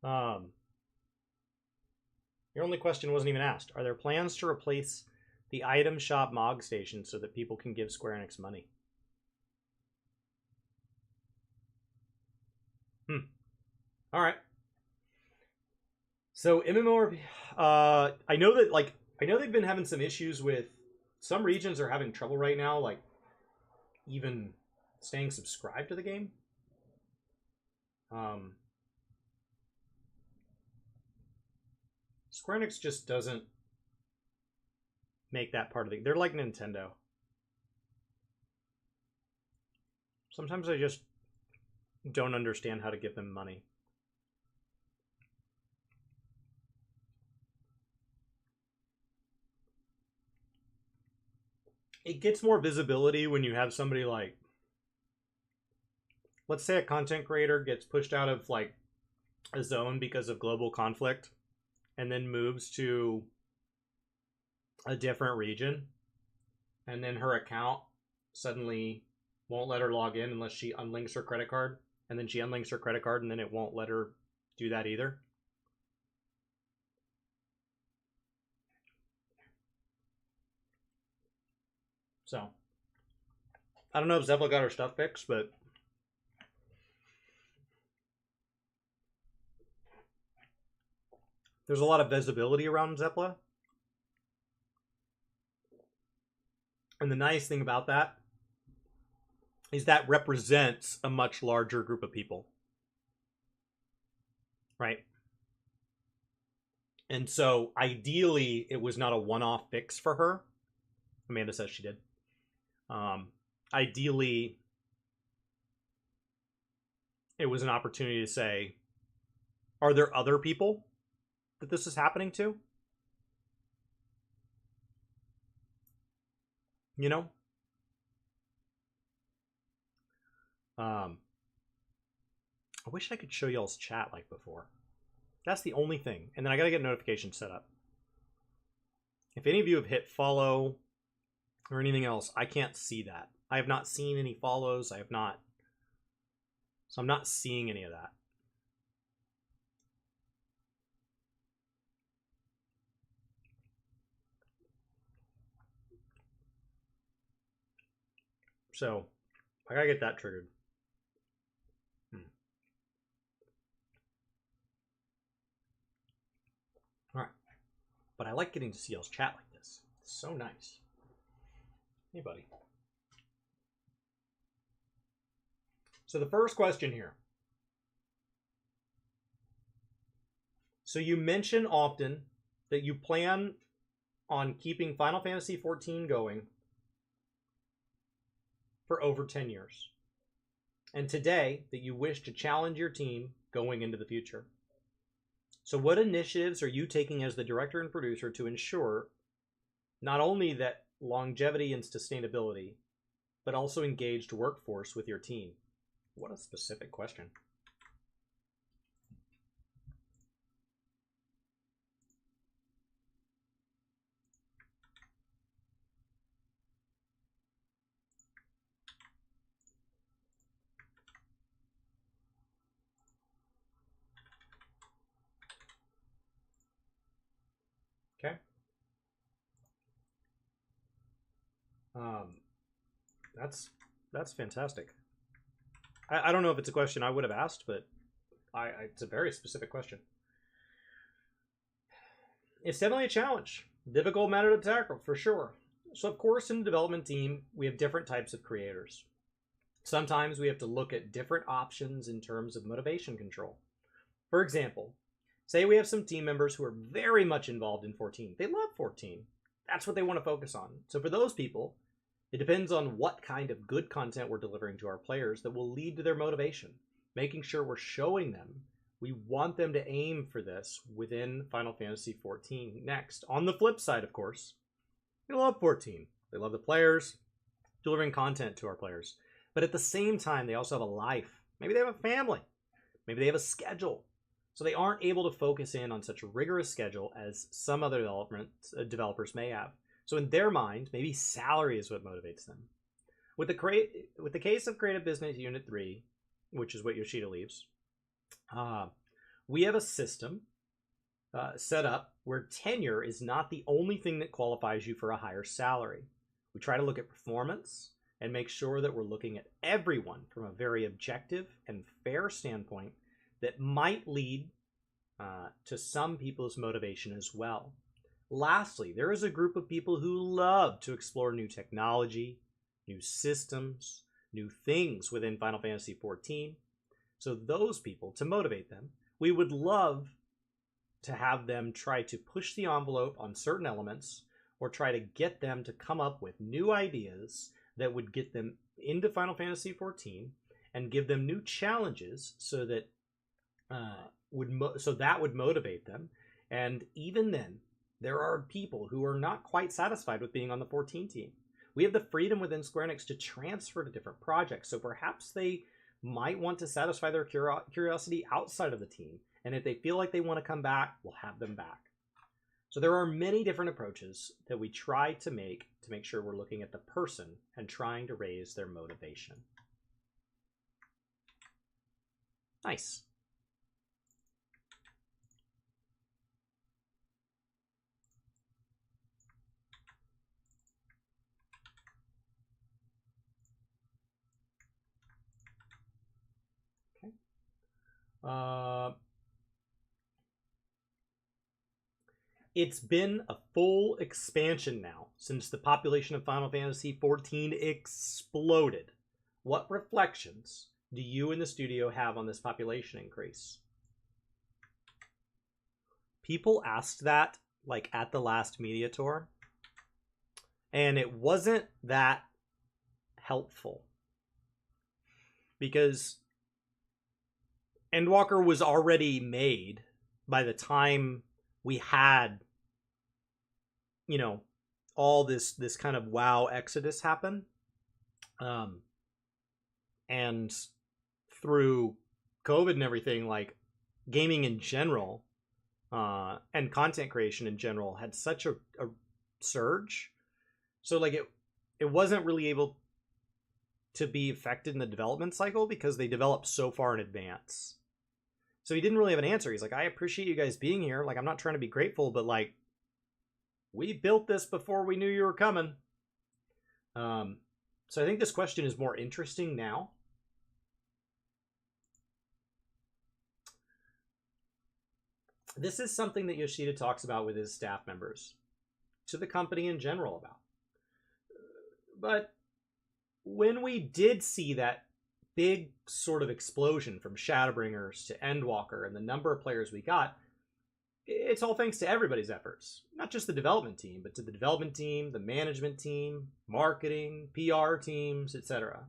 Your only question wasn't even asked. Are there plans to replace the item shop Mog station so that people can give Square Enix money? All right. So MMORPG, I know they've been having some issues with some regions are having trouble right now, like even staying subscribed to the game. Square Enix just doesn't make that part of the. They're like Nintendo. Sometimes I just don't understand how to give them money. It gets more visibility when you have somebody like, let's say a content creator gets pushed out of like a zone because of global conflict and then moves to a different region, and then her account suddenly won't let her log in unless she unlinks her credit card, and then she unlinks her credit card and then it won't let her do that either. So I don't know if Zepla got her stuff fixed, but there's a lot of visibility around Zepla. And the nice thing about that is that represents a much larger group of people. Right? And so ideally, it was not a one-off fix for her. Amanda says she did. Ideally, it was an opportunity to say, are there other people that this is happening to? You know? I wish I could show y'all's chat like before. That's the only thing. And then I gotta get notifications set up. If any of you have hit follow or anything else, I can't see that. I have not seen any follows. I have not. So I'm not seeing any of that. So I gotta get that triggered. All right. But I like getting to see y'all's chat like this. It's so nice. Hey, buddy. So the first question here. So you mention often that you plan on keeping Final Fantasy XIV going for over 10 years. And today that you wish to challenge your team going into the future. So what initiatives are you taking as the director and producer to ensure not only that longevity and sustainability, but also engaged workforce with your team? What a specific question. Okay. That's fantastic. I don't know if it's a question I would have asked, but it's a very specific question. It's definitely a challenge. Difficult matter to tackle, for sure. So, of course, in the development team, we have different types of creators. Sometimes we have to look at different options in terms of motivation control. For example, say we have some team members who are very much involved in 14. They love 14. That's what they want to focus on. So for those people, it depends on what kind of good content we're delivering to our players that will lead to their motivation, making sure we're showing them we want them to aim for this within Final Fantasy XIV next. On the flip side, of course, they love 14. They love the players, delivering content to our players. But at the same time, they also have a life. Maybe they have a family. Maybe they have a schedule. So they aren't able to focus in on such a rigorous schedule as some other developers may have. So in their mind, maybe salary is what motivates them. With the case of Creative Business Unit 3, which is what Yoshida leaves, we have a system set up where tenure is not the only thing that qualifies you for a higher salary. We try to look at performance and make sure that we're looking at everyone from a very objective and fair standpoint that might lead to some people's motivation as well. Lastly, there is a group of people who love to explore new technology, new systems, new things within Final Fantasy XIV. So those people, to motivate them, we would love to have them try to push the envelope on certain elements or try to get them to come up with new ideas that would get them into Final Fantasy XIV and give them new challenges so that would motivate them. And even then, there are people who are not quite satisfied with being on the 14 team. We have the freedom within Square Enix to transfer to different projects, so perhaps they might want to satisfy their curiosity outside of the team. And if they feel like they want to come back, we'll have them back. So there are many different approaches that we try to make sure we're looking at the person and trying to raise their motivation. Nice. Okay. It's been a full expansion now since the population of Final Fantasy XIV exploded. What reflections do you and the studio have on this population increase? People asked that like at the last media tour, and it wasn't that helpful because Endwalker was already made by the time we had, you know, all this kind of WoW exodus happen. And through COVID and everything, like gaming in general and content creation in general had such a surge. So like it wasn't really able to be affected in the development cycle because they developed so far in advance. So he didn't really have an answer. He's like, I appreciate you guys being here. Like, I'm not trying to be grateful, but like, we built this before we knew you were coming. So I think this question is more interesting now. This is something that Yoshida talks about with his staff members, to the company in general about. But when we did see that big sort of explosion from Shadowbringers to Endwalker and the number of players we got, it's all thanks to everybody's efforts. Not just the development team, but to the development team, the management team, marketing, PR teams, etc.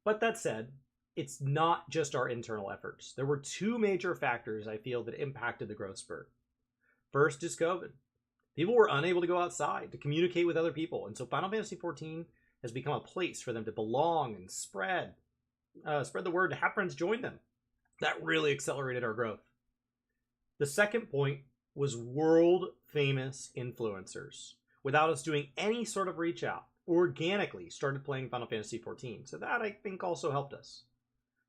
But that said, it's not just our internal efforts. There were two major factors I feel that impacted the growth spurt. First is COVID. People were unable to go outside to communicate with other people, and so Final Fantasy XIV has become a place for them to belong and spread the word to have friends join them. That really accelerated our growth. The second point was world famous influencers. Without us doing any sort of reach out, organically started playing Final Fantasy XIV. So that I think also helped us.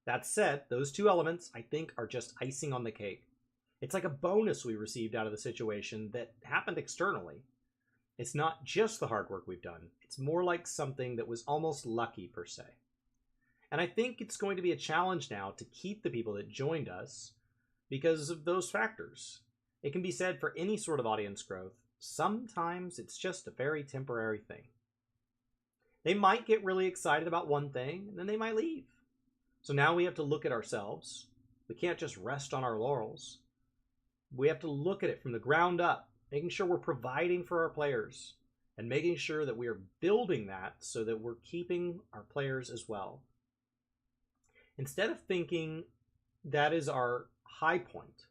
That said, those two elements I think are just icing on the cake. It's like a bonus we received out of the situation that happened externally. It's not just the hard work we've done. It's more like something that was almost lucky, per se. And I think it's going to be a challenge now to keep the people that joined us because of those factors. It can be said for any sort of audience growth, sometimes it's just a very temporary thing. They might get really excited about one thing, and then they might leave. So now we have to look at ourselves. We can't just rest on our laurels. We have to look at it from the ground up, making sure we're providing for our players and making sure that we are building that so that we're keeping our players as well. Instead of thinking that is our high point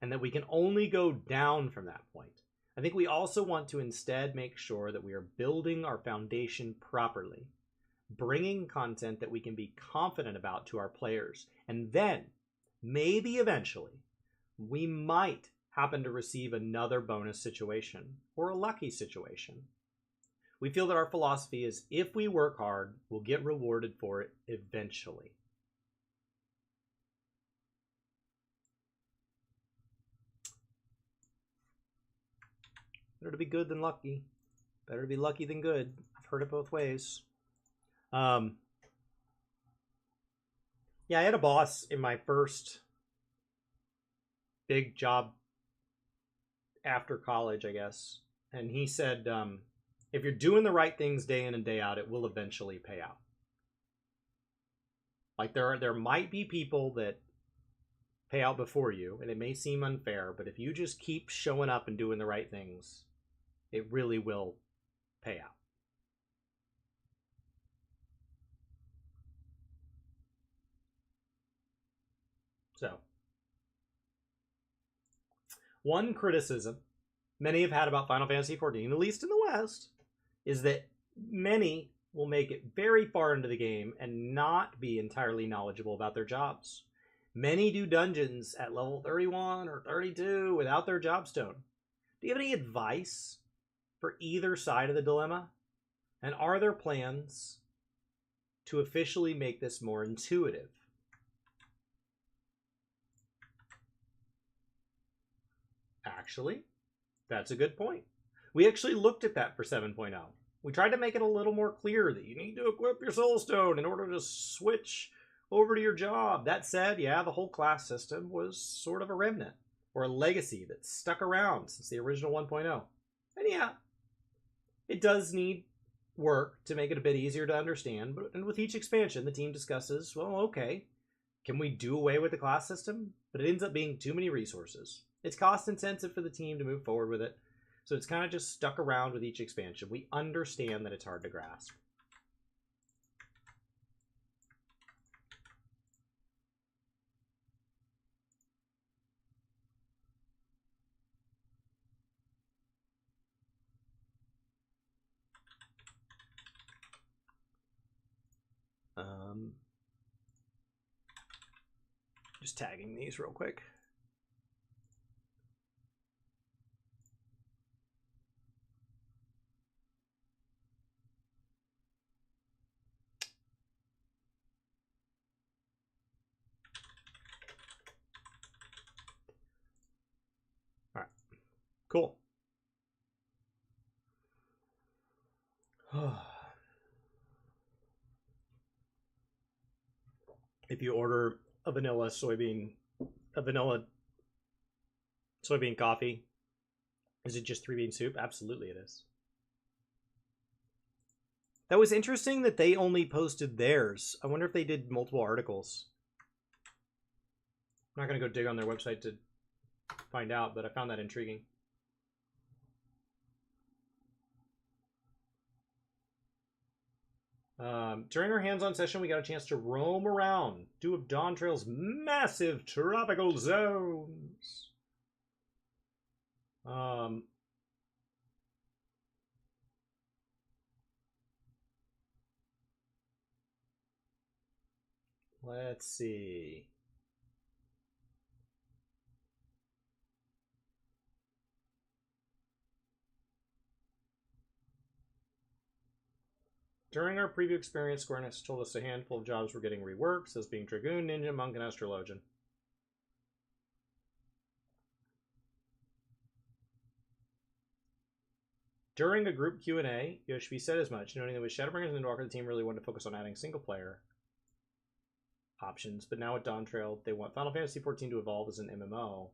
and that we can only go down from that point, I think we also want to instead make sure that we are building our foundation properly, bringing content that we can be confident about to our players, and then, maybe eventually, we might happen to receive another bonus situation or a lucky situation. We feel that our philosophy is if we work hard, we'll get rewarded for it eventually. Better to be good than lucky. Better to be lucky than good. I've heard it both ways. Yeah, I had a boss in my first big job after college, I guess. And he said, if you're doing the right things day in and day out, it will eventually pay out. Like there might be people that pay out before you, and it may seem unfair, but if you just keep showing up and doing the right things, it really will pay out. So, one criticism many have had about Final Fantasy XIV, at least in the West, is that many will make it very far into the game and not be entirely knowledgeable about their jobs. Many do dungeons at level 31 or 32 without their job stone. Do you have any advice for either side of the dilemma? And are there plans to officially make this more intuitive? Actually, that's a good point. We actually looked at that for 7.0. We tried to make it a little more clear that you need to equip your soulstone in order to switch over to your job. That said, yeah, the whole class system was sort of a remnant or a legacy that stuck around since the original 1.0. And yeah, it does need work to make it a bit easier to understand, and with each expansion, the team discusses, well, okay, can we do away with the class system? But it ends up being too many resources. It's cost intensive for the team to move forward with it, so it's kind of just stuck around with each expansion. We understand that it's hard to grasp. Just tagging these real quick. All right, cool. If you order a vanilla soybean coffee, is it just 3-bean soup? Absolutely it is. That was interesting that they only posted theirs. I wonder if they did multiple articles. I'm not going to go dig on their website to find out, but I found that intriguing. During our hands-on session, we got a chance to roam around two of Dawn Trail's massive tropical zones. Let's see. During our preview experience, Square Enix told us a handful of jobs were getting reworked, those being Dragoon, Ninja, Monk, and Astrologian. During a group Q&A, Yoshi said as much, noting that with Shadowbringers and Windwalker, the team really wanted to focus on adding single-player options, but now with Dawn Trail, they want Final Fantasy XIV to evolve as an MMO.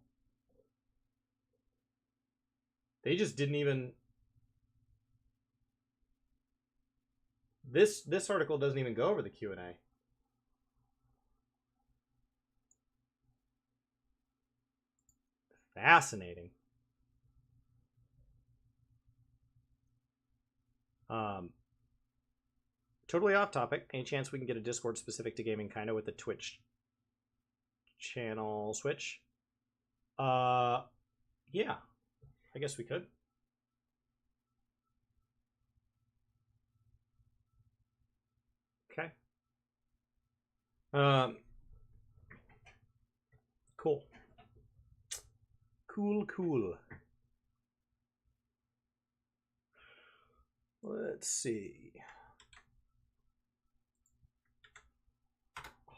They just didn't even... This article doesn't even go over the Q&A. Fascinating. Totally off topic. Any chance we can get a Discord specific to gaming, kind of with the Twitch channel switch? Yeah, I guess we could. Okay. Cool. Cool. Let's see.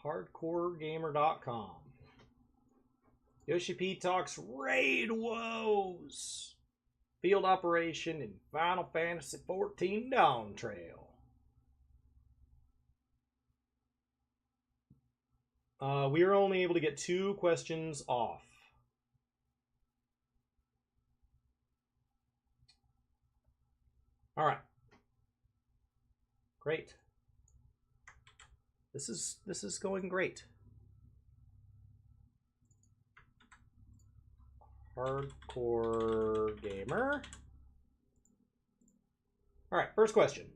Hardcoregamer.com. Yoshi P talks raid woes. Field operation in Final Fantasy XIV Dawn Trail. We are only able to get 2 questions off. All right. Great. This is going great. Hardcore gamer. All right, first question.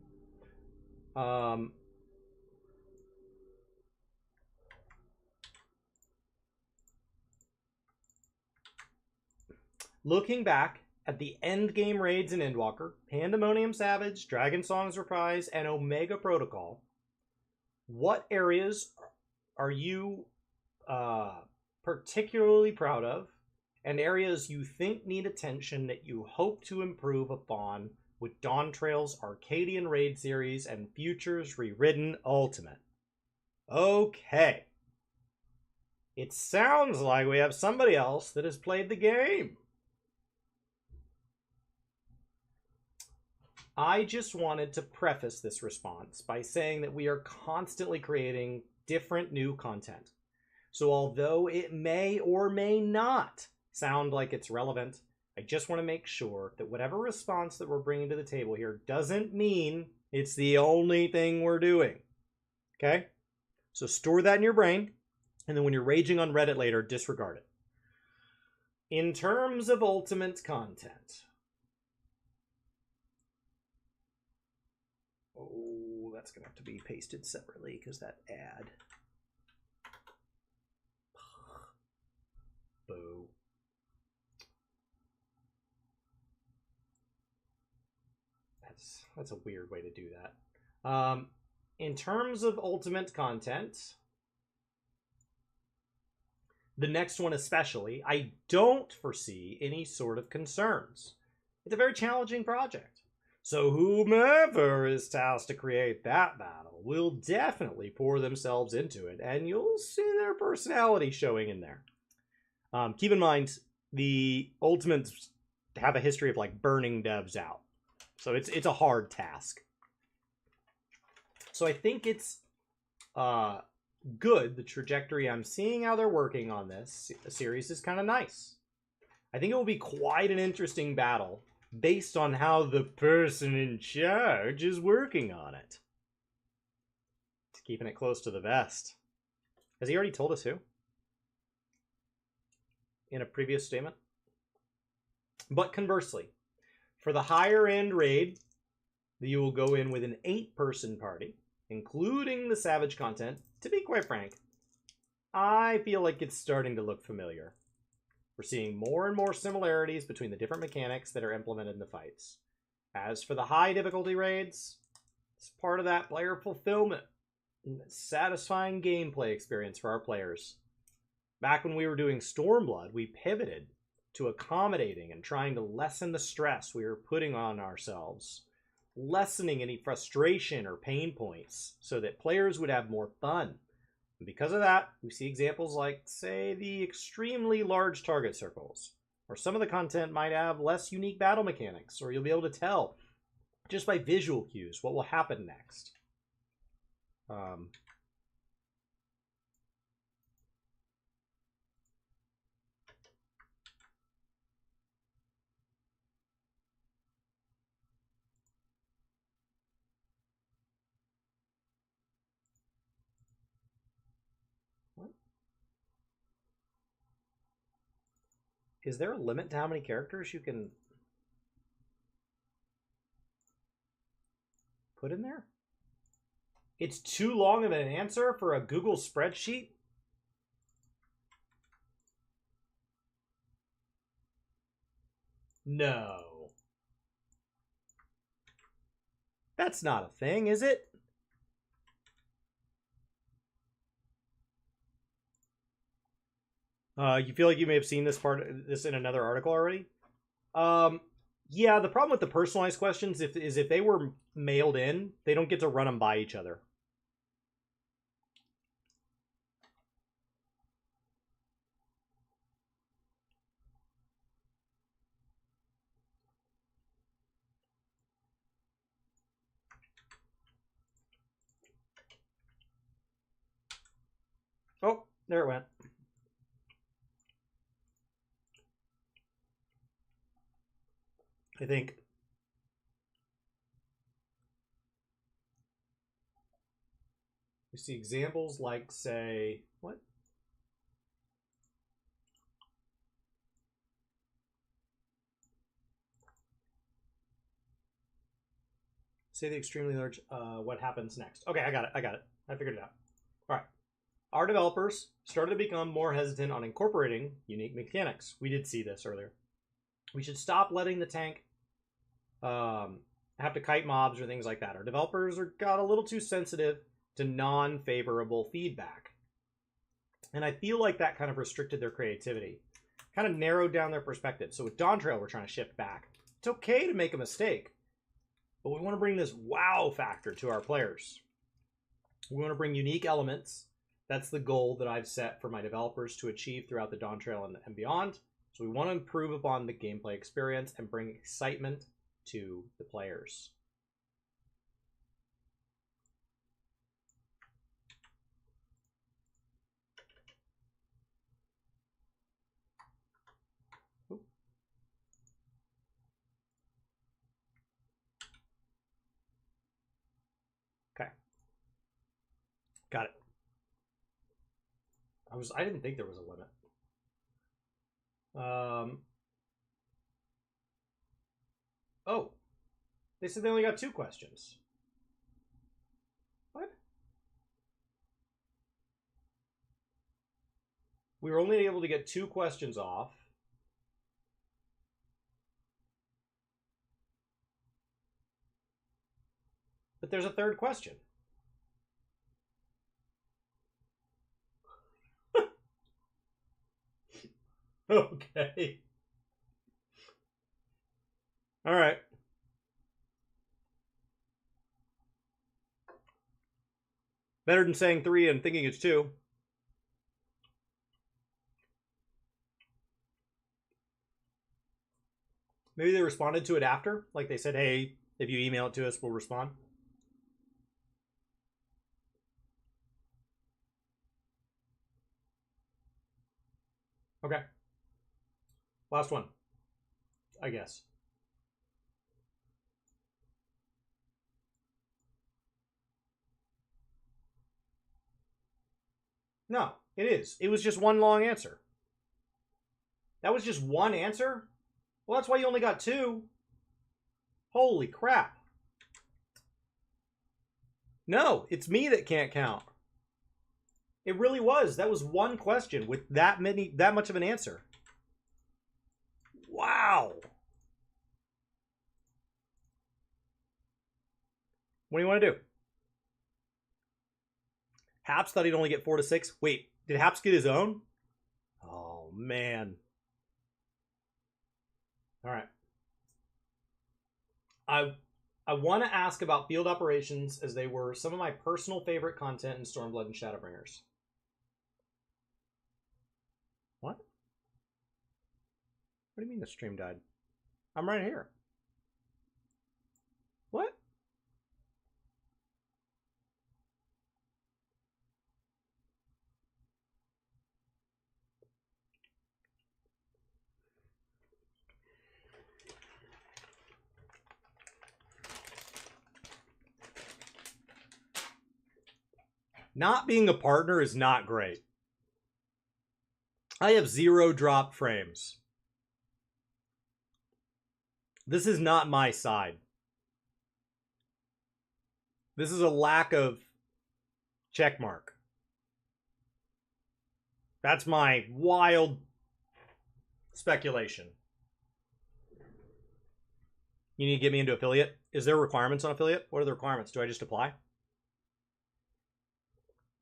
Looking back at the endgame raids in Endwalker, Pandemonium Savage, Dragon Songs Reprise, and Omega Protocol, what areas are you particularly proud of, and areas you think need attention that you hope to improve upon with Dawn Trail's Arcadian Raid series and Futures Rewritten Ultimate? Okay. It sounds like we have somebody else that has played the game. I just wanted to preface this response by saying that we are constantly creating different new content. So although it may or may not sound like it's relevant, I just want to make sure that whatever response that we're bringing to the table here doesn't mean it's the only thing we're doing. Okay? So store that in your brain, and then when you're raging on Reddit later, disregard it. In terms of ultimate content, oh, that's going to have to be pasted separately because that ad. Boo. That's a weird way to do that. In terms of ultimate content, the next one especially, I don't foresee any sort of concerns. It's a very challenging project. So whomever is tasked to create that battle will definitely pour themselves into it, and you'll see their personality showing in there. Keep in mind, the Ultimates have a history of like burning devs out. So it's a hard task. So I think it's good. The trajectory I'm seeing how they're working on this series is kind of nice. I think it will be quite an interesting battle based on how the person in charge is working on it. It's keeping it close to the vest. Has he already told us who? In a previous statement? But conversely, for the higher end raid, you will go in with an 8-person party, including the Savage content. To be quite frank, I feel like it's starting to look familiar. We're seeing more and more similarities between the different mechanics that are implemented in the fights. As for the high difficulty raids, it's part of that player fulfillment and satisfying gameplay experience for our players. Back when we were doing Stormblood, we pivoted to accommodating and trying to lessen the stress we were putting on ourselves, lessening any frustration or pain points so that players would have more fun. And because of that, we see examples like, say, the extremely large target circles, or some of the content might have less unique battle mechanics, or you'll be able to tell just by visual cues what will happen next. What? Is there a limit to how many characters you can put in there? It's too long of an answer for a Google spreadsheet? No. That's not a thing, is it? You feel like you may have seen this in another article already? Yeah, the problem with the personalized questions is if they were mailed in, they don't get to run them by each other. there it went. I think you see examples like, say, what? Say the extremely large, what happens next? Okay, I got it. I figured it out. All right. Our developers started to become more hesitant on incorporating unique mechanics. We did see this earlier. We should stop letting the tank have to kite mobs or things like that. Our developers got a little too sensitive to non-favorable feedback. And I feel like that kind of restricted their creativity, kind of narrowed down their perspective. So with Dawntrail, we're trying to shift back. It's okay to make a mistake, but we want to bring this wow factor to our players. We want to bring unique elements. That's the goal that I've set for my developers to achieve throughout the Dawntrail and beyond. So we want to improve upon the gameplay experience and bring excitement to the players. Okay. Got it. I didn't think there was a limit. Oh, they said they only got 2 questions. What? We were only able to get 2 questions off. But there's a 3rd question. Okay. All right. Better than saying 3 and thinking it's 2. Maybe they responded to it after. Like they said, hey, if you email it to us, we'll respond. Okay. Last one, I guess. No, it is. It was just one long answer. That was just one answer? Well, that's why you only got 2. Holy crap. No, it's me that can't count. It really was. That was one question with that much of an answer. Wow. What do you want to do? Haps thought he'd only get 4 to 6. Wait, did Haps get his own? Oh, man. All right. I want to ask about field operations, as they were some of my personal favorite content in Stormblood and Shadowbringers. What? What do you mean the stream died? I'm right here. What? Not being a partner is not great. I have 0 drop frames. This is not my side. This is a lack of check mark. That's my wild speculation. You need to get me into affiliate? Is there requirements on affiliate? What are the requirements? Do I just apply?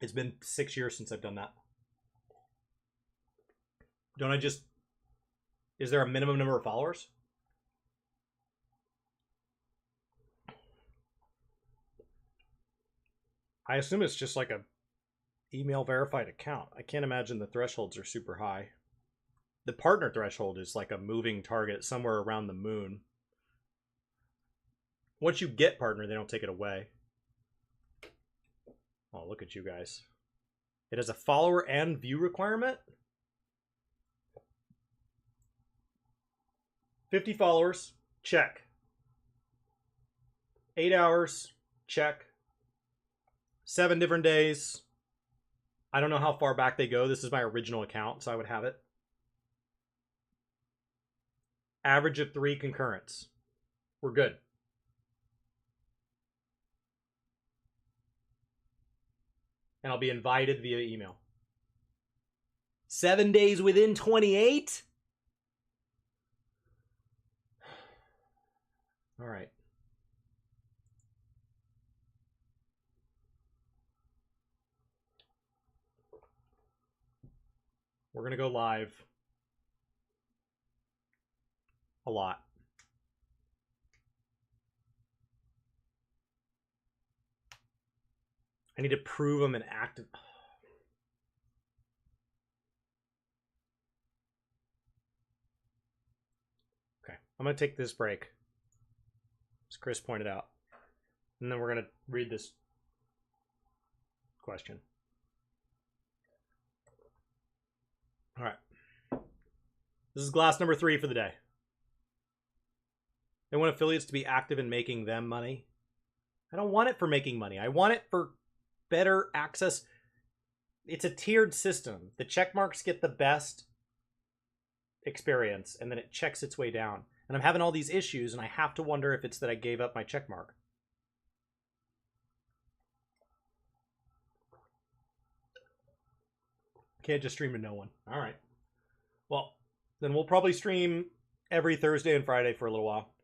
It's been 6 years since I've done that. Don't I just... Is there a minimum number of followers? I assume it's just like a email verified account. I can't imagine the thresholds are super high. The partner threshold is like a moving target somewhere around the moon. Once you get partner, they don't take it away. Oh, look at you guys. It has a follower and view requirement. 50 followers, check. 8 hours, check. 7 different days. I don't know how far back they go. This is my original account, so I would have it. Average of 3 concurrents. We're good. And I'll be invited via email. 7 days within 28? All right. We're going to go live a lot. I need to prove I'm an active. Okay, I'm going to take this break, as Chris pointed out. And then we're going to read this question. All right. This is glass number 3 for the day. They want affiliates to be active in making them money. I don't want it for making money. I want it for better access. It's a tiered system. The check marks get the best experience, and then it checks its way down. And I'm having all these issues, and I have to wonder if it's that I gave up my check mark. Can't just stream to no one. All right. Well, then we'll probably stream every Thursday and Friday for a little while.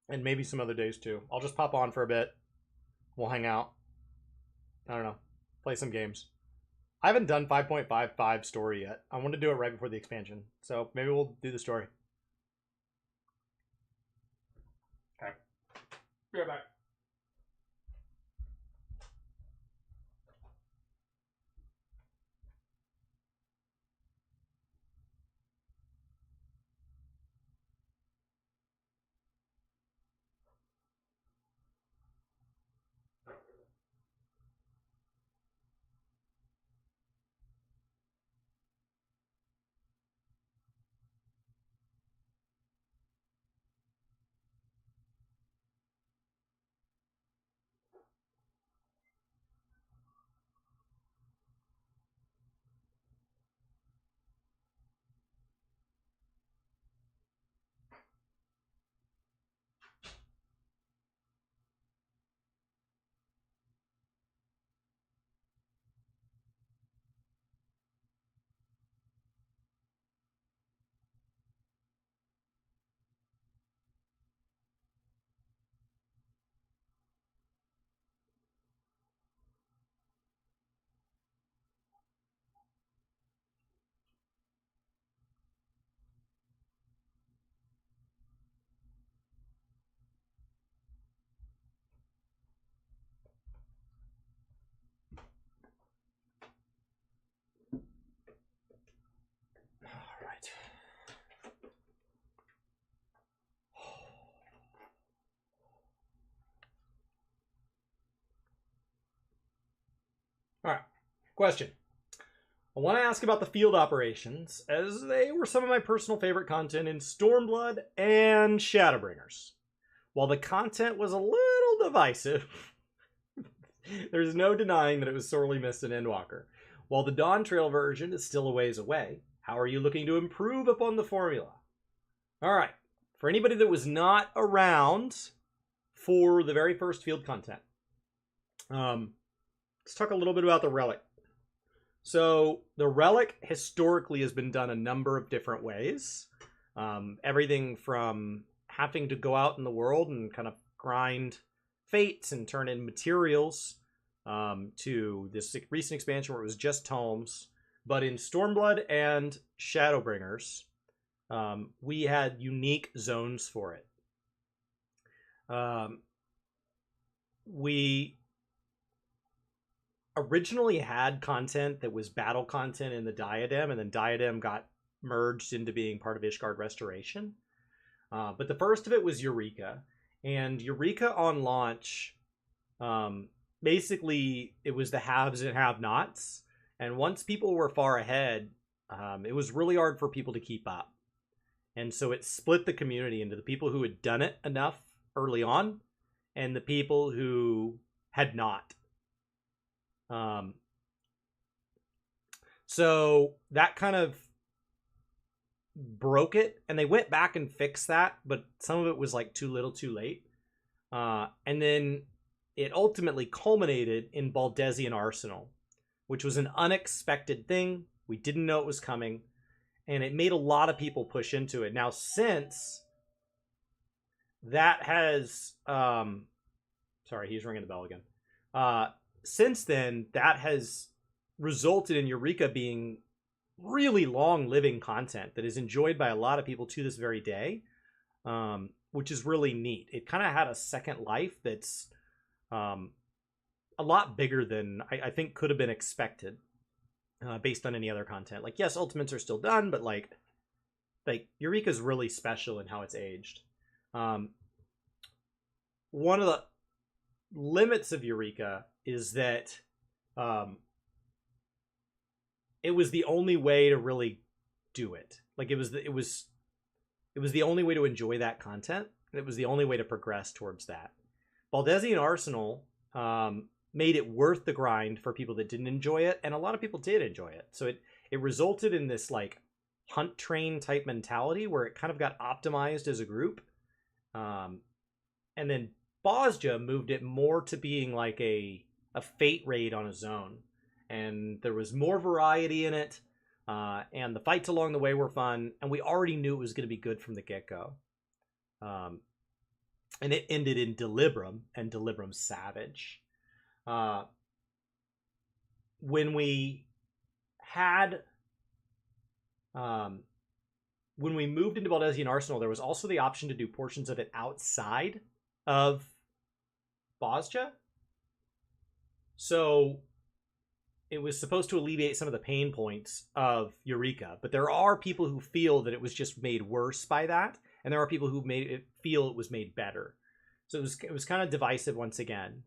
And maybe some other days too. I'll just pop on for a bit. We'll hang out. I don't know. Play some games. I haven't done 5.55 story yet. I want to do it right before the expansion. So maybe we'll do the story. Okay. Be right back. All right. Question. I want to ask about the field operations, as they were some of my personal favorite content in Stormblood and Shadowbringers. While the content was a little divisive, there's no denying that it was sorely missed in Endwalker. While the Dawn Trail version is still a ways away, how are you looking to improve upon the formula? All right. For anybody that was not around for the very first field content, let's talk a little bit about the Relic. So the Relic historically has been done a number of different ways. Everything from having to go out in the world and kind of grind fates and turn in materials to this recent expansion where it was just tomes. But in Stormblood and Shadowbringers, we had unique zones for it. We originally had content that was battle content in the Diadem, and then Diadem got merged into being part of Ishgard Restoration. But the first of it was Eureka, and Eureka on launch, basically it was the haves and have-nots, And once people were far ahead, it was really hard for people to keep up. And so it split the community into the people who had done it enough early on and the people who had not. So that kind of broke it, and they went back and fixed that, but some of it was like too little too late. And then it ultimately culminated in Baldesian Arsenal, which was an unexpected thing. We didn't know it was coming, and it made a lot of people push into it. Now, since that has... sorry, he's ringing the bell again. Since then, that has resulted in Eureka being really long-living content that is enjoyed by a lot of people to this very day, which is really neat. It kind of had a second life that's a lot bigger than I think could have been expected based on any other content. Like, yes, Ultimates are still done, but like Eureka's really special in how it's aged. One of the limits of Eureka is that it was the only way to really do it. Like, it was the only way to enjoy that content, and it was the only way to progress towards that. Baldesian Arsenal made it worth the grind for people that didn't enjoy it, and a lot of people did enjoy it. So it resulted in this like hunt train type mentality where it kind of got optimized as a group. And then Bosja moved it more to being like a fate raid on a zone. And there was more variety in it. And the fights along the way were fun. And we already knew it was going to be good from the get-go. And it ended in Delibram and Delibram Savage. When we moved into Baldesian Arsenal, there was also the option to do portions of it outside of Bosja. So it was supposed to alleviate some of the pain points of Eureka, but there are people who feel that it was just made worse by that, and there are people who feel it was made better. So it was kind of divisive once again.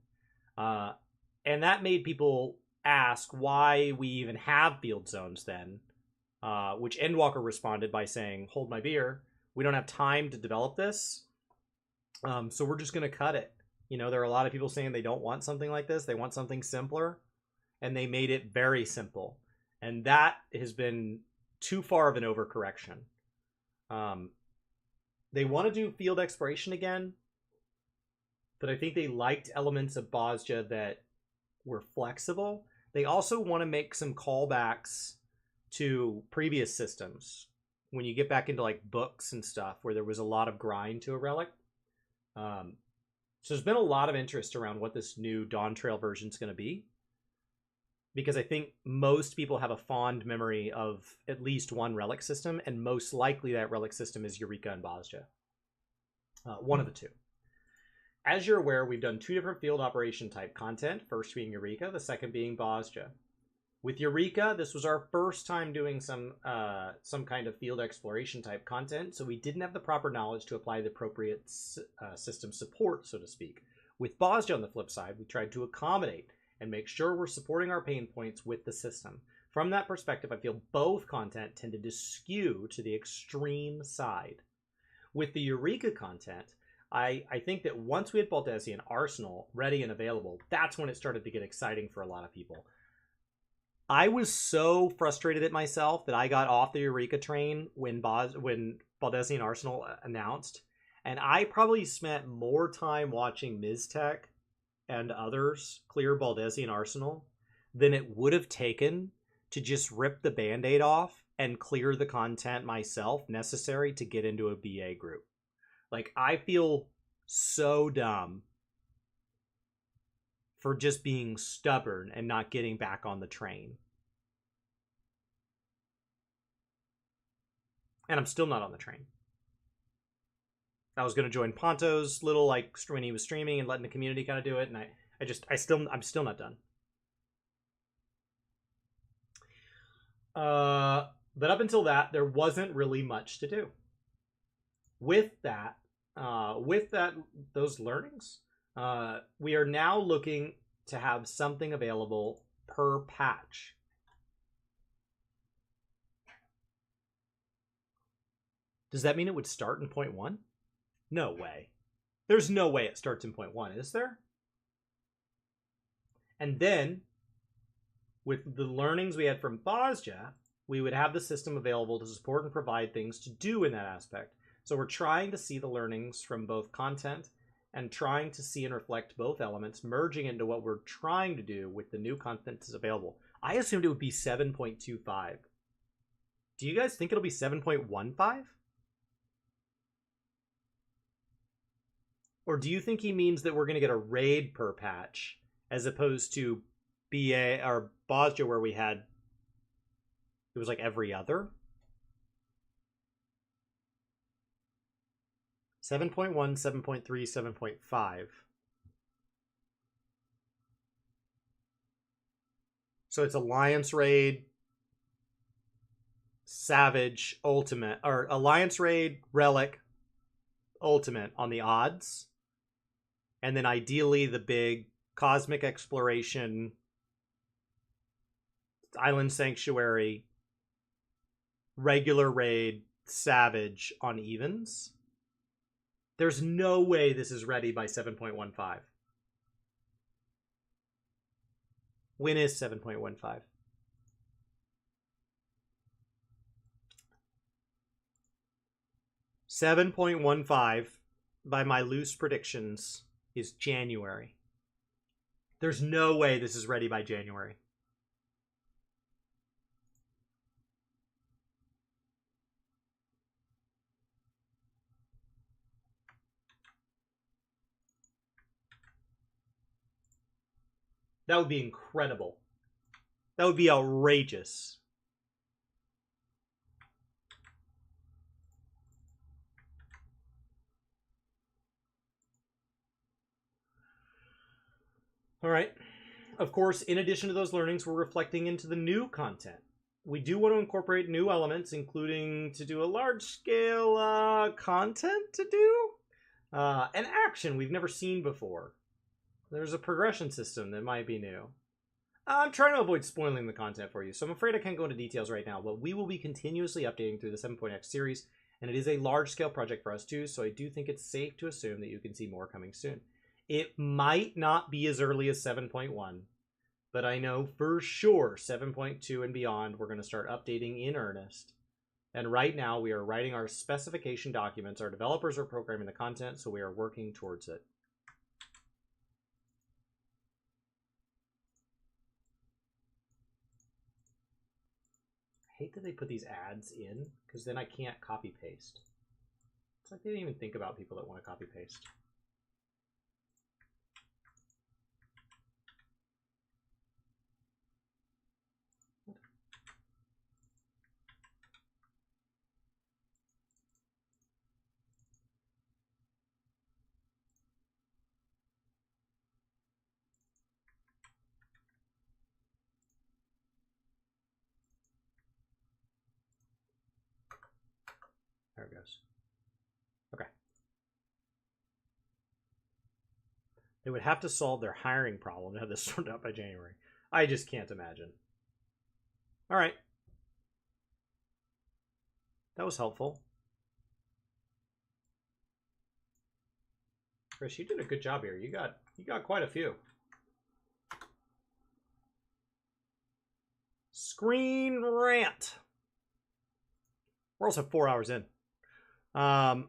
And that made people ask why we even have field zones then, which Endwalker responded by saying, hold my beer, we don't have time to develop this, so we're just going to cut it. You know, there are a lot of people saying they don't want something like this, they want something simpler, and they made it very simple. And that has been too far of an overcorrection. They want to do field exploration again, but I think they liked elements of Bosja that were flexible. They also want to make some callbacks to previous systems. When you get back into like books and stuff where there was a lot of grind to a relic. So there's been a lot of interest around what this new Dawn Trail version is going to be. Because I think most people have a fond memory of at least one relic system, and most likely that relic system is Eureka and Bosja. One of the two. As you're aware, we've done two different field operation type content, first being Eureka, the second being Bosja. With Eureka, this was our first time doing some kind of field exploration type content, so we didn't have the proper knowledge to apply the appropriate system support, so to speak. With Bosja, on the flip side, we tried to accommodate and make sure we're supporting our pain points with the system. From that perspective, I feel both content tended to skew to the extreme side. With the Eureka content, I think that once we had Baldesian Arsenal ready and available, that's when it started to get exciting for a lot of people. I was so frustrated at myself that I got off the Eureka train when Baldesian Arsenal announced, and I probably spent more time watching Miztech and others clear Baldesian Arsenal than it would have taken to just rip the Band-Aid off and clear the content myself necessary to get into a BA group. Like, I feel so dumb for just being stubborn and not getting back on the train. And I'm still not on the train. I was going to join Ponto's little, like, when he was streaming and letting the community kind of do it, and I'm still not done. But up until that, there wasn't really much to do. With those learnings, we are now looking to have something available per patch. Does that mean it would start in 0.1? No way. There's no way it starts in 0.1, is there? And then, with the learnings we had from Bosja, we would have the system available to support and provide things to do in that aspect. So we're trying to see the learnings from both content and trying to see and reflect both elements, merging into what we're trying to do with the new content that's available. I assumed it would be 7.25. Do you guys think it'll be 7.15? Or do you think he means that we're going to get a raid per patch as opposed to BA or Bosja where we had, it was like every other? 7.1, 7.3, 7.5. So it's Alliance Raid, Savage, Ultimate, or Alliance Raid, Relic, Ultimate on the odds. And then ideally the big Cosmic Exploration, Island Sanctuary, regular Raid, Savage on evens. There's no way this is ready by 7.15. When is 7.15? $7.15 by my loose predictions is January. There's no way this is ready by January. That would be incredible. That would be outrageous. All right. Of course, in addition to those learnings, we're reflecting into the new content. We do want to incorporate new elements, including to do a large-scale content to do. An action we've never seen before. There's a progression system that might be new. I'm trying to avoid spoiling the content for you, so I'm afraid I can't go into details right now, but we will be continuously updating through the 7.x series, and it is a large-scale project for us too, so I do think it's safe to assume that you can see more coming soon. It might not be as early as 7.1, but I know for sure 7.2 and beyond we're going to start updating in earnest. And right now we are writing our specification documents. Our developers are programming the content, so we are working towards it. I hate that they put these ads in, because then I can't copy paste. It's like they didn't even think about people that want to copy paste. There it goes. Okay. They would have to solve their hiring problem to have this sorted out by January. I just can't imagine. All right. That was helpful. Chris, you did a good job here. You got quite a few. Screen rant. We're also 4 hours in. Okay.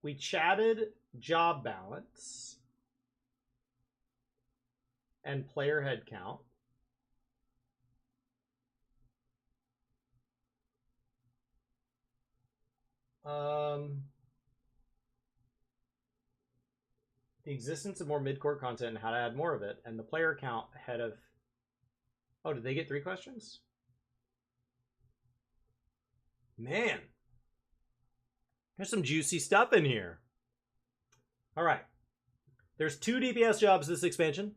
We chatted job balance and player head count. The existence of more mid-core content and how to add more of it, and the player count ahead of... Oh, did they get 3 questions? Man. There's some juicy stuff in here. All right. There's 2 DPS jobs this expansion.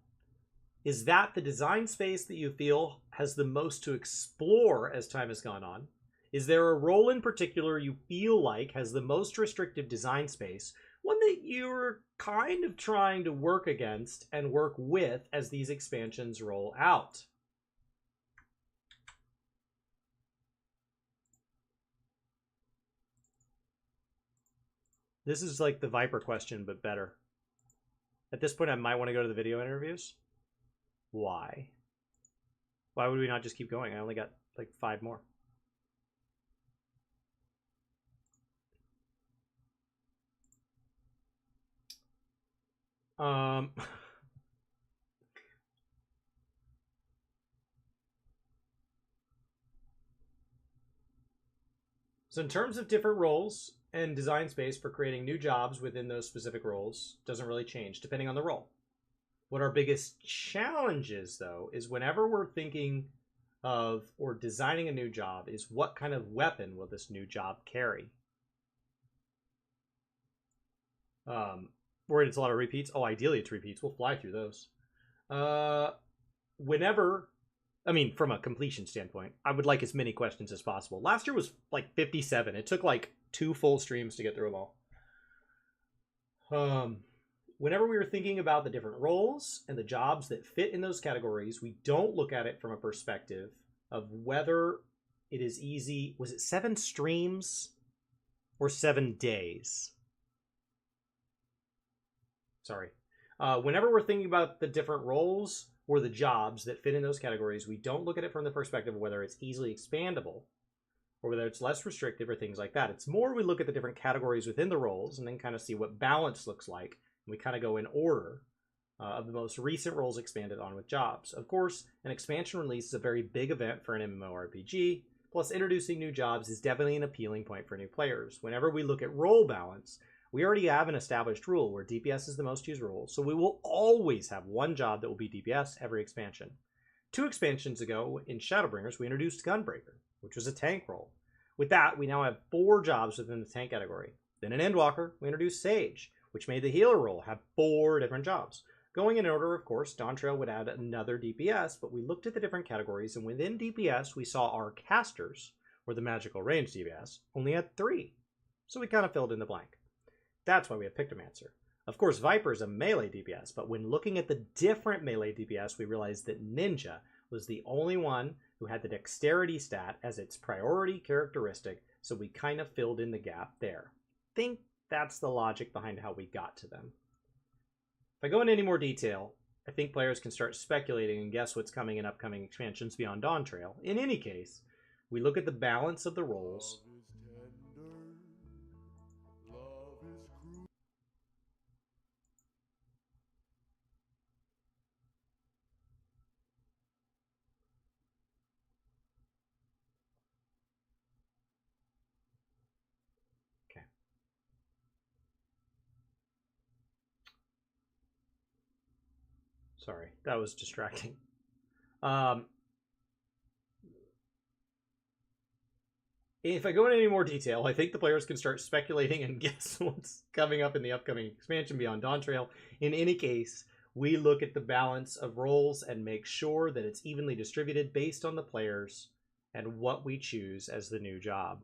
Is that the design space that you feel has the most to explore as time has gone on? Is there a role in particular you feel like has the most restrictive design space, one that you're kind of trying to work against and work with as these expansions roll out? This is like the Viper question, but better. At this point, I might want to go to the video interviews. Why? Why would we not just keep going? I only got like 5 more. So in terms of different roles and design space for creating new jobs within those specific roles, doesn't really change depending on the role. What our biggest challenge is, though, is whenever we're thinking of or designing a new job, is what kind of weapon will this new job carry? Worried it's a lot of repeats. Oh, ideally it's repeats. We'll fly through those. Whenever, I mean, from a completion standpoint, I would like as many questions as possible. Last year was like 57. It took like 2 full streams to get through them all. Whenever we were thinking about the different roles and the jobs that fit in those categories, we don't look at it from a perspective of whether it is easy. Was it 7 streams or 7 days? Sorry. Whenever we're thinking about the different roles or the jobs that fit in those categories, we don't look at it from the perspective of whether it's easily expandable or whether it's less restrictive or things like that. It's more we look at the different categories within the roles and then kind of see what balance looks like. And we kind of go in order of the most recent roles expanded on with jobs. Of course, an expansion release is a very big event for an MMORPG, plus introducing new jobs is definitely an appealing point for new players. Whenever we look at role balance, we already have an established rule where DPS is the most used role, so we will always have one job that will be DPS every expansion. 2 expansions ago in Shadowbringers, we introduced Gunbreaker, which was a tank role. With that, we now have 4 jobs within the tank category. Then in Endwalker, we introduced Sage, which made the healer role have 4 different jobs. Going in order, of course, Dawntrail would add another DPS, but we looked at the different categories, and within DPS, we saw our casters, or the magical range DPS, only had 3. So we kind of filled in the blank. That's why we have Pictomancer. Of course, Viper is a melee DPS, but when looking at the different melee DPS, we realized that Ninja was the only one who had the dexterity stat as its priority characteristic, so we kind of filled in the gap there. I think that's the logic behind how we got to them. If I go into any more detail, I think players can start speculating and guess what's coming in upcoming expansions beyond Dawntrail. In any case, we look at the balance of the roles. Sorry, that was distracting. If I go into any more detail, I think the players can start speculating and guess what's coming up in the upcoming expansion beyond Dawntrail. In any case, we look at the balance of roles and make sure that it's evenly distributed based on the players and what we choose as the new job.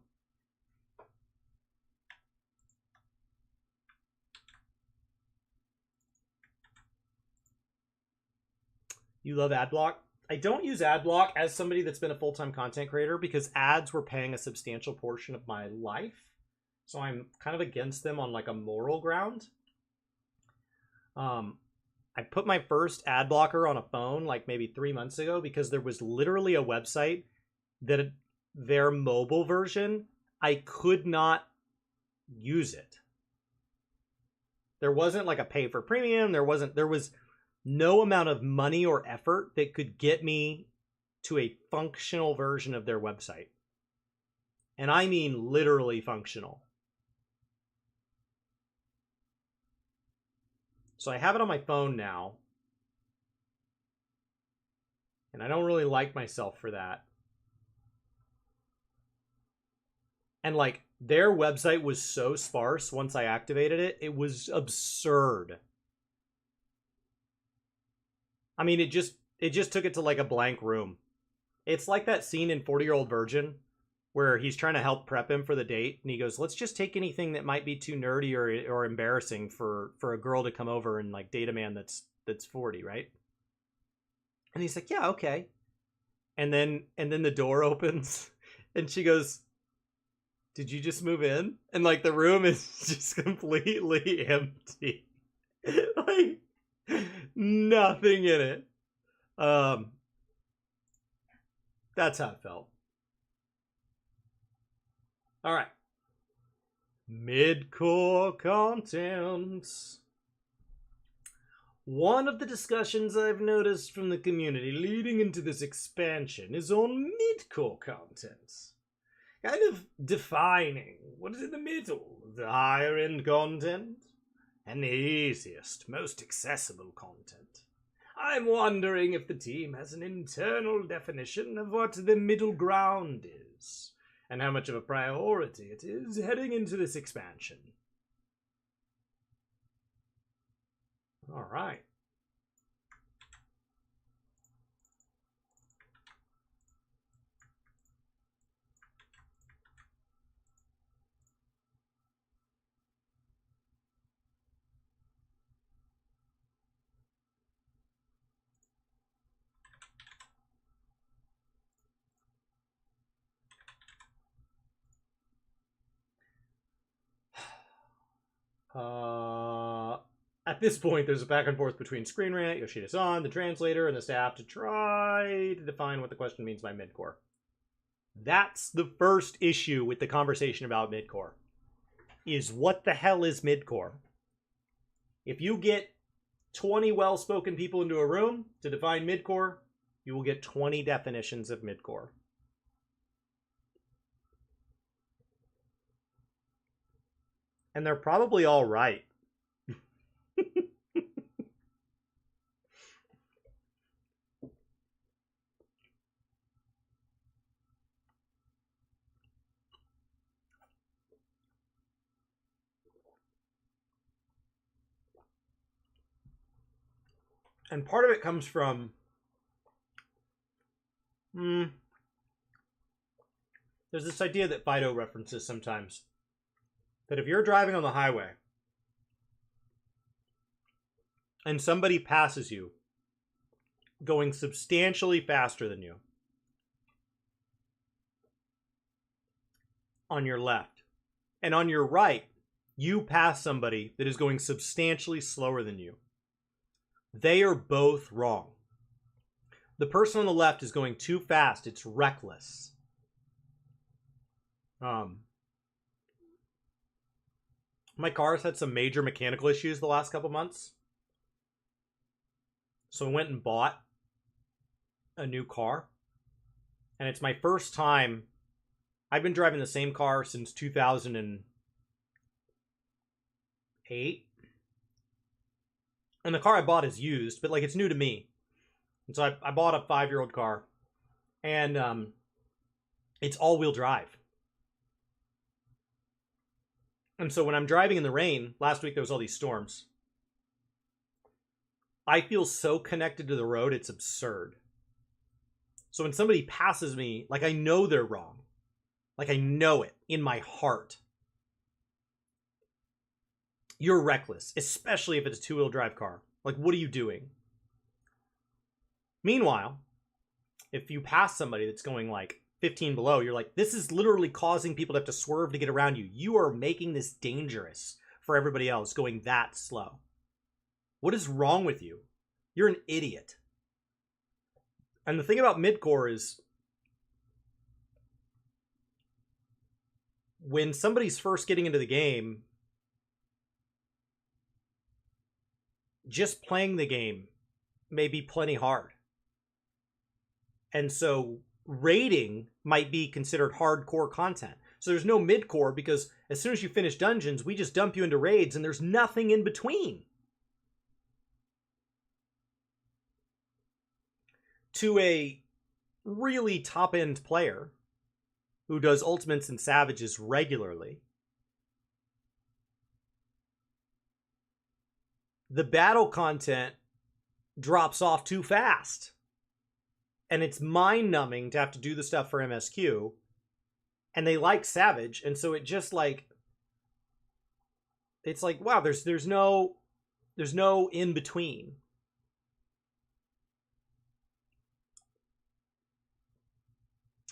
You love AdBlock? I don't use AdBlock as somebody that's been a full-time content creator because ads were paying a substantial portion of my life. So I'm kind of against them on like a moral ground. I put my first ad blocker on a phone like maybe 3 months ago because there was literally a website that their mobile version, I could not use it. There wasn't like a pay for premium. There was no amount of money or effort that could get me to a functional version of their website. And I mean literally functional. So I have it on my phone now. And I don't really like myself for that. And like their website was so sparse once I activated it, it was absurd. I mean, it just took it to like a blank room. It's like that scene in 40-Year-Old Virgin where he's trying to help prep him for the date, and he goes, let's just take anything that might be too nerdy or embarrassing for a girl to come over and like date a man that's 40, right? And he's like, yeah, okay. And then the door opens and she goes, did you just move in? And like the room is just completely empty. Like nothing in it. That's how it felt. All right. Mid-core content. One of the discussions I've noticed from the community leading into this expansion is on mid-core content. Kind of defining what is in the middle, the higher end content, and the easiest, most accessible content. I'm wondering if the team has an internal definition of what the middle ground is, and how much of a priority it is heading into this expansion. All right. At this point, there's a back and forth between Screen Rant, Yoshida-san, the translator, and the staff to try to define what the question means by midcore. That's the first issue with the conversation about midcore, is what the hell is midcore? If you get 20 well-spoken people into a room to define midcore, you will get 20 definitions of midcore. And they're probably all right. And part of it comes from there's this idea that Fido references sometimes, that if you're driving on the highway and somebody passes you going substantially faster than you on your left, and on your right you pass somebody that is going substantially slower than you, they are both wrong. The person on the left is going too fast. It's reckless. My car's had some major mechanical issues the last couple months. So I went and bought a new car. And it's my first time. I've been driving the same car since 2008. And the car I bought is used, but like it's new to me. And so I bought a 5-year-old car. And it's all-wheel drive. And so when I'm driving in the rain, last week there was all these storms, I feel so connected to the road, it's absurd. So when somebody passes me, like I know they're wrong. Like I know it in my heart. You're reckless, especially if it's a 2-wheel drive car. Like, what are you doing? Meanwhile, if you pass somebody that's going like 15 below, you're like, this is literally causing people to have to swerve to get around you. You are making this dangerous for everybody else going that slow. What is wrong with you? You're an idiot. And the thing about midcore is, when somebody's first getting into the game, just playing the game may be plenty hard. And so raiding might be considered hardcore content. So there's no midcore, because as soon as you finish dungeons, we just dump you into raids and there's nothing in between. To a really top-end player who does ultimates and savages regularly, the battle content drops off too fast. and it's mind-numbing to have to do the stuff for MSQ, and they like Savage, and so it just like, it's like, wow, there's no in between.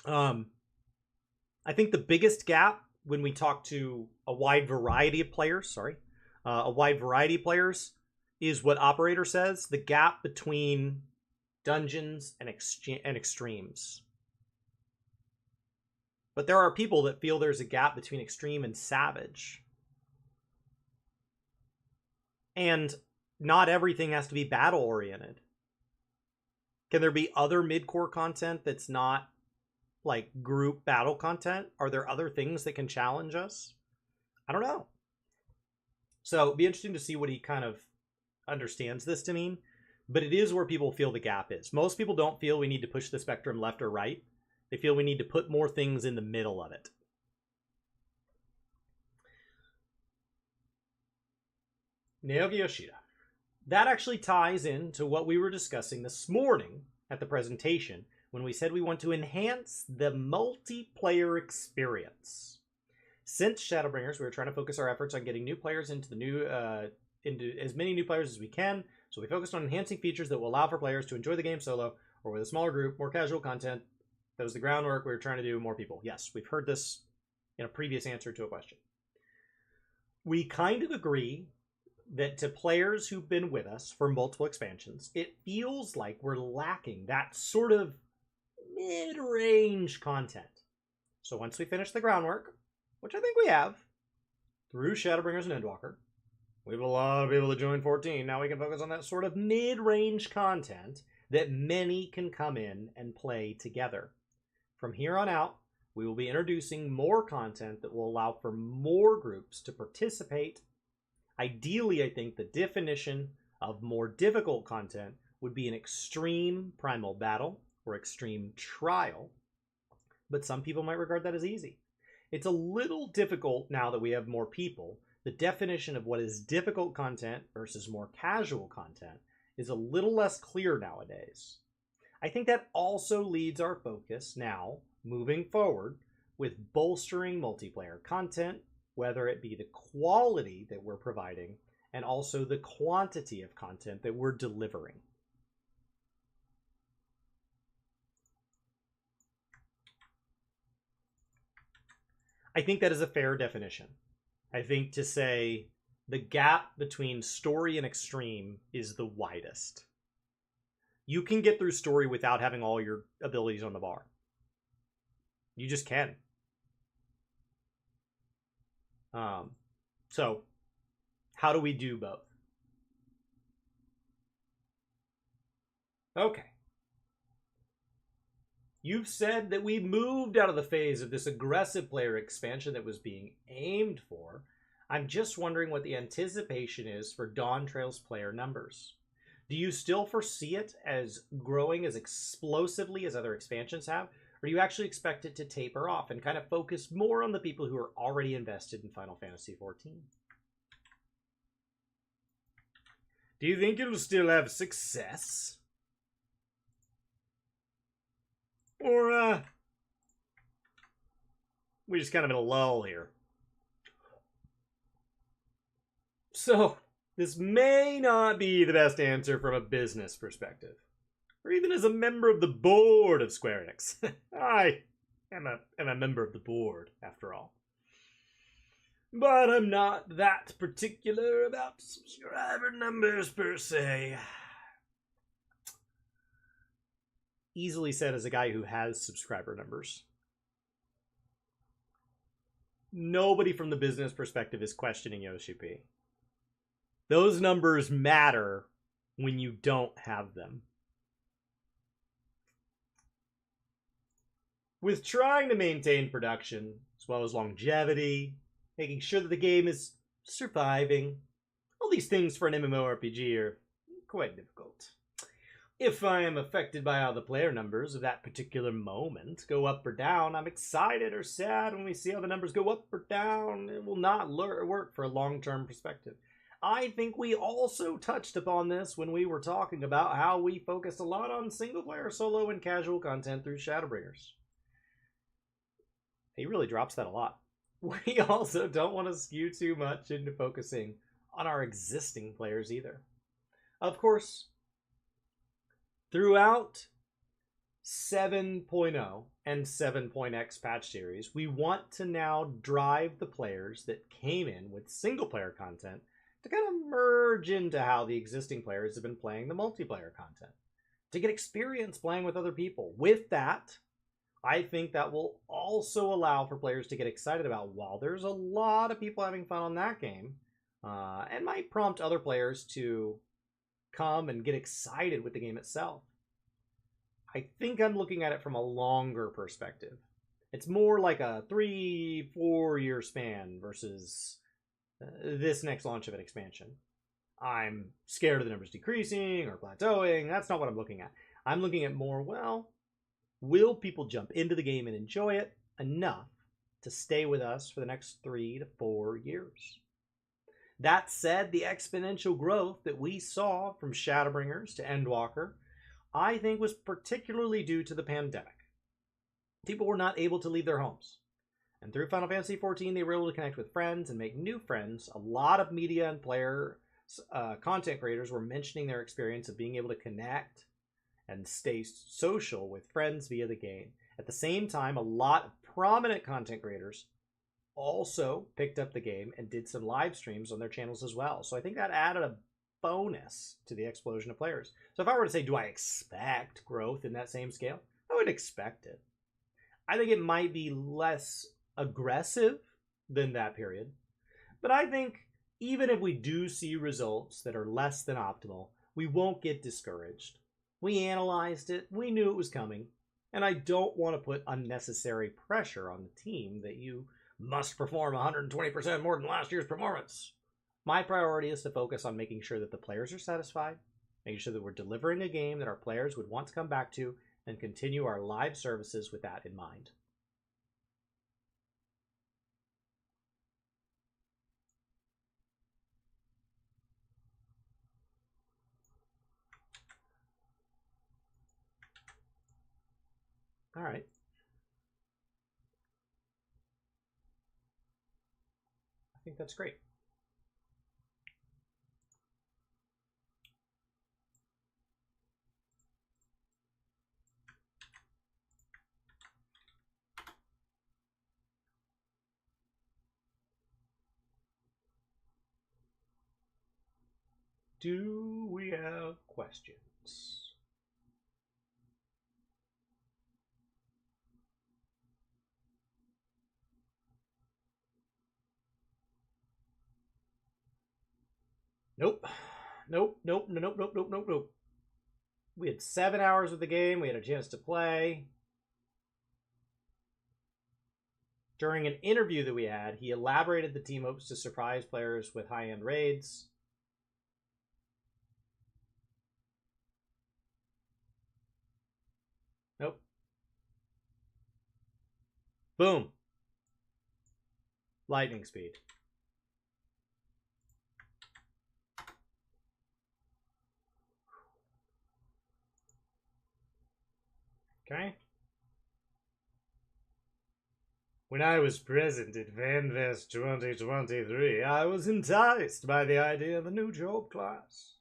I think the biggest gap when we talk to a wide variety of players, is what Operator says, the gap between dungeons and extremes. But there are people that feel there's a gap between extreme and savage. And not everything has to be battle oriented. Can there be other mid-core content that's not like group battle content? Are there other things that can challenge us? I don't know. So it'd be interesting to see what he kind of understands this to mean. But it is where people feel the gap is. Most people don't feel we need to push the spectrum left or right. They feel we need to put more things in the middle of it. Naoki Yoshida. That actually ties into what we were discussing this morning at the presentation when we said we want to enhance the multiplayer experience. Since Shadowbringers, we were trying to focus our efforts on getting new players into as many new players as we can. So we focused on enhancing features that will allow for players to enjoy the game solo or with a smaller group, more casual content. That was the groundwork we were trying to do, more people. Yes, we've heard this in a previous answer to a question. We kind of agree that to players who've been with us for multiple expansions, it feels like we're lacking that sort of mid-range content. So once we finish the groundwork, which I think we have, through Shadowbringers and Endwalker, we have a lot of people that join 14. Now we can focus on that sort of mid-range content that many can come in and play together. From here on out, we will be introducing more content that will allow for more groups to participate. Ideally, I think the definition of more difficult content would be an extreme primal battle or extreme trial, but some people might regard that as easy. It's a little difficult now that we have more people. The definition of what is difficult content versus more casual content is a little less clear nowadays. I think that also leads our focus now, moving forward, with bolstering multiplayer content, whether it be the quality that we're providing and also the quantity of content that we're delivering. I think that is a fair definition. I think to say the gap between story and extreme is the widest. You can get through story without having all your abilities on the bar. You just can. So, how do we do both? Okay. You've said that we moved out of the phase of this aggressive player expansion that was being aimed for. I'm just wondering what the anticipation is for Dawn Trail's player numbers. Do you still foresee it as growing as explosively as other expansions have? Or do you actually expect it to taper off and kind of focus more on the people who are already invested in Final Fantasy XIV? Do you think it'll still have success? Or, we're just kind of in a lull here. So, this may not be the best answer from a business perspective, or even as a member of the board of Square Enix. I am a member of the board, after all. But I'm not that particular about subscriber numbers, per se. Easily said as a guy who has subscriber numbers. Nobody from the business perspective is questioning Yoshi P. Those numbers matter when you don't have them. With trying to maintain production, as well as longevity, making sure that the game is surviving, all these things for an MMORPG are quite difficult. If I am affected by how the player numbers of that particular moment go up or down, I'm excited or sad when we see how the numbers go up or down. It will not work for a long-term perspective. I think we also touched upon this when we were talking about how we focused a lot on single player, solo, and casual content through Shadowbringers. He really drops that a lot. We also don't want to skew too much into focusing on our existing players either. Of course, throughout 7.0 and 7.x patch series, we want to now drive the players that came in with single player content to kind of merge into how the existing players have been playing the multiplayer content, to get experience playing with other people. With that, I think that will also allow for players to get excited about, while there's a lot of people having fun on that game, and might prompt other players to come and get excited with the game itself. I think I'm looking at it from a longer perspective. It's more like a 3-4 year span versus this next launch of an expansion. I'm scared of the numbers decreasing or plateauing. That's not what I'm looking at. I'm looking at more, well, will people jump into the game and enjoy it enough to stay with us for the next 3 to 4 years? That said, the exponential growth that we saw from Shadowbringers to Endwalker, I think, was particularly due to the pandemic. People were not able to leave their homes. And through Final Fantasy XIV, they were able to connect with friends and make new friends. A lot of media and player content creators were mentioning their experience of being able to connect and stay social with friends via the game. At the same time, a lot of prominent content creators also picked up the game and did some live streams on their channels as well. So I think that added a bonus to the explosion of players. So if I were to say, do I expect growth in that same scale? I would expect it. I think it might be less aggressive than that period. But I think even if we do see results that are less than optimal, we won't get discouraged. We analyzed it. We knew it was coming. And I don't want to put unnecessary pressure on the team that you must perform 120% more than last year's performance. My priority is to focus on making sure that the players are satisfied, making sure that we're delivering a game that our players would want to come back to, and continue our live services with that in mind. All right. I think that's great. Do we have questions? Nope. Nope. Nope. Nope. Nope. Nope. Nope. Nope. We had 7 hours of the game. We had a chance to play. During an interview that we had, he elaborated the team hopes to surprise players with high-end raids. Nope. Boom. Lightning speed. Okay. When I was present at FanFest 2023, I was enticed by the idea of a new job class.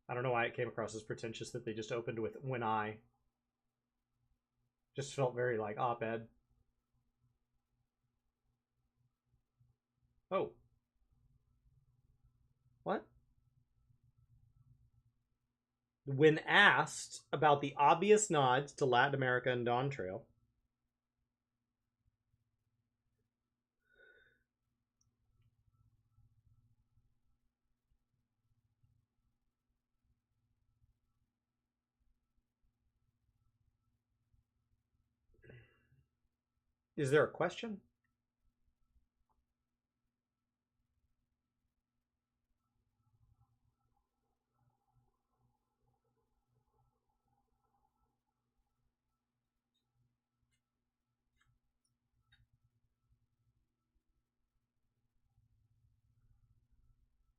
I don't know why it came across as pretentious that they just opened with "when I." Just felt very like op-ed. Oh. What? When asked about the obvious nods to Latin America and Dawn Trail, is there a question?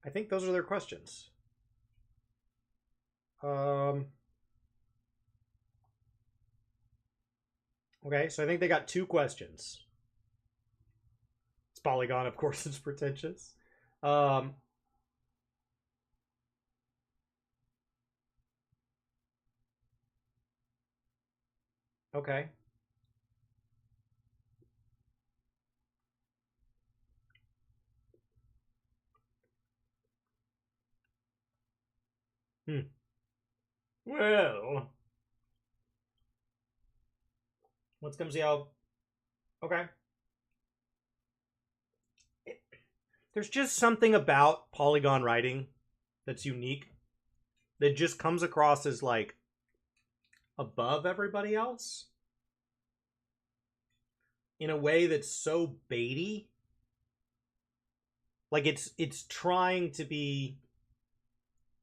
I think those are their questions. Okay, so I think they got 2 questions. It's Polygon, of course, it's pretentious. Okay. Well, let's come see how. Okay. There's just something about Polygon writing that's unique that just comes across as like above everybody else in a way that's so baity. Like it's trying to be.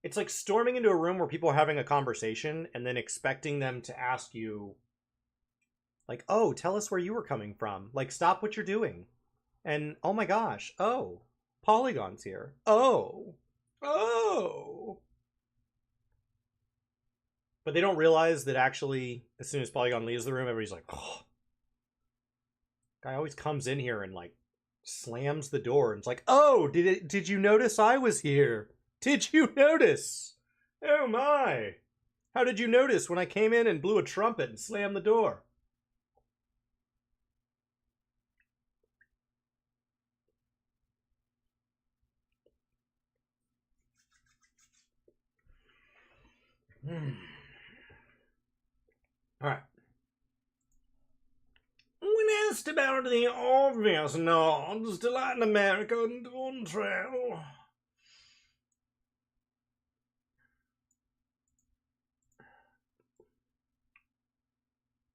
It's like storming into a room where people are having a conversation and then expecting them to ask you, like, oh, tell us where you were coming from. Like, stop what you're doing. And oh my gosh, oh, Polygon's here. Oh. But they don't realize that actually, as soon as Polygon leaves the room, everybody's like, oh. Guy always comes in here and like slams the door and it's like, oh, did you notice I was here? Did you notice? Oh my. How did you notice when I came in and blew a trumpet and slammed the door? All right. When asked about the obvious nods to Latin America and Montreal,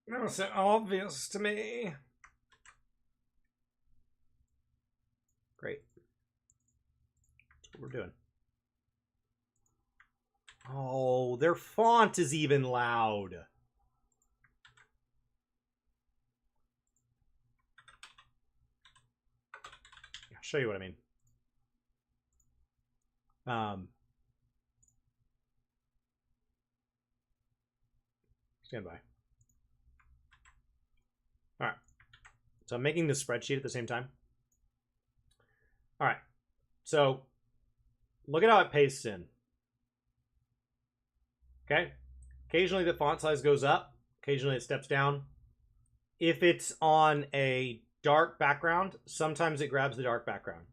that was so obvious to me. Great. That's what we're doing. Oh, their font is even loud. I'll show you what I mean. Stand by. All right. So I'm making this spreadsheet at the same time. All right. So look at how it pastes in. Okay. Occasionally the font size goes up. Occasionally it steps down. If it's on a dark background, sometimes it grabs the dark background.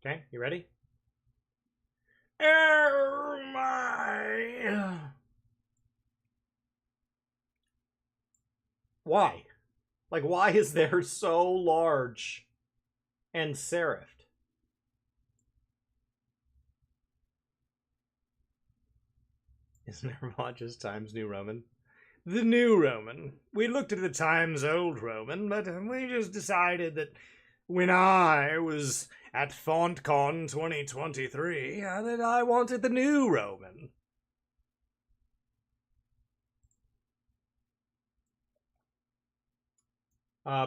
Okay, you ready? Oh my. Why? Like, why is there so large and serifed? Isn't there just Times New Roman? The New Roman. We looked at the Times Old Roman, but we just decided that when I was at FontCon 2023, that I wanted the New Roman.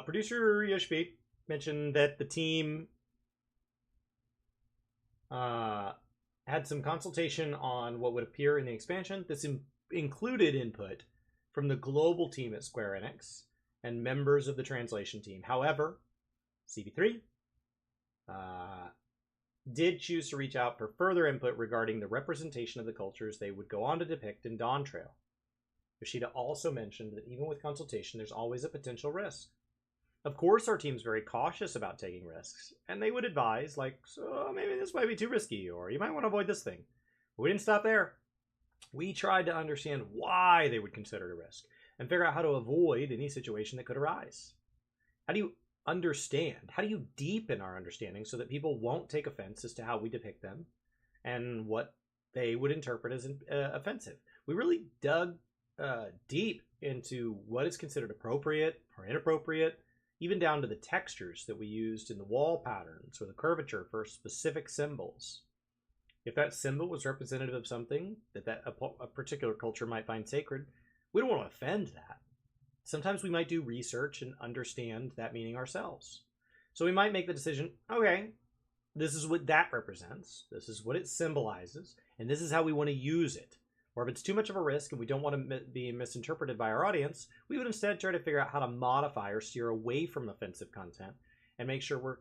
Producer Yoshbi mentioned that the team had some consultation on what would appear in the expansion. This included input from the global team at Square Enix and members of the translation team. However, CB3 did choose to reach out for further input regarding the representation of the cultures they would go on to depict in Dawn Trail. Yoshida also mentioned that even with consultation, there's always a potential risk. Of course, our team's very cautious about taking risks, and they would advise, like, so maybe this might be too risky, or you might want to avoid this thing. But we didn't stop there. We tried to understand why they would consider it a risk, and figure out how to avoid any situation that could arise. How do you understand? How do you deepen our understanding so that people won't take offense as to how we depict them, and what they would interpret as offensive? We really dug deep into what is considered appropriate or inappropriate, even down to the textures that we used in the wall patterns or the curvature for specific symbols. If that symbol was representative of something that a particular culture might find sacred, we don't want to offend that. Sometimes we might do research and understand that meaning ourselves. So we might make the decision, okay, this is what that represents. This is what it symbolizes. And this is how we want to use it. Or if it's too much of a risk and we don't want to be misinterpreted by our audience, we would instead try to figure out how to modify or steer away from offensive content and make sure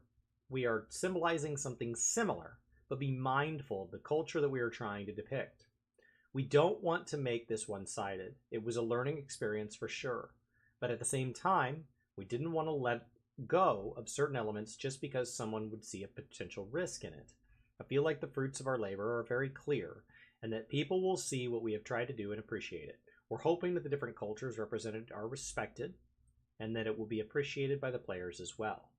we are symbolizing something similar, but be mindful of the culture that we are trying to depict. We don't want to make this one-sided. It was a learning experience for sure. But at the same time, we didn't want to let go of certain elements just because someone would see a potential risk in it. I feel like the fruits of our labor are very clear and that people will see what we have tried to do and appreciate it. We're hoping that the different cultures represented are respected and that it will be appreciated by the players as well.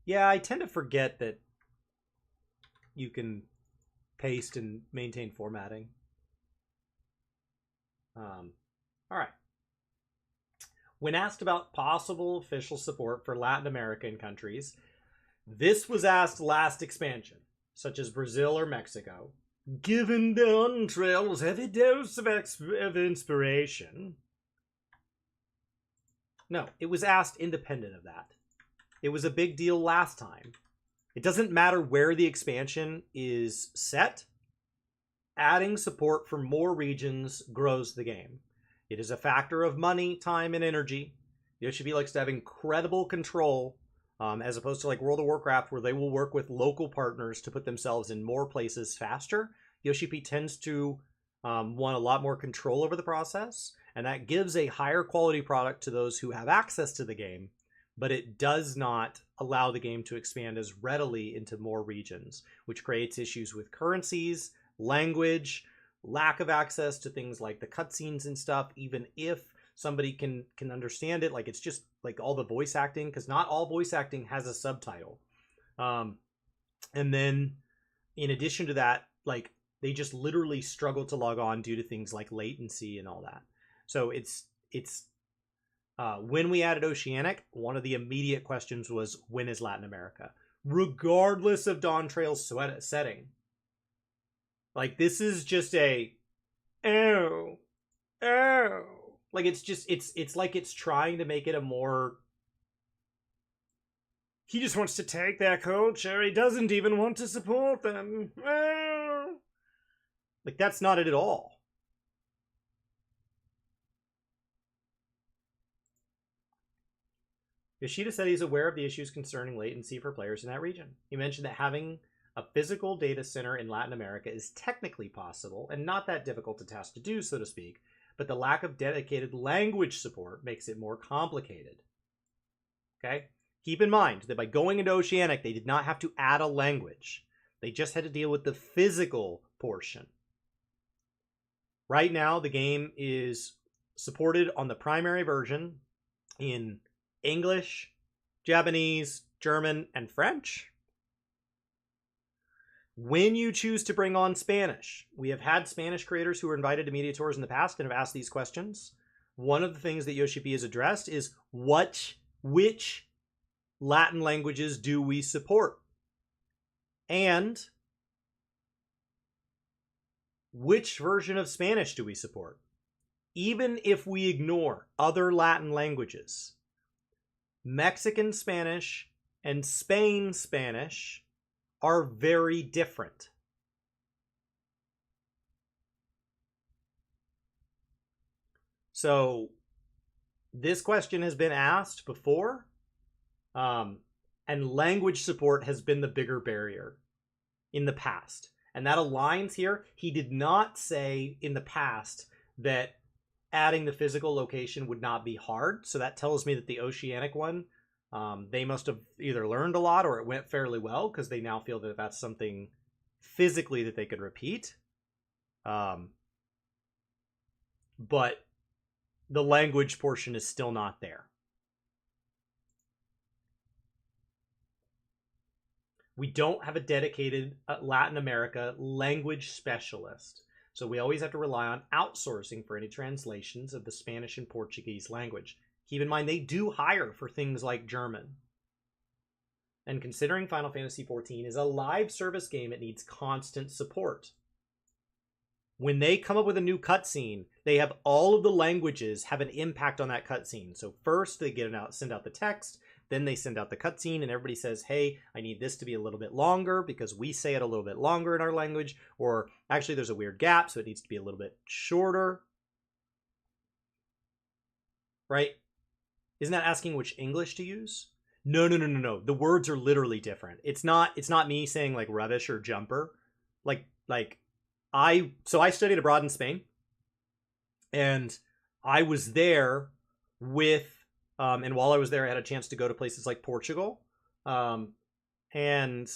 Yeah, I tend to forget that you can paste and maintain formatting. All right. When asked about possible official support for Latin American countries, this was asked last expansion, such as Brazil or Mexico. Given Dawn Trail's heavy dose of inspiration. No, it was asked independent of that. It was a big deal last time. It doesn't matter where the expansion is set. Adding support for more regions grows the game. It is a factor of money, time, and energy. Yoshi likes to have incredible control, as opposed to like World of Warcraft, where they will work with local partners to put themselves in more places faster. Yoshi tends to want a lot more control over the process, and that gives a higher quality product to those who have access to the game, but it does not allow the game to expand as readily into more regions, which creates issues with currencies, language, lack of access to things like the cutscenes and stuff, even if somebody can understand it. Like, it's just like all the voice acting, because not all voice acting has a subtitle. And then in addition to that, like, they just literally struggle to log on due to things like latency and all that. So it's when we added Oceanic, one of the immediate questions was, when is Latin America? Regardless of Dawn Trail's setting. Like, this is just a, oh. Like, it's just, it's like it's trying to make it a more, he just wants to take their culture. He doesn't even want to support them. Oh. Like, that's not it at all. Yoshida said he's aware of the issues concerning latency for players in that region. He mentioned that having a physical data center in Latin America is technically possible and not that difficult a task to do, so to speak, but the lack of dedicated language support makes it more complicated. Okay? Keep in mind that by going into Oceanic, they did not have to add a language. They just had to deal with the physical portion. Right now, the game is supported on the primary version in English, Japanese, German, and French. When you choose to bring on Spanish, we have had Spanish creators who were invited to media tours in the past and have asked these questions. One of the things that Yoshi P has addressed is which Latin languages do we support? And which version of Spanish do we support? Even if we ignore other Latin languages, Mexican Spanish and Spain Spanish are very different. So this question has been asked before, and language support has been the bigger barrier in the past. And that aligns here. He did not say in the past that adding the physical location would not be hard. So that tells me that the Oceanic one, they must have either learned a lot or it went fairly well, because they now feel that that's something physically that they could repeat. But the language portion is still not there. We don't have a dedicated Latin America language specialist, so we always have to rely on outsourcing for any translations of the Spanish and Portuguese language. Keep in mind, they do hire for things like German. And considering Final Fantasy XIV is a live service game, it needs constant support. When they come up with a new cutscene, they have all of the languages have an impact on that cutscene. So first they send out the text, then they send out the cutscene, and everybody says, hey, I need this to be a little bit longer because we say it a little bit longer in our language, or actually there's a weird gap, so it needs to be a little bit shorter. Right? Isn't that asking which English to use? No. The words are literally different. It's not me saying like rubbish or jumper. I studied abroad in Spain, and I was there with and while I was there I had a chance to go to places like Portugal. And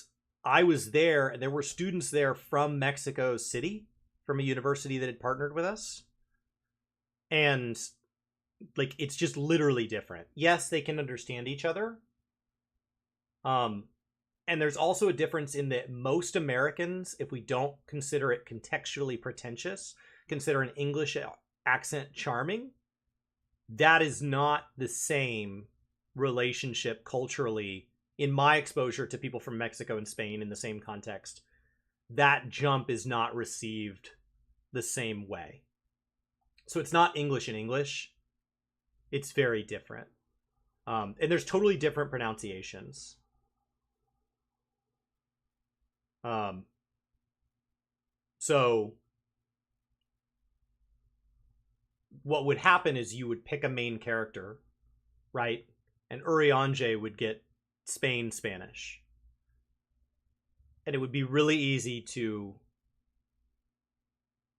I was there and there were students there from Mexico City, from a university that had partnered with us. And like it's just literally different. Yes, they can understand each other. And there's also a difference in that most Americans, if we don't consider it contextually pretentious, consider an English accent charming. That is not the same relationship culturally in my exposure to people from Mexico and Spain in the same context. That jump is not received the same way. So it's not English in English. It's very different. And there's totally different pronunciations. So what would happen is you would pick a main character, right? And Urianger would get Spain Spanish. And it would be really easy to,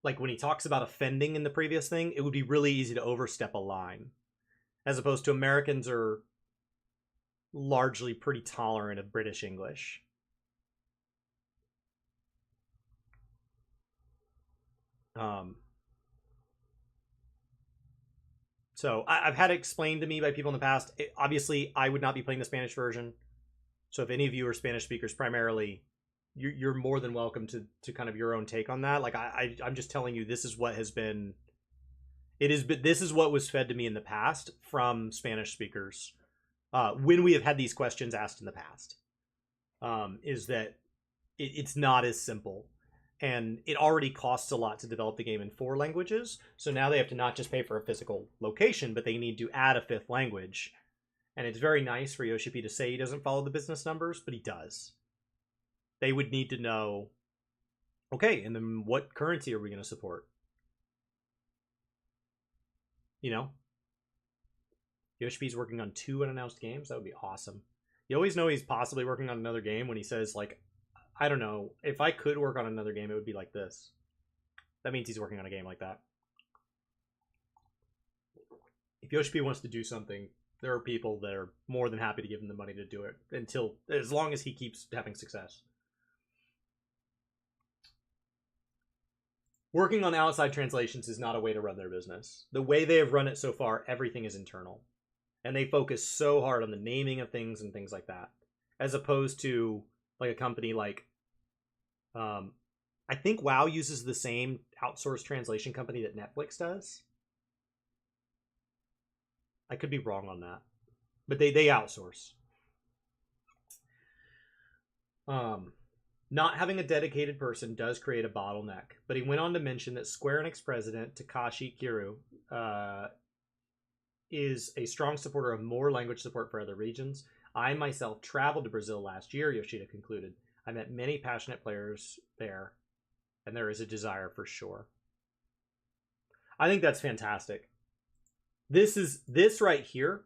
like when he talks about offending in the previous thing, it would be really easy to overstep a line. As opposed to Americans are largely pretty tolerant of British English. So I've had it explained to me by people in the past. Obviously, I would not be playing the Spanish version. So if any of you are Spanish speakers primarily, you're more than welcome to kind of your own take on that. Like I'm just telling you, this is what has been. This is what was fed to me in the past from Spanish speakers when we have had these questions asked in the past. Is that it's not as simple. And it already costs a lot to develop the game in 4 languages. So now they have to not just pay for a physical location, but they need to add a 5th language. And it's very nice for Yoshi P to say he doesn't follow the business numbers, but he does. They would need to know, okay, and then what currency are we going to support? You know? Yoshi P's working on 2 unannounced games? That would be awesome. You always know he's possibly working on another game when he says, like, I don't know. If I could work on another game, it would be like this. That means he's working on a game like that. If Yoshi P wants to do something, there are people that are more than happy to give him the money to do it as long as he keeps having success. Working on outside translations is not a way to run their business. The way they have run it so far, everything is internal. And they focus so hard on the naming of things and things like that. As opposed to like a company like I think WoW uses the same outsourced translation company that Netflix does. I could be wrong on that, but they outsource. Not having a dedicated person does create a bottleneck, but he went on to mention that Square Enix president Takashi Kiru is a strong supporter of more language support for other regions. I myself traveled to Brazil last year, Yoshida concluded. I met many passionate players there, and there is a desire for sure. I think that's fantastic. This right here,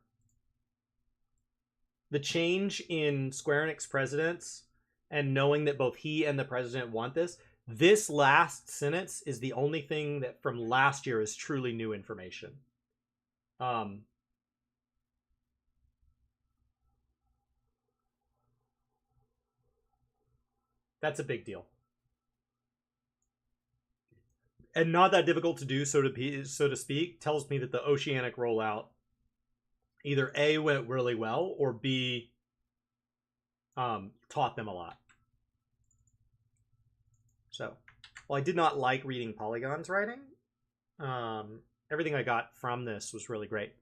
the change in Square Enix presidents and knowing that both he and the president want this last sentence is the only thing that from last year is truly new information. That's a big deal. And not that difficult to do, so to speak, tells me that the Oceanic rollout either A, went really well, or B, taught them a lot. So, while I did not like reading Polygon's writing, everything I got from this was really great.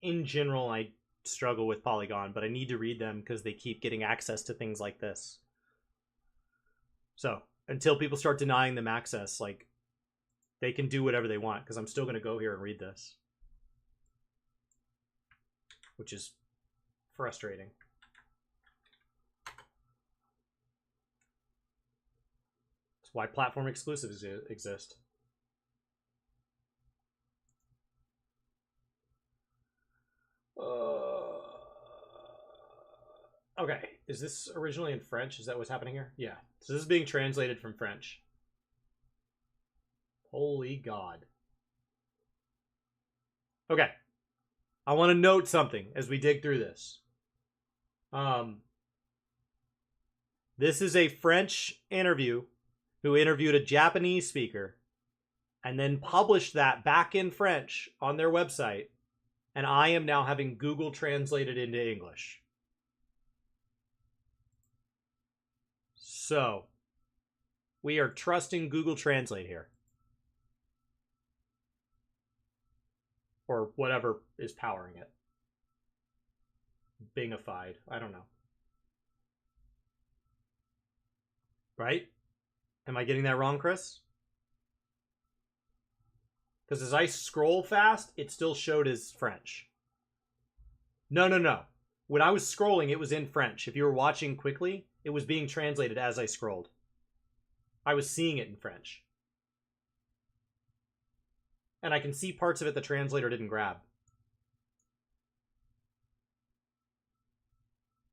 In general, I struggle with Polygon, but I need to read them because they keep getting access to things like this. So until people start denying them access, like, they can do whatever they want, because I'm still going to go here and read this, which is frustrating. That's why platform exclusives exist. Okay, is this originally in French? Is that what's happening here? Yeah. So this is being translated from French. Holy God. Okay. I want to note something as we dig through this. This is a French interview who interviewed a Japanese speaker and then published that back in French on their website, and I am now having Google translated into English. So, we are trusting Google Translate here. Or whatever is powering it. Bingified. I don't know. Right? Am I getting that wrong, Chris? Because as I scroll fast, it still showed as French. No. When I was scrolling, it was in French. If you were watching quickly, it was being translated as I scrolled. I was seeing it in French. And I can see parts of it the translator didn't grab.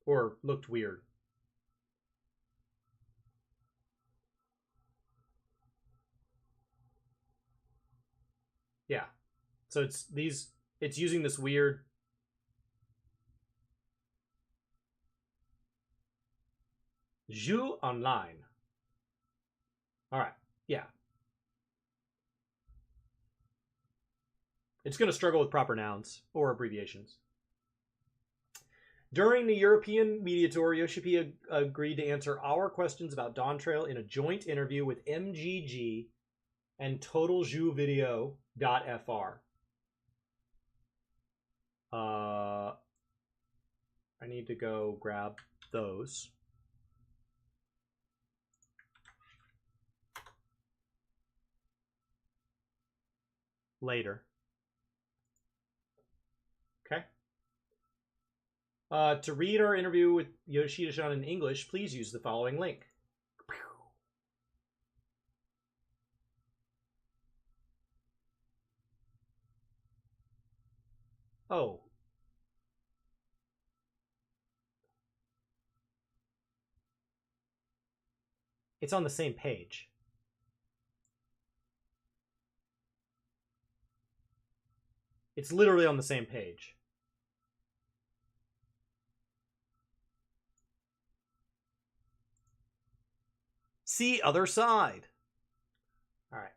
Or looked weird. Yeah. So it's using this weird... Jeu online. Alright, yeah. It's going to struggle with proper nouns or abbreviations. During the European media tour, Yoshipi agreed to answer our questions about Dawn Trail in a joint interview with MGG and TotalJuVideo.fr. I need to go grab those. Later. Okay. To read our interview with Yoshida-san in English, please use the following link. Oh. It's on the same page. It's literally on the same page. See other side. All right.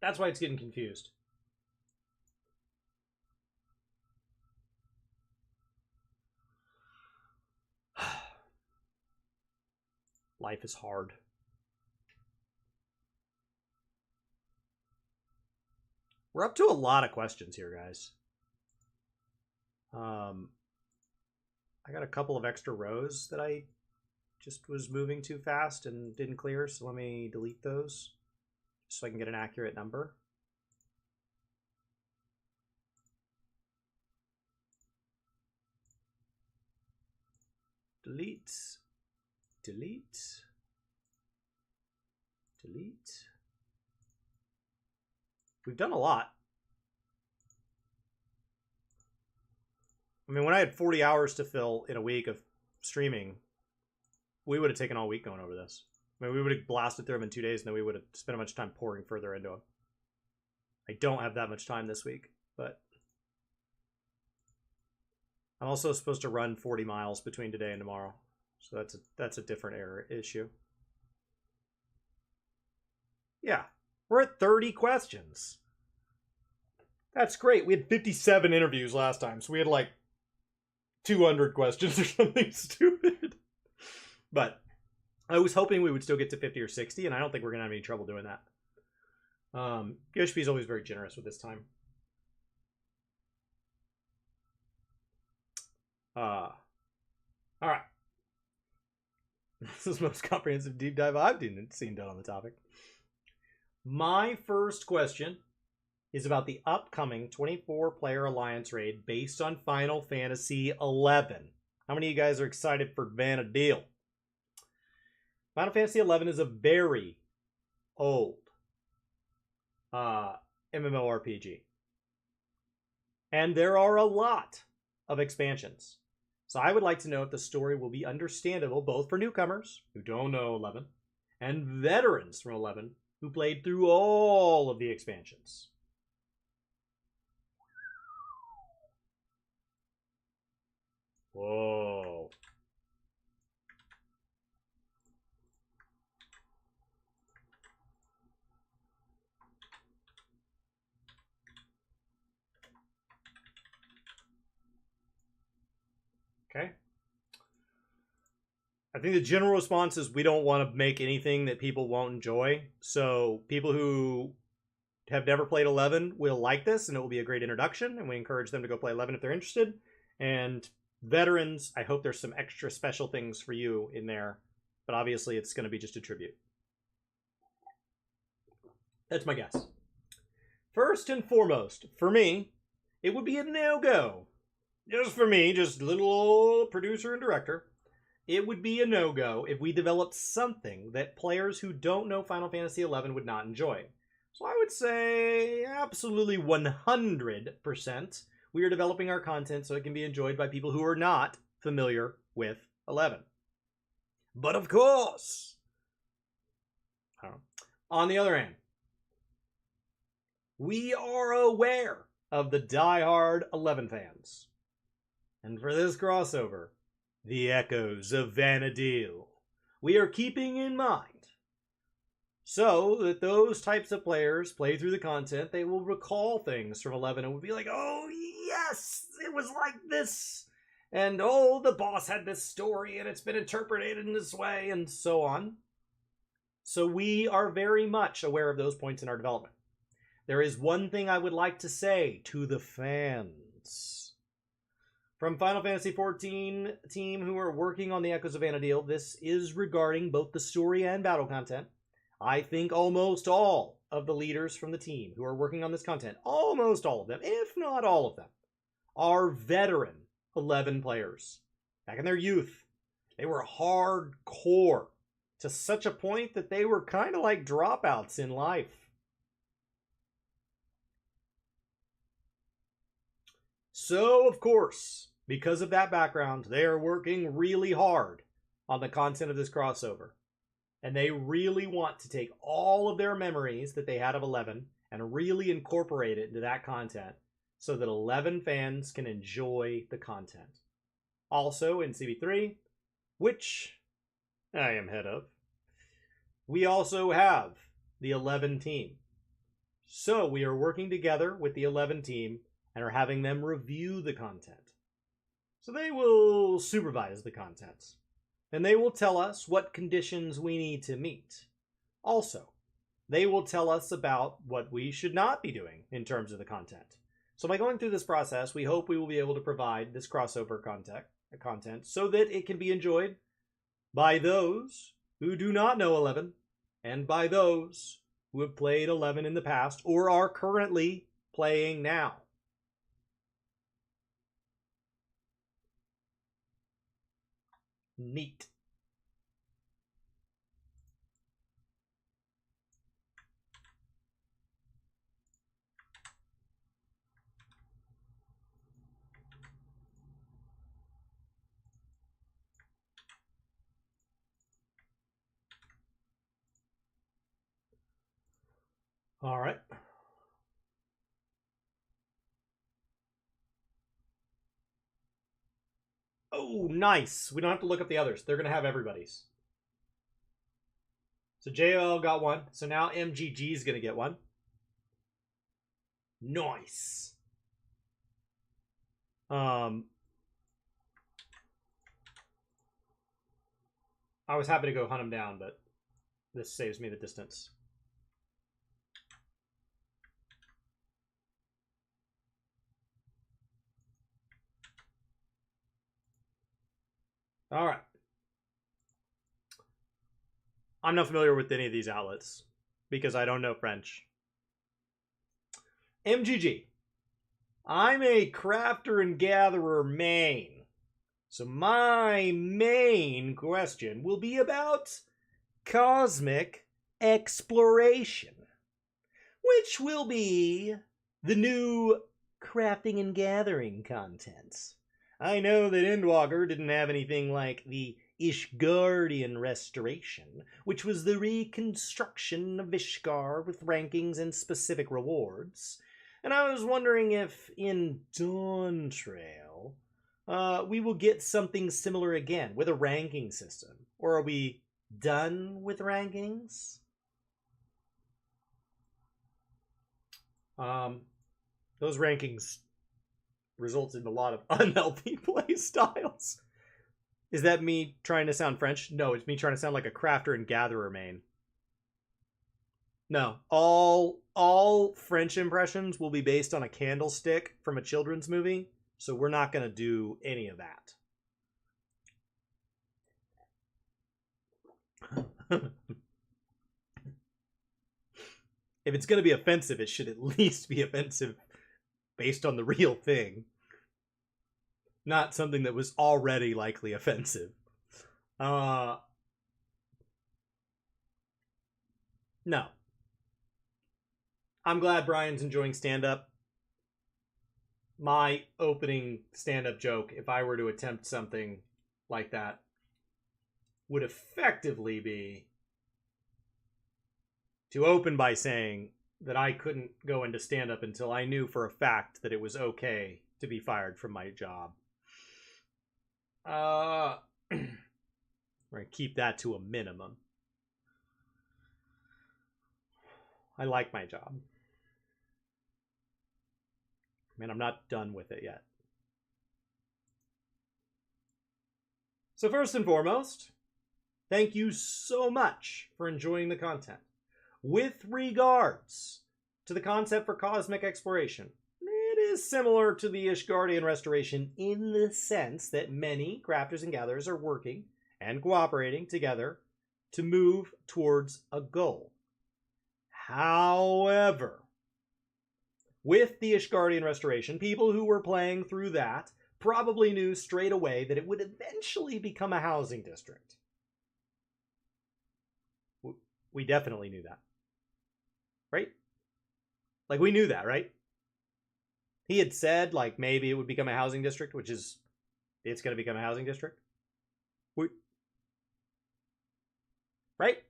That's why it's getting confused. Life is hard. We're up to a lot of questions here, guys. I got a couple of extra rows that I just was moving too fast and didn't clear, so let me delete those so I can get an accurate number. Delete, delete, delete. We've done a lot. I mean, when I had 40 hours to fill in a week of streaming, we would have taken all week going over this. I mean, we would have blasted through them in 2 days, and then we would have spent a bunch of time pouring further into them. I don't have that much time this week, but I'm also supposed to run 40 miles between today and tomorrow, so that's a different issue. Yeah, we're at 30 questions. That's great. We had 57 interviews last time, so we had like 200 questions or something stupid. But I was hoping we would still get to 50 or 60, and I don't think we're going to have any trouble doing that. Yoshpi is always very generous with this time. All right. This is the most comprehensive deep dive I've seen done on the topic. My first question is about the upcoming 24-player Alliance raid based on Final Fantasy XI. How many of you guys are excited for Vana'diel? Final Fantasy XI is a very old MMORPG. And there are a lot of expansions. So I would like to know if the story will be understandable both for newcomers who don't know 11 and veterans from 11 who played through all of the expansions. Whoa. Okay. I think the general response is we don't want to make anything that people won't enjoy. So people who have never played 11 will like this, and it will be a great introduction, and we encourage them to go play 11 if they're interested. And veterans, I hope there's some extra special things for you in there, but obviously it's going to be just a tribute. That's my guess. First and foremost, for me, it would be a no-go. Just for me, just little old producer and director. It would be a no-go if we developed something that players who don't know Final Fantasy XI would not enjoy. So I would say absolutely 100% we are developing our content so it can be enjoyed by people who are not familiar with 11. But of course, on the other hand, we are aware of the die-hard 11 fans. And for this crossover, the echoes of Vana'diel, we are keeping in mind so that those types of players play through the content, they will recall things from 11 and will be like, oh yes, it was like this, and oh, the boss had this story and it's been interpreted in this way, and so on. So we are very much aware of those points in our development. There is one thing I would like to say to the fans. From Final Fantasy XIV team who are working on the Echoes of Vana'diel, this is regarding both the story and battle content. I think almost all of the leaders from the team who are working on this content, almost all of them, if not all of them, are veteran 11 players. Back in their youth, they were hardcore to such a point that they were kind of like dropouts in life. So, of course, because of that background, they are working really hard on the content of this crossover. And they really want to take all of their memories that they had of 11 and really incorporate it into that content so that 11 fans can enjoy the content. Also, in CB3, which I am head of, we also have the 11 team. So we are working together with the 11 team and are having them review the content. So they will supervise the content, and they will tell us what conditions we need to meet. Also, they will tell us about what we should not be doing in terms of the content. So by going through this process, we hope we will be able to provide this crossover content so that it can be enjoyed by those who do not know 11 and by those who have played 11 in the past or are currently playing now. Neat. All right. Oh, nice. We don't have to look up the others. They're going to have everybody's. So JL got one. So now MGG is going to get one. Nice. I was happy to go hunt him down, but this saves me the distance. All right. I'm not familiar with any of these outlets because I don't know French. MGG. I'm a crafter and gatherer main. So my main question will be about cosmic exploration, which will be the new crafting and gathering content. I know that Endwalker didn't have anything like the Ishgardian Restoration, which was the reconstruction of Ishgard with rankings and specific rewards. And I was wondering if in Dawn Trail we will get something similar again with a ranking system. Or are we done with rankings? Those rankings results in a lot of unhealthy play styles. Is that me trying to sound French? No, it's me trying to sound like a crafter and gatherer main. No, all French impressions will be based on a candlestick from a children's movie, so we're not going to do any of that. If it's going to be offensive, it should at least be offensive based on the real thing. Not something that was already likely offensive. No. I'm glad Brian's enjoying stand-up. My opening stand-up joke, if I were to attempt something like that, would effectively be to open by saying that I couldn't go into stand-up until I knew for a fact that it was okay to be fired from my job. We're going to keep that to a minimum. I like my job. Man, I'm not done with it yet. So first and foremost, thank you so much for enjoying the content. With regards to the concept for cosmic exploration, it is similar to the Ishgardian Restoration in the sense that many crafters and gatherers are working and cooperating together to move towards a goal. However, with the Ishgardian Restoration, people who were playing through that probably knew straight away that it would eventually become a housing district. We definitely knew that. Right? Like, we knew that, right? He had said, like, maybe it would become a housing district, which is, it's going to become a housing district. Right?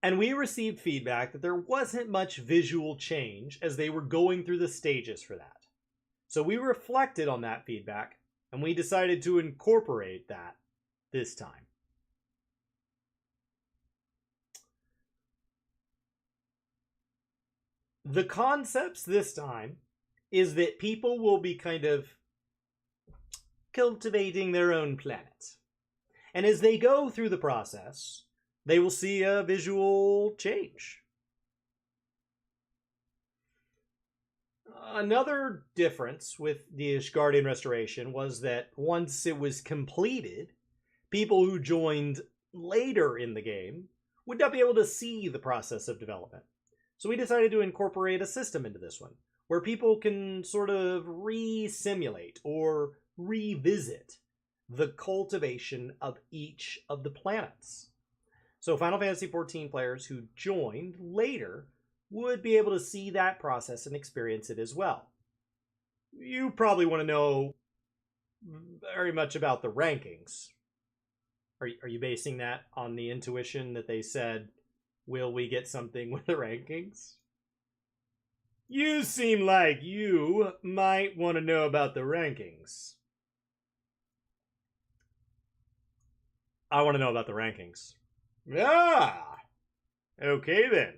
And we received feedback that there wasn't much visual change as they were going through the stages for that. So we reflected on that feedback, and we decided to incorporate that this time. The concepts this time is that people will be kind of cultivating their own planet. And as they go through the process, they will see a visual change. Another difference with the Ishgardian Restoration was that once it was completed, people who joined later in the game would not be able to see the process of development. So we decided to incorporate a system into this one, where people can sort of re-simulate or revisit the cultivation of each of the planets. So Final Fantasy XIV players who joined later would be able to see that process and experience it as well. You probably want to know very much about the rankings. Are you basing that on the intuition that they said, will we get something with the rankings? You seem like you might want to know about the rankings. I want to know about the rankings. Ah! Okay then.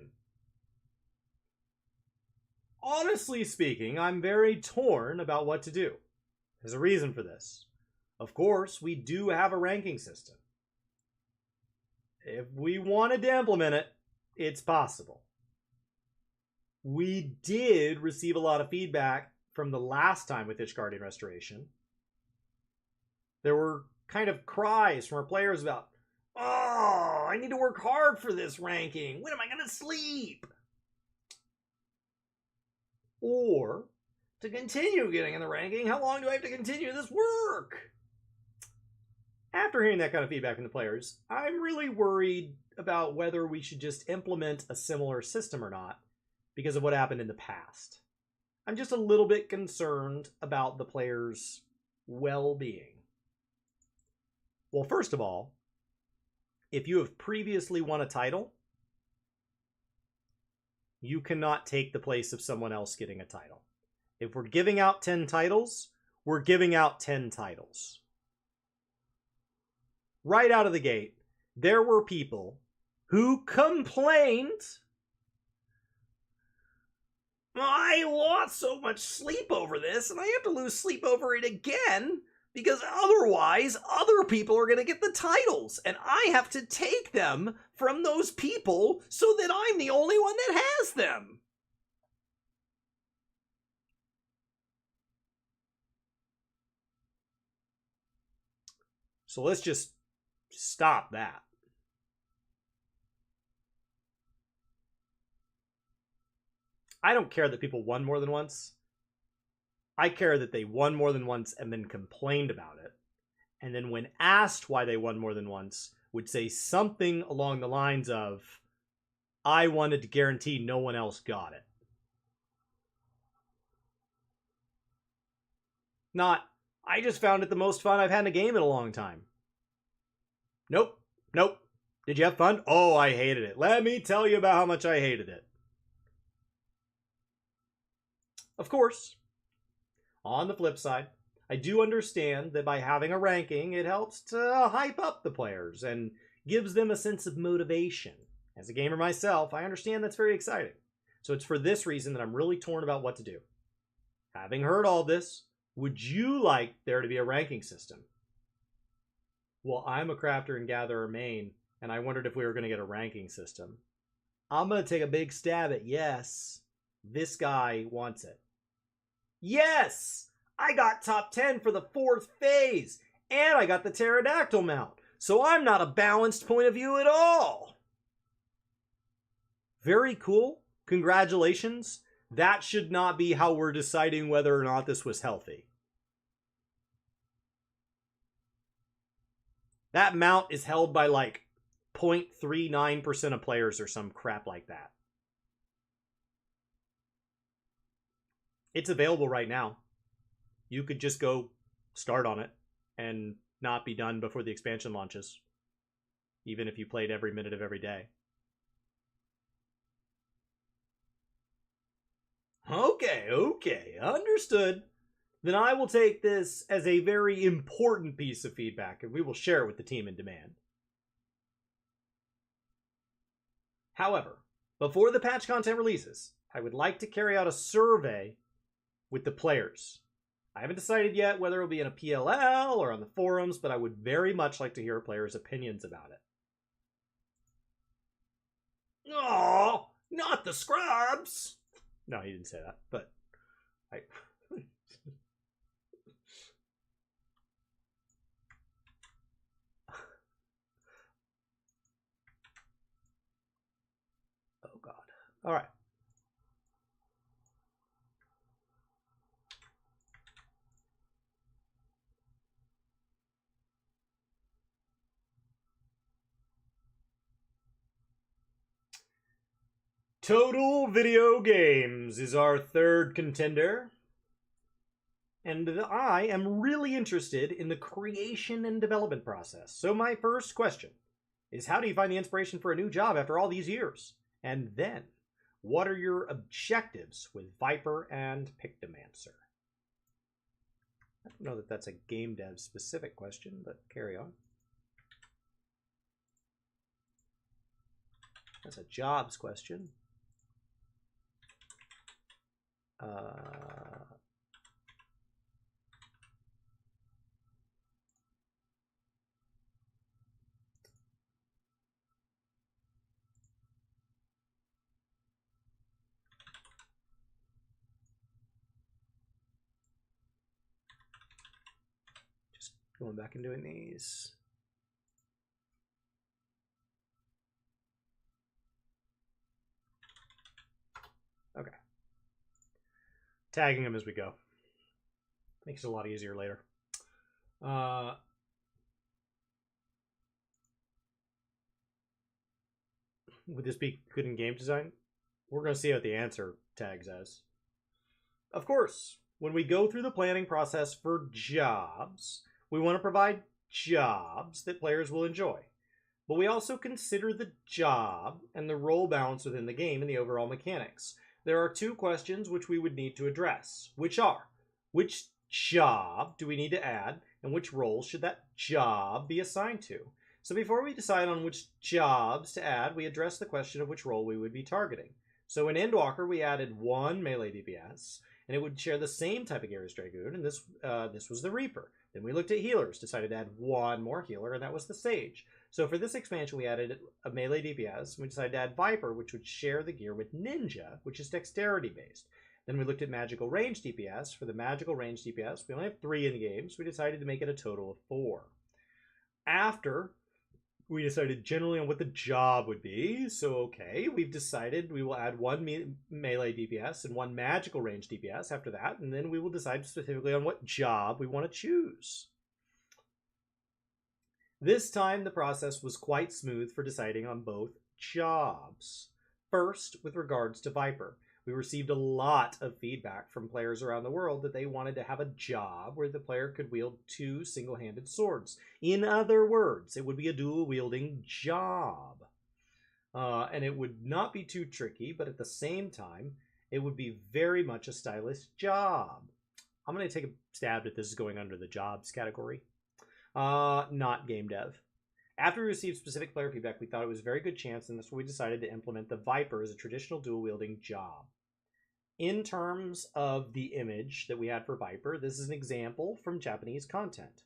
Honestly speaking, I'm very torn about what to do. There's a reason for this. Of course, we do have a ranking system. If we wanted to implement it, it's possible. We did receive a lot of feedback from the last time with Ishgardian Restoration. There were kind of cries from our players about, oh, I need to work hard for this ranking. When am I going to sleep? Or to continue getting in the ranking, how long do I have to continue this work? After hearing that kind of feedback from the players, I'm really worried about whether we should just implement a similar system or not because of what happened in the past. I'm just a little bit concerned about the players' well-being. Well, first of all, if you have previously won a title, you cannot take the place of someone else getting a title. If we're giving out 10 titles, we're giving out 10 titles. Right out of the gate, there were people who complained, I lost so much sleep over this, and I have to lose sleep over it again, because otherwise other people are going to get the titles, and I have to take them from those people so that I'm the only one that has them. So let's just stop that. I don't care that people won more than once. I care that they won more than once and then complained about it. And then when asked why they won more than once, would say something along the lines of, I wanted to guarantee no one else got it. Not, I just found it the most fun I've had in a game in a long time. Nope. Did you have fun? Oh, I hated it. Let me tell you about how much I hated it. Of course, on the flip side, I do understand that by having a ranking, it helps to hype up the players and gives them a sense of motivation. As a gamer myself, I understand that's very exciting. So it's for this reason that I'm really torn about what to do. Having heard all this, would you like there to be a ranking system? Well, I'm a crafter and gatherer main, and I wondered if we were going to get a ranking system. I'm going to take a big stab at yes. This guy wants it. Yes! I got top 10 for the 4th phase, and I got the pterodactyl mount, so I'm not a balanced point of view at all. Very cool. Congratulations. That should not be how we're deciding whether or not this was healthy. That mount is held by like 0.39% of players or some crap like that. It's available right now. You could just go start on it and not be done before the expansion launches, even if you played every minute of every day. Okay, understood. Then I will take this as a very important piece of feedback, and we will share it with the team in demand. However, before the patch content releases, I would like to carry out a survey with the players. I haven't decided yet whether it will be in a PLL or on the forums, but I would very much like to hear players' opinions about it. Oh, not the scrubs! No, he didn't say that, but I... Oh, God. All right. Total Video Games is our third contender. And I am really interested in the creation and development process. So my first question is, how do you find the inspiration for a new job after all these years? And then, what are your objectives with Viper and Pictomancer? I don't know that that's a game dev specific question, but carry on. That's a jobs question. Just Going back and doing these. Okay. Tagging them as we go. Makes it a lot easier later. Would this be good in game design? We're going to see what the answer tags as. Of course, when we go through the planning process for jobs, we want to provide jobs that players will enjoy. But we also consider the job and the role balance within the game and the overall mechanics. There are two questions which we would need to address, which are, which job do we need to add, and which role should that job be assigned to? So before we decide on which jobs to add, we address the question of which role we would be targeting. So in Endwalker, we added one melee DPS, and it would share the same type of Garrus Dragoon, and this was the Reaper. Then we looked at healers, decided to add one more healer, and that was the Sage. So for this expansion, we added a melee DPS, and we decided to add Viper, which would share the gear with Ninja, which is dexterity-based. Then we looked at magical range DPS. For the magical range DPS, we only have 3 in the game, so we decided to make it a total of 4. After we decided generally on what the job would be, so okay, we've decided we will add one melee DPS and one magical range DPS after that, and then we will decide specifically on what job we want to choose. This time, the process was quite smooth for deciding on both jobs. First, with regards to Viper, we received a lot of feedback from players around the world that they wanted to have a job where the player could wield 2 single-handed swords. In other words, it would be a dual-wielding job. And it would not be too tricky, but at the same time, it would be very much a stylish job. I'm going to take a stab at this going under the jobs category. Not game dev. After we received specific player feedback, we thought it was a very good chance, and that's why we decided to implement the Viper as a traditional dual-wielding job. In terms of the image that we had for Viper, this is an example from Japanese content.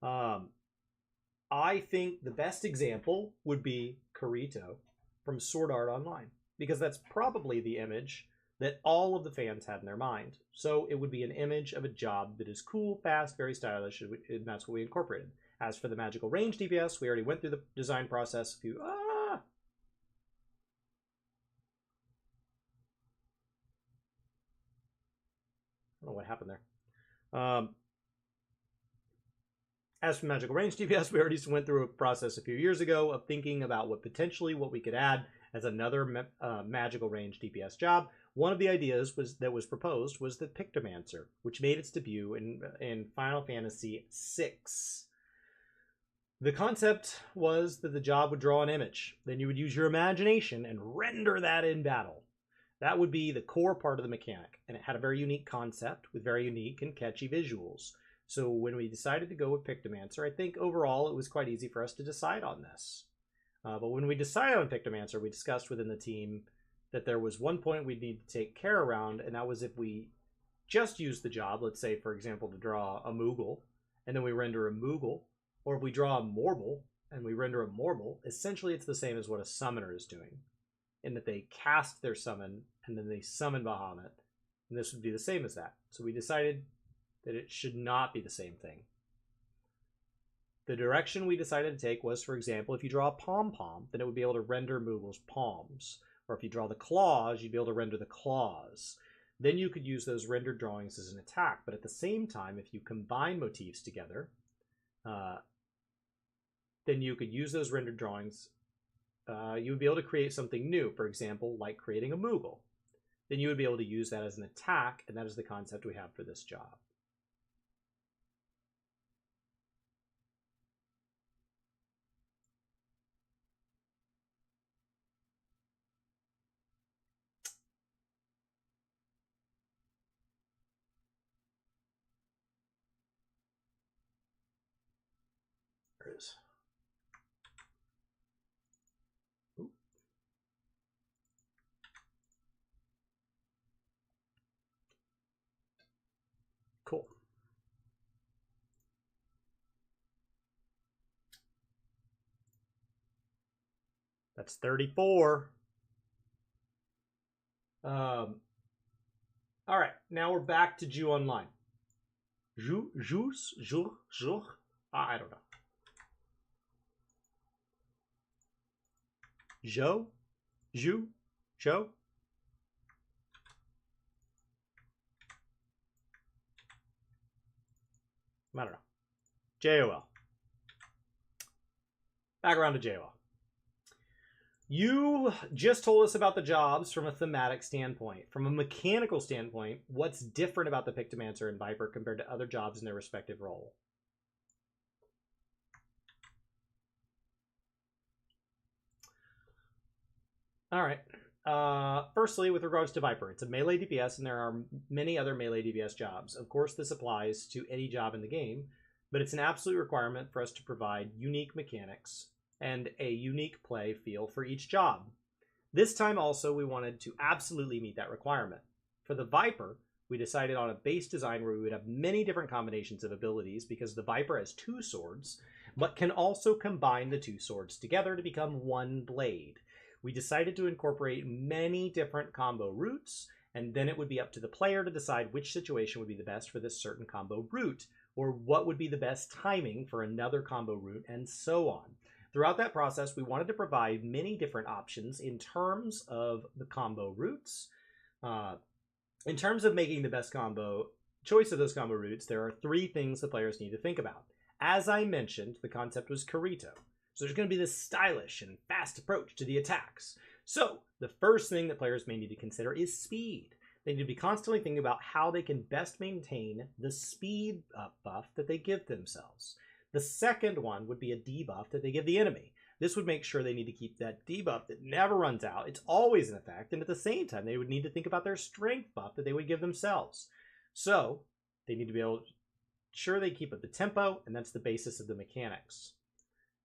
I think the best example would be Kirito from Sword Art Online, because that's probably the image that all of the fans had in their mind. So it would be an image of a job that is cool, fast, very stylish, and that's what we incorporated. As for the magical range DPS, we already went through the design process. I don't know what happened there. As for magical range DPS, we already went through a process a few years ago of thinking about what we could add as another magical range DPS job. One of the ideas that was proposed was the Pictomancer, which made its debut in Final Fantasy VI. The concept was that the job would draw an image. Then you would use your imagination and render that in battle. That would be the core part of the mechanic, and it had a very unique concept with very unique and catchy visuals. So when we decided to go with Pictomancer, I think overall it was quite easy for us to decide on this. But when we decided on Pictomancer, we discussed within the team that there was one point we'd need to take care around, and that was if we just use the job, let's say, for example, to draw a Moogle, and then we render a Moogle, or if we draw a Morble, and we render a Morble, essentially it's the same as what a summoner is doing, in that they cast their summon, and then they summon Bahamut, and this would be the same as that. So we decided that it should not be the same thing. The direction we decided to take was, for example, if you draw a pom-pom, then it would be able to render Moogle's palms. Or if you draw the claws, you'd be able to render the claws. Then you could use those rendered drawings as an attack. But at the same time, if you combine motifs together, then you could use those rendered drawings. You would be able to create something new, for example, like creating a Moogle. Then you would be able to use that as an attack, and that is the concept we have for this job. There it is. Ooh. Cool. That's 34. All right, now we're back to Jew Online. Jour. I don't know. Joe? Joe? I don't know. JOL. Back around to JOL. You just told us about the jobs from a thematic standpoint. From a mechanical standpoint, what's different about the Pictomancer and Viper compared to other jobs in their respective role? All right. Firstly, with regards to Viper, it's a melee DPS, and there are many other melee DPS jobs. Of course, this applies to any job in the game, but it's an absolute requirement for us to provide unique mechanics and a unique play feel for each job. This time also, we wanted to absolutely meet that requirement. For the Viper, we decided on a base design where we would have many different combinations of abilities because the Viper has 2 swords, but can also combine the 2 swords together to become 1 blade. We decided to incorporate many different combo routes, and then it would be up to the player to decide which situation would be the best for this certain combo route, or what would be the best timing for another combo route, and so on. Throughout that process, we wanted to provide many different options in terms of the combo routes. In terms of making the best combo choice of those combo routes, there are 3 things the players need to think about. As I mentioned, the concept was Carito. So there's going to be this stylish and fast approach to the attacks. So the first thing that players may need to consider is speed. They need to be constantly thinking about how they can best maintain the speed buff that they give themselves. The second one would be a debuff that they give the enemy. This would make sure they need to keep that debuff that never runs out. It's always in effect. And at the same time, they would need to think about their strength buff that they would give themselves. So they need to be able to ensure they keep up the tempo, and that's the basis of the mechanics.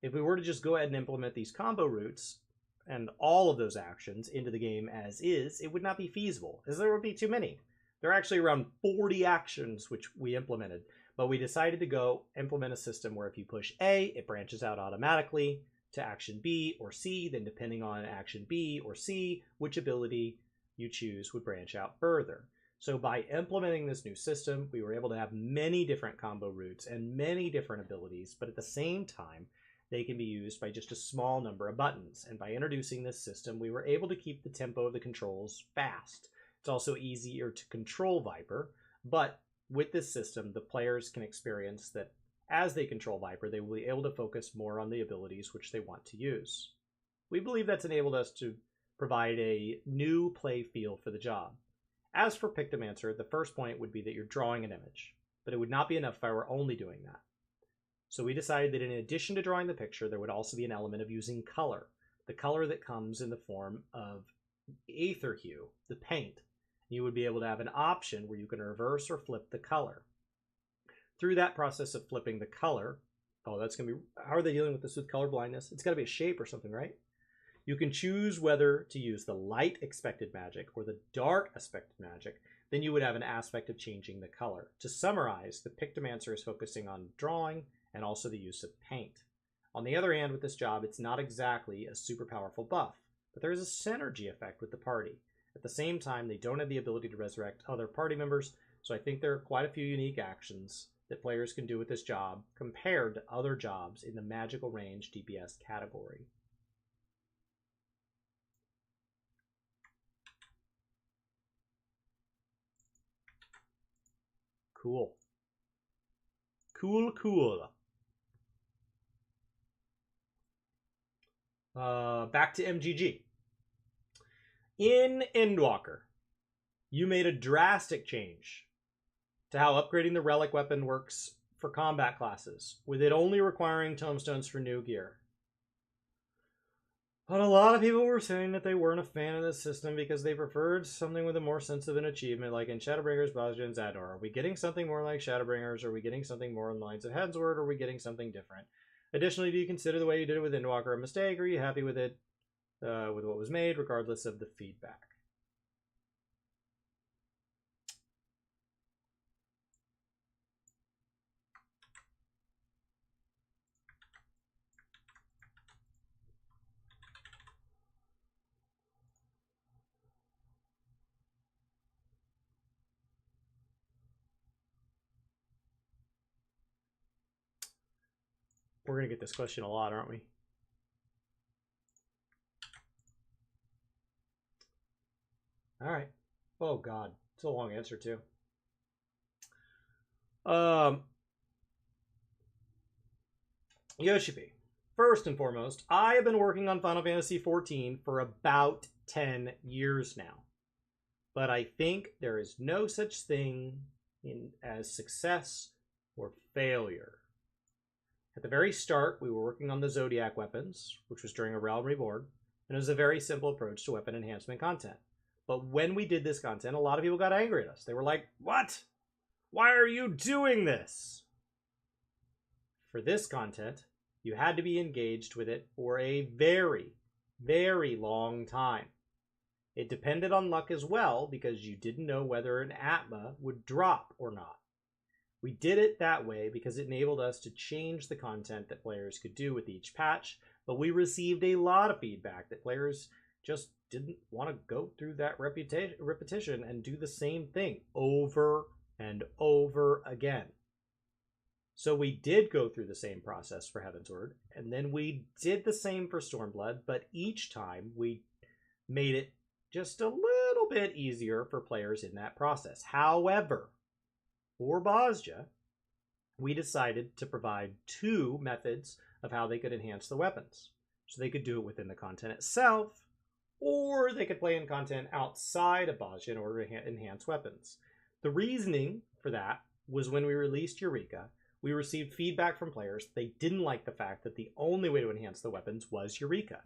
If we were to just go ahead and implement these combo routes and all of those actions into the game as is, it would not be feasible, as there would be too many. There are actually around 40 actions which we implemented, but we decided to go implement a system where if you push A, it branches out automatically to action B or C, then depending on action B or C, which ability you choose would branch out further. So by implementing this new system, we were able to have many different combo routes and many different abilities, but at the same time, they can be used by just a small number of buttons. And by introducing this system, we were able to keep the tempo of the controls fast. It's also easier to control Viper, but with this system, the players can experience that as they control Viper, they will be able to focus more on the abilities which they want to use. We believe that's enabled us to provide a new play feel for the job. As for Pictomancer, the first point would be that you're drawing an image, but it would not be enough if I were only doing that. So we decided that in addition to drawing the picture, there would also be an element of using color. The color that comes in the form of aether hue, the paint. You would be able to have an option where you can reverse or flip the color. Through that process of flipping the color, that's going to be, how are they dealing with this with color blindness? It's got to be a shape or something, right? You can choose whether to use the light expected magic or the dark expected magic. Then you would have an aspect of changing the color. To summarize, the Pictomancer is focusing on drawing and also the use of paint. On the other hand, with this job, it's not exactly a super powerful buff, but there is a synergy effect with the party. At the same time, they don't have the ability to resurrect other party members, so I think there are quite a few unique actions that players can do with this job compared to other jobs in the magical range DPS category. Cool. Cool. Back to MGG. In Endwalker, you made a drastic change to how upgrading the Relic weapon works for combat classes, with it only requiring tomestones for new gear. But a lot of people were saying that they weren't a fan of this system because they preferred something with a more sense of an achievement, like in Shadowbringers, Basja, and Zador. Are we getting something more like Shadowbringers? Are we getting something more in the lines of Headsward? Or are we getting something different? Additionally, do you consider the way you did it with Endwalker a mistake? Or are you happy with it, with what was made, regardless of the feedback? we're going to get this question a lot, aren't we? All right. Oh, God. It's a long answer, too. Yoshipi. First and foremost, I have been working on Final Fantasy XIV for about 10 years now. But I think there is no such thing as success or failure. At the very start, we were working on the Zodiac weapons, which was during A Realm Reborn, and it was a very simple approach to weapon enhancement content. But when we did this content, a lot of people got angry at us. They were like, what? Why are you doing this? For this content, you had to be engaged with it for a very, very long time. It depended on luck as well, because you didn't know whether an Atma would drop or not. We did it that way because it enabled us to change the content that players could do with each patch, but we received a lot of feedback that players just didn't want to go through that repetition and do the same thing over and over again. So we did go through the same process for Heavensward, and then we did the same for Stormblood, but each time we made it just a little bit easier for players in that process. However, for Bozja, we decided to provide two methods of how they could enhance the weapons. So they could do it within the content itself, or they could play in content outside of Bozja in order to enhance weapons. The reasoning for that was when we released Eureka, we received feedback from players. They didn't like the fact that the only way to enhance the weapons was Eureka.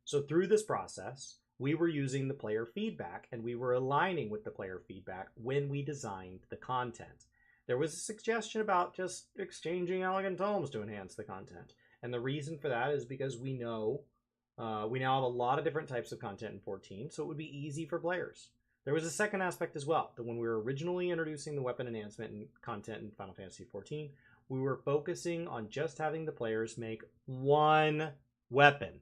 So through this process, we were using the player feedback, and we were aligning with the player feedback when we designed the content. There was a suggestion about just exchanging elegant tomes to enhance the content. And the reason for that is because we know we now have a lot of different types of content in 14, so it would be easy for players. There was a second aspect as well, that when we were originally introducing the weapon enhancement and content in Final Fantasy XIV, we were focusing on just having the players make one weapon.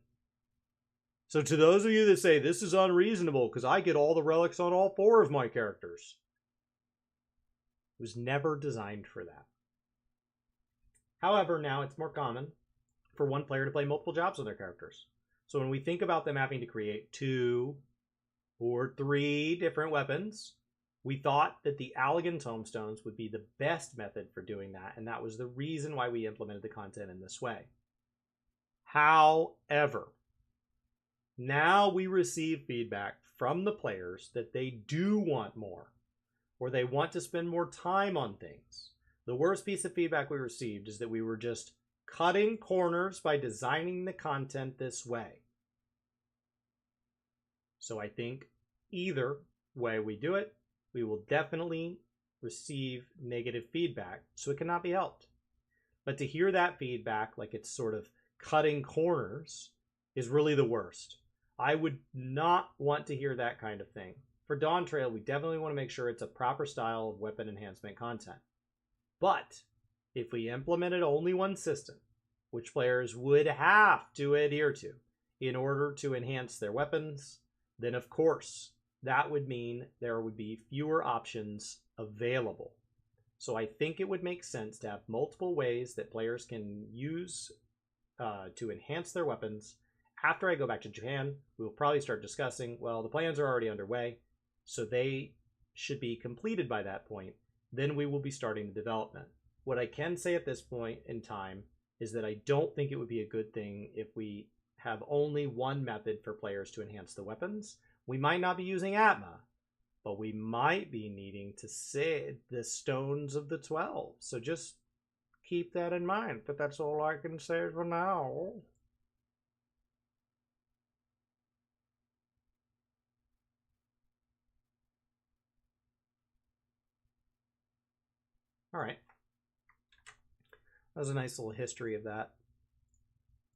So to those of you that say, this is unreasonable because I get all the relics on all 4 of my characters, it was never designed for that. However, now it's more common for one player to play multiple jobs with their characters. So when we think about them having to create 2 or 3 different weapons, we thought that the Allegan Tomestones would be the best method for doing that, and that was the reason why we implemented the content in this way. However, now we receive feedback from the players that they do want more, or they want to spend more time on things. The worst piece of feedback we received is that we were just cutting corners by designing the content this way. So I think either way we do it, we will definitely receive negative feedback, so it cannot be helped. But to hear that feedback like it's sort of cutting corners is really the worst. I would not want to hear that kind of thing. For Dawn Trail, we definitely want to make sure it's a proper style of weapon enhancement content. But if we implemented only one system, which players would have to adhere to in order to enhance their weapons, then of course, that would mean there would be fewer options available. So I think it would make sense to have multiple ways that players can use to enhance their weapons. After I go back to Japan, we will probably start discussing, well, the plans are already underway, so they should be completed by that point. Then we will be starting the development. What I can say at this point in time is that I don't think it would be a good thing if we have only one method for players to enhance the weapons. We might not be using Atma, but we might be needing to say the Stones of the 12. So just keep that in mind, but that's all I can say for now. All right. That was a nice little history of that.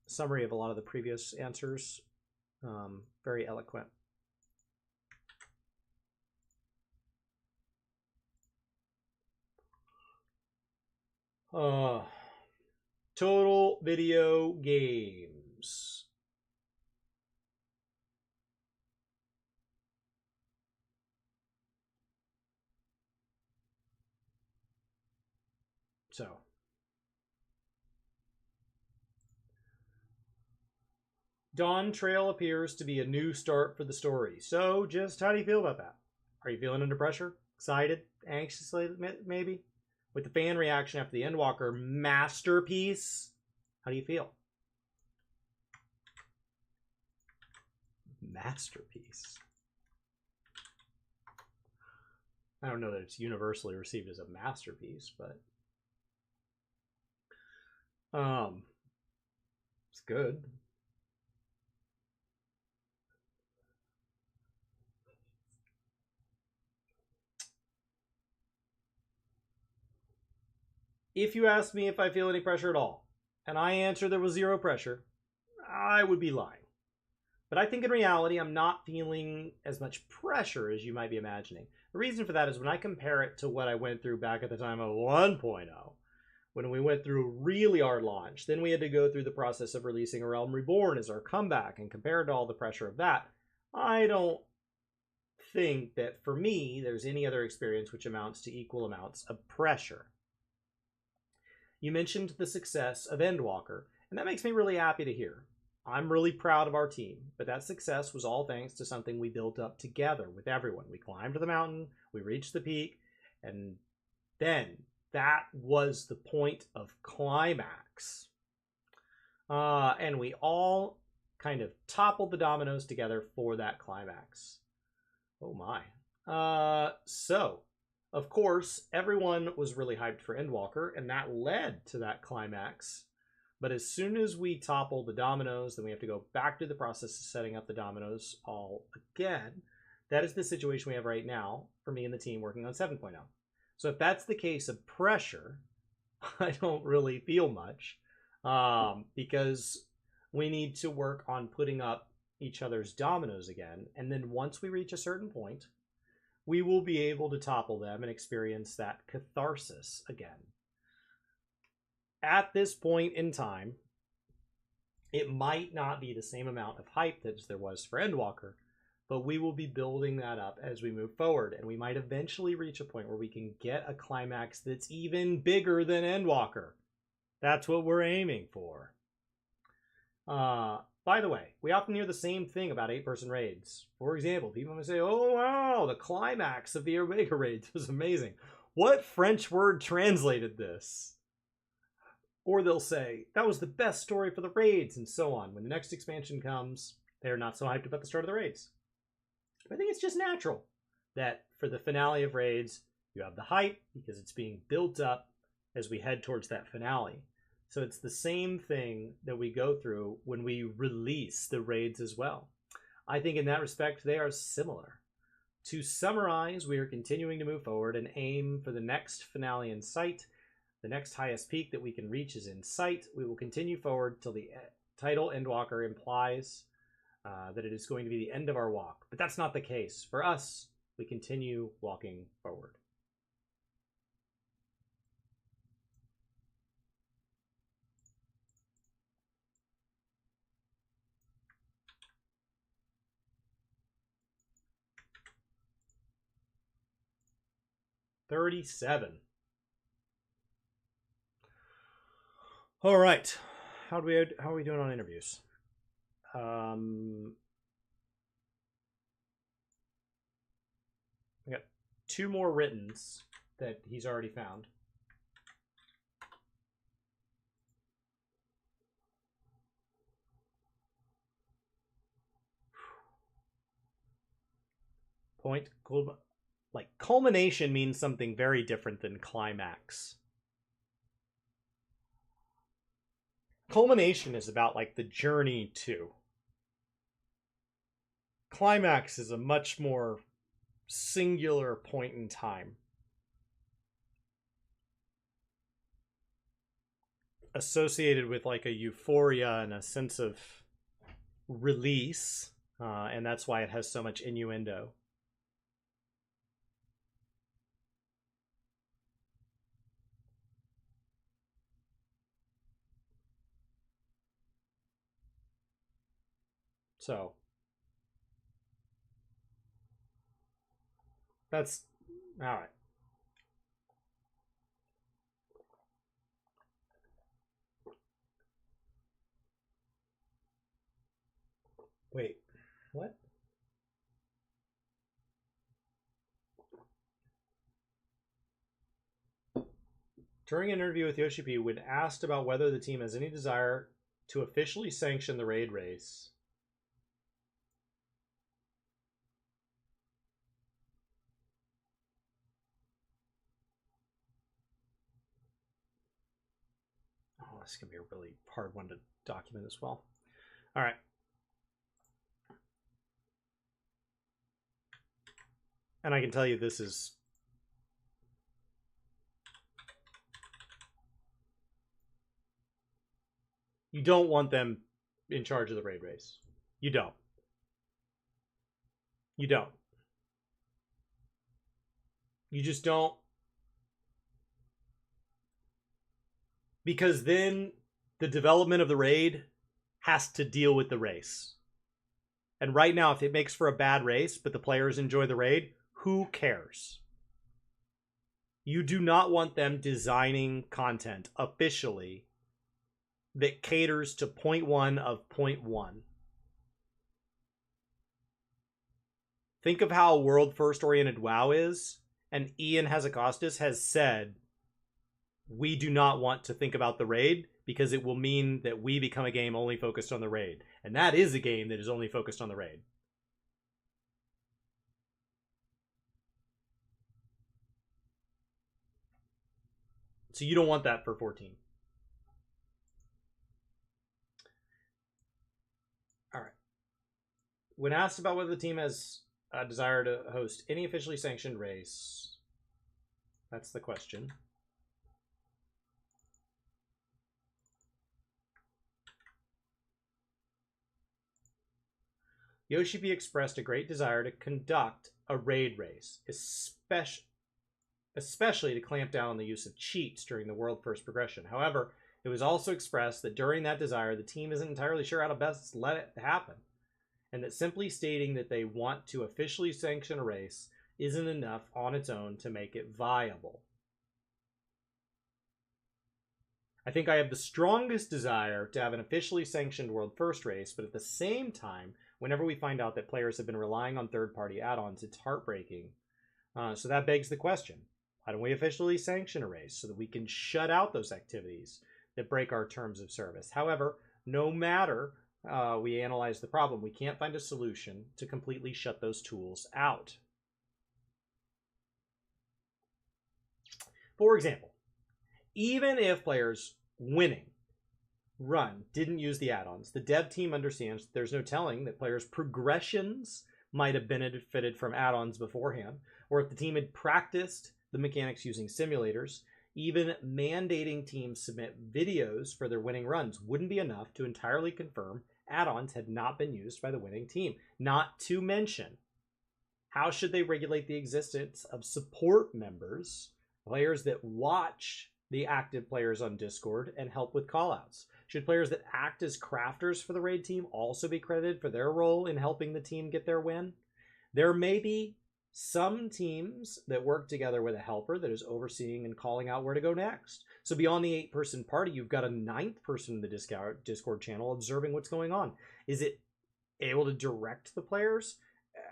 Summary of a lot of the previous answers. Very eloquent. Total video games. So, Dawn Trail appears to be a new start for the story. So, just how do you feel about that? Are you feeling under pressure? Excited? Anxiously, maybe? With the fan reaction after the Endwalker masterpiece, how do you feel? Masterpiece. I don't know that it's universally received as a masterpiece, but it's good. If you ask me if I feel any pressure at all, and I answer there was zero pressure, I would be lying. But I think in reality, I'm not feeling as much pressure as you might be imagining. The reason for that is when I compare it to what I went through back at the time of 1.0, when we went through really our launch, then we had to go through the process of releasing A Realm Reborn as our comeback, and compared to all the pressure of that, I don't think that for me, there's any other experience which amounts to equal amounts of pressure. You mentioned the success of Endwalker, and that makes me really happy to hear. I'm really proud of our team, but that success was all thanks to something we built up together with everyone. We climbed the mountain, we reached the peak, and then that was the point of climax. And we all kind of toppled the dominoes together for that climax. Oh my. So, of course, everyone was really hyped for Endwalker, and that led to that climax. But as soon as we topple the dominoes, then we have to go back to the process of setting up the dominoes all again. That is the situation we have right now for me and the team working on 7.0. So if that's the case of pressure, I don't really feel much because we need to work on putting up each other's dominoes again. And then once we reach a certain point, we will be able to topple them and experience that catharsis again. At this point in time, it might not be the same amount of hype as there was for Endwalker, but we will be building that up as we move forward, and we might eventually reach a point where we can get a climax that's even bigger than Endwalker. That's what we're aiming for. By the way, we often hear the same thing about 8-person raids. For example, people might say, oh wow, the climax of the Omega raids was amazing. What French word translated this? Or they'll say, that was the best story for the raids, and so on. When the next expansion comes, they're not so hyped about the start of the raids. I think it's just natural that for the finale of raids, you have the hype because it's being built up as we head towards that finale. So it's the same thing that we go through when we release the raids as well. I think in that respect, they are similar. To summarize, we are continuing to move forward and aim for the next finale in sight. The next highest peak that we can reach is in sight. We will continue forward till the title Endwalker implies that it is going to be the end of our walk. But that's not the case. For us, we continue walking forward. $37. All right. How are we doing on interviews? I got 2 more writtens that he's already found. Point, like culmination means something very different than climax. Culmination is about like the journey to. Climax is a much more singular point in time, associated with like a euphoria and a sense of release, and that's why it has so much innuendo. So that's all right. Wait, what? During an interview with Yoshi P, when asked about whether the team has any desire to officially sanction the raid race, oh, this is going to be a really hard one to document as well. All right. And I can tell you this is... You don't want them in charge of the raid race. You don't. You don't. You just don't. Because then the development of the raid has to deal with the race. And right now, if it makes for a bad race, but the players enjoy the raid, who cares? You do not want them designing content officially that caters to point one of point one. Think of how world first oriented WoW is, and Ian Hazakostas has said, we do not want to think about the raid because it will mean that we become a game only focused on the raid. And that is a game that is only focused on the raid. So you don't want that for 14. All right. When asked about whether the team has a desire to host any officially sanctioned race, that's the question. Yoshi P expressed a great desire to conduct a raid race, especially to clamp down on the use of cheats during the world first progression. However, it was also expressed that during that desire, the team isn't entirely sure how to best let it happen, and that simply stating that they want to officially sanction a race isn't enough on its own to make it viable. I think I have the strongest desire to have an officially sanctioned world first race, but at the same time, whenever we find out that players have been relying on third-party add-ons, it's heartbreaking. So that begs the question, why don't we officially sanction a race so that we can shut out those activities that break our terms of service? However, no matter we analyze the problem, we can't find a solution to completely shut those tools out. For example, even if players winning run didn't use the add-ons, the dev team understands that there's no telling that players' progressions might have benefited from add-ons beforehand, or if the team had practiced the mechanics using simulators, even mandating teams submit videos for their winning runs wouldn't be enough to entirely confirm add-ons had not been used by the winning team. Not to mention, how should they regulate the existence of support members, players that watch the active players on Discord and help with callouts? Should players that act as crafters for the raid team also be credited for their role in helping the team get their win? There may be some teams that work together with a helper that is overseeing and calling out where to go next. So beyond the 8-person party, you've got a 9th person in the Discord channel observing what's going on. Is it able to direct the players?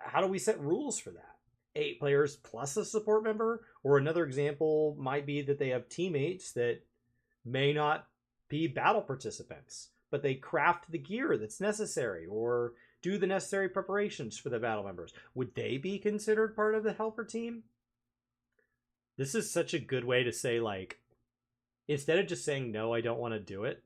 How do we set rules for that? 8 players plus a support member? Or another example might be that they have teammates that may not be battle participants, but they craft the gear that's necessary or do the necessary preparations for the battle members. Would they be considered part of the helper team? This is such a good way to say, like, instead of just saying, no, I don't want to do it,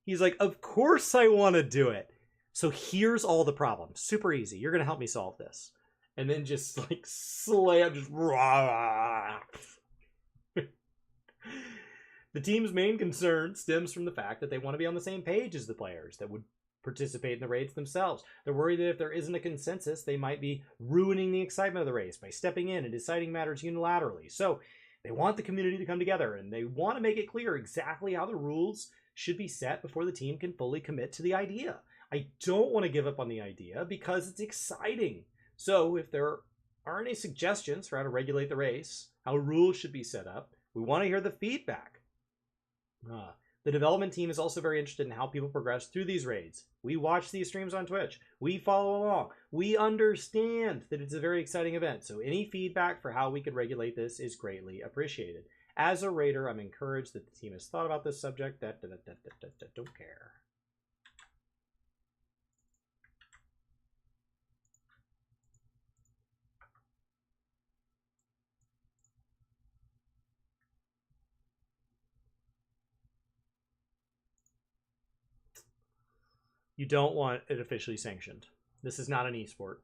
he's like, of course I want to do it. So here's all the problems. Super easy. You're going to help me solve this. And then just like slam, just The team's main concern stems from the fact that they want to be on the same page as the players that would participate in the raids themselves. They're worried that if there isn't a consensus, they might be ruining the excitement of the race by stepping in and deciding matters unilaterally. So they want the community to come together, and they want to make it clear exactly how the rules should be set before the team can fully commit to the idea. I don't want to give up on the idea because it's exciting. So if there are any suggestions for how to regulate the race, how rules should be set up, we want to hear the feedback. The development team is also very interested in how people progress through these raids. We watch these streams on Twitch. We follow along. We understand that it's a very exciting event, so any feedback for how we could regulate this is greatly appreciated. As a raider, I'm encouraged that the team has thought about this subject. Don't care. You don't want it officially sanctioned. This is not an esport.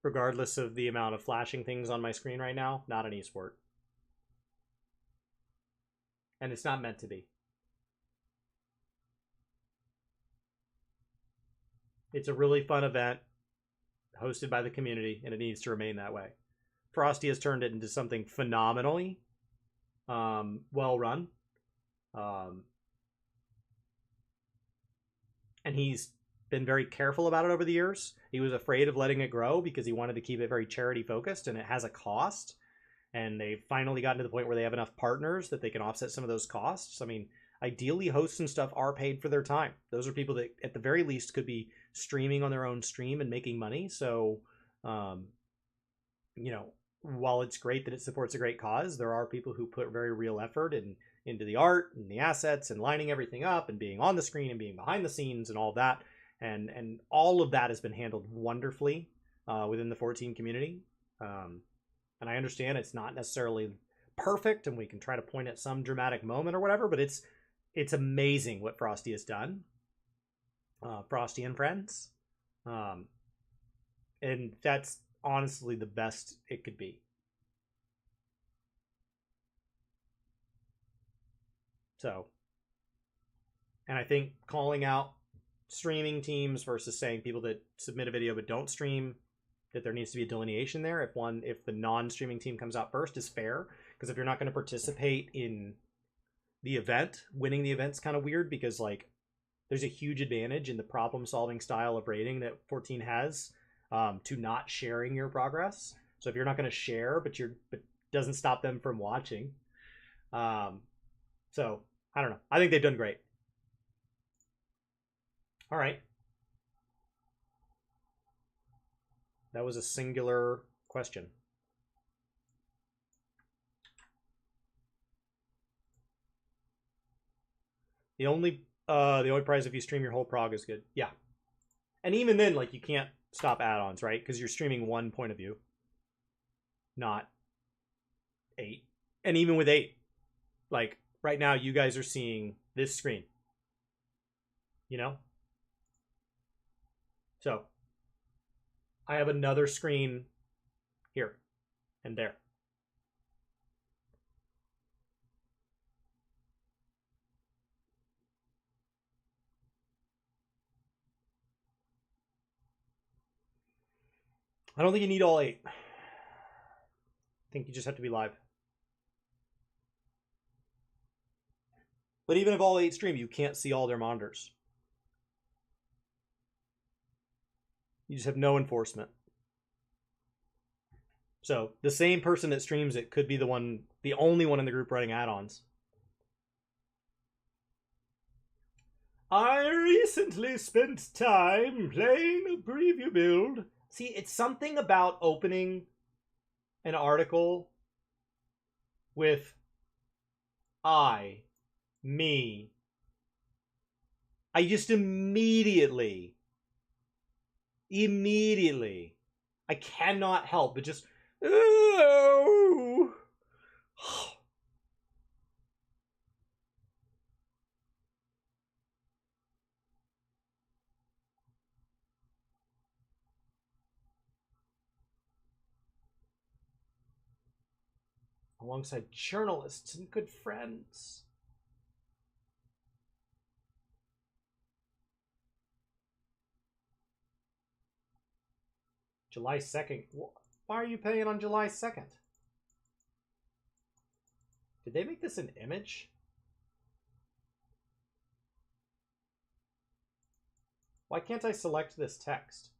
Regardless of the amount of flashing things on my screen right now, not an esport. And it's not meant to be. It's a really fun event hosted by the community, and it needs to remain that way. Frosty has turned it into something phenomenally well run. And he's been very careful about it over the years. He was afraid of letting it grow because he wanted to keep it very charity focused, and it has a cost. And they've finally gotten to the point where they have enough partners that they can offset some of those costs. I mean, ideally, hosts and stuff are paid for their time. Those are people that, at the very least, could be streaming on their own stream and making money. So, you know, while it's great that it supports a great cause, there are people who put very real effort into the art and the assets and lining everything up and being on the screen and being behind the scenes and all that. And all of that has been handled wonderfully within the 14 community. And I understand it's not necessarily perfect, and we can try to point at some dramatic moment or whatever, but it's amazing what Frosty has done. Frosty and friends. And that's honestly the best it could be. So, and I think calling out streaming teams versus saying people that submit a video but don't stream, that there needs to be a delineation there. If the non-streaming team comes out first, is fair, because if you're not going to participate in the event, winning the event's kind of weird, because like there's a huge advantage in the problem-solving style of rating that 14 has to not sharing your progress. So if you're not going to share, but doesn't stop them from watching. So I don't know. I think they've done great. All right. That was a singular question. The only prize if you stream your whole prog is good. Yeah. And even then, like, you can't stop add-ons, right? Because you're streaming one point of view, not 8. And even with 8, like, right now you guys are seeing this screen. You know? So, I have another screen here and there. I don't think you need all 8. I think you just have to be live. But even if all 8 stream, you can't see all their monitors. You just have no enforcement. So the same person that streams it could be the only one in the group running add-ons. I recently spent time playing a preview build. See, it's something about opening an article with me. I just immediately, I cannot help but just, oh. Alongside journalists and good friends. July 2nd. Why are you paying on July 2nd? Did they make this an image? Why can't I select this text?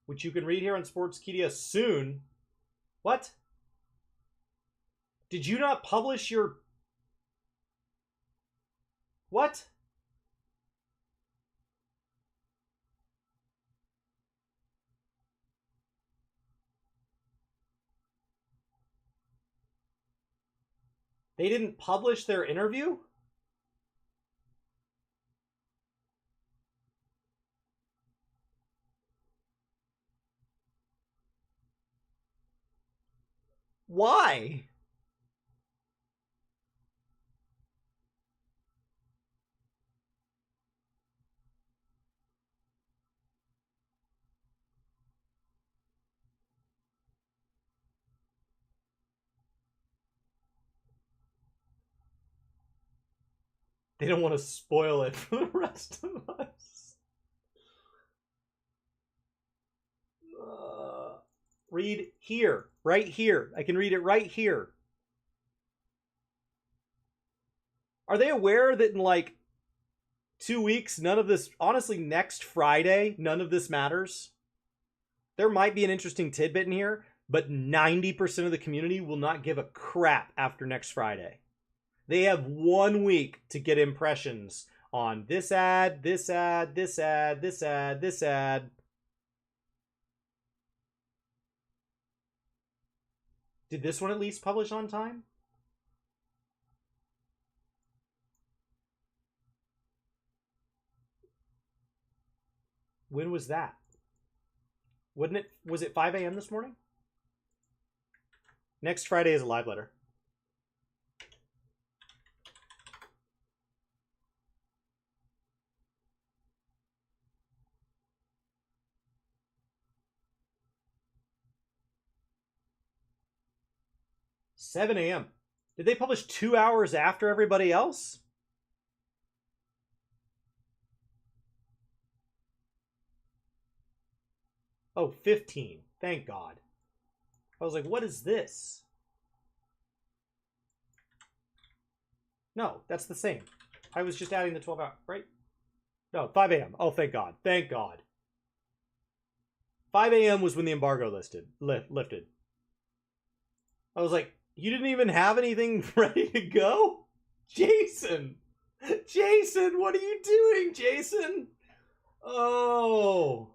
which you can read here on Sportskeeda soon. What? Did you not publish your... What? They didn't publish their interview? Why? They don't want to spoil it for the rest of us. Read here, right here. I can read it right here. Are they aware that in like 2 weeks, none of this, honestly, next Friday, none of this matters? There might be an interesting tidbit in here, but 90% of the community will not give a crap after next Friday. They have 1 week to get impressions on this ad, this ad, this ad, this ad, this ad. Did this one at least publish on time? When was that? Wouldn't it? Was it 5 a.m. this morning? Next Friday is a live letter. $7 a.m. Did they publish 2 hours after everybody else? Oh, 15. Thank God. I was like, what is this? No, that's the same. I was just adding the 12 hours, right? No, 5 a.m. Oh, thank God. Thank God. 5 a.m. was when the embargo lifted. I was like, you didn't even have anything ready to go? Jason! Jason, what are you doing, Jason? Oh.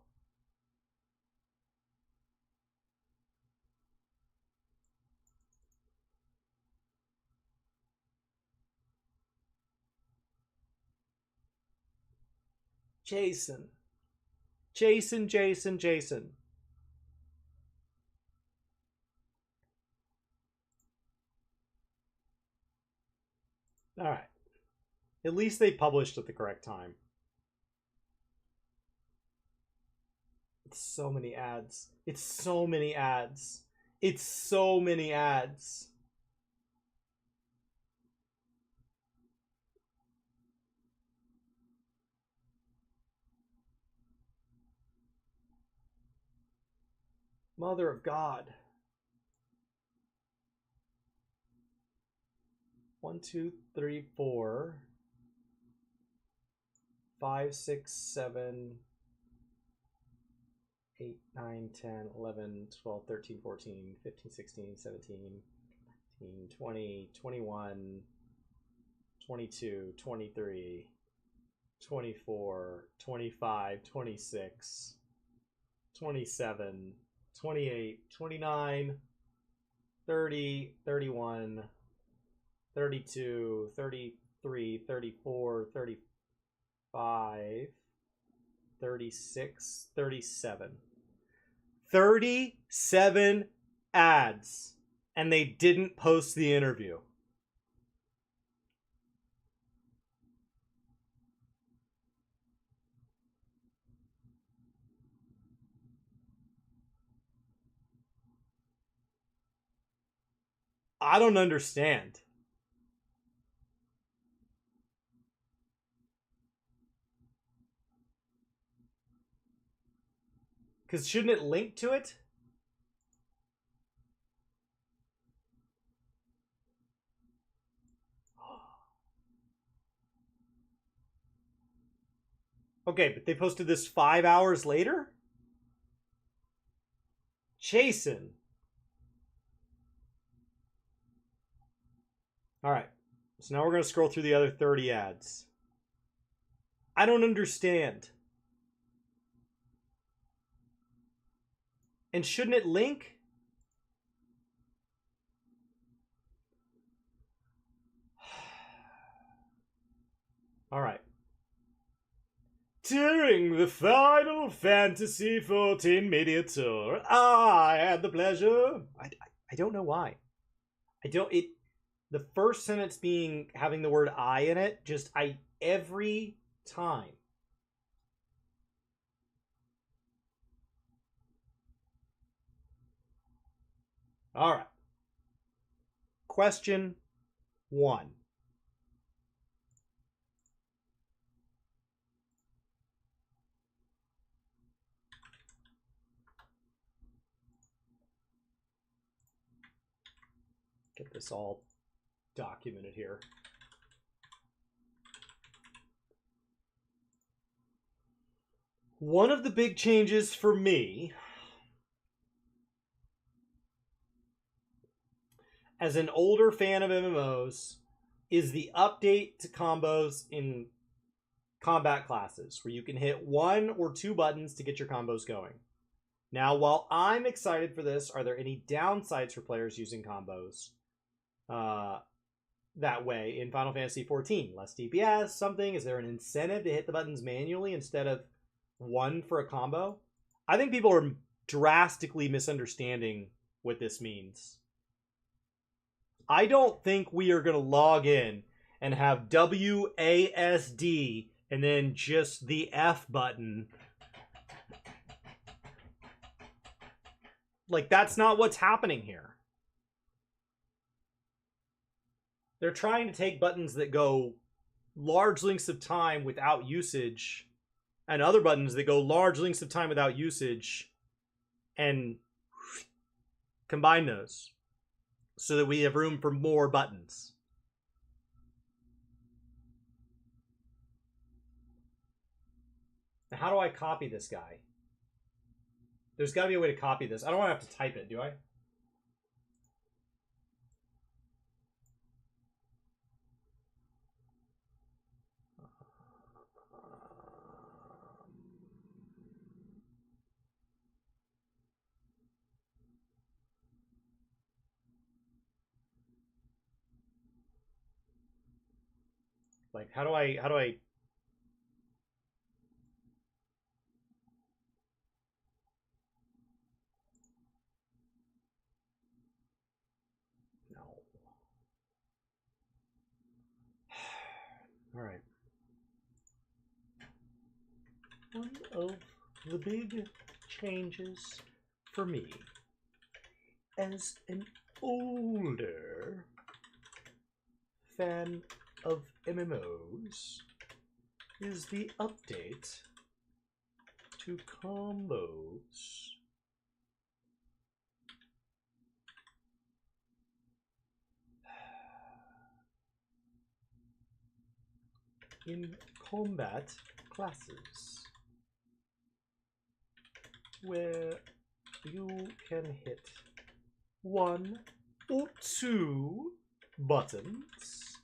Jason. Jason, Jason, Jason. All right. At least they published at the correct time. It's so many ads. It's so many ads. It's so many ads. Mother of God. 1, 2, 3, 4, 5, 6, 7, 8, 9, 10, 11, 12, 13, 14, 15, 16, 17, 19, 20, 21, 22, 23, 24, 25, 26, 27, 28, 29, 30, 31, 32, 33, 34, 35, 36, 37. 37 ads, and they didn't post the interview. I don't understand. Because shouldn't it link to it? Okay, but they posted this 5 hours later? Chasing. All right. So now we're going to scroll through the other 30 ads. I don't understand. And shouldn't it link? All right. During the Final Fantasy XIV Media Tour, I had the pleasure. I don't know why. The first sentence having the word I in it, every time. All right. Question 1. Get this all documented here. One of the big changes for me as an older fan of MMOs is the update to combos in combat classes, where you can hit 1 or 2 buttons to get your combos going. Now, while I'm excited for this, are there any downsides for players using combos that way in Final Fantasy XIV? Less DPS, something? Is there an incentive to hit the buttons manually instead of 1 for a combo? I think people are drastically misunderstanding what this means. I don't think we are going to log in and have WASD and then just the F button. Like, that's not what's happening here. They're trying to take buttons that go large lengths of time without usage and other buttons that go large lengths of time without usage and combine those so that we have room for more buttons. Now, how do I copy this guy? There's got to be a way to copy this. I don't want to have to type it, do I? Like, how do I no. All right. One of the big changes for me as an older fan of MMOs is the update to combos. In combat classes, where you can hit 1 or 2 buttons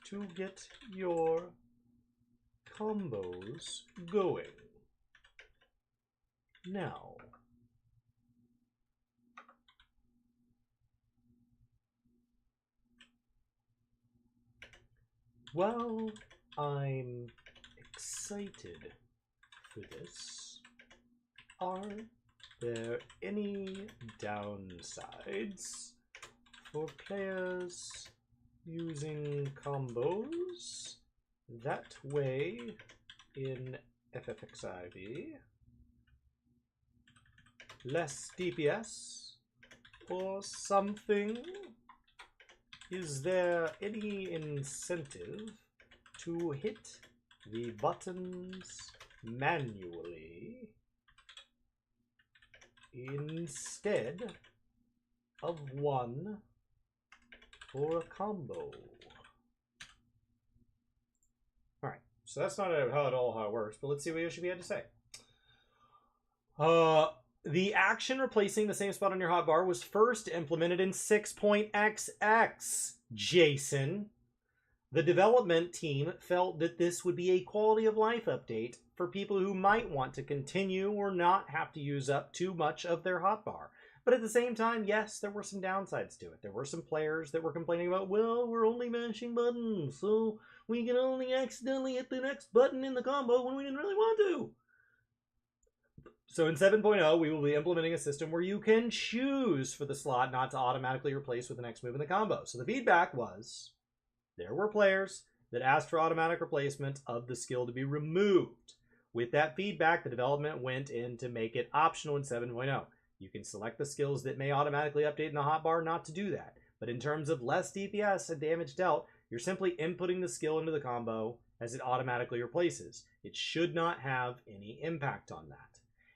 to get your combos going. Now, while I'm excited for this, are there any downsides for players using combos that way in FFXIV? Less DPS or something? Is there any incentive to hit the buttons manually instead of 1 for a combo? Alright, so that's not how it works, but let's see what Yoshi had to say. The action replacing the same spot on your hotbar was first implemented in 6.xx, Jason. The development team felt that this would be a quality of life update for people who might want to continue or not have to use up too much of their hotbar. But at the same time, yes, there were some downsides to it. There were some players that were complaining about, well, we're only mashing buttons, so we can only accidentally hit the next button in the combo when we didn't really want to. So in 7.0, we will be implementing a system where you can choose for the slot not to automatically replace with the next move in the combo. So the feedback was, there were players that asked for automatic replacement of the skill to be removed. With that feedback, the development went in to make it optional in 7.0. You can select the skills that may automatically update in the hotbar not to do that. But in terms of less DPS and damage dealt, you're simply inputting the skill into the combo as it automatically replaces. It should not have any impact on that.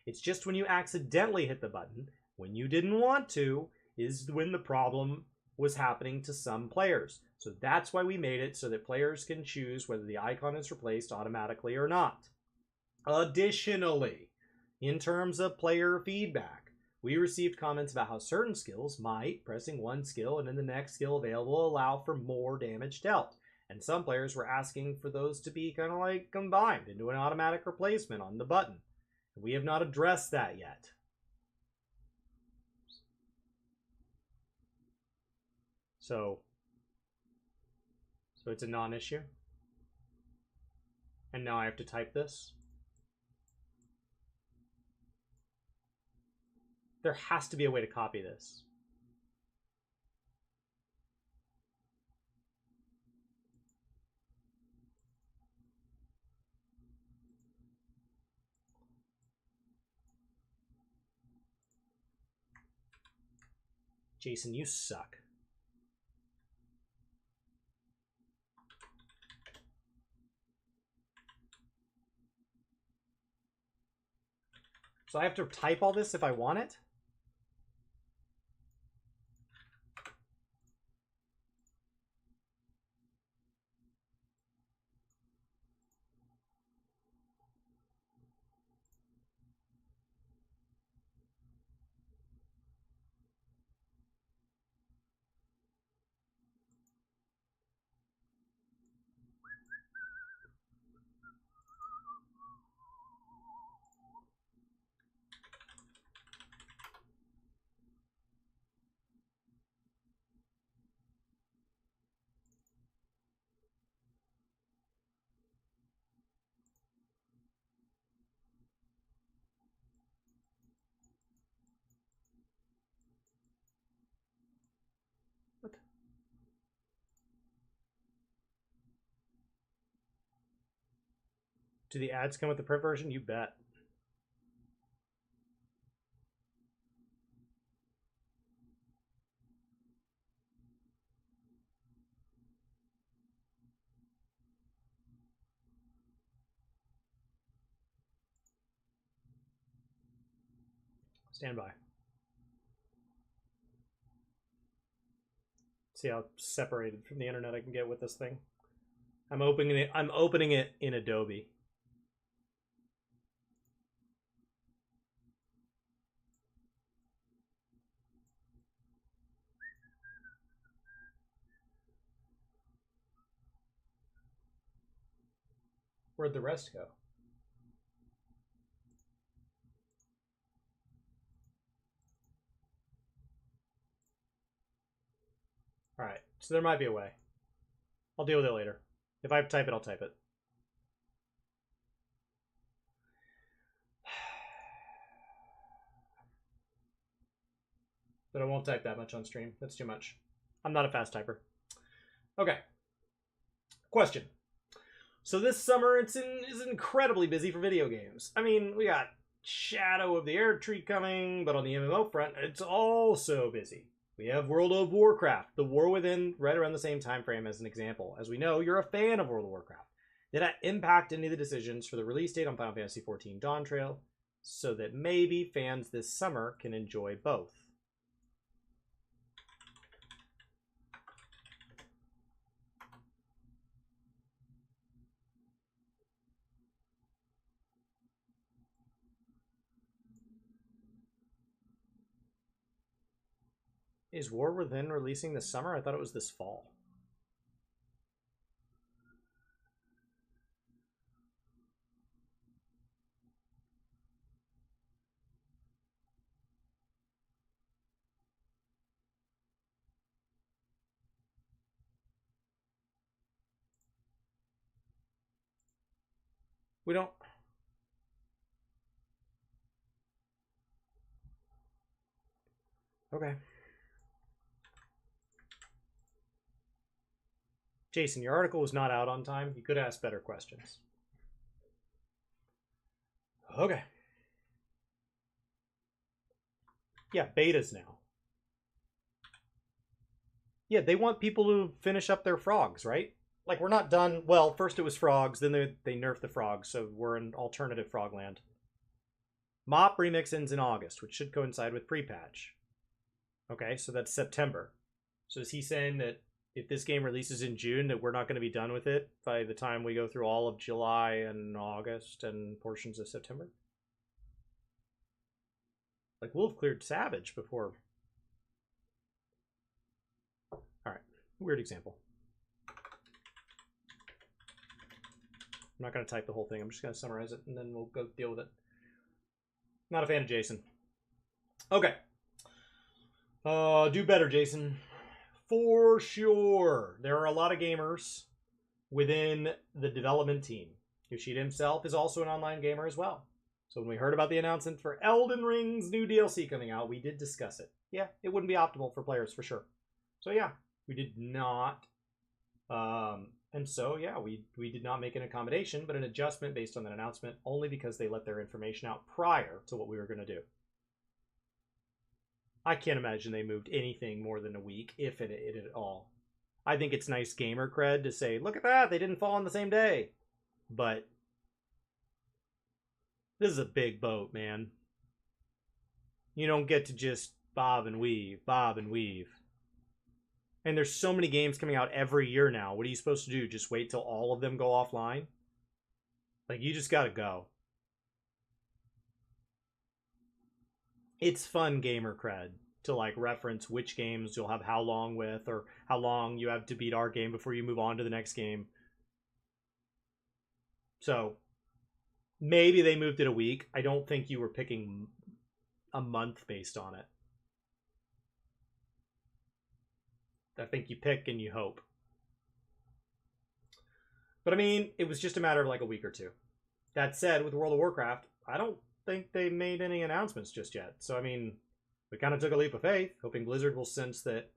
It's just when you accidentally hit the button, when you didn't want to, is when the problem was happening to some players. So that's why we made it so that players can choose whether the icon is replaced automatically or not. Additionally, in terms of player feedback, we received comments about how certain skills might, pressing one skill and then the next skill available, allow for more damage dealt. And some players were asking for those to be kind of like combined into an automatic replacement on the button. We have not addressed that yet. So it's a non-issue. And now I have to type this. There has to be a way to copy this. Jason, you suck. So I have to type all this if I want it? What? Do the ads come with the print version? You bet. Stand by. See how separated from the internet I can get with this thing. I'm opening it in Adobe. Where'd the rest go? All right, so there might be a way. I'll deal with it later. If I have to type it, I'll type it. But I won't type that much on stream. That's too much. I'm not a fast typer. Okay. Question. So this summer is incredibly busy for video games. I mean, we got Shadow of the Erdtree coming, but on the MMO front, it's also busy. We have World of Warcraft, The War Within, right around the same time frame as an example. As we know, you're a fan of World of Warcraft. Did that impact any of the decisions for the release date on Final Fantasy XIV Dawn Trail, so that maybe fans this summer can enjoy both? Is War Within releasing this summer? I thought it was this fall. We don't... Okay. Jason, your article was not out on time. You could ask better questions. Okay. Yeah, betas now. Yeah, they want people to finish up their frogs, right? Like, we're not done. Well, first it was frogs, then they nerfed the frogs, so we're in alternative frogland. Mop Remix ends in August, which should coincide with pre-patch. Okay, so that's September. So is he saying that if this game releases in June, that we're not going to be done with it by the time we go through all of July and August and portions of September? Like, we'll have cleared Savage before. All right, weird example. I'm not going to type the whole thing. I'm just going to summarize it, and then we'll go deal with it. Not a fan of Jason. Okay. Do better, Jason. For sure. There are a lot of gamers within the development team. Yoshida himself is also an online gamer as well. So when we heard about the announcement for Elden Ring's new DLC coming out, we did discuss it. Yeah, it wouldn't be optimal for players for sure. So yeah, we did not. And so yeah, we did not make an accommodation, but an adjustment based on that announcement, only because they let their information out prior to what we were going to do. I can't imagine they moved anything more than a week, if it at all. I think it's nice gamer cred to say, look at that, they didn't fall on the same day. But this is a big boat, man. You don't get to just bob and weave, bob and weave. And there's so many games coming out every year now. What are you supposed to do? Just wait till all of them go offline? Like, you just gotta go. It's fun gamer cred to like reference which games you'll have how long with, or how long you have to beat our game before you move on to the next game. So maybe they moved it a week. I don't think you were picking a month based on it. I think you pick and you hope. But I mean, it was just a matter of like a week or two. That said, with World of Warcraft, I don't think they made any announcements just yet. So I mean, we kind of took a leap of faith, hoping Blizzard will sense that,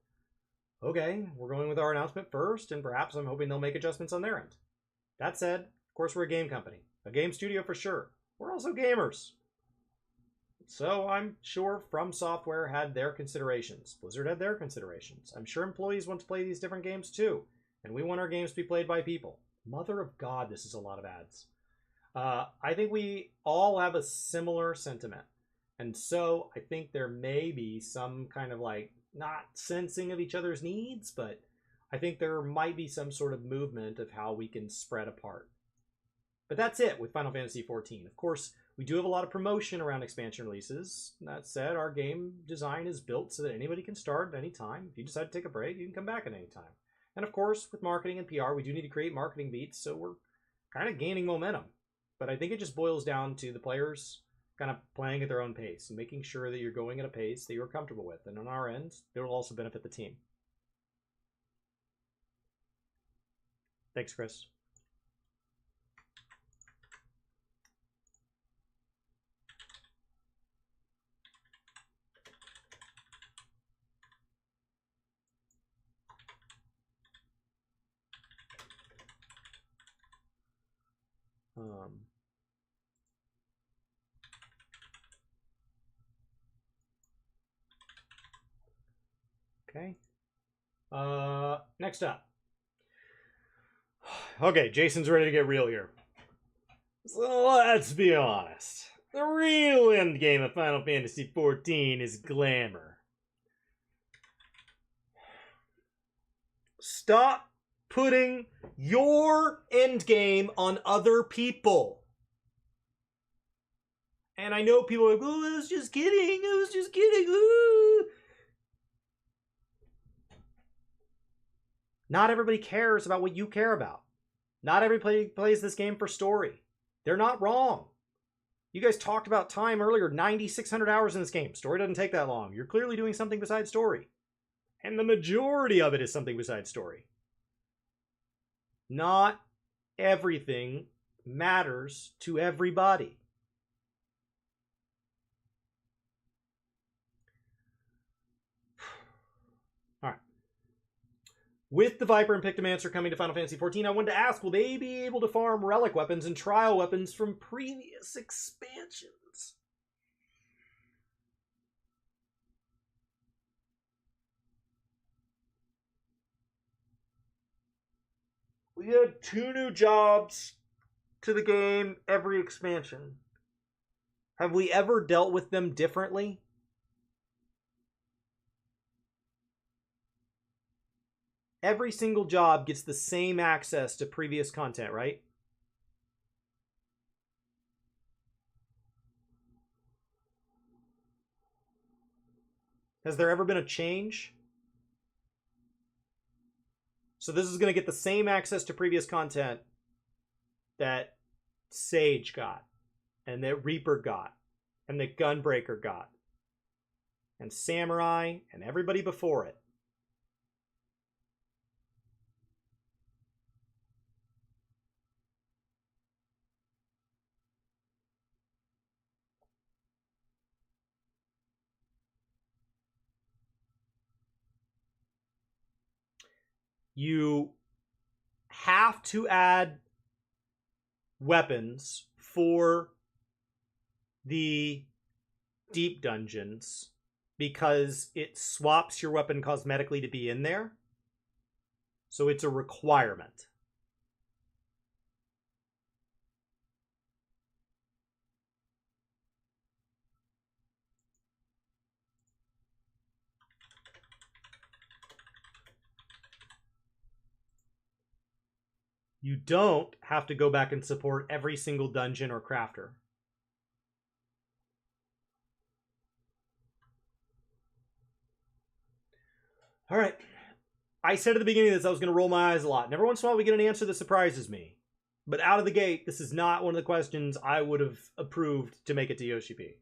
okay, we're going with our announcement first, and perhaps I'm hoping they'll make adjustments on their end. That said, of course, we're a game company. A game studio for sure. We're also gamers. So I'm sure From Software had their considerations. Blizzard had their considerations. I'm sure employees want to play these different games too. And we want our games to be played by people. Mother of God, this is a lot of ads. I think we all have a similar sentiment. And so I think there may be some kind of like, not sensing of each other's needs, but I think there might be some sort of movement of how we can spread apart. But that's it with Final Fantasy XIV. Of course, we do have a lot of promotion around expansion releases. That said, our game design is built so that anybody can start at any time. If you decide to take a break, you can come back at any time. And of course, with marketing and PR, we do need to create marketing beats, so we're kind of gaining momentum. But I think it just boils down to the players kind of playing at their own pace and making sure that you're going at a pace that you're comfortable with. And on our end, it will also benefit the team. Thanks, Chris. Okay. Next up. Okay, Jason's ready to get real here. So let's be honest. The real end game of Final Fantasy XIV is glamour. Stop putting your end game on other people. And I know people are like, oh, I was just kidding. Ooh. Not everybody cares about what you care about. Not everybody plays this game for story. They're not wrong. You guys talked about time earlier, 9,600 hours in this game. Story doesn't take that long. You're clearly doing something besides story. And the majority of it is something besides story. Not everything matters to everybody. All right. With the Viper and Pictomancer coming to Final Fantasy XIV, I wanted to ask, will they be able to farm relic weapons and trial weapons from previous expansions? We had 2 new jobs to the game every expansion. Have we ever dealt with them differently? Every single job gets the same access to previous content, right? Has there ever been a change? So this is going to get the same access to previous content that Sage got, and that Reaper got, and that Gunbreaker got, and Samurai, and everybody before it. You have to add weapons for the deep dungeons because it swaps your weapon cosmetically to be in there. So it's a requirement. You don't have to go back and support every single dungeon or crafter. All right. I said at the beginning of this I was going to roll my eyes a lot. And every once in a while we get an answer that surprises me. But out of the gate, this is not one of the questions I would have approved to make it to Yoshi P.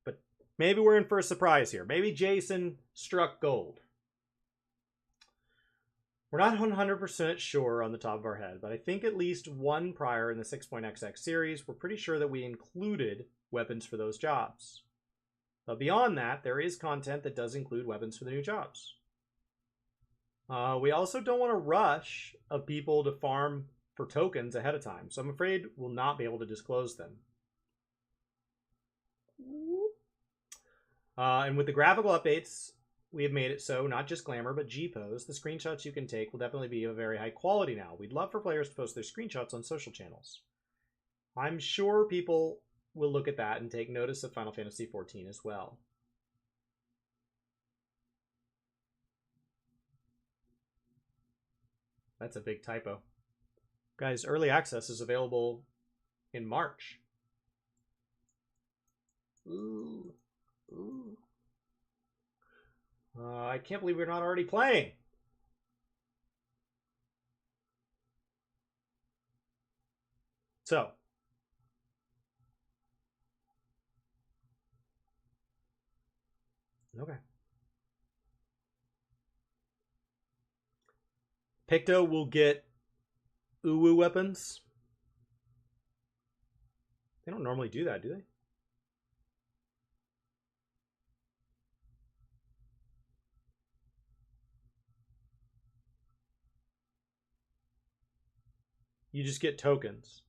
But maybe we're in for a surprise here. Maybe Jason struck gold. We're not 100% sure on the top of our head, but I think at least one prior in the 6.xx series, we're pretty sure that we included weapons for those jobs. But beyond that, there is content that does include weapons for the new jobs. We also don't want a rush of people to farm for tokens ahead of time, so I'm afraid we'll not be able to disclose them. And with the graphical updates, we have made it so, not just glamour, but G-pose. The screenshots you can take will definitely be of very high quality now. We'd love for players to post their screenshots on social channels. I'm sure people will look at that and take notice of Final Fantasy XIV as well. That's a big typo. Guys, early access is available in March. Ooh. Ooh. I can't believe we're not already playing. So. Okay. Picto will get Uwu weapons. They don't normally do that, do they? You just get tokens.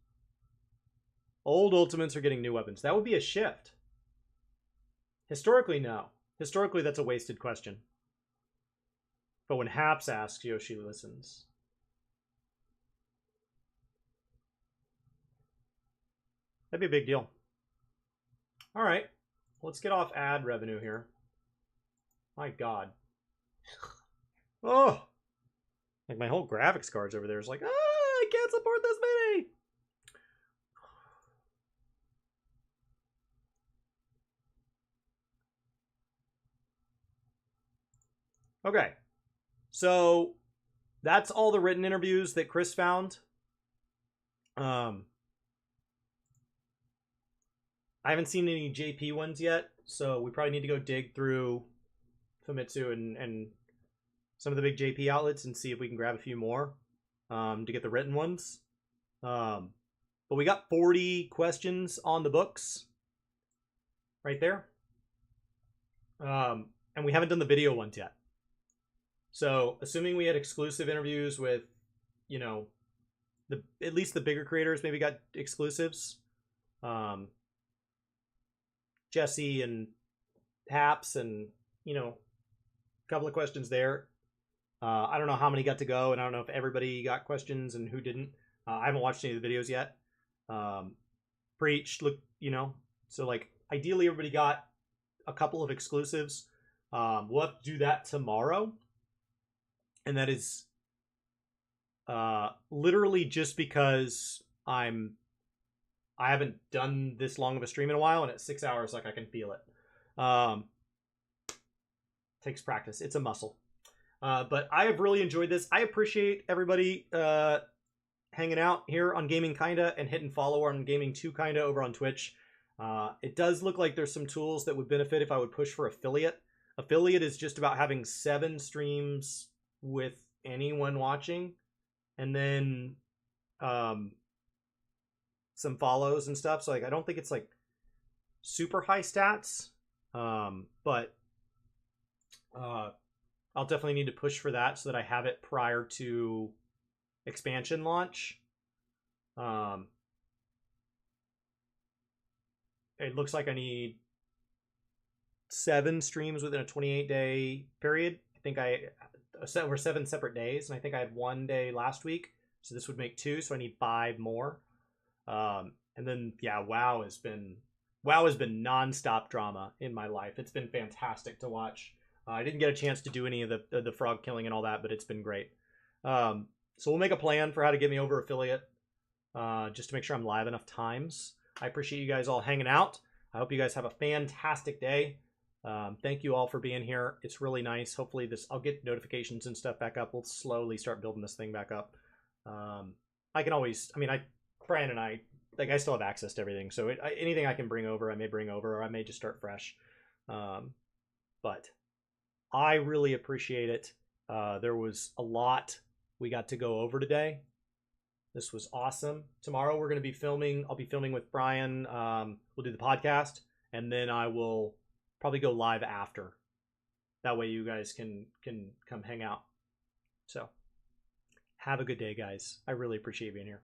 Old ultimates are getting new weapons. That would be a shift. Historically, no. Historically, that's a wasted question. But when Haps asks, Yoshi listens. That'd be a big deal. All right. Let's get off ad revenue here. My God. Oh. Like my whole graphics cards over there is like, I can't support this many. Okay. So that's all the written interviews that Chris found. I haven't seen any JP ones yet, so we probably need to go dig through Famitsu and some of the big JP outlets and see if we can grab a few more to get the written ones. But we got 40 questions on the books right there. And we haven't done the video ones yet. So assuming we had exclusive interviews with, you know, at least the bigger creators maybe got exclusives. Jesse and Haps and, you know, a couple of questions there. I don't know how many got to go, and I don't know if everybody got questions and who didn't. I haven't watched any of the videos yet. Preached, look, you know, so like ideally everybody got a couple of exclusives. We'll have to do that tomorrow. And that is literally just because I haven't done this long of a stream in a while, and at 6 hours, like I can feel it. Takes practice. It's a muscle. But I have really enjoyed this. I appreciate everybody hanging out here on Gaming Kinda and hitting follow on Gaming 2 Kinda over on Twitch. It does look like there's some tools that would benefit if I would push for affiliate. Affiliate is just about having 7 streams with anyone watching, and then some follows and stuff. So like I don't think it's like super high stats, but I'll definitely need to push for that so that I have it prior to expansion launch. It looks like I need 7 streams within a 28-day period. I think over 7 separate days, and I think I had 1 day last week, so this would make 2, so I need 5 more. And then yeah, WoW has been nonstop drama in my life. It's been fantastic to watch. I didn't get a chance to do any of the frog killing and all that, but it's been great. So we'll make a plan for how to get me over affiliate, just to make sure I'm live enough times. I appreciate you guys all hanging out. I hope you guys have a fantastic day. Thank you all for being here. It's really nice. Hopefully I'll get notifications and stuff back up. We'll slowly start building this thing back up. Brian and I still have access to everything. So anything I can bring over, I may bring over, or I may just start fresh. But I really appreciate it. There was a lot we got to go over today. This was awesome. Tomorrow we're going to be filming. I'll be filming with Brian. We'll do the podcast, and then I will probably go live after. That way you guys can come hang out. So have a good day, guys. I really appreciate being here.